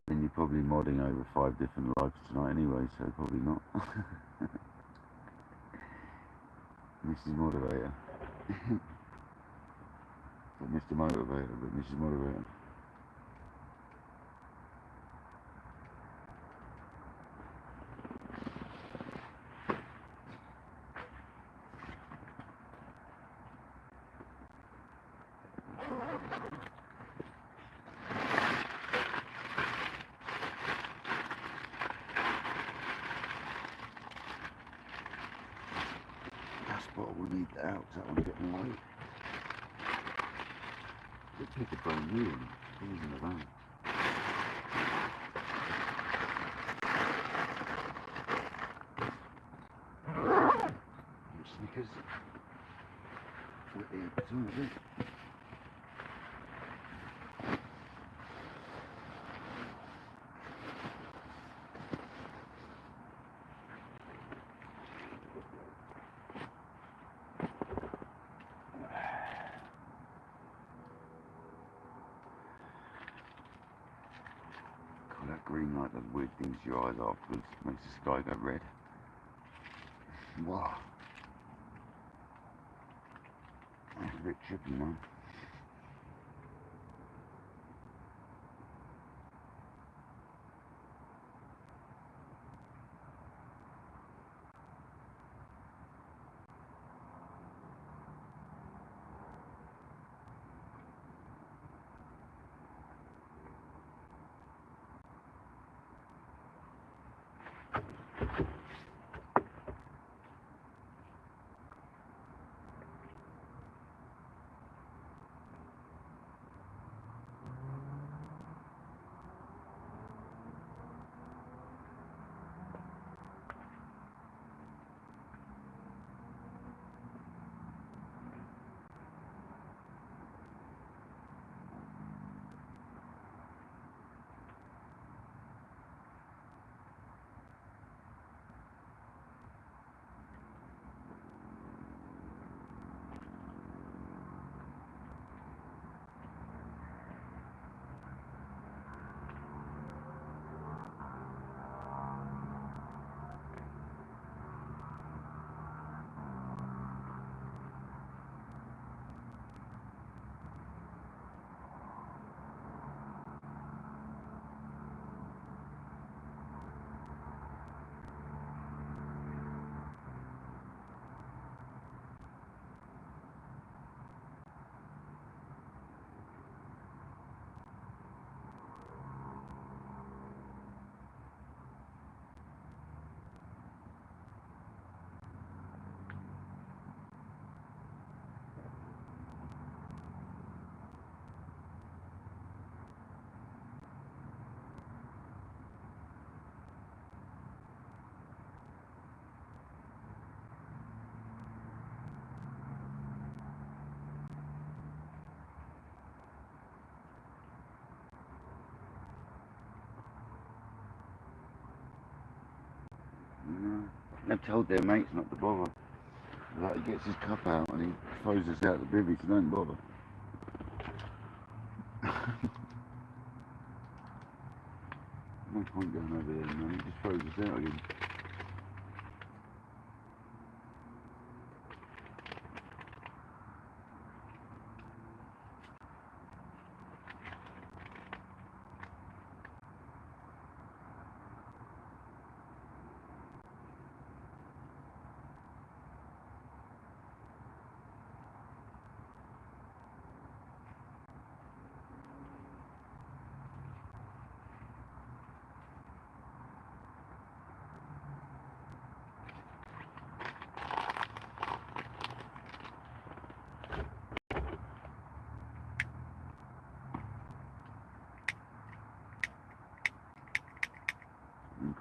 Then you're probably modding over 5 different lives tonight anyway, so probably not. Mrs. Moderator. Not Mr. Motivator, but Mrs. Moderator. But we'll need that out, so that one's getting light. Let's pick a brand new one. Things in the van. Snickers. With the opportunity. That green light does weird things to your eyes afterwards. Makes the sky go red. Wow. That's a bit trippy, man. They've told their mates not to bother. Like, he gets his cup out and he throws us out the bivvy, so don't bother. No point going over there, man. He just throws us out again.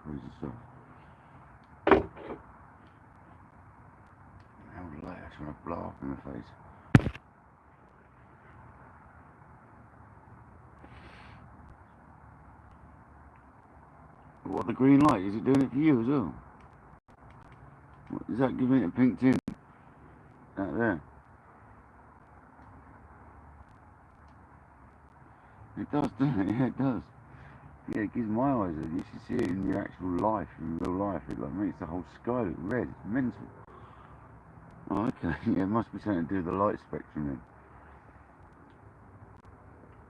Crazy stuff. How late, I trying to blow up in the face. What, the green light? Is it doing it for you as well? What, is that giving it a pink tint? Out there? It does, doesn't it? Yeah, it does. Yeah, it gives my eyes a, you should see it in your actual life, in real life. It like makes the whole sky look red. It's mental. Oh, okay. Yeah, it must be something to do with the light spectrum then.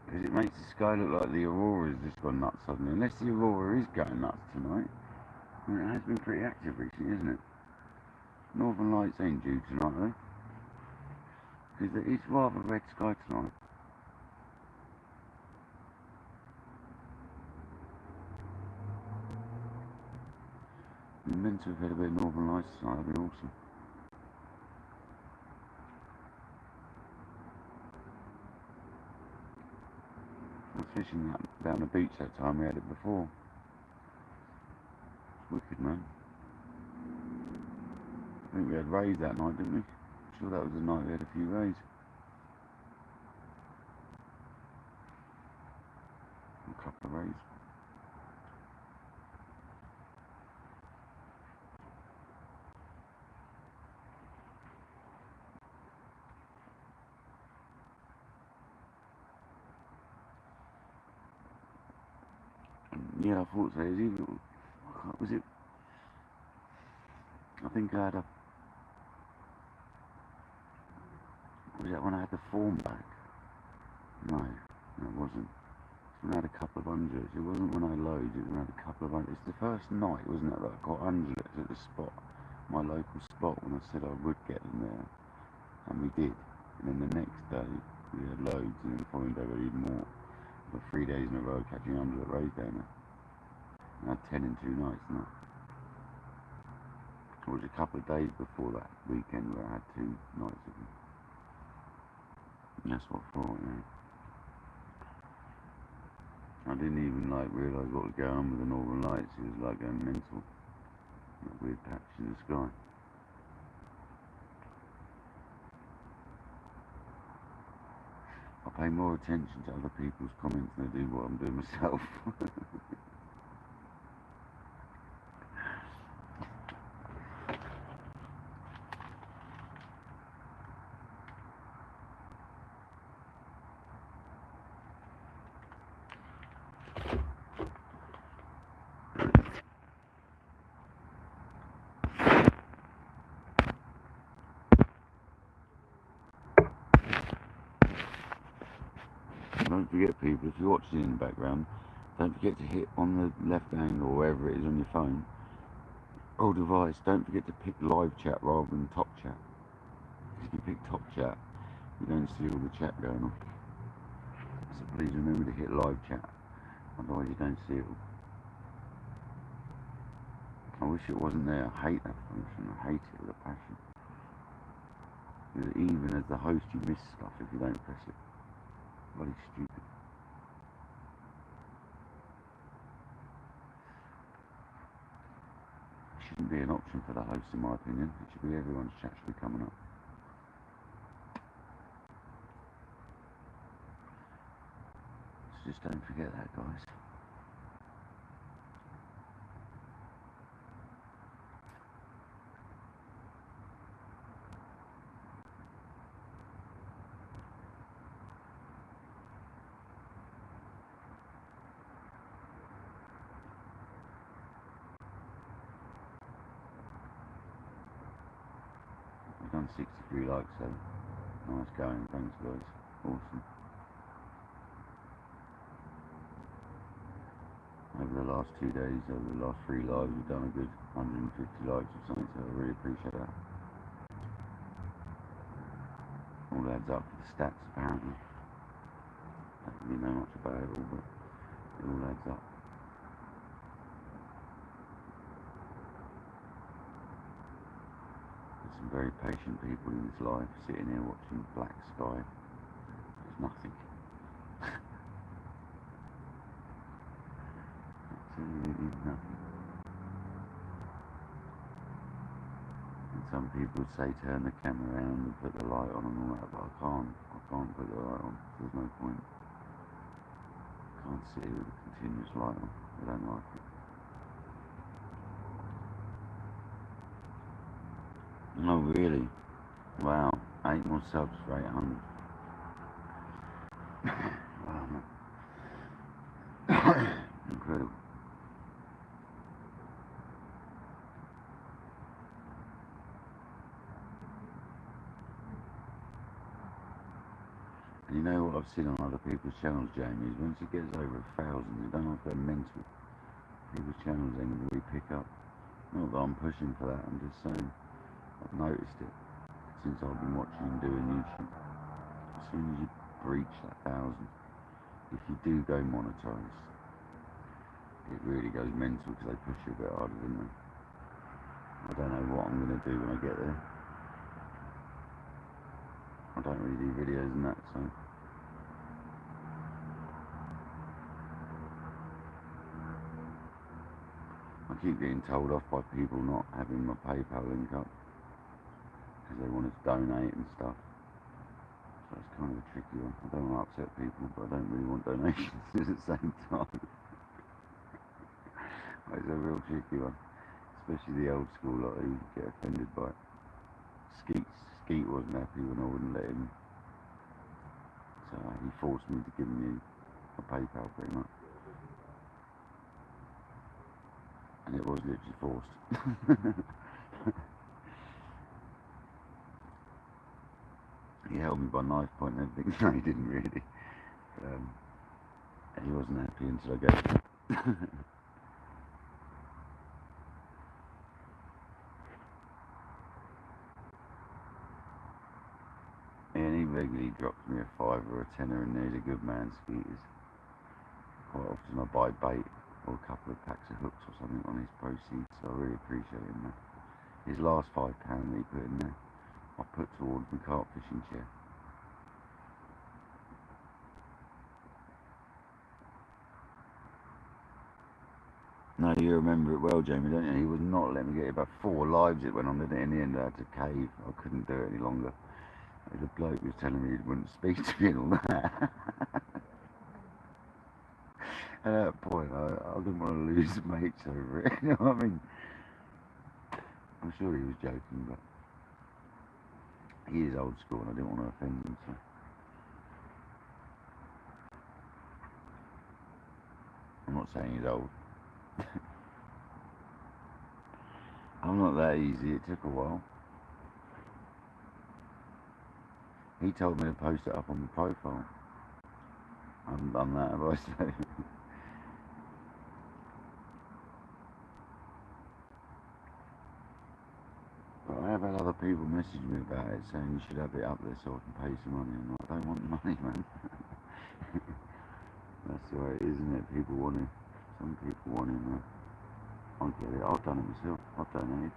Because it makes the sky look like the aurora's just gone nuts suddenly. Unless the aurora is going nuts tonight. I mean, it has been pretty active recently, isn't it? Northern lights ain't due tonight though. Because it's rather red sky tonight. It's meant to have had a bit of northern lights tonight, that'd be awesome. I was fishing down the beach that time, we had it before. It's wicked, man. I think we had rays that night, didn't we? I'm sure that was the night we had a few rays. A couple of rays. Yeah, I thought so. It was either, was it? I think I had a. Was that when I had the form back? No, it wasn't. It's when I had a couple of undulates. It wasn't when I loaded. It was when I had a couple of undulates. It's the first night, wasn't it, that I got undulates at the spot, my local spot, when I said I would get them there, and we did. And then the next day we had loads, and then the following day we had even more. For 3 days in a row catching undulate rays down there. I had 10 in 2 nights, didn't I? It was a couple of days before that weekend where I had 2 nights of them. And that's what I thought, yeah. I didn't even realise what was going on with the northern lights. It was like going mental. That weird patch in the sky. I pay more attention to other people's comments than I do what I'm doing myself. Don't forget, people, if you're watching in the background, don't forget to hit on the left angle or wherever it is on your phone or device. Don't forget to pick live chat rather than top chat. If you pick top chat, you don't see all the chat going on. So please remember to hit live chat, otherwise you don't see it all. I wish it wasn't there. I hate that function. I hate it with a passion. Because even as the host, you miss stuff if you don't press it. Bloody stupid. It shouldn't be an option for the host, in my opinion. It should be everyone's chat should be coming up. So just don't forget that, guys. around 63 likes, so nice going. Thanks guys, awesome. Over the last 2 days, over the last 3 lives, we've done a good 150 likes or something, so I really appreciate that. All adds up for the stats apparently. Don't really know much about it all, but it all adds up. There's some very patient people in this life, sitting here watching black sky. There's nothing. Absolutely nothing. And some people say turn the camera around and put the light on and all that, but I can't put the light on. There's no point. I can't sit here with a continuous light on. I don't like it. Oh really? Wow, 8 more subs for 800. Wow, man. Incredible. And you know what I've seen on other people's channels, Jamie, is once it gets over 1,000, you don't have to go mental. People's channels then really pick up. Not that I'm pushing for that, I'm just saying I've noticed it since I've been watching and doing YouTube. As soon as you breach that 1,000, if you do go monetized, it really goes mental because they push you a bit harder, don't they? I don't know what I'm going to do when I get there. I don't really do videos and that, so I keep getting told off by people not having my PayPal link up because they want to donate and stuff. So it's kind of a tricky one. I don't want to upset people, but I don't really want donations at the same time. It's a real tricky one, especially the old school lot who get offended by it. Skeet wasn't happy when I wouldn't let him, so he forced me to give me a PayPal pretty much. And it was literally forced. He held me by knife point and everything. No, he didn't really. He wasn't happy until I gave it. And he regularly drops me a £5 or a tenner in there. He's a good man, Skeeters. Quite often I buy bait or a couple of packs of hooks or something on his proceeds, so I really appreciate him that. His last £5 that he put in there, I put towards my carp fishing chair. No, you remember it well, Jamie, don't you? He would not let me get it. About 4 lives it went on, didn't it? In the end I had to cave. I couldn't do it any longer. The bloke was telling me he wouldn't speak to me and all that. At that point, I didn't want to lose mates over it. You know what I mean? I'm sure he was joking, but he is old school and I didn't want to offend him, so. I'm not saying he's old. I'm not that easy, it took a while. He told me to post it up on the profile. I haven't done that, have I? So. But I have had other people message me about it saying you should have it up there so I can pay some money. I'm like, I don't want money, man. That's the way it is, isn't it? People want it. Some people want it, man. I get it. I've done it myself. I've donated.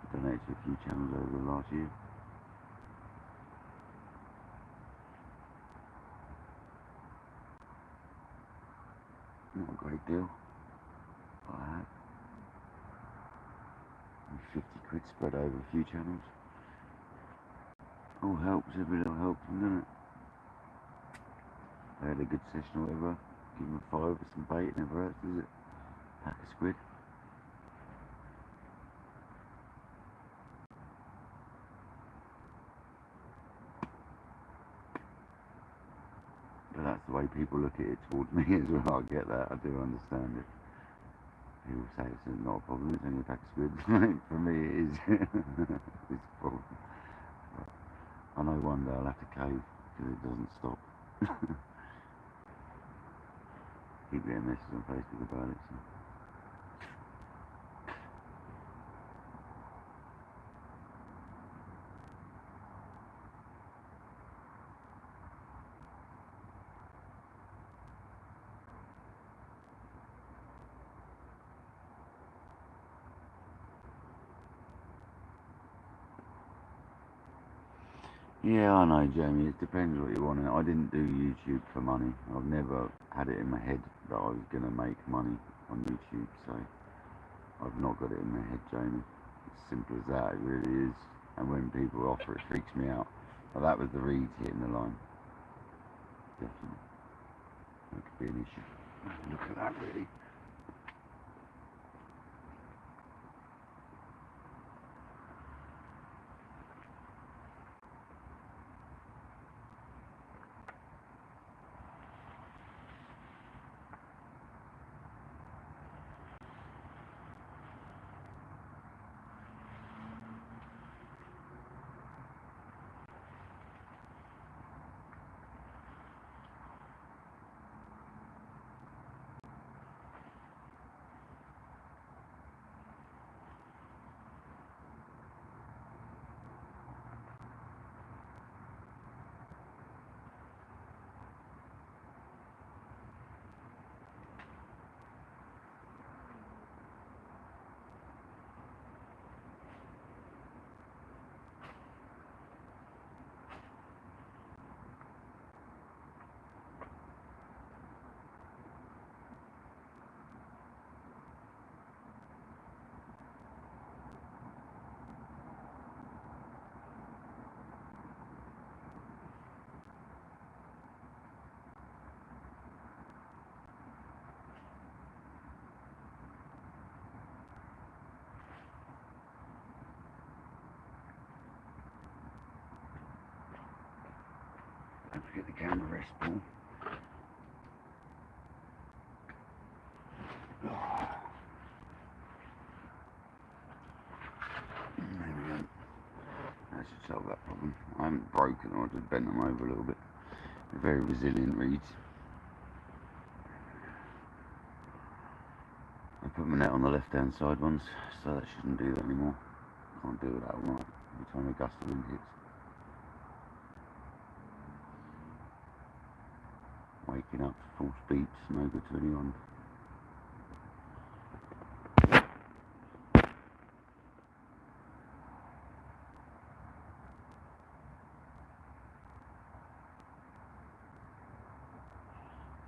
I've donated to a few channels over the last year. Not a great deal. But I have. 50 quid spread over a few channels. All helps, every little helps, doesn't it? They had a good session or whatever. Give them a £5 with some bait, it never hurts, does it? Pack of squid. But that's the way people look at it towards me as well. I get that, I do understand it. People say it's not a problem, it's only a pack of squids. For me it is. It's a problem. But I know one day I'll have to cave because it doesn't stop. Keep getting messages on Facebook about it. So. Yeah, I know, Jamie, it depends what you want. I didn't do YouTube for money. I've never had it in my head that I was going to make money on YouTube, so I've not got it in my head, Jamie. It's simple as that, it really is. And when people offer it, freaks me out. Well, that was the reeds hitting the line. Definitely. That could be an issue. Look at that, really. Don't forget the camera rest, Paul. There we go. That should solve that problem. I haven't broken them, I just bent them over a little bit. They're very resilient reeds. I put my net on the left hand side once, so that shouldn't do that anymore. Can't deal with that all night every time a gust of wind hits. Waking up to full speed is no good to anyone.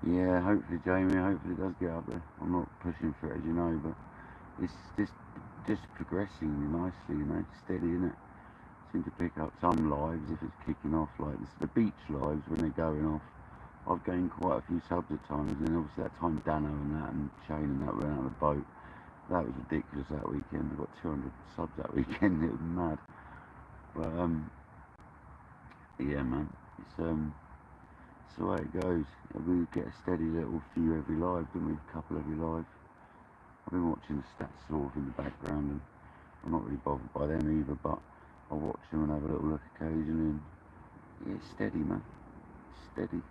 Yeah, hopefully, Jamie, hopefully it does get up there. I'm not pushing for it, as you know, but it's just progressing nicely, you know, steady, isn't it? Seem to pick up some lives if it's kicking off like this. The beach lives, when they're going off, I've gained quite a few subs at times, and obviously that time Dano and that and Shane and that went out of the boat. That was ridiculous that weekend. I got 200 subs that weekend. It was mad. But yeah, man, it's the way it goes. We get a steady little few every live, don't we? A couple every live. I've been watching the stats sort of in the background, and I'm not really bothered by them either, but I'll watch them and have a little look occasionally. And yeah, it's steady, man. Steady,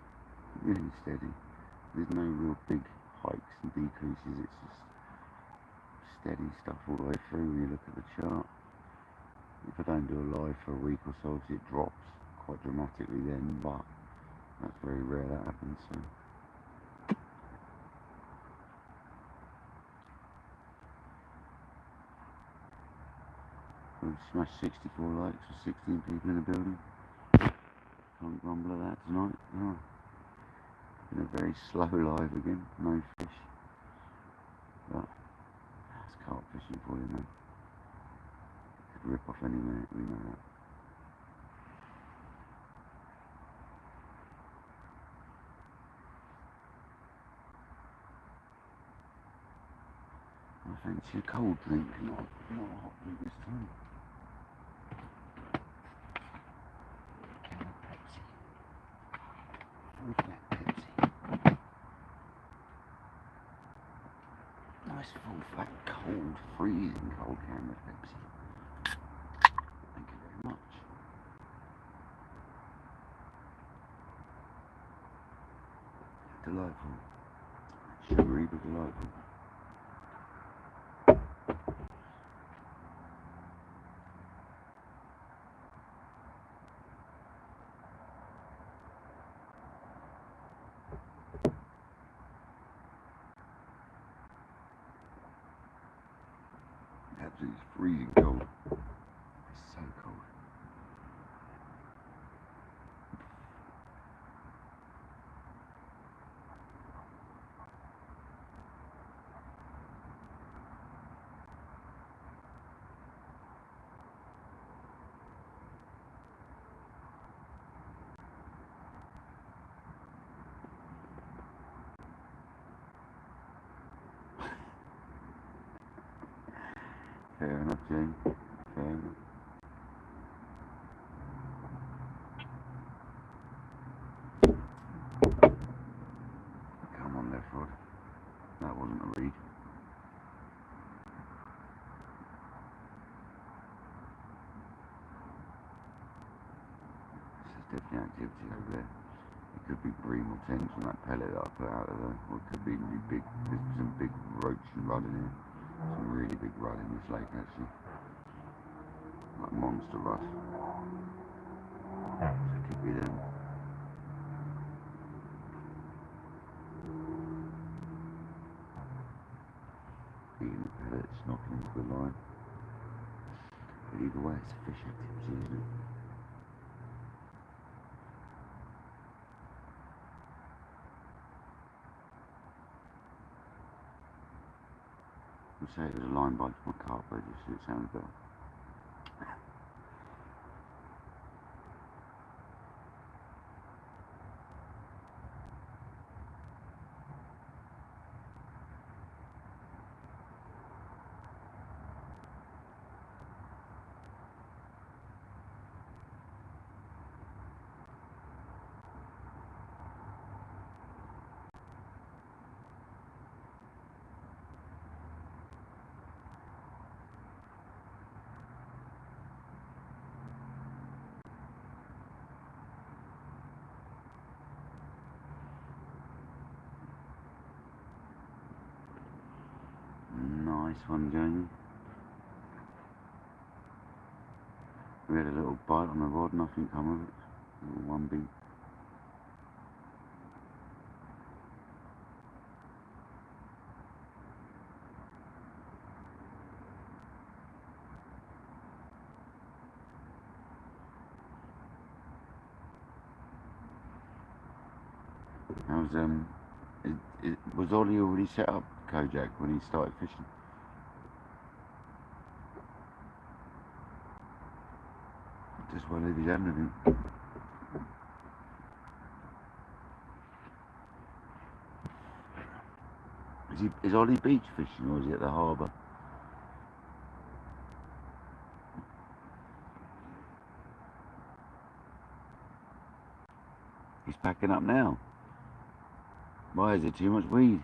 really steady. There's no real big hikes and decreases. It's just steady stuff all the way through when you look at the chart. If I don't do a live for a week or so, obviously it drops quite dramatically then, but that's very rare that happens. So we've smashed 64 likes with 16 people in the building. Can't grumble at that tonight. Oh, been a very slow live again, no fish. But that's carp fishing for you, man. Could rip off any minute, we know that. I fancy a cold drink, not a hot drink this time. Can of Pepsi. Full fat Pepsi. Nice full fat. freezing cold can with Pepsi. Thank you very much. Delightful. Sugary but delightful. Absolutely freezing cold. It's so cold. Fair enough, Jane. Fair enough. Come on, left rod. That wasn't a reed. This is definitely activity over there. It could be bream or tench on that pellet that I put out of there. Or it could be really big. There's some big roach and rudd in here. Some really big rudd in this lake, actually. Like monster rudd. So it could be them. Eating the pellets, knocking into the line. But either way, it's a fish activity, isn't it? I'll say it was a line bite from my carp, just so it sounds better. Nice one, Jamie. We had a little bite on the rod, nothing come of it. A little one beat. How's was Ollie already set up, Kojak, when he started fishing? Just well leave his hand with him. Is Ollie beach fishing or is he at the harbour? He's packing up now. Why is it too much weed?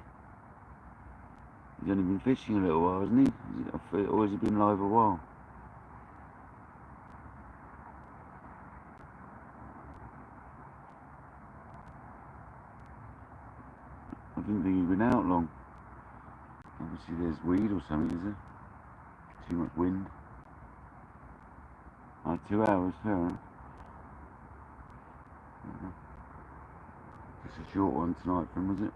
He's only been fishing a little while, hasn't he? Or has he been live a while? I didn't think he'd been out long. Obviously there's weed or something, is there? Too much wind. 2 hours, fair enough. Just a short one tonight for him, was it?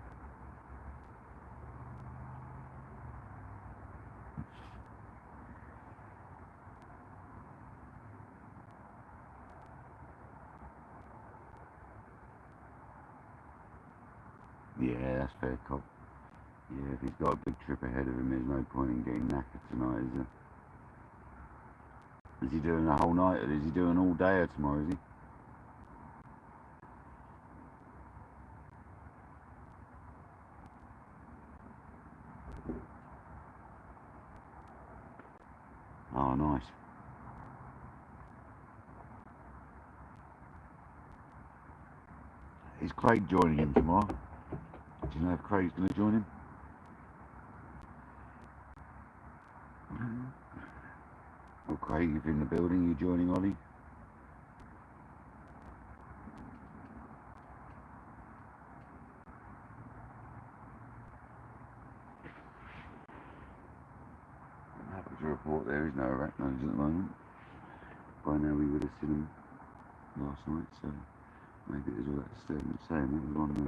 Yeah, that's fair, Cobb. Yeah, if he's got a big trip ahead of him, there's no point in getting knackered tonight, is there? Is he doing the whole night, or is he doing all day or tomorrow, is he? Oh, nice. Is Craig joining him tomorrow? Do you know if Craig's going to join him? Well, Craig, if you're in the building, you're joining Ollie. I'm happy to report there is no arachnids at the moment. By now we would have seen them last night, so maybe it was all that statement saying it was on the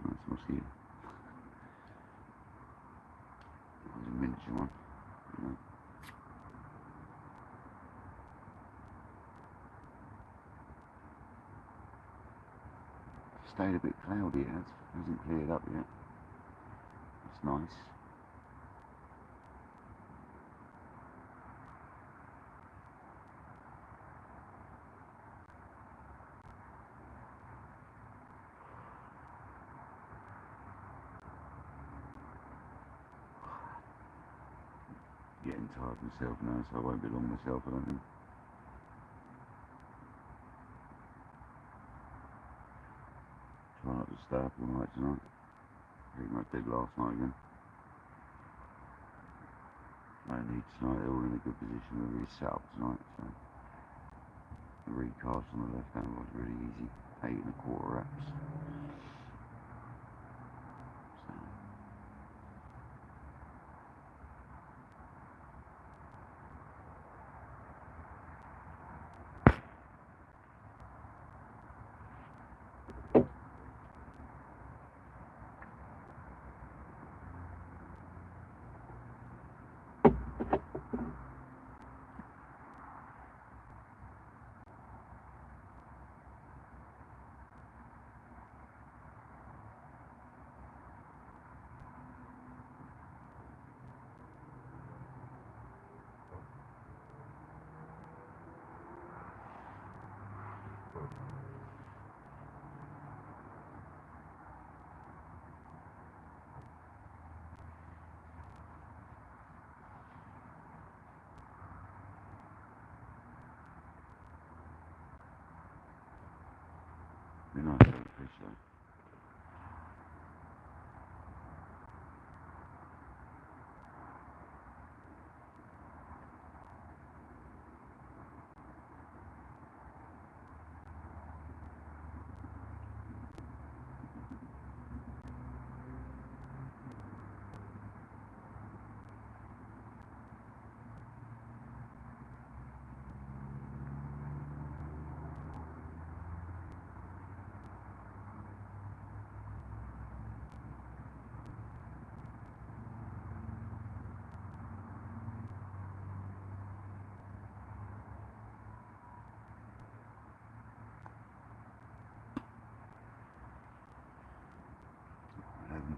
nice mosquito. That was a miniature one. You know. Stayed a bit cloudy, it hasn't cleared up yet. That's nice. Getting tired myself now, so I won't be long myself, I don't think. Try not to stay up all night tonight. Pretty much did last night again. No need tonight, they're all in a good position where we set up tonight, so the recast on the left hand was really easy, 8 1/4 wraps. Be nice to have a fish though.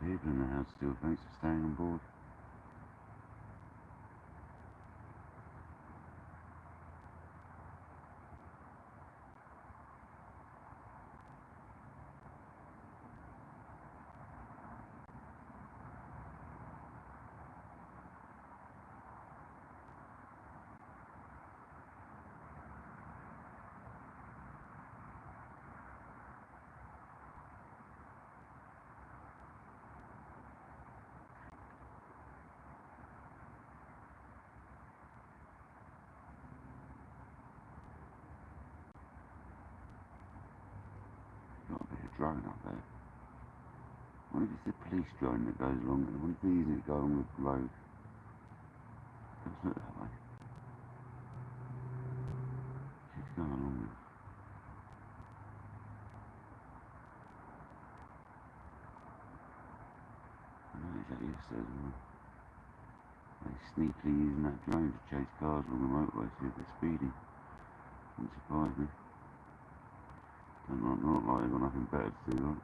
People in the house still, thanks for staying on board. Got a bit of drone up there. I wonder if it's the police drone that goes along. I wonder if they're using it to go along the road. Doesn't look that way. It's going along with. I noticed that yesterday as well. They sneakily using that drone to chase cars along the motorway, see if they're speeding. Wouldn't surprise me. Not like they've got nothing better to do, right?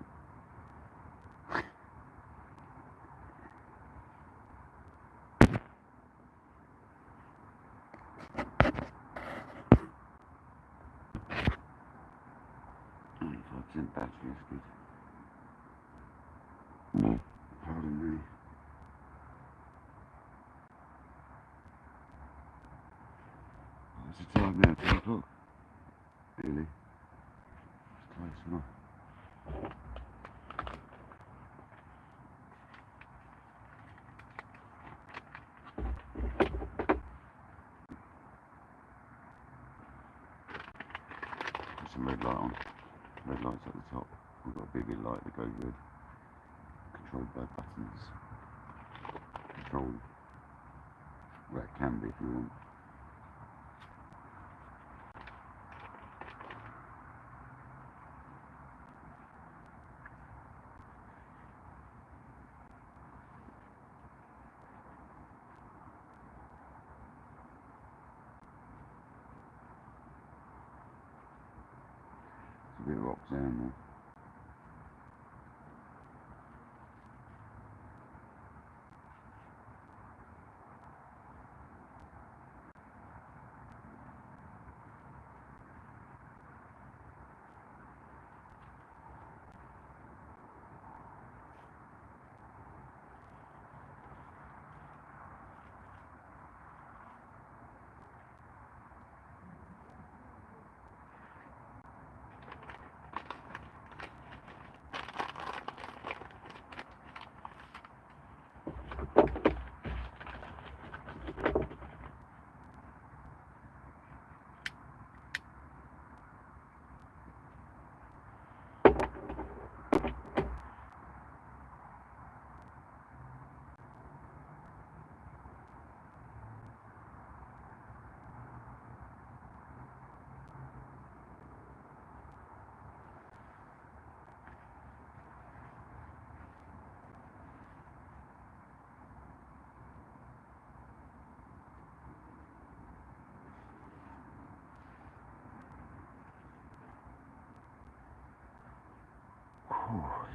Battery, that's good. Pardon me. What's the time now? 10 o'clock? Really? It's close enough. red light on. Red light's at the top. We've got a big light that goes good. Controlled by buttons. Controlled where it can be if you want. A bit of rocks down there.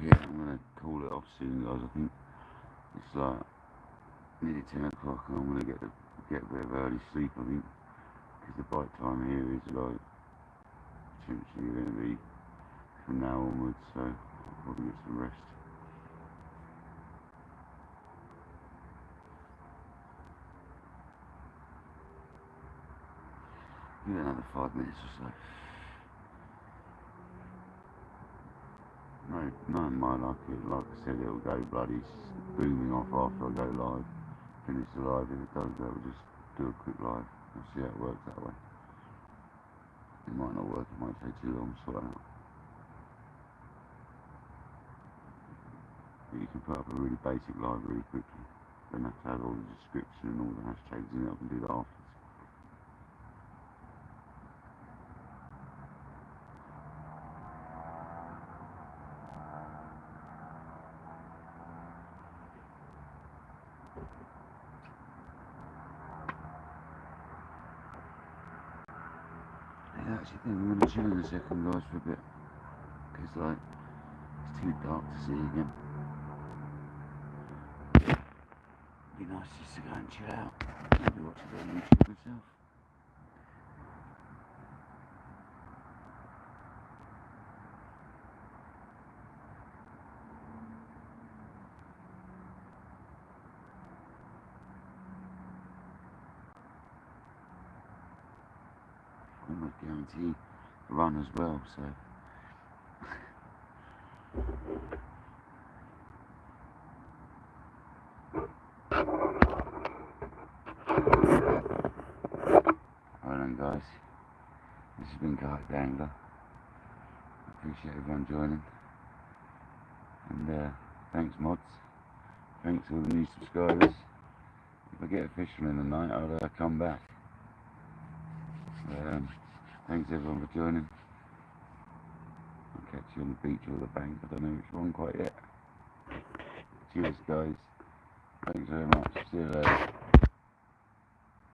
Yeah, I'm going to call it off soon, guys. I think it's like nearly 10 o'clock and I'm going to get a bit of early sleep, I think, because the bite time here is like potentially going to be from now onwards, so I'll probably get some rest. Give it another 5 minutes or so. No, my luck, like I said, it'll go bloody booming off after I go live. Finish the live. If it does, I'll just do a quick live. I'll see how it works that way. It might not work, it might take too long to sort out. But you can put up a really basic live really quickly. Don't have to have all the description and all the hashtags in it. I can do that afterwards. I actually think I'm going to chill in a second, guys, for a bit, because like it's too dark to see again. It'd be nice just to go and chill out, maybe watch a bit of YouTube myself. Almost guarantee a run as well, so right then, guys, this has been KayakDangler. I appreciate everyone joining, and thanks mods, thanks all the new subscribers. If I get a fish from in the night, I'll come back. Thanks everyone for joining. I'll catch you on the beach or the bank, I don't know which one quite yet. Cheers guys, thanks very much, see you later.